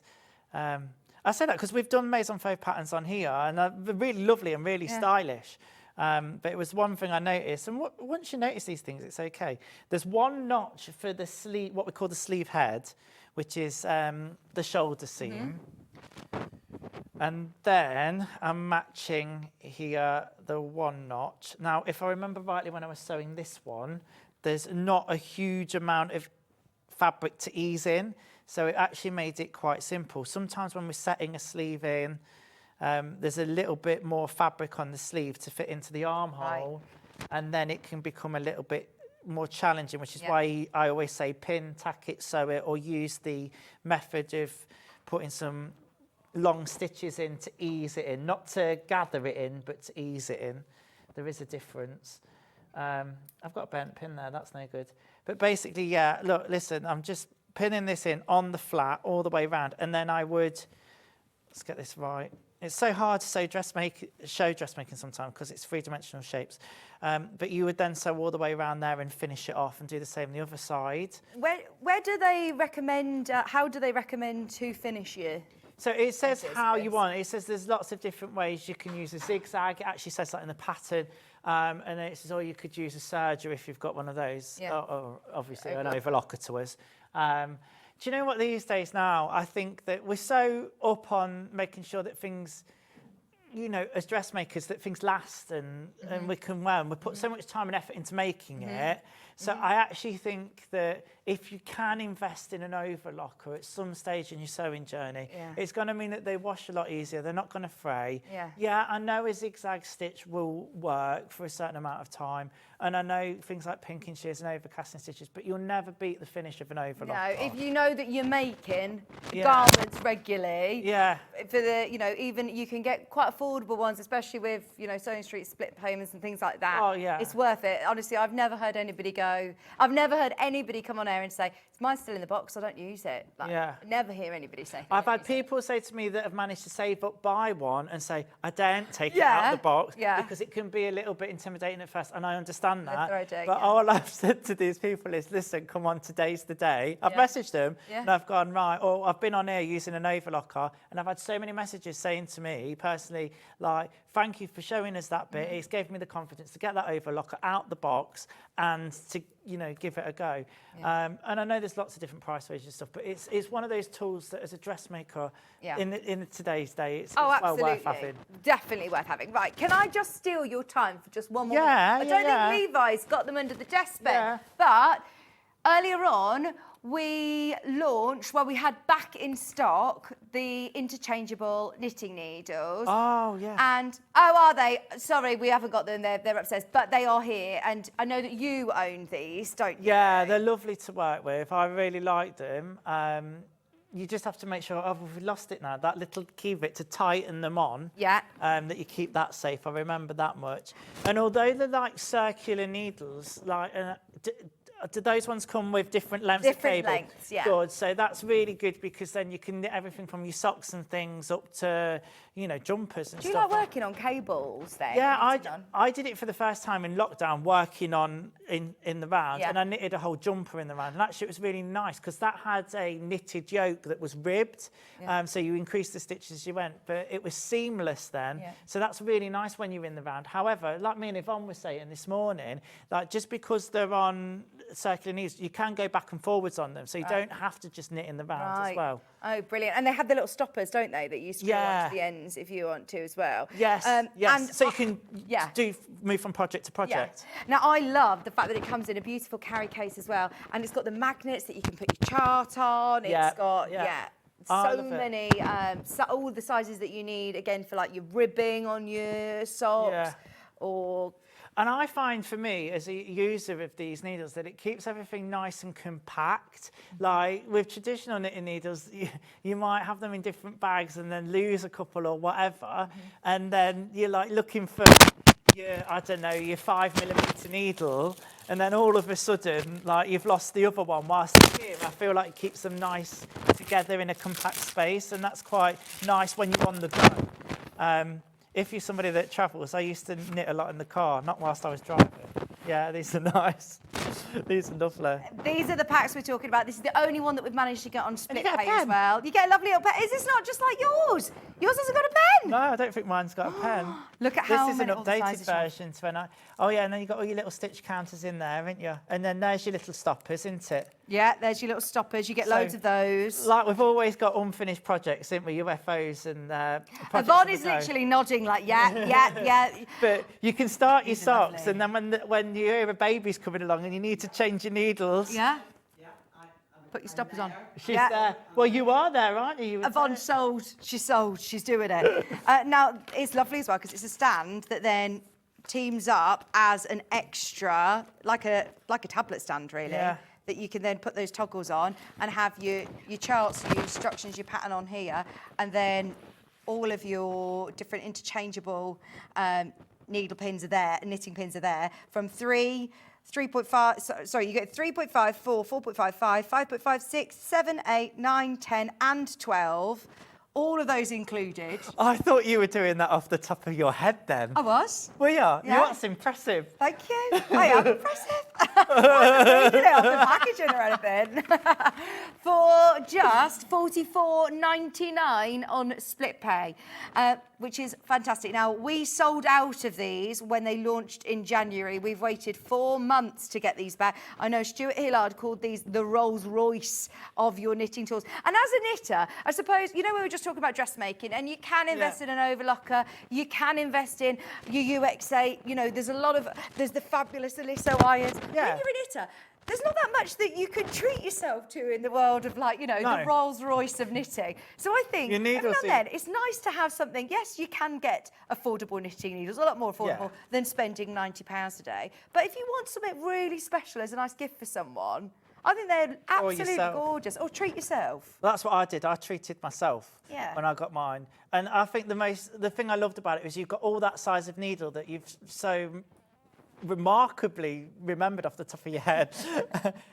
I say that because we've done maison fauve patterns on here, and they're really lovely and really stylish. But it was one thing I noticed, and once you notice these things, it's okay. There's 1 notch for the sleeve, what we call the sleeve head, which is the shoulder seam. And then I'm matching here the 1 notch. Now, if I remember rightly, when I was sewing this one, there's not a huge amount of fabric to ease in, so it actually made it quite simple. Sometimes when we're setting a sleeve in, there's a little bit more fabric on the sleeve to fit into the armhole, and then it can become a little bit more challenging, which is why I always say pin, tack it, sew it, or use the method of putting some long stitches in to ease it in, not to gather it in, but to ease it in. There is a difference. I've got a bent pin there, that's no good. But basically, yeah, look, listen, I'm just pinning this in on the flat all the way around, and then I would, let's get this right. It's so hard to show dressmaking sometimes because it's 3-dimensional shapes. But you would then sew all the way around there and finish it off and do the same on the other side. Where do they recommend, how do they recommend to finish you? So it says how you want it. It says there's lots of different ways you can use a zigzag. It actually says that in the pattern. And then it says, you could use a serger if you've got one of those. Or obviously an overlocker to us. Do you know what, these days now, I think that we're so up on making sure that things, you know, as dressmakers, that things last and we can wear them. We put so much time and effort into making it. So I actually think that if you can invest in an overlocker at some stage in your sewing journey, it's going to mean that they wash a lot easier. They're not going to fray. Yeah, I know a zigzag stitch will work for a certain amount of time. And I know things like pinking shears and overcasting stitches, but you'll never beat the finish of an overlocker. No, if you know that you're making garments regularly, for the, you know, even you can get quite affordable ones, especially with, you know, Sewing Street split payments and things like that. Oh, yeah. It's worth it. Honestly, I've never heard anybody come on air and say, mine's still in the box, I don't use it. Like, I never hear anybody say. I've had people say to me that have managed to save up, buy one, and say, I daren't take it out of the box because it can be a little bit intimidating at first, and I understand that. But all I've said to these people is, listen, come on, today's the day. I've messaged them, and I've gone, right, or I've been on air using an overlocker, and I've had so many messages saying to me personally, like, thank you for showing us that bit. It's given me the confidence to get that overlocker out the box and to, you know, give it a go. And I know there's lots of different price ranges and stuff, but it's one of those tools that as a dressmaker in today's day, it's well worth having. Definitely worth having. Right, can I just steal your time for just one more minute? I don't think Levi's got them under the desk bed, but earlier on, we launched, we had back in stock the interchangeable knitting needles. Oh, yeah. And, are they? Sorry, we haven't got them, they're upstairs, but they are here. And I know that you own these, don't you? Yeah, they're lovely to work with. I really like them. You just have to make sure, we've lost it now, that little key bit to tighten them on. That you keep that safe. I remember that much. And although they're like circular needles, like, do those ones come with different lengths Different of cable? lengths, yeah. Good. So that's really good because then you can knit everything from your socks and things up to, you know, jumpers and Do you stuff. like working on cables then? Yeah, I did it for the first time in lockdown, working on in the round, Yeah. and I knitted a whole jumper in the round. And actually, it was really nice because that had a knitted yoke that was ribbed, so you increased the stitches as you went, but it was seamless then. Yeah. So that's really nice when you're in the round. However, like me and Yvonne were saying this morning, like just because they're on circular needles, you can go back and forwards on them, so you don't have to just knit in the round as well. Oh, brilliant. And they have the little stoppers, don't they, that you screw Yeah. onto the ends if you want to as well. Yes, yes. And So you can yeah. move from project to project. Yeah. Now, I love the fact that it comes in a beautiful carry case as well, and it's got the magnets that you can put your chart on. Yeah, It's got, yeah. so love it. many, all the sizes that you need, again, for like your ribbing on your socks or... And I find for me, as a user of these needles, that it keeps everything nice and compact. Like with traditional knitting needles, you might have them in different bags and then lose a couple or whatever. And then you're like looking for your, I don't know, your 5mm needle. And then all of a sudden, like you've lost the other one. Whilst here, I feel like it keeps them nice together in a compact space. And that's quite nice when you're on the go. If you're somebody that travels, I used to knit a lot in the car, not whilst I was driving. Yeah, these are nice. These are lovely. These are the packs we're talking about. This is the only one that we've managed to get on split get a pay as pen. well. You get a lovely little pen. Is this not just like yours? Yours hasn't got a pen. No, I don't think mine's got a pen. Look at how This is an many all the updated sizes you have. version to when I... Oh yeah, and then you've got all your little stitch counters in there, haven't you? And then there's your little stoppers, isn't it? Yeah, there's your little stoppers. You get So, loads of those. Like we've always got unfinished projects, haven't we? UFOs and projects Yvonne on the is go. literally nodding like, yeah. But you can start your These are socks, lovely. and then when you hear a baby's coming along and you need to change your needles, Yeah? Put your stoppers on. she's there. Well, you are there, aren't you? Yvonne sold. She's sold. She's doing it. Now, it's lovely as well because it's a stand that then teams up as an extra, like a tablet stand, really. Yeah. That you can then put those toggles on and have your charts, your instructions, your pattern on here, and then all of your different interchangeable needle pins are there, knitting pins are there, from 3.5, sorry, you get 3.5, 4, 4.5, 5, 5.5, 6, 7, 8, 9, 10, and 12. All of those included. I thought you were doing that off the top of your head then. I was. Well, yeah. Yeah. That's impressive. Thank you. I am impressive. I wasn't reading it off the packaging or anything. For just $44.99 on split pay, which is fantastic. Now, we sold out of these when they launched in January. We've waited 4 months to get these back. I know Stuart Hillard called these the Rolls Royce of your knitting tools. And as a knitter, I suppose, you know, we were just talking about dressmaking, and you can invest in an overlocker, you can invest in your UX8, you know, there's the fabulous Aliso irons. Yeah. When you're a knitter, there's not that much that you could treat yourself to in the world of, like, you know, the Rolls Royce of knitting. So I think Your every now needles and then it's nice to have something. Yes, you can get affordable knitting needles, a lot more affordable than spending £90 a day. But if you want something really special as a nice gift for someone, I think they're absolutely gorgeous. Or treat yourself. That's what I did. I treated myself when I got mine. And I think the thing I loved about it was you've got all that size of needle that you've so remarkably remembered off the top of your head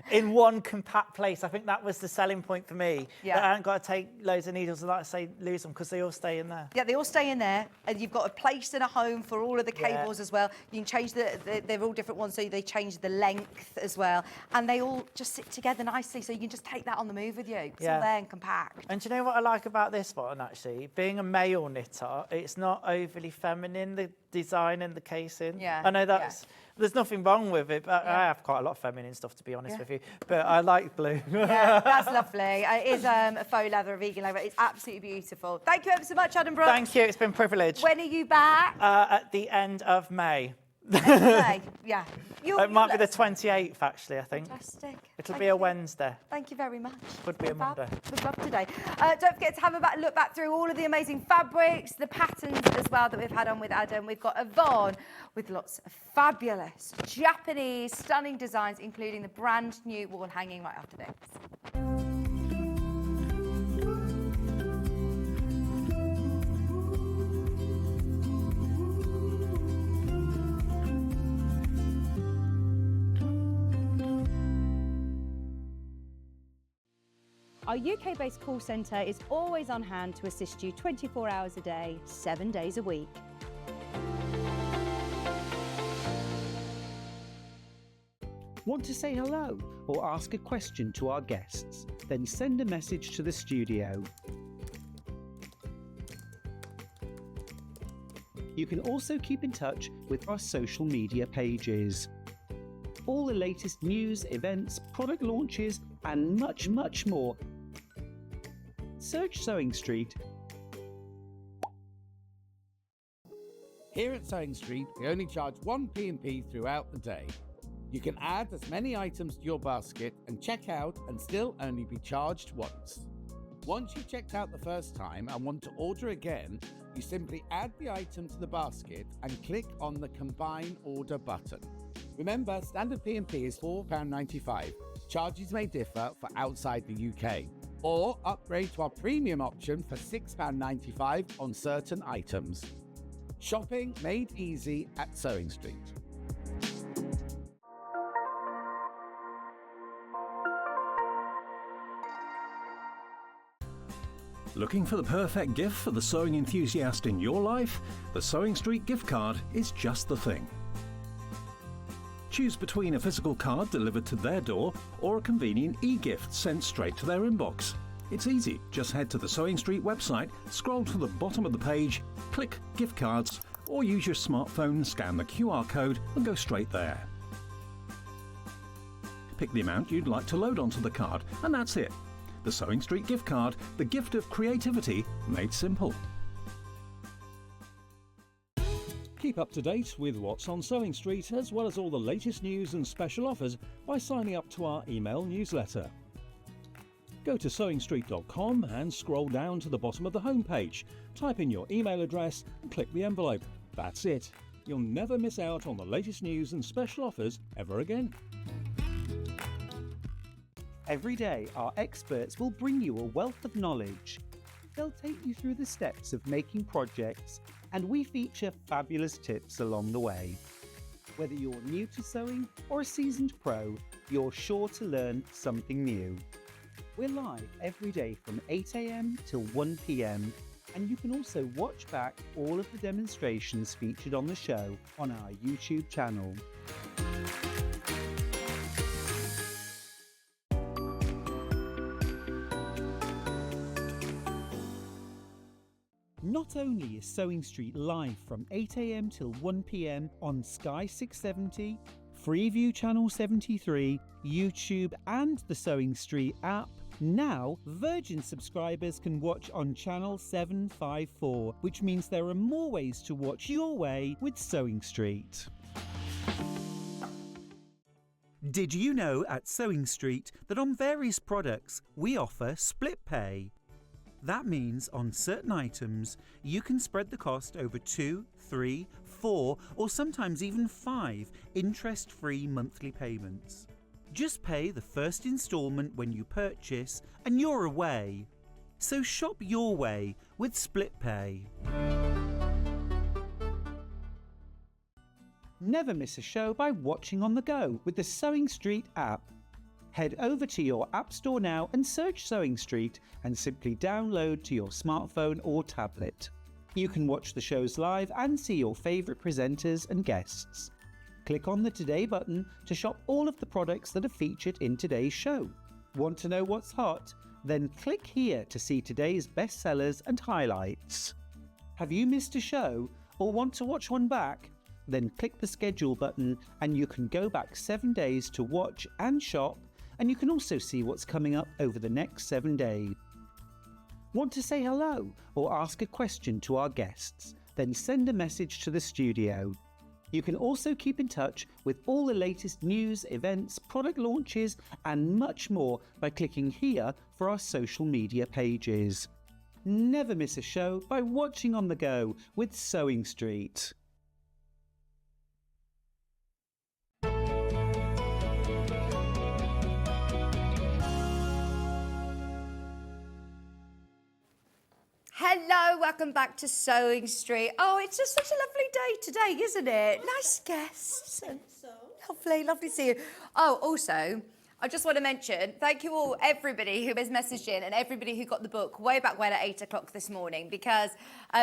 in one compact place. I think that was the selling point for me. Yeah. That I haven't got to take loads of needles and, like I say, lose them because they all stay in there. Yeah, they all stay in there, and you've got a place and a home for all of the cables as well. You can change they're all different ones, so they change the length as well, and they all just sit together nicely, so you can just take that on the move with you. It's all there and compact. And do you know what I like about this one, actually? Being a male knitter, it's not overly feminine, the design and the casing. Yeah. I know that's... There's nothing wrong with it, but I have quite a lot of feminine stuff, to be honest with you. But I like blue. Yeah, that's lovely. It is a faux leather, a vegan leather. It's absolutely beautiful. Thank you ever so much, Adam Brooks. Thank you. It's been a privilege. When are you back? At the end of May. May. Yeah. It might be the 28th, actually, I think. Fantastic. It'll be a Wednesday. Thank you very much. Could be a Monday. Good luck today. Don't forget to have a look back through all of the amazing fabrics, the patterns as well that we've had on with Adam. We've got Yvonne with lots of fabulous Japanese stunning designs, including the brand new wall hanging right after this. Our UK-based call centre is always on hand to assist you 24 hours a day, 7 days a week. Want to say hello or ask a question to our guests? Then send a message to the studio. You can also keep in touch with our social media pages. All the latest news, events, product launches, and much, much more. Search Sewing Street. Here at Sewing Street, we only charge one P&P throughout the day. You can add as many items to your basket and check out and still only be charged once. Once you've checked out the first time and want to order again, you simply add the item to the basket and click on the Combine Order button. Remember, standard P&P is £4.95. Charges may differ for outside the UK. Or upgrade to our premium option for £6.95 on certain items. Shopping made easy at Sewing Street. Looking for the perfect gift for the sewing enthusiast in your life? The Sewing Street gift card is just the thing. Choose between a physical card delivered to their door or a convenient e-gift sent straight to their inbox. It's easy. Just head to the Sewing Street website, scroll to the bottom of the page, click Gift Cards, or use your smartphone, scan the QR code and go straight there. Pick the amount you'd like to load onto the card, and that's it. The Sewing Street gift card, the gift of creativity made simple. Keep up to date with what's on Sewing Street, as well as all the latest news and special offers by signing up to our email newsletter. Go to sewingstreet.com and scroll down to the bottom of the homepage. Type in your email address and click the envelope. That's it. You'll never miss out on the latest news and special offers ever again. Every day, our experts will bring you a wealth of knowledge. They'll take you through the steps of making projects, and we feature fabulous tips along the way. Whether you're new to sewing or a seasoned pro, you're sure to learn something new. We're live every day from 8 AM till 1 PM, and you can also watch back all of the demonstrations featured on the show on our YouTube channel. Not only is Sewing Street live from 8 AM till 1 PM on Sky 670, Freeview Channel 73, YouTube and the Sewing Street app, now Virgin subscribers can watch on Channel 754, which means there are more ways to watch your way with Sewing Street. Did you know at Sewing Street that on various products we offer split pay? That means on certain items, you can spread the cost over 2, 3, 4, or sometimes even 5 interest-free monthly payments. Just pay the first instalment when you purchase and you're away. So shop your way with split pay. Never miss a show by watching on the go with the Sewing Street app. Head over to your App Store now and search Sewing Street and simply download to your smartphone or tablet. You can watch the shows live and see your favourite presenters and guests. Click on the Today button to shop all of the products that are featured in today's show. Want to know what's hot? Then click here to see today's bestsellers and highlights. Have you missed a show or want to watch one back? Then click the schedule button and you can go back 7 days to watch and shop, and you can also see what's coming up over the next 7 days. Want to say hello or ask a question to our guests? Then send a message to the studio. You can also keep in touch with all the latest news, events, product launches, and much more by clicking here for our social media pages. Never miss a show by watching on the go with Sewing Street. Hello, welcome back to Sewing Street. Oh, it's just such a lovely day today, isn't it? Nice guests. Lovely, lovely to see you. Oh, also, I just want to mention, thank you all, everybody who has messaged in and everybody who got the book way back when at 8 o'clock this morning, because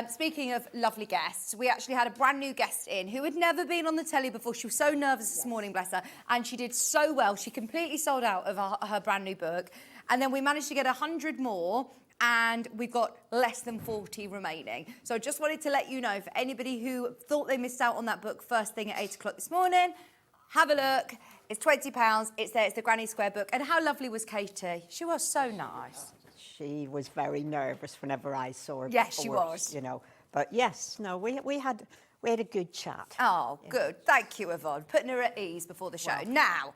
speaking of lovely guests, we actually had a brand new guest in who had never been on the telly before. She was so nervous this morning, bless her, and she did so well. She completely sold out of her brand new book. And then we managed to get 100 more, and we've got less than 40 remaining. So I just wanted to let you know, for anybody who thought they missed out on that book first thing at 8 o'clock this morning, have a look. It's £20. It's there. It's the Granny Square book. And how lovely was Katy? She was so nice. She was very nervous whenever I saw her. Yes, she before, was. You know, but yes, no, we had a good chat. Oh, good. Thank you, Yvonne. Putting her at ease before the show. Well. Now,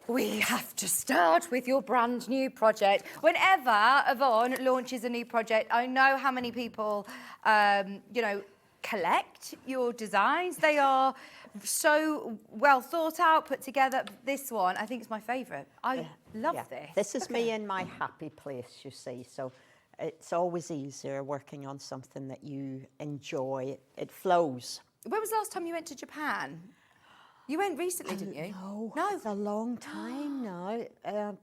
we have to start with your brand new project. Whenever Yvonne launches a new project, I know how many people, you know, collect your designs. They are so well thought out, put together. This one, I think, is my favourite. I love this. This is me in my happy place, you see. So it's always easier working on something that you enjoy. It flows. When was the last time you went to Japan? You went recently, didn't you? No, it's a long time now.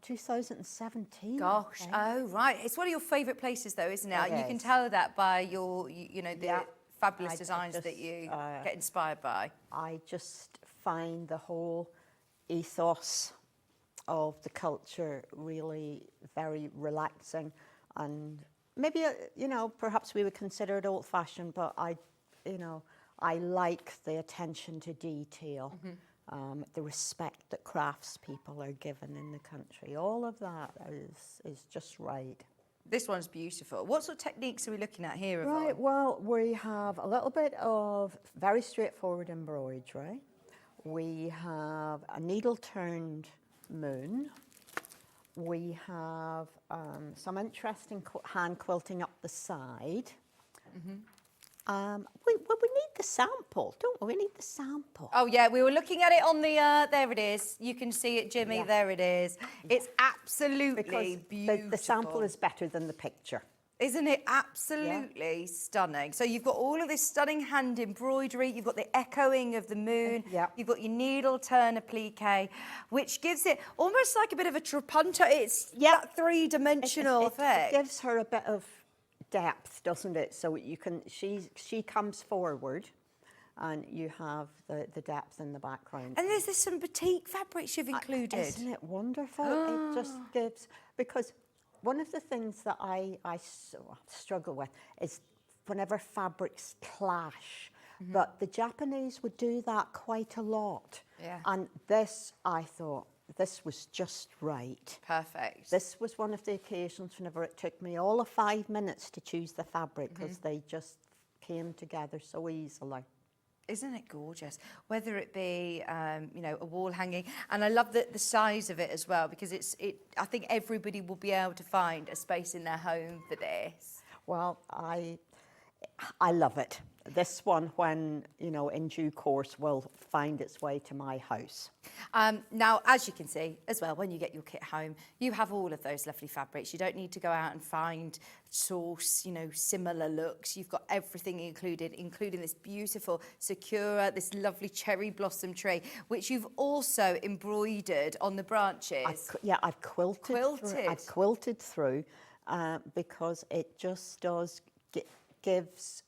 2017. Gosh, oh right. It's one of your favourite places, though, isn't it? You can tell that by your, you know, the fabulous designs that you get inspired by. I just find the whole ethos of the culture really very relaxing, and maybe, you know, perhaps we would consider it old-fashioned, but I like the attention to detail, the respect that craftspeople are given in the country. All of that is just right. This one's beautiful. What sort of techniques are we looking at here, Yvonne? Right, well, we have a little bit of very straightforward embroidery. We have a needle-turned moon. We have some interesting hand quilting up the side. We need the sample, don't we? We need the sample. Oh, yeah, we were looking at it on the, there it is. You can see it, Jimmy, there it is. It's absolutely beautiful. The sample is better than the picture. Isn't it absolutely stunning? So you've got all of this stunning hand embroidery, you've got the echoing of the moon, you've got your needle turn applique, which gives it almost like a bit of a trapunto. It's that three-dimensional effect. It gives her a bit of depth, doesn't it? So you can, she comes forward, and you have the depth in the background. And there's some batik fabrics you've included. Isn't it wonderful? It just gives, because one of the things that I struggle with is whenever fabrics clash, but the Japanese would do that quite a lot. And this, I thought, this was just right. Perfect. This was one of the occasions whenever it took me all of 5 minutes to choose the fabric, because they just came together so easily. Isn't it gorgeous? Whether it be, you know, a wall hanging, and I love the size of it as well, because I think everybody will be able to find a space in their home for this. Well, I love it. This one, when, you know, in due course, will find its way to my house. Now, as you can see as well, when you get your kit home, you have all of those lovely fabrics. You don't need to go out and find source, you know, similar looks. You've got everything included, including this beautiful Sakura, this lovely cherry blossom tree, which you've also embroidered on the branches. I've quilted. I've quilted through because it just does gives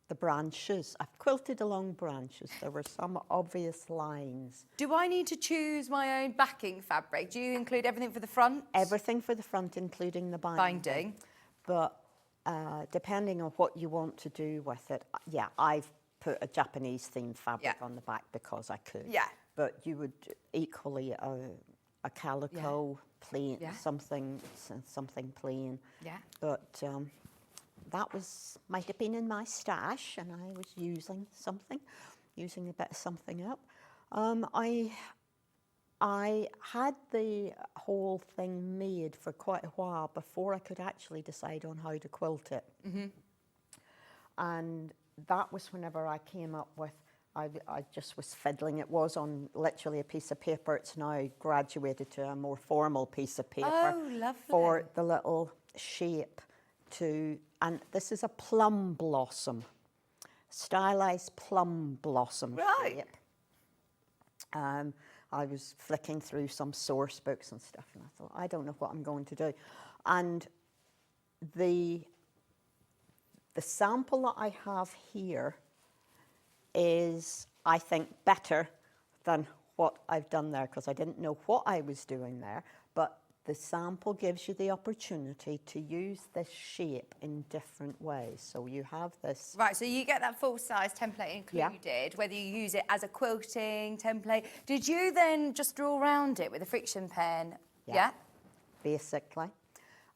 the branches. I've quilted along branches. There were some obvious lines. Do I need to choose my own backing fabric? Do you include everything for the front? Everything for the front, including the binding. But depending on what you want to do with it, I've put a Japanese themed fabric on the back because I could. But you would equally a calico plain, something plain. But that might have been in my stash, and I was using a bit of something up. I had the whole thing made for quite a while before I could actually decide on how to quilt it. And that was whenever I came up with, I just was fiddling. It was on literally a piece of paper. It's now graduated to a more formal piece of paper for the little shape. And this is a plum blossom, stylized plum blossom shape. I was flicking through some source books and stuff, and I thought, I don't know what I'm going to do. And the sample that I have here is, I think, better than what I've done there, because I didn't know what I was doing there, but the sample gives you the opportunity to use this shape in different ways. So you have this... Right, so you get that full-size template included, whether you use it as a quilting template. Did you then just draw around it with a friction pen? Yeah? Basically.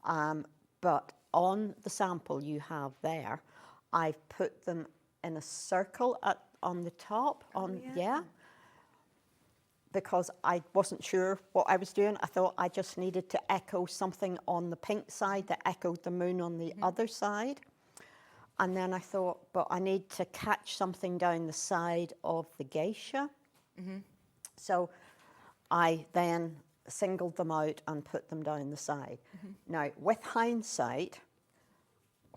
But on the sample you have there, I've put them in a circle on the top, because I wasn't sure what I was doing. I thought I just needed to echo something on the pink side that echoed the moon on the other side. And then I thought, but I need to catch something down the side of the geisha. So I then singled them out and put them down the side. Now, with hindsight,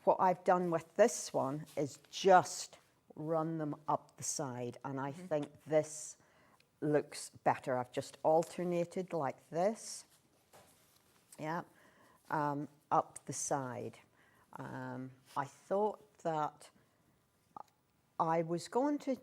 what I've done with this one is just run them up the side, and I think this looks better. I've just alternated like this, up the side. I thought that I was going to...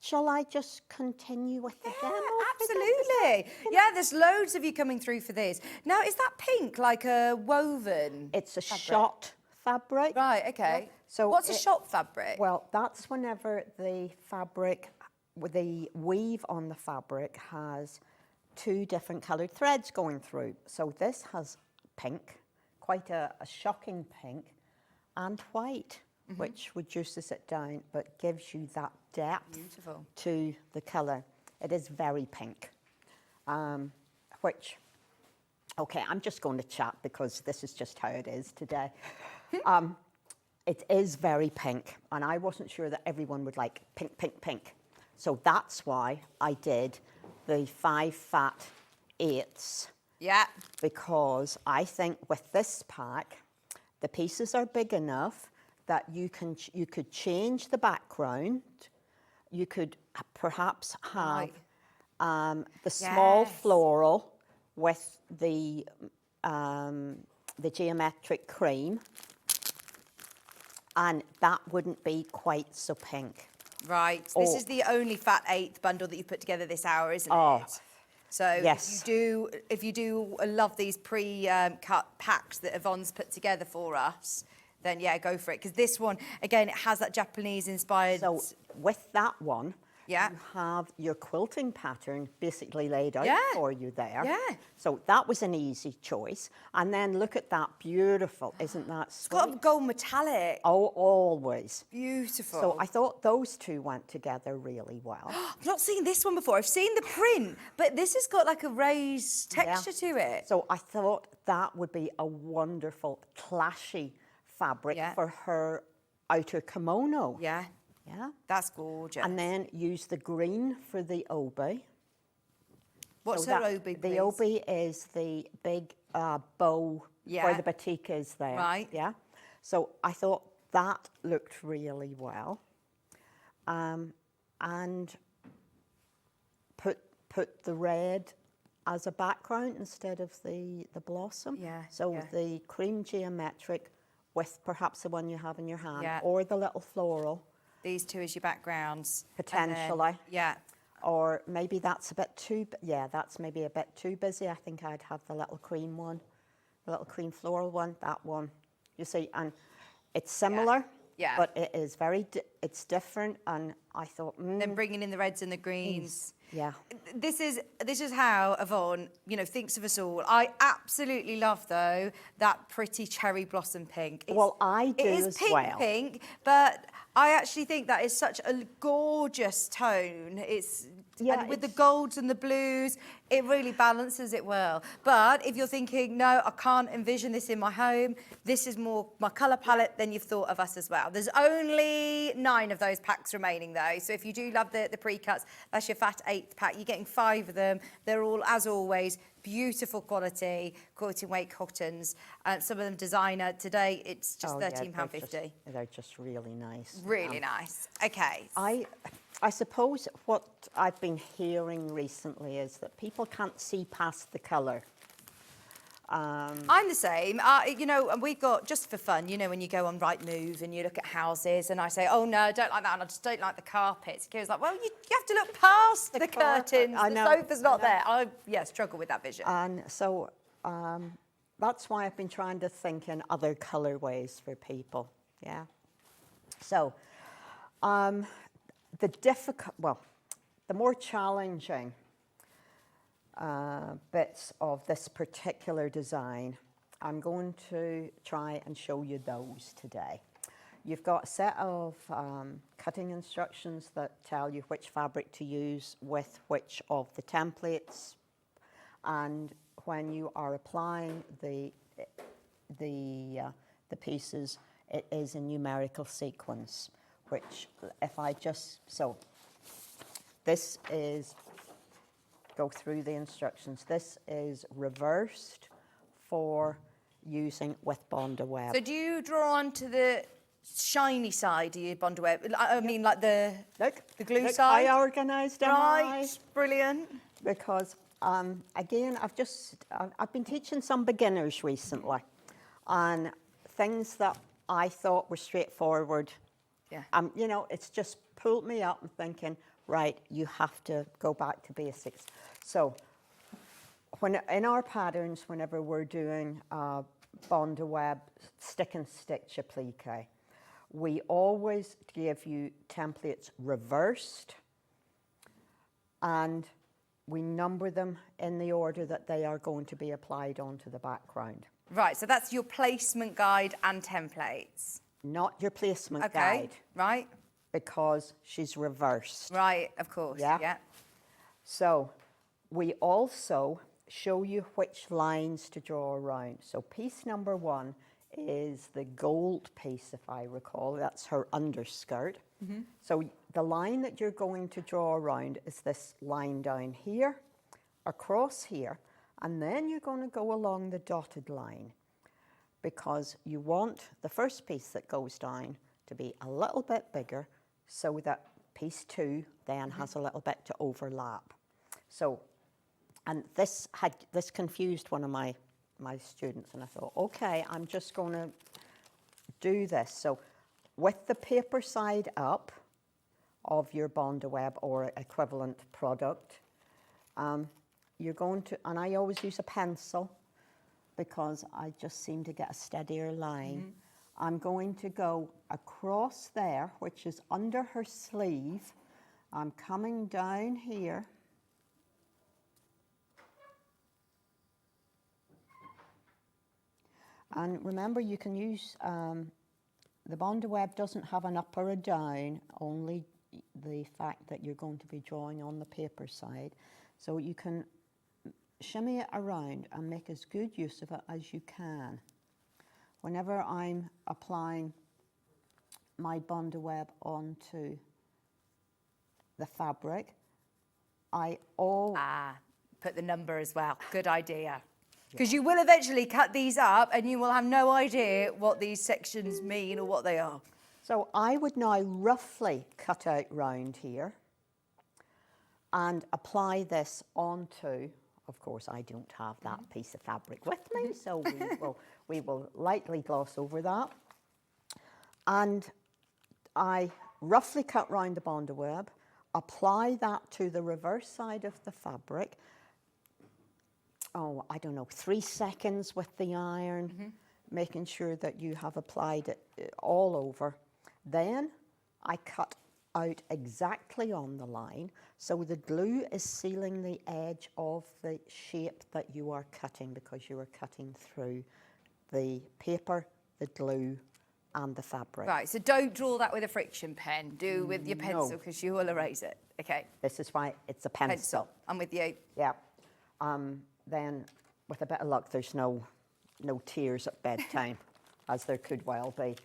Shall I just continue with the demo? Absolutely. Yeah, there's loads of you coming through for this. Now, is that pink like a woven? It's a shot fabric. Right, okay. Yeah. So what's a shot fabric? Well, that's whenever the fabric, the weave on the fabric has two different coloured threads going through. So this has pink, quite a shocking pink, and white, which reduces it down but gives you that depth to the colour. It is very pink, which, okay, I'm just going to chat because this is just how it is today. It is very pink, and I wasn't sure that everyone would like pink, pink, pink. So that's why I did the 5 fat 8ths. Yeah. Because I think with this pack, the pieces are big enough that you could change the background. You could perhaps have the small floral with the geometric cream, and that wouldn't be quite so pink. Right. This is the only fat 8th bundle that you put together this hour, isn't it? So if you do love these pre-cut packs that Yvonne's put together for us, then yeah, go for it. Because this one, again, it has that Japanese-inspired... So with that one, you have your quilting pattern basically laid out for you there. Yeah. So that was an easy choice. And then look at that, beautiful. Isn't that sweet? It's got a gold metallic. Oh, always. Beautiful. So I thought those two went together really well. I've not seen this one before. I've seen the print, but this has got like a raised texture to it. So I thought that would be a wonderful clashy fabric for her outer kimono. Yeah. Yeah. That's gorgeous. And then use the green for the obi. What's her obi, please? The obi is the big bow where the batik is there. Right. Yeah. So I thought that looked really well. And put the red as a background instead of the blossom. Yeah. So the cream geometric with perhaps the one you have in your hand or the little floral. These two as your backgrounds. Potentially. Yeah. Or maybe that's a bit too, that's maybe a bit too busy. I think I'd have the little cream one, the little cream floral one, that one. You see, and it's similar, but it is it's different. And I thought, then bringing in the reds and the greens. Yeah. This is how Yvonne, thinks of us all. I absolutely love, though, that pretty cherry blossom pink. Well, I do as well. It is pink, but I actually think that is such a gorgeous tone. And with the golds and the blues, it really balances it well. But if you're thinking, no, I can't envision this in my home, this is more my colour palette, then you've thought of us as well. There's only 9 of those packs remaining, though. So if you do love the pre-cuts, that's your fat 8th pack. You're getting 5 of them. They're all, as always, beautiful quality, quilting weight cottons. Some of them designer. Today, it's just £13.50. They're just really nice. Really nice. Okay. I suppose what I've been hearing recently is that people can't see past the colour. I'm the same. You know, and we've got, just for fun, you know, when you go on Rightmove and you look at houses and I say, oh, no, I don't like that and I just don't like the carpets. Kira's like, well, you have to look past the curtains. The sofa's not there. I struggle with that vision. And so that's why I've been trying to think in other colourways for people, yeah. So the more challenging bits of this particular design, I'm going to try and show you those today. You've got a set of cutting instructions that tell you which fabric to use with which of the templates, and when you are applying the pieces, it is a numerical sequence, which if I just, so this is, go through the instructions. This is reversed for using with Bondo Web. So do you draw onto the shiny side of your Bondo Web? I mean, like the glue side? I organised them. Right, brilliant. Because again, I've been teaching some beginners recently, and things that I thought were straightforward. Yeah. You know, it's just pulled me up and thinking, right, you have to go back to basics. So in our patterns, whenever we're doing Bondo Web stick and stitch applique, we always give you templates reversed, and we number them in the order that they are going to be applied onto the background. Right, so that's your placement guide and templates. Not your placement Okay, guide. right. Because she's reversed. Right, of course, yeah. So we also show you which lines to draw around. So piece number 1 is the gold piece, if I recall. That's her underskirt. Mm-hmm. So the line that you're going to draw around is this line down here, across here, and then you're going to go along the dotted line, because you want the first piece that goes down to be a little bit bigger, so that piece 2 then has a little bit to overlap. So, and this confused one of my students, and I thought, okay, I'm just going to do this. So with the paper side up of your Bondo Web or equivalent product, you're going to, and I always use a pencil because I just seem to get a steadier line. Mm-hmm. I'm going to go across there, which is under her sleeve. I'm coming down here. And remember, you can use, the Bondo Web doesn't have an up or a down, only the fact that you're going to be drawing on the paper side. So you can shimmy it around and make as good use of it as you can. Whenever I'm applying my Bondo Web onto the fabric, I always... put the number as well. Good idea. Because you will eventually cut these up and you will have no idea what these sections mean or what they are. So I would now roughly cut out round here and apply this onto, of course I don't have that piece of fabric with me, so we will lightly gloss over that. And I roughly cut round the Bondo Web, apply that to the reverse side of the fabric, I don't know, 3 seconds with the iron, making sure that you have applied it all over. Then I cut out exactly on the line, so the glue is sealing the edge of the shape that you are cutting, because you are cutting through the paper, the glue, and the fabric. Right, so don't draw that with a friction pen. Do with your pencil, because you will erase it. Okay. This is why it's a pencil. I'm with you. Yeah. Then, with a bit of luck, there's no tears at bedtime, as there could well be.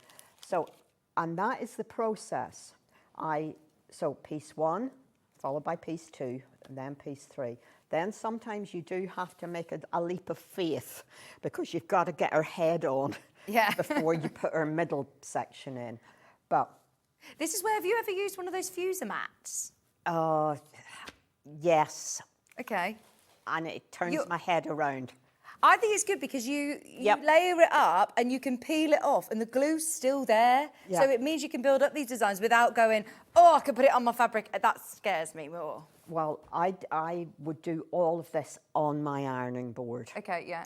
So, and that is the process. So piece 1, followed by piece 2, and then piece 3. Then sometimes you do have to make a leap of faith, because you've got to get her head on before you put her middle section in. But This is where, have you ever used one of those fuser mats? Oh, yes. Okay. And it turns my head around. I think it's good because you layer it up and you can peel it off and the glue's still there. Yeah. So it means you can build up these designs without going, oh, I can put it on my fabric. That scares me more. Well, I would do all of this on my ironing board. Okay, yeah.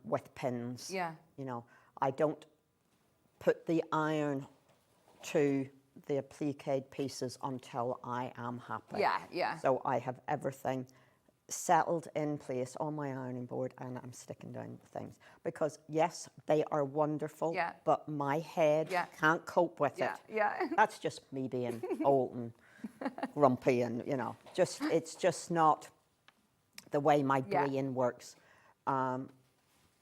With pins. Yeah. You know, I don't put the iron to the appliqued pieces until I am happy. Yeah, yeah. So I have everything settled in place on my ironing board and I'm sticking down the things. Because yes, they are wonderful, but my head can't cope with it. Yeah. That's just me being old and grumpy and, you know, it's just not the way my brain works. And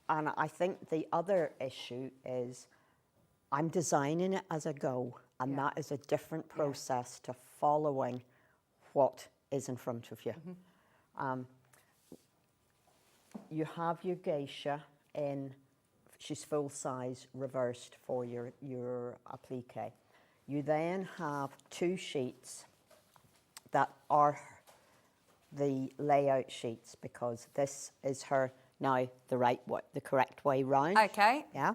I think the other issue is I'm designing it as I go, and that is a different process to following what is in front of you. You have your Geisha she's full size reversed for your applique. You then have 2 sheets that are the layout sheets because this is her now the correct way round. Okay. Yeah.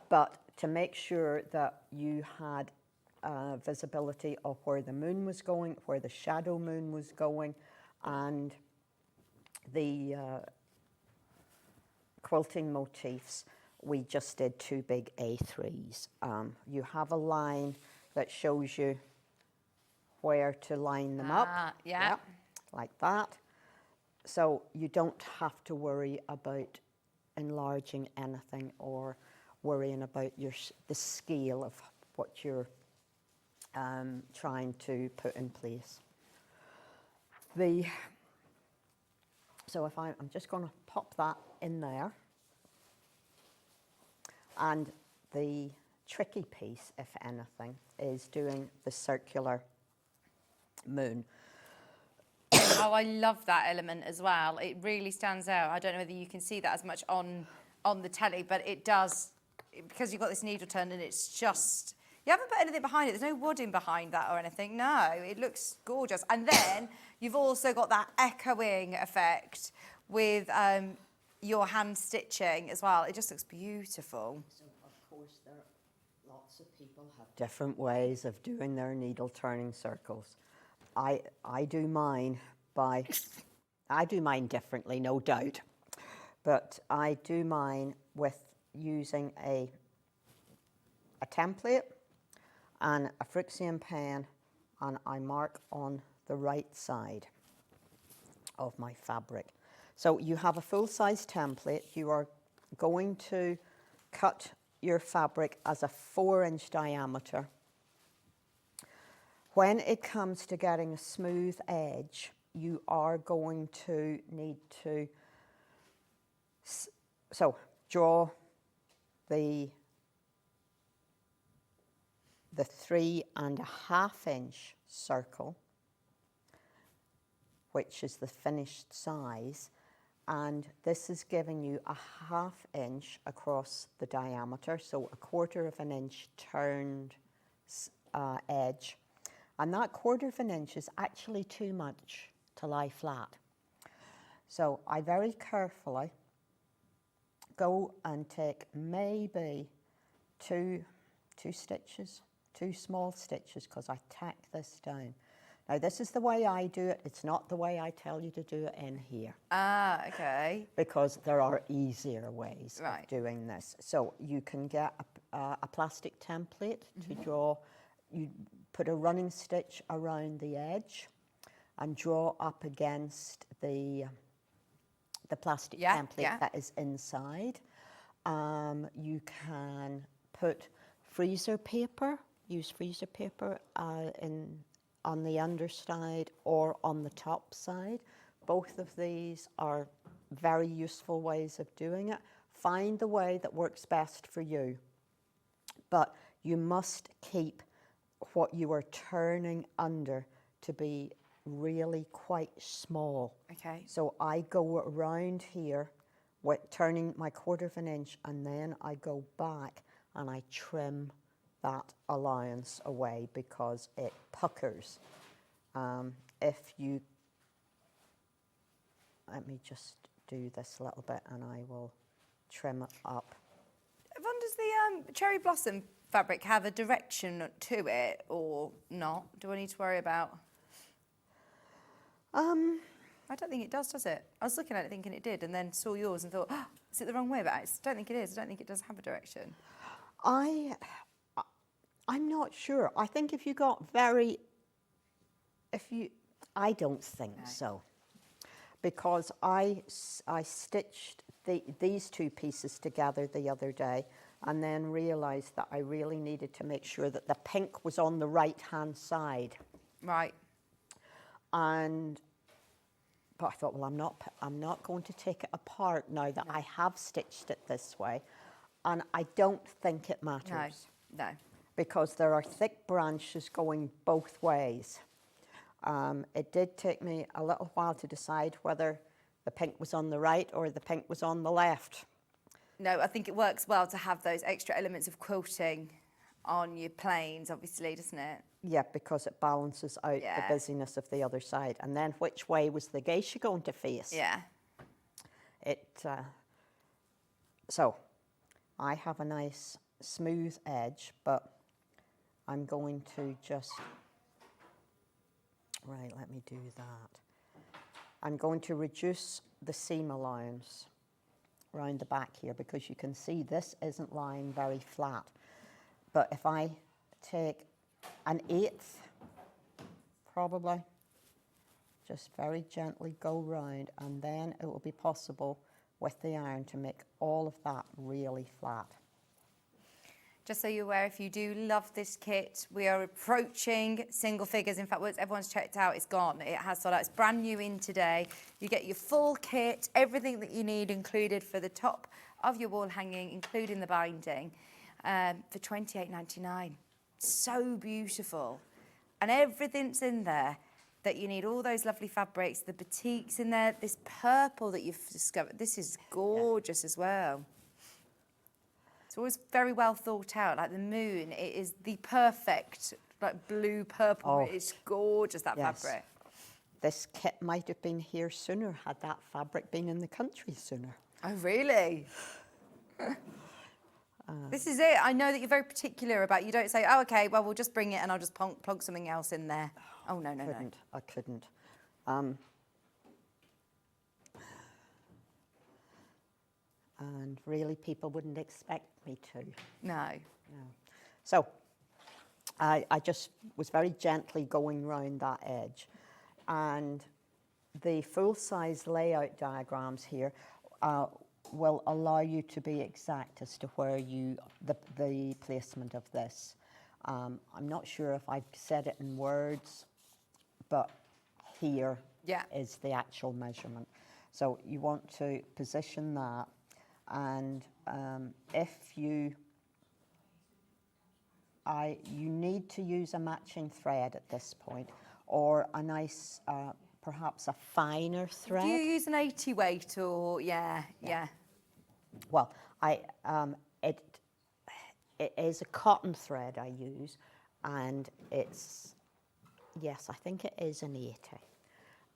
But to make sure that you had visibility of where the moon was going, where the shadow moon was going, and the quilting motifs, we just did 2 big A3s. You have a line that shows you where to line them up. Yeah. Like that. So you don't have to worry about enlarging anything or worrying about the scale of what you're trying to put in place. So if I'm just going to pop that in there, and the tricky piece, if anything, is doing the circular moon. Oh, I love that element as well. It really stands out. I don't know whether you can see that as much on the telly, but it does, because you've got this needle turn and it's just, you haven't put anything behind it. There's no wooding behind that or anything. No, it looks gorgeous. And then you've also got that echoing effect with your hand stitching as well. It just looks beautiful. So, of course, lots of people have different ways of doing their needle turning circles. I do mine differently, no doubt, but I do mine with using a template and a Frixian pen, and I mark on the right side of my fabric. So you have a full-size template. You are going to cut your fabric as a 4-inch diameter. When it comes to getting a smooth edge, you are going to need to draw the 3.5-inch circle, which is the finished size, and this is giving you a 1/2 inch across the diameter, so a 1/4 of an inch turned edge. And that 1/4 of an inch is actually too much to lie flat. So I very carefully go and take maybe two stitches, 2 small stitches, because I tack this down. Now this is the way I do it. It's not the way I tell you to do it in here. Ah, okay. Because there are easier ways of doing this. So you can get a plastic template to draw. You put a running stitch around the edge and draw up against the plastic template that is inside. You can put freezer paper, use freezer paper on the underside or on the top side. Both of these are very useful ways of doing it. Find the way that works best for you. But you must keep what you are turning under to be really quite small. Okay. So I go around here with turning my 1/4 of an inch, and then I go back and I trim that allowance away because it puckers. If you, let me just do this a little bit and I will trim it up. Yvonne, does the cherry blossom fabric have a direction to it or not? Do I need to worry about? I don't think it does it? I was looking at it thinking it did and then saw yours and thought, oh, is it the wrong way? But I don't think it is. I don't think it does have a direction. I'm not sure. I think if you got I don't think so. Because I stitched these two pieces together the other day and then realised that I really needed to make sure that the pink was on the right-hand side. Right. But I thought, well, I'm not going to take it apart now that I have stitched it this way. And I don't think it matters. No. Because there are thick branches going both ways. It did take me a little while to decide whether the pink was on the right or the pink was on the left. No, I think it works well to have those extra elements of quilting on your planes, obviously, doesn't it? Yeah, because it balances out the busyness of the other side. And then which way was the geisha going to face? Yeah. So I have a nice smooth edge, but I'm going to just, right, let me do that. I'm going to reduce the seam allowance around the back here because you can see this isn't lying very flat. But if I take 1/8, probably, just very gently go round, and then it will be possible with the iron to make all of that really flat. Just so you're aware, if you do love this kit, we are approaching single figures. In fact, once everyone's checked out, it's gone. It has sold out. It's brand new in today. You get your full kit, everything that you need included for the top of your wall hanging, including the binding, for $28.99. So beautiful. And everything's in there that you need, all those lovely fabrics, the batiks in there, this purple that you've discovered. This is gorgeous as well. It's always very well thought out, like the moon. It is the perfect, like blue purple. Oh, it's gorgeous, that yes. fabric. This kit might have been here sooner had that fabric been in the country sooner. Oh, really? This is it. I know that you're very particular about, you don't say, oh, okay, well, we'll just bring it and I'll just plug something else in there. Oh, no. I couldn't. And really, people wouldn't expect me to. No. So, I just was very gently going round that edge. And the full-size layout diagrams here will allow you to be exact as to where the placement of this. I'm not sure if I've said it in words, but here is the actual measurement. So you want to position that, and if you need to use a matching thread at this point, or a nice, perhaps a finer thread. Do you use an 80 weight or, yeah. Well, it is a cotton thread I use, and it's, yes, I think it is an 80,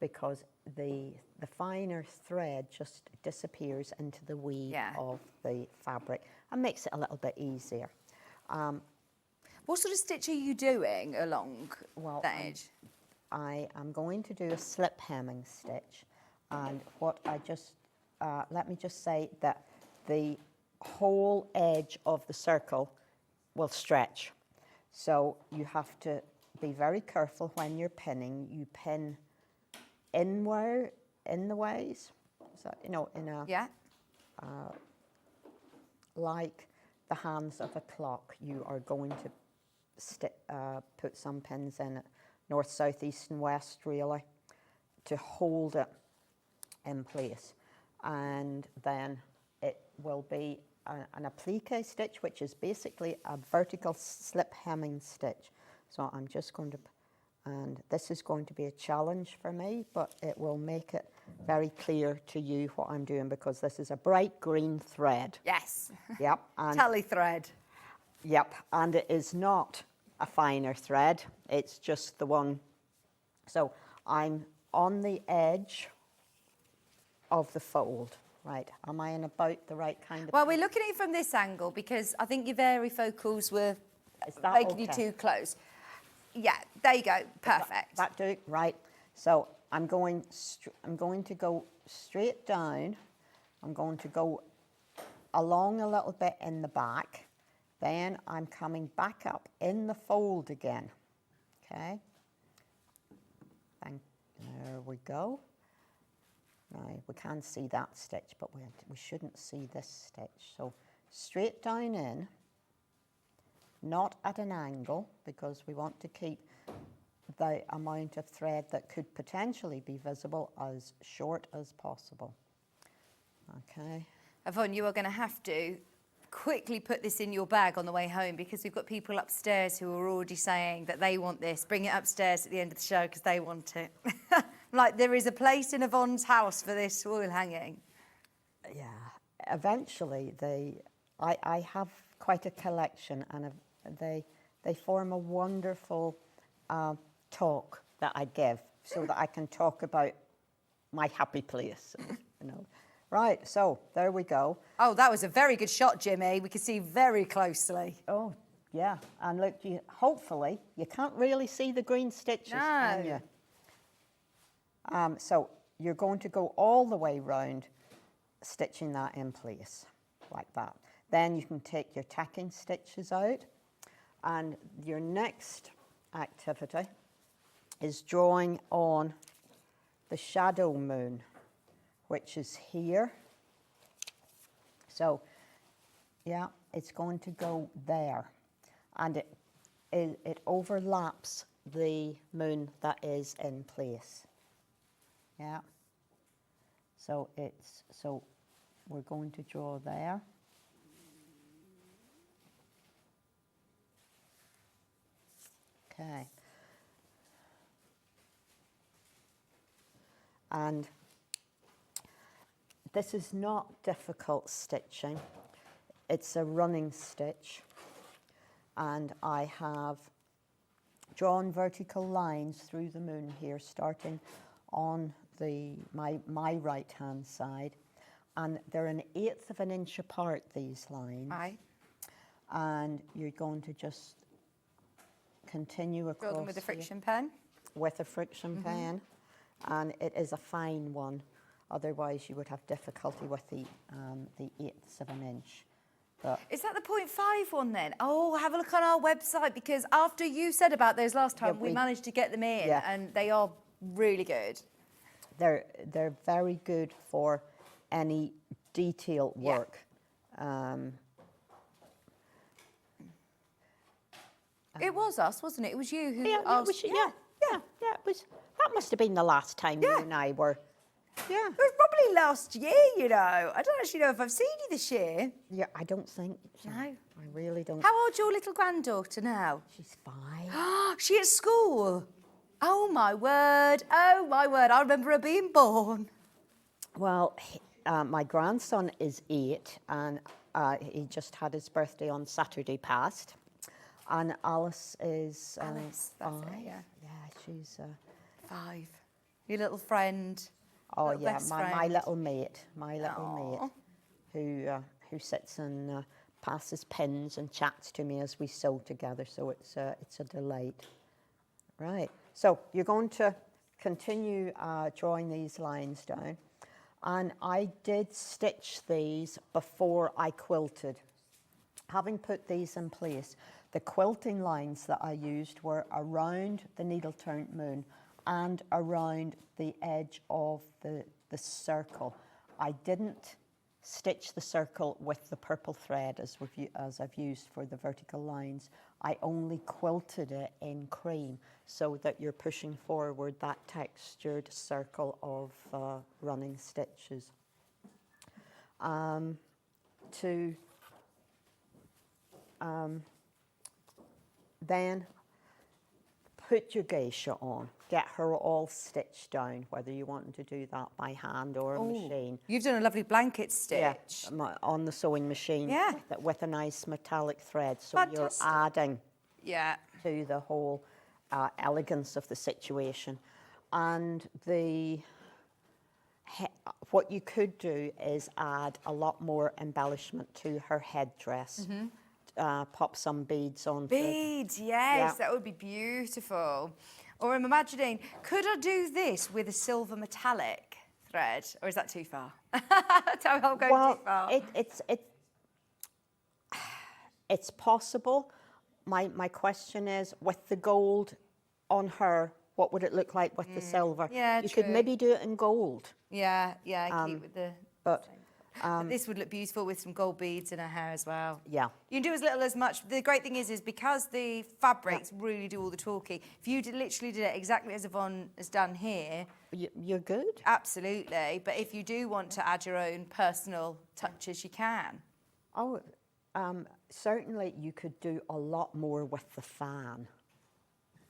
because the finer thread just disappears into the weave of the fabric and makes it a little bit easier. What sort of stitch are you doing along that edge? I am going to do a slip hemming stitch, and what I just, let me just say that the whole edge of the circle will stretch. So you have to be very careful when you're pinning. You pin inward, in the ways, so, in a, like the hands of a clock, you are going to put some pins in it, north, south, east and west, really, to hold it in place. And then it will be an applique stitch, which is basically a vertical slip hemming stitch. So I'm just going to, and this is going to be a challenge for me, but it will make it very clear to you what I'm doing, because this is a bright green thread. Yes. Yep. And Tally thread. Yep, and it is not a finer thread, it's just the one. So I'm on the edge of the fold. Right, am I in about the right kind of... Well, we're looking at it from this angle because I think your varifocals were making you too close. Yeah, there you go, perfect. That do it, right. So I'm going to go straight down. I'm going to go along a little bit in the back. Then I'm coming back up in the fold again. Okay. And there we go. Now, we can see that stitch, but we shouldn't see this stitch. So straight down in, not at an angle, because we want to keep the amount of thread that could potentially be visible as short as possible. Okay. Yvonne, you are going to have to quickly put this in your bag on the way home because we've got people upstairs who are already saying that they want this. Bring it upstairs at the end of the show because they want it. Like there is a place in Yvonne's house for this foil hanging. Yeah, eventually I have quite a collection, and they form a wonderful talk that I give so that I can talk about my happy place, you know. Right, so there we go. Oh, that was a very good shot, Jimmy. We can see very closely. Oh, yeah, and look, hopefully you can't really see the green stitches, can you? So you're going to go all the way round, stitching that in place, like that. Then you can take your tacking stitches out, and your next activity is drawing on the shadow moon, which is here. So, yeah, it's going to go there, and it overlaps the moon that is in place. Yeah. So we're going to draw there. Okay. And this is not difficult stitching. It's a running stitch, and I have drawn vertical lines through the moon here, starting on my right hand side, and they're 1/8 of an inch apart, these lines. Aye. And you're going to just continue across. Draw them with a friction pen? With a friction pen, and it is a fine one. Otherwise, you would have difficulty with the 1/8 of an inch. But is that the 0.5 one then? Oh, have a look on our website, because after you said about those last time, Yeah, we managed to get them in, yeah. and they are really good. They're very good for any detail work. It was us, wasn't it? It was you who It asked. was. That must have been the last time you and I were. Yeah. It was probably last year, you know. I don't actually know if I've seen you this year. Yeah, I don't think so. No. I really don't. How old's your little granddaughter now? She's 5. She at school? Oh, my word. Oh, my word. I remember her being born. Well, my grandson is 8, and he just had his birthday on Saturday past. And Alice is Alice, that's it, yeah. Yeah, she's 5. Your little friend. oh little yeah, best my friend. little mate, who sits and passes pins and chats to me as we sew together. So it's a delight. Right. So you're going to continue drawing these lines down, and I did stitch these before I quilted. Having put these in place, the quilting lines that I used were around the needle turned moon and around the edge of the circle. I didn't stitch the circle with the purple thread as I've used for the vertical lines. I only quilted it in cream so that you're pushing forward that textured circle of running stitches. Then put your geisha on. get her all stitched down, whether you want to do that by hand or a machine. You've done a lovely blanket stitch. Yeah, on the sewing machine. Yeah. With a nice metallic thread. So Fantastic. you're adding to the whole elegance of the situation. And what you could do is add a lot more embellishment to her headdress. Pop some beads on. Beads, yes, that would be beautiful. Or I'm imagining, could I do this with a silver metallic thread, or is that too far? I'm going too far. It's possible. My question is, with the gold on her, what would it look like with the silver? Yeah, you could maybe do it in gold. Yeah, keep with the. But this would look beautiful with some gold beads in her hair as well. Yeah. You can do as little as much. The great thing is because the fabrics really do all the talking, if you literally did it exactly as Yvonne has done here... You're good. Absolutely. But if you do want to add your own personal touches, you can. Oh, certainly you could do a lot more with the fan.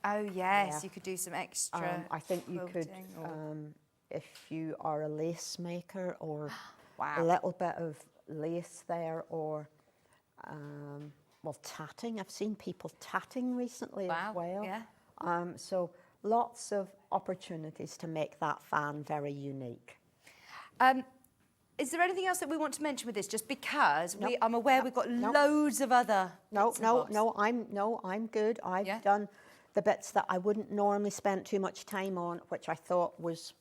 Oh, yes. You could do some extra I think you could, if you are a lace maker or... a little bit of lace there, or tatting. I've seen people tatting recently as well. So lots of opportunities to make that fan very unique. Is there anything else that we want to mention with this? Just because I'm aware we've got loads of other. I'm good. I've done the bits that I wouldn't normally spend too much time on, which I thought was.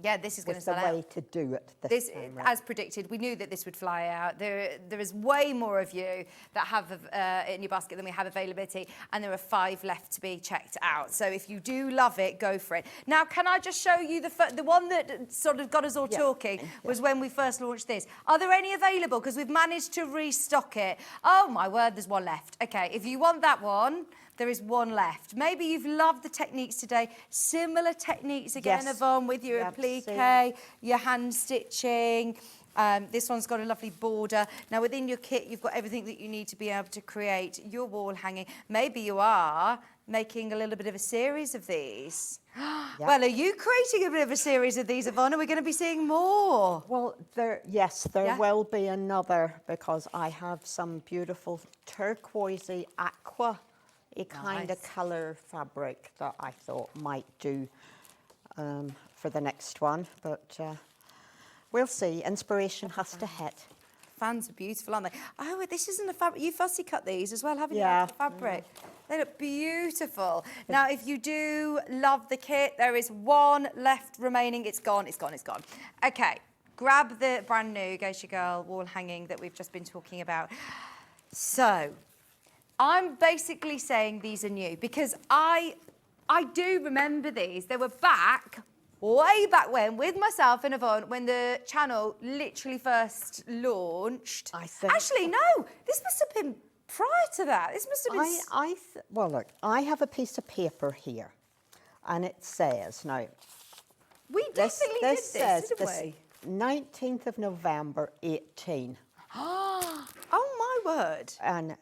Yeah, this is going to sell the way to do it this time round. As predicted, we knew that this would fly out. There is way more of you that have it in your basket than we have availability, and there are 5 left to be checked out. So if you do love it, go for it. Now, can I just show you the one that sort of got us all talking was when we first launched this. Are there any available? Because we've managed to restock it. Oh, my word, there's one left. Okay, if you want that one... There is one left. Maybe you've loved the techniques today. Similar techniques again, Yvonne, with your applique, your hand stitching. This one's got a lovely border. Now, within your kit, you've got everything that you need to be able to create your wall hanging. Maybe you are making a little bit of a series of these. Well, are you creating a bit of a series of these, Yvonne? Are we going to be seeing more? Well, there will be another, because I have some beautiful turquoisey aqua kind of colour fabric that I thought might do for the next one, but we'll see. Inspiration has to hit. Fans are beautiful, aren't they? Oh, this isn't a fabric. You fussy cut these as well, haven't you? Yeah. The fabric. They look beautiful. Now, if you do love the kit, there is one left remaining. It's gone, it's gone, it's gone. Okay, grab the brand new Geisha Girl wall hanging that we've just been talking about. So... I'm basically saying these are new because I do remember these. They were way back when, with myself and Yvonne, when the channel literally first launched. I think. Actually, no, this must have been prior to that. This must have been. Well, look, I have a piece of paper here, and it says now. We definitely did this, didn't we? 19th of November, 18. Oh my word! And.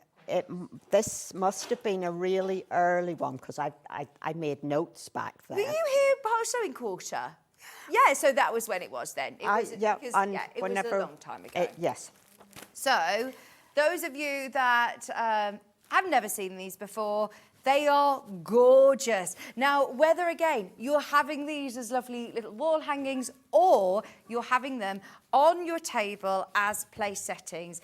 This must have been a really early one because I made notes back then. Were you here Power Sewing Quarter? Yeah, so that was when it was then. It was, it was a long time ago. Yes. So, those of you that have never seen these before, they are gorgeous. Now, whether, again, you're having these as lovely little wall hangings or you're having them on your table as place settings,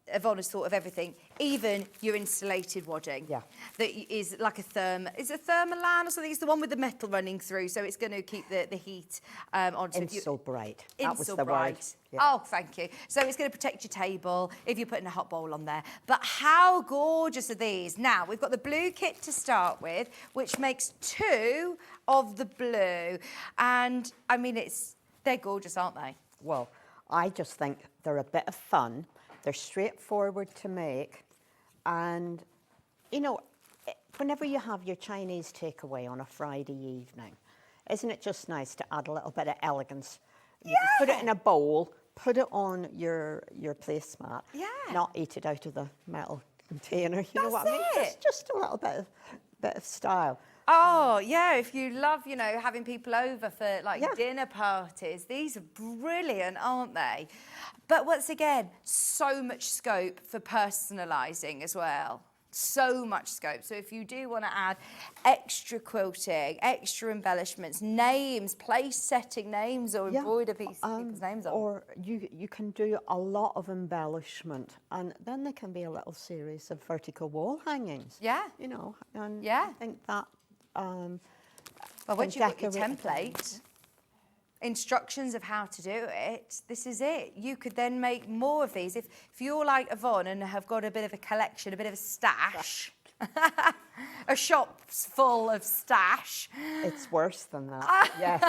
Yvonne has thought of everything, even your insulated wadding. Yeah. That is like a is it a thermalan or something? It's the one with the metal running through, so it's going to keep the heat on. Insulbright. That was the word. Yeah. Oh, thank you. So it's going to protect your table if you're putting a hot bowl on there. But how gorgeous are these? Now, we've got the blue kit to start with, which makes 2 of the blue. And, I mean, they're gorgeous, aren't they? Well, I just think they're a bit of fun. They're straightforward to make, and, you know, whenever you have your Chinese takeaway on a Friday evening, isn't it just nice to add a little bit of elegance? You put it in a bowl, put it on your placemat, not eat it out of the metal container, you know what I mean? Just a little bit of style. Oh, yeah, if you love, you know, having people over for, like, dinner parties, these are brilliant, aren't they? But once again, so much scope for personalising as well. So much scope. So if you do want to add extra quilting, extra embellishments, names, place setting names, or embroider people's names on. Or you can do a lot of embellishment, and then there can be a little series of vertical wall hangings. Yeah. You know, and yeah. I think that. Well, once you've got your template, instructions of how to do it, this is it. You could then make more of these. If you're like Yvonne and have got a bit of a collection, a bit of a stash, a shop's full of stash. It's worse than that, yes.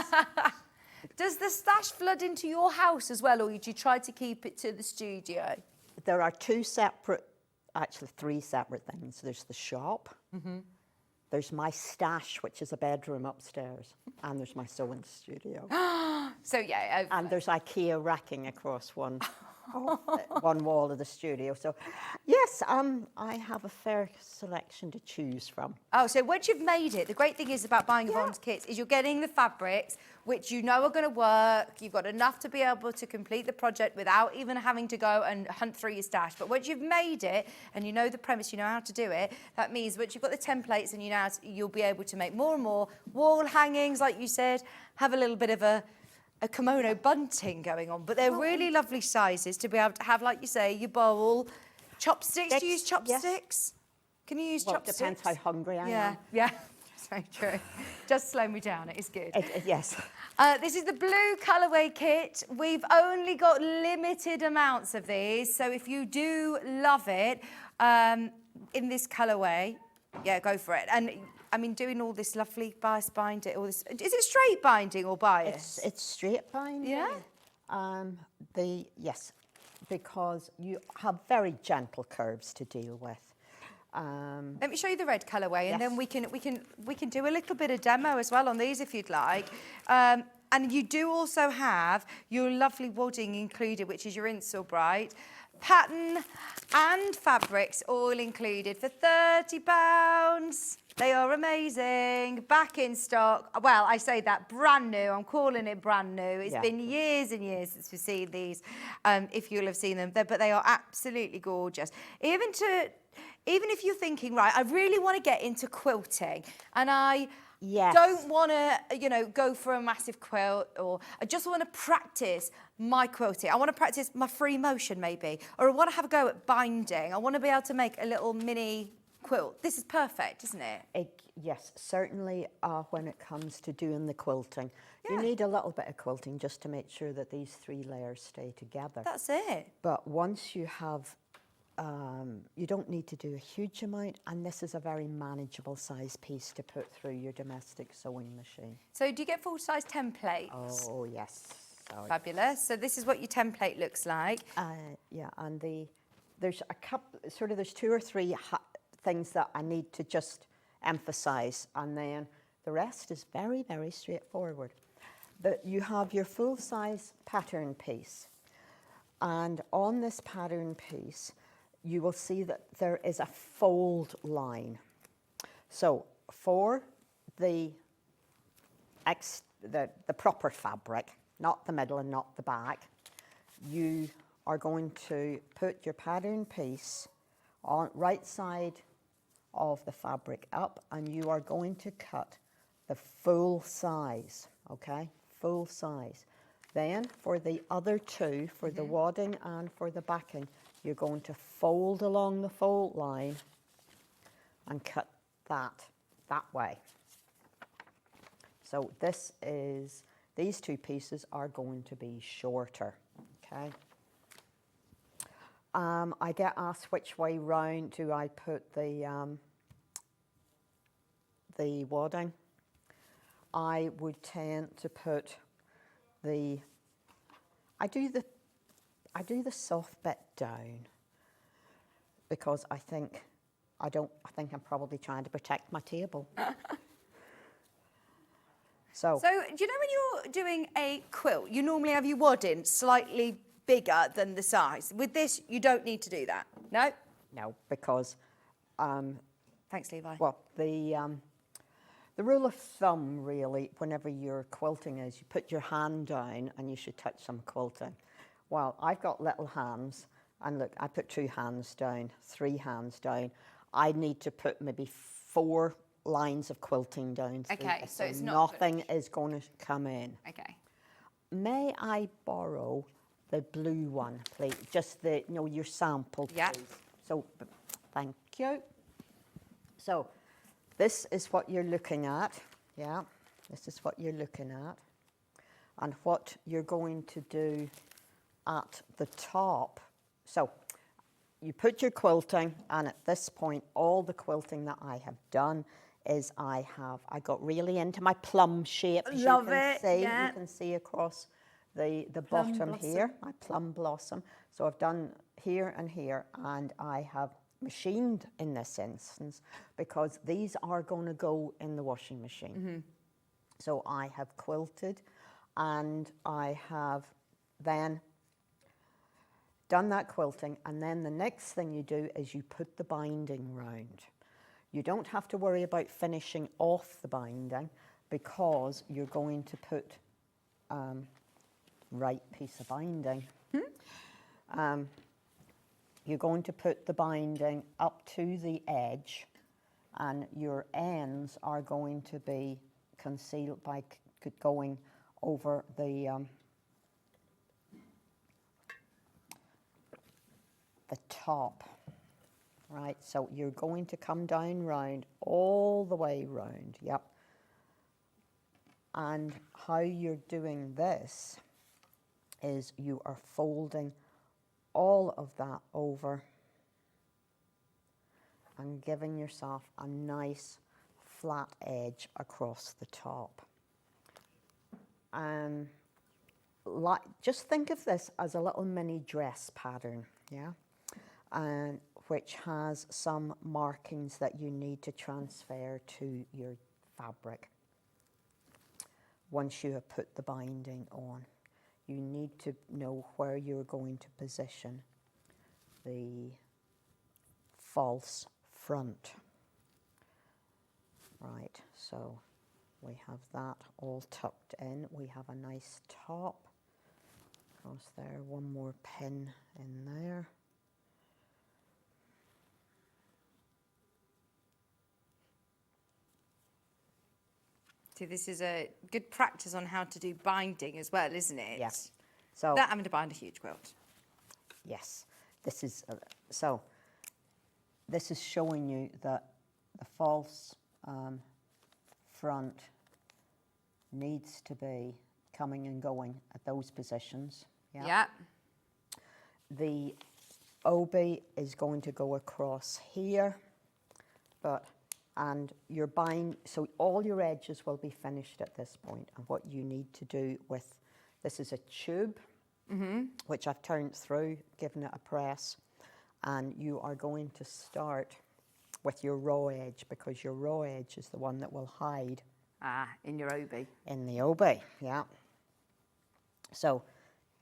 Does the stash flood into your house as well, or do you try to keep it to the studio? There are two separate, actually 3 separate things. There's the shop. There's my stash, which is a bedroom upstairs, and there's my sewing studio. So yeah, and there's IKEA racking across one wall of the studio. So yes, I have a fair selection to choose from. Oh, so once you've made it, the great thing is about buying Yvonne's kits is you're getting the fabrics which you know are going to work. You've got enough to be able to complete the project without even having to go and hunt through your stash. But once you've made it and you know the premise, you know how to do it, that means once you've got the templates and you know you'll be able to make more and more wall hangings, like you said, have a little bit of a kimono bunting going on. But they're really lovely sizes to be able to have, like you say, your bowl. Chopsticks, do you use chopsticks? Yes. Can you use chopsticks? It depends how hungry I am. Yeah. That's very true. Just slow me down, it is good. Yes. This is the blue colourway kit. We've only got limited amounts of these, so if you do love it in this colourway, yeah, go for it. And I mean, doing all this lovely bias binding, all this, is it straight binding or bias? It's straight binding. Yeah. Yes, because you have very gentle curves to deal with. Let me show you the red colourway, and then we can do a little bit of demo as well on these if you'd like. And you do also have your lovely wadding included, which is your Insel Bright. Pattern and fabrics all included for £30. They are amazing. Back in stock. Well, I say that brand new. I'm calling it brand new. It's been years and years since we've seen these, if you'll have seen them. But they are absolutely gorgeous. Even if you're thinking, right, I really want to get into quilting and I don't want to, go for a massive quilt, or I just want to practice my quilting. I want to practice my free motion maybe, or I want to have a go at binding. I want to be able to make a little mini quilt. This is perfect, isn't it? Yes, certainly when it comes to doing the quilting. You need a little bit of quilting just to make sure that these 3 layers stay together. That's it. But once you have you don't need to do a huge amount, and this is a very manageable size piece to put through your domestic sewing machine. So do you get full-size templates? Oh, yes. Sorry. Fabulous. So this is what your template looks like. Yeah, and there's a couple, there's 2 or 3 things that I need to just emphasise, and then the rest is very, very straightforward. But you have your full-size pattern piece, and on this pattern piece, you will see that there is a fold line. So for the proper fabric, not the middle and not the back, you are going to put your pattern piece on right side of the fabric up, and you are going to cut the full size, okay? Full size. Then for the other 2, for the wadding and for the backing, you're going to fold along the fold line and cut that way. So these 2 pieces are going to be shorter, okay? I get asked which way round do I put the wadding. I would tend to put I do the soft bit down because I think I'm probably trying to protect my table. So do you know when you're doing a quilt, you normally have your wadding slightly bigger than the size. With this, you don't need to do that. No, because thanks, Levi. Well, The rule of thumb, really, whenever you're quilting is you put your hand down and you should touch some quilting. Well, I've got little hands, and look, I put 2 hands down, 3 hands down. I need to put maybe 4 lines of quilting down. Okay, so it's not nothing is going to come in. Okay. May I borrow the blue one, please? Just the, you know, your sample, please. Yeah. So, thank you. So, this is what you're looking at. Yeah, this is what you're looking at. And what you're going to do at the top. So, you put your quilting, and at this point, all the quilting that I have done is I got really into my plum shape. As Love you can it, see, yeah. you can see across the Plum bottom blossom. here, my plum blossom. So I've done here and here, and I have machined in this instance because these are going to go in the washing machine. So I have quilted, and I have then done that quilting, and then the next thing you do is you put the binding round. You don't have to worry about finishing off the binding because you're going to put right piece of binding. You're going to put the binding up to the edge, and your ends are going to be concealed by going over the top. Right, so you're going to come down round, all the way round, yep. And how you're doing this is you are folding all of that over and giving yourself a nice flat edge across the top. And just think of this as a little mini dress pattern, yeah? And which has some markings that you need to transfer to your fabric. Once you have put the binding on, you need to know where you're going to position the false front. Right, so we have that all tucked in. We have a nice top across there, one more pin in there. See, this is a good practice on how to do binding as well, isn't it? Yes. So without having to bind a huge quilt. Yes. This is so. This is showing you that the false front needs to be coming and going at those positions. Yeah. Yeah. The obi is going to go across here, and your so all your edges will be finished at this point. And what you need to do with, this is a tube, which I've turned through, given it a press, and you are going to start with your raw edge, because your raw edge is the one that will hide. In your obi. In the obi, yeah. So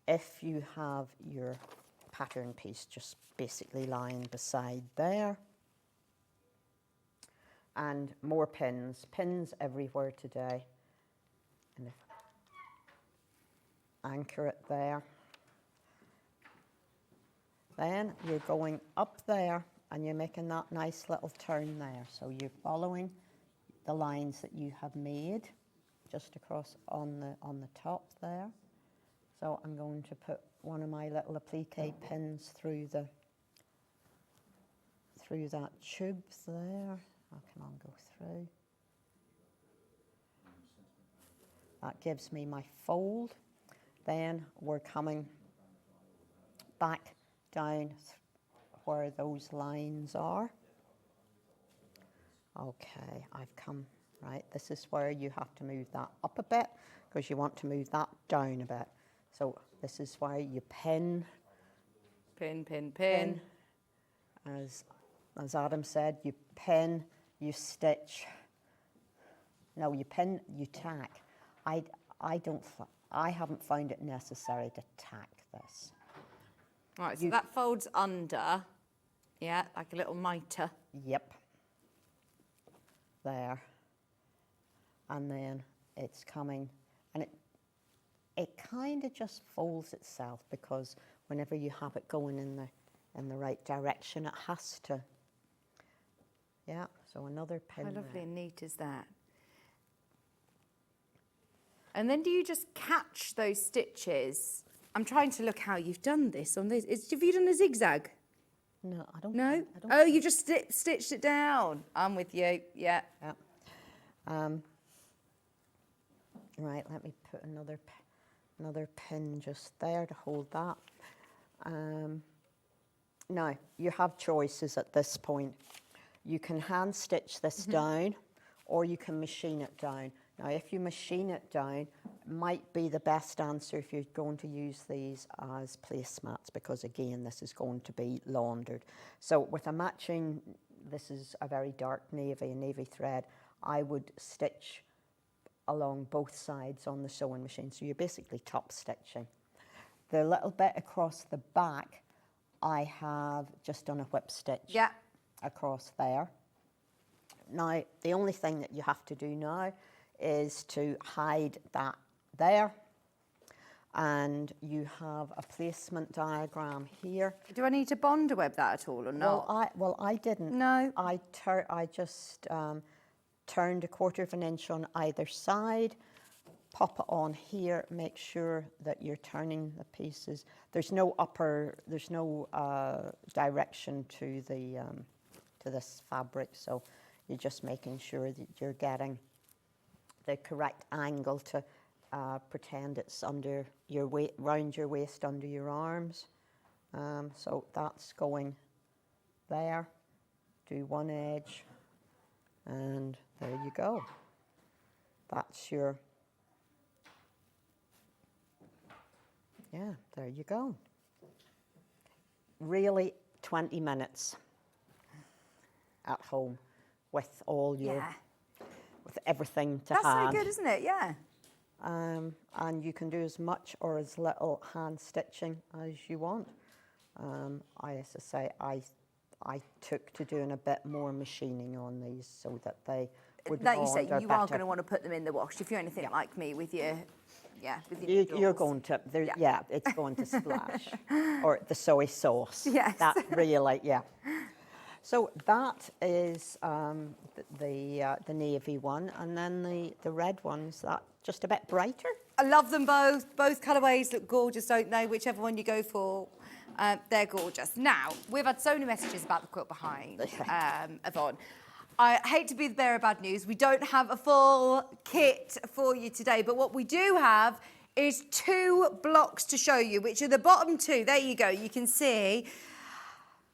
if you have your pattern piece just basically lying beside there, and more pins everywhere today, and anchor it there. Then you're going up there and you're making that nice little turn there. So you're following the lines that you have made just across on the top there. So I'm going to put one of my little applique pins through that tube there. Oh, come on, go through. That gives me my fold. Then we're coming back down where those lines are. Okay, I've come, right, this is where you have to move that up a bit, because you want to move that down a bit. So this is why you pin. Pin, pin, pin. As Adam said, you pin, you stitch. No, you pin, you tack. I haven't found it necessary to tack this. Right, so that folds under, yeah, like a little mitre. Yep. There. and then it's coming, and it kind of just folds itself, because whenever you have it going in the right direction, it has to. Yeah, so another pin. How lovely and neat is that? And then do you just catch those stitches? I'm trying to look how you've done this on this. Have you done a zigzag? No, I don't. No? I don't Oh, you just stitched it down. I'm with you, yeah. Right, let me put another pin just there to hold that. Now, you have choices at this point. You can hand stitch this down, or you can machine it down. Now, if you machine it down, it might be the best answer if you're going to use these as placemats, because again, this is going to be laundered. So with a matching, this is a very dark navy thread, I would stitch along both sides on the sewing machine. So you're basically top stitching. The little bit across the back, I have just done a whip stitch across there. Now, the only thing that you have to do now is to hide that there. And you have a placement diagram here. Do I need to bond web that at all or not? Well, I didn't. No. I just turned 1/4 of an inch on either side, pop it on here, make sure that you're turning the pieces. There's no direction to this fabric, so you're just making sure that you're getting the correct angle to pretend it's under your round your waist, under your arms. So that's going there. Do one edge, and there you go. That's your, yeah, there you go. Really 20 minutes at home with all your, with everything to hand. That's so good, isn't it? Yeah. And you can do as much or as little hand stitching as you want. As I say, I took to doing a bit more machining on these so that they would Like you say, launder you are better. going to want to put them in the wash if you're anything like me with your, You're going to, it's going to splash. Or the soy sauce. Yes. That really, So that is the navy one, and then the red one's that just a bit brighter. I love them both. Both colourways look gorgeous, don't they? Whichever one you go for, they're gorgeous. Now, we've had so many messages about the quilt behind, Yvonne. I hate to be the bearer of bad news. We don't have a full kit for you today, but what we do have is 2 blocks to show you, which are the bottom 2. There you go. You can see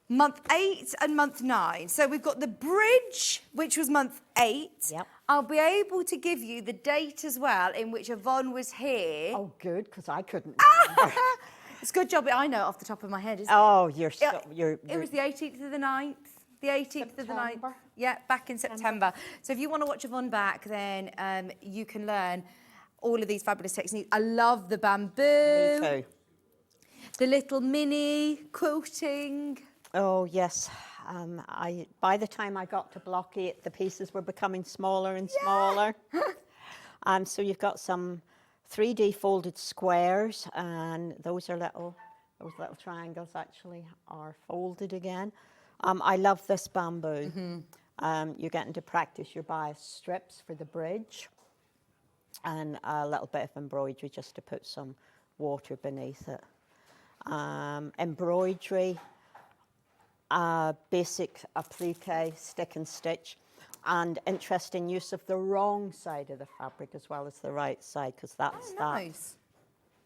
month 8 and month 9. So we've got the bridge, which was month 8. Yep. I'll be able to give you the date as well in which Yvonne was here. Oh, good, because I couldn't. It's a good job I know it off the top of my head, isn't it? Oh, you're It was the 18th of the 9th. The 18th of the 9th. Yeah, back in September. So if you want to watch Yvonne back, then you can learn all of these fabulous techniques. I love the bamboo. Me too. The little mini quilting. Oh, yes. By the time I got to block 8, the pieces were becoming smaller and smaller. So you've got some 3D folded squares, and those little triangles actually are folded again. I love this bamboo. You're getting to practice your bias strips for the bridge, and a little bit of embroidery just to put some water beneath it. Embroidery, basic applique, stick and stitch, and interesting use of the wrong side of the fabric as well as the right side, because that's nice.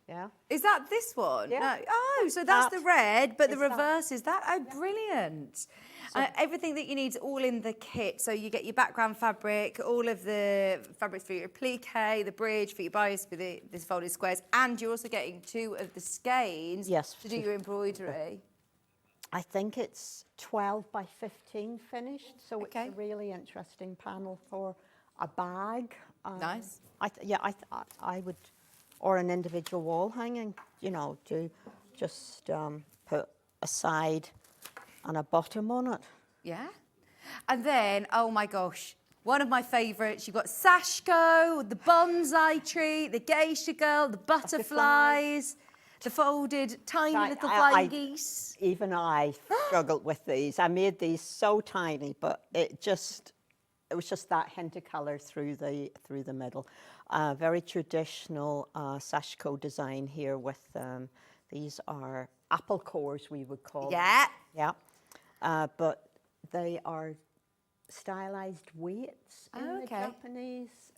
Yeah. Is that this one? Yeah. No. Oh, so that's the red, but the reverse is that. Oh, brilliant. So, everything that you need is all in the kit. So you get your background fabric, all of the fabrics for your applique, the bridge, for your bias, for the folded squares, and you're also getting 2 of the skeins to do your embroidery. I think it's 12 by 15 finished, so it's a really interesting panel for a bag. Nice. I would, or an individual wall hanging, to just put a side and a bottom on it. Yeah. And then, oh my gosh, One of my favourites. You've got Sashko, the Banzai tree, the Geisha girl, the butterflies, the folded tiny little flying geese. Even I struggled with these. I made these so tiny, but it was just that hint of colour through the middle. Very traditional Sashko design here with these are apple cores, we would call them. Yeah. But they are stylized weights in the Japanese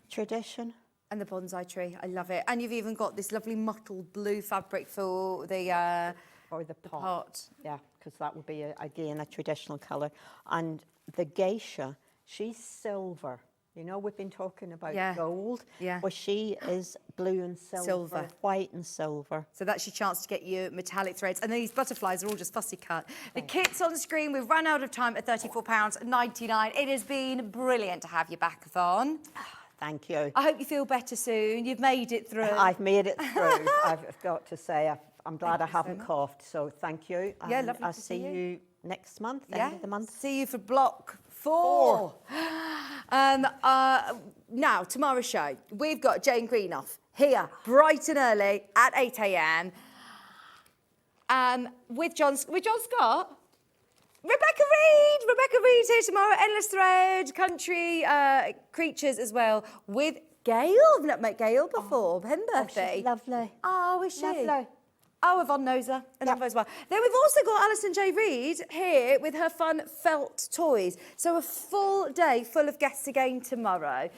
tradition. And the bonsai tree, I love it. And you've even got this lovely mottled blue fabric for the pot. Yeah, because that would be again a traditional colour. And the geisha, she's silver. You know, we've been talking about gold. Yeah. Well, she is blue and silver, white and silver. So that's your chance to get your metallic threads. And these butterflies are all just fussy cut. The kit's on the screen. We've run out of time at £34.99. It has been brilliant to have you back, Yvonne. Thank you. I hope you feel better soon. You've made it through. I've made it through. I've got to say, I'm glad I haven't coughed. So thank you. Yeah, lovely I'll to see you next month, end of the month. See you for block 4. Now, tomorrow's show, we've got Jane Greenough here, bright and early at 8 a.m. With John Scott. Rebecca Reed's here tomorrow. Endless Thread, Country Creatures as well. With Gail. I've not met Gail before. Her birthday. She's lovely. Oh, is she? Lovely. Oh, Yvonne knows her, and that as well. Then we've also got Alison J. Reid here with her fun felt toys. So a full day full of guests again tomorrow.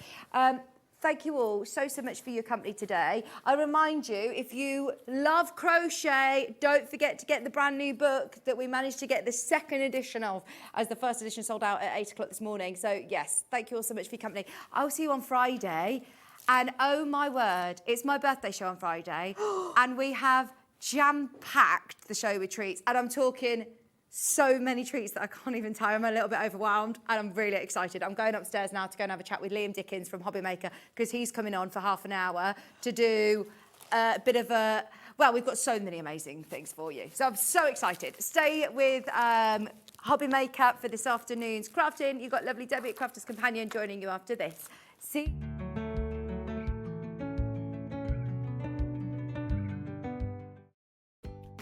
Thank you all so much for your company today. I remind you, if you love crochet, don't forget to get the brand new book that we managed to get the second edition of, as the first edition sold out at 8 o'clock this morning. So yes, thank you all so much for your company. I'll see you on Friday. And oh my word, it's my birthday show on Friday. And we have jam-packed the show with treats. And I'm talking so many treats that I can't even tell. I'm a little bit overwhelmed and I'm really excited. I'm going upstairs now to go and have a chat with Liam Dickens from Hobby Maker because he's coming on for half an hour to do a bit of a... Well, we've got so many amazing things for you. So I'm so excited. Stay with Hobby Maker for this afternoon's crafting. You've got lovely Debbie at Crafter's Companion joining you after this. See...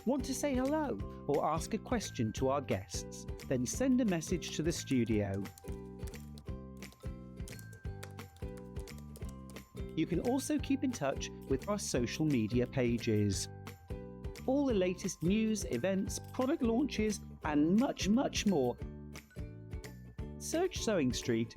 Want to say hello or ask a question to our guests? Then send a message to the studio. You can also keep in touch with our social media pages. All the latest news, events, product launches and much more. Search Sewing Street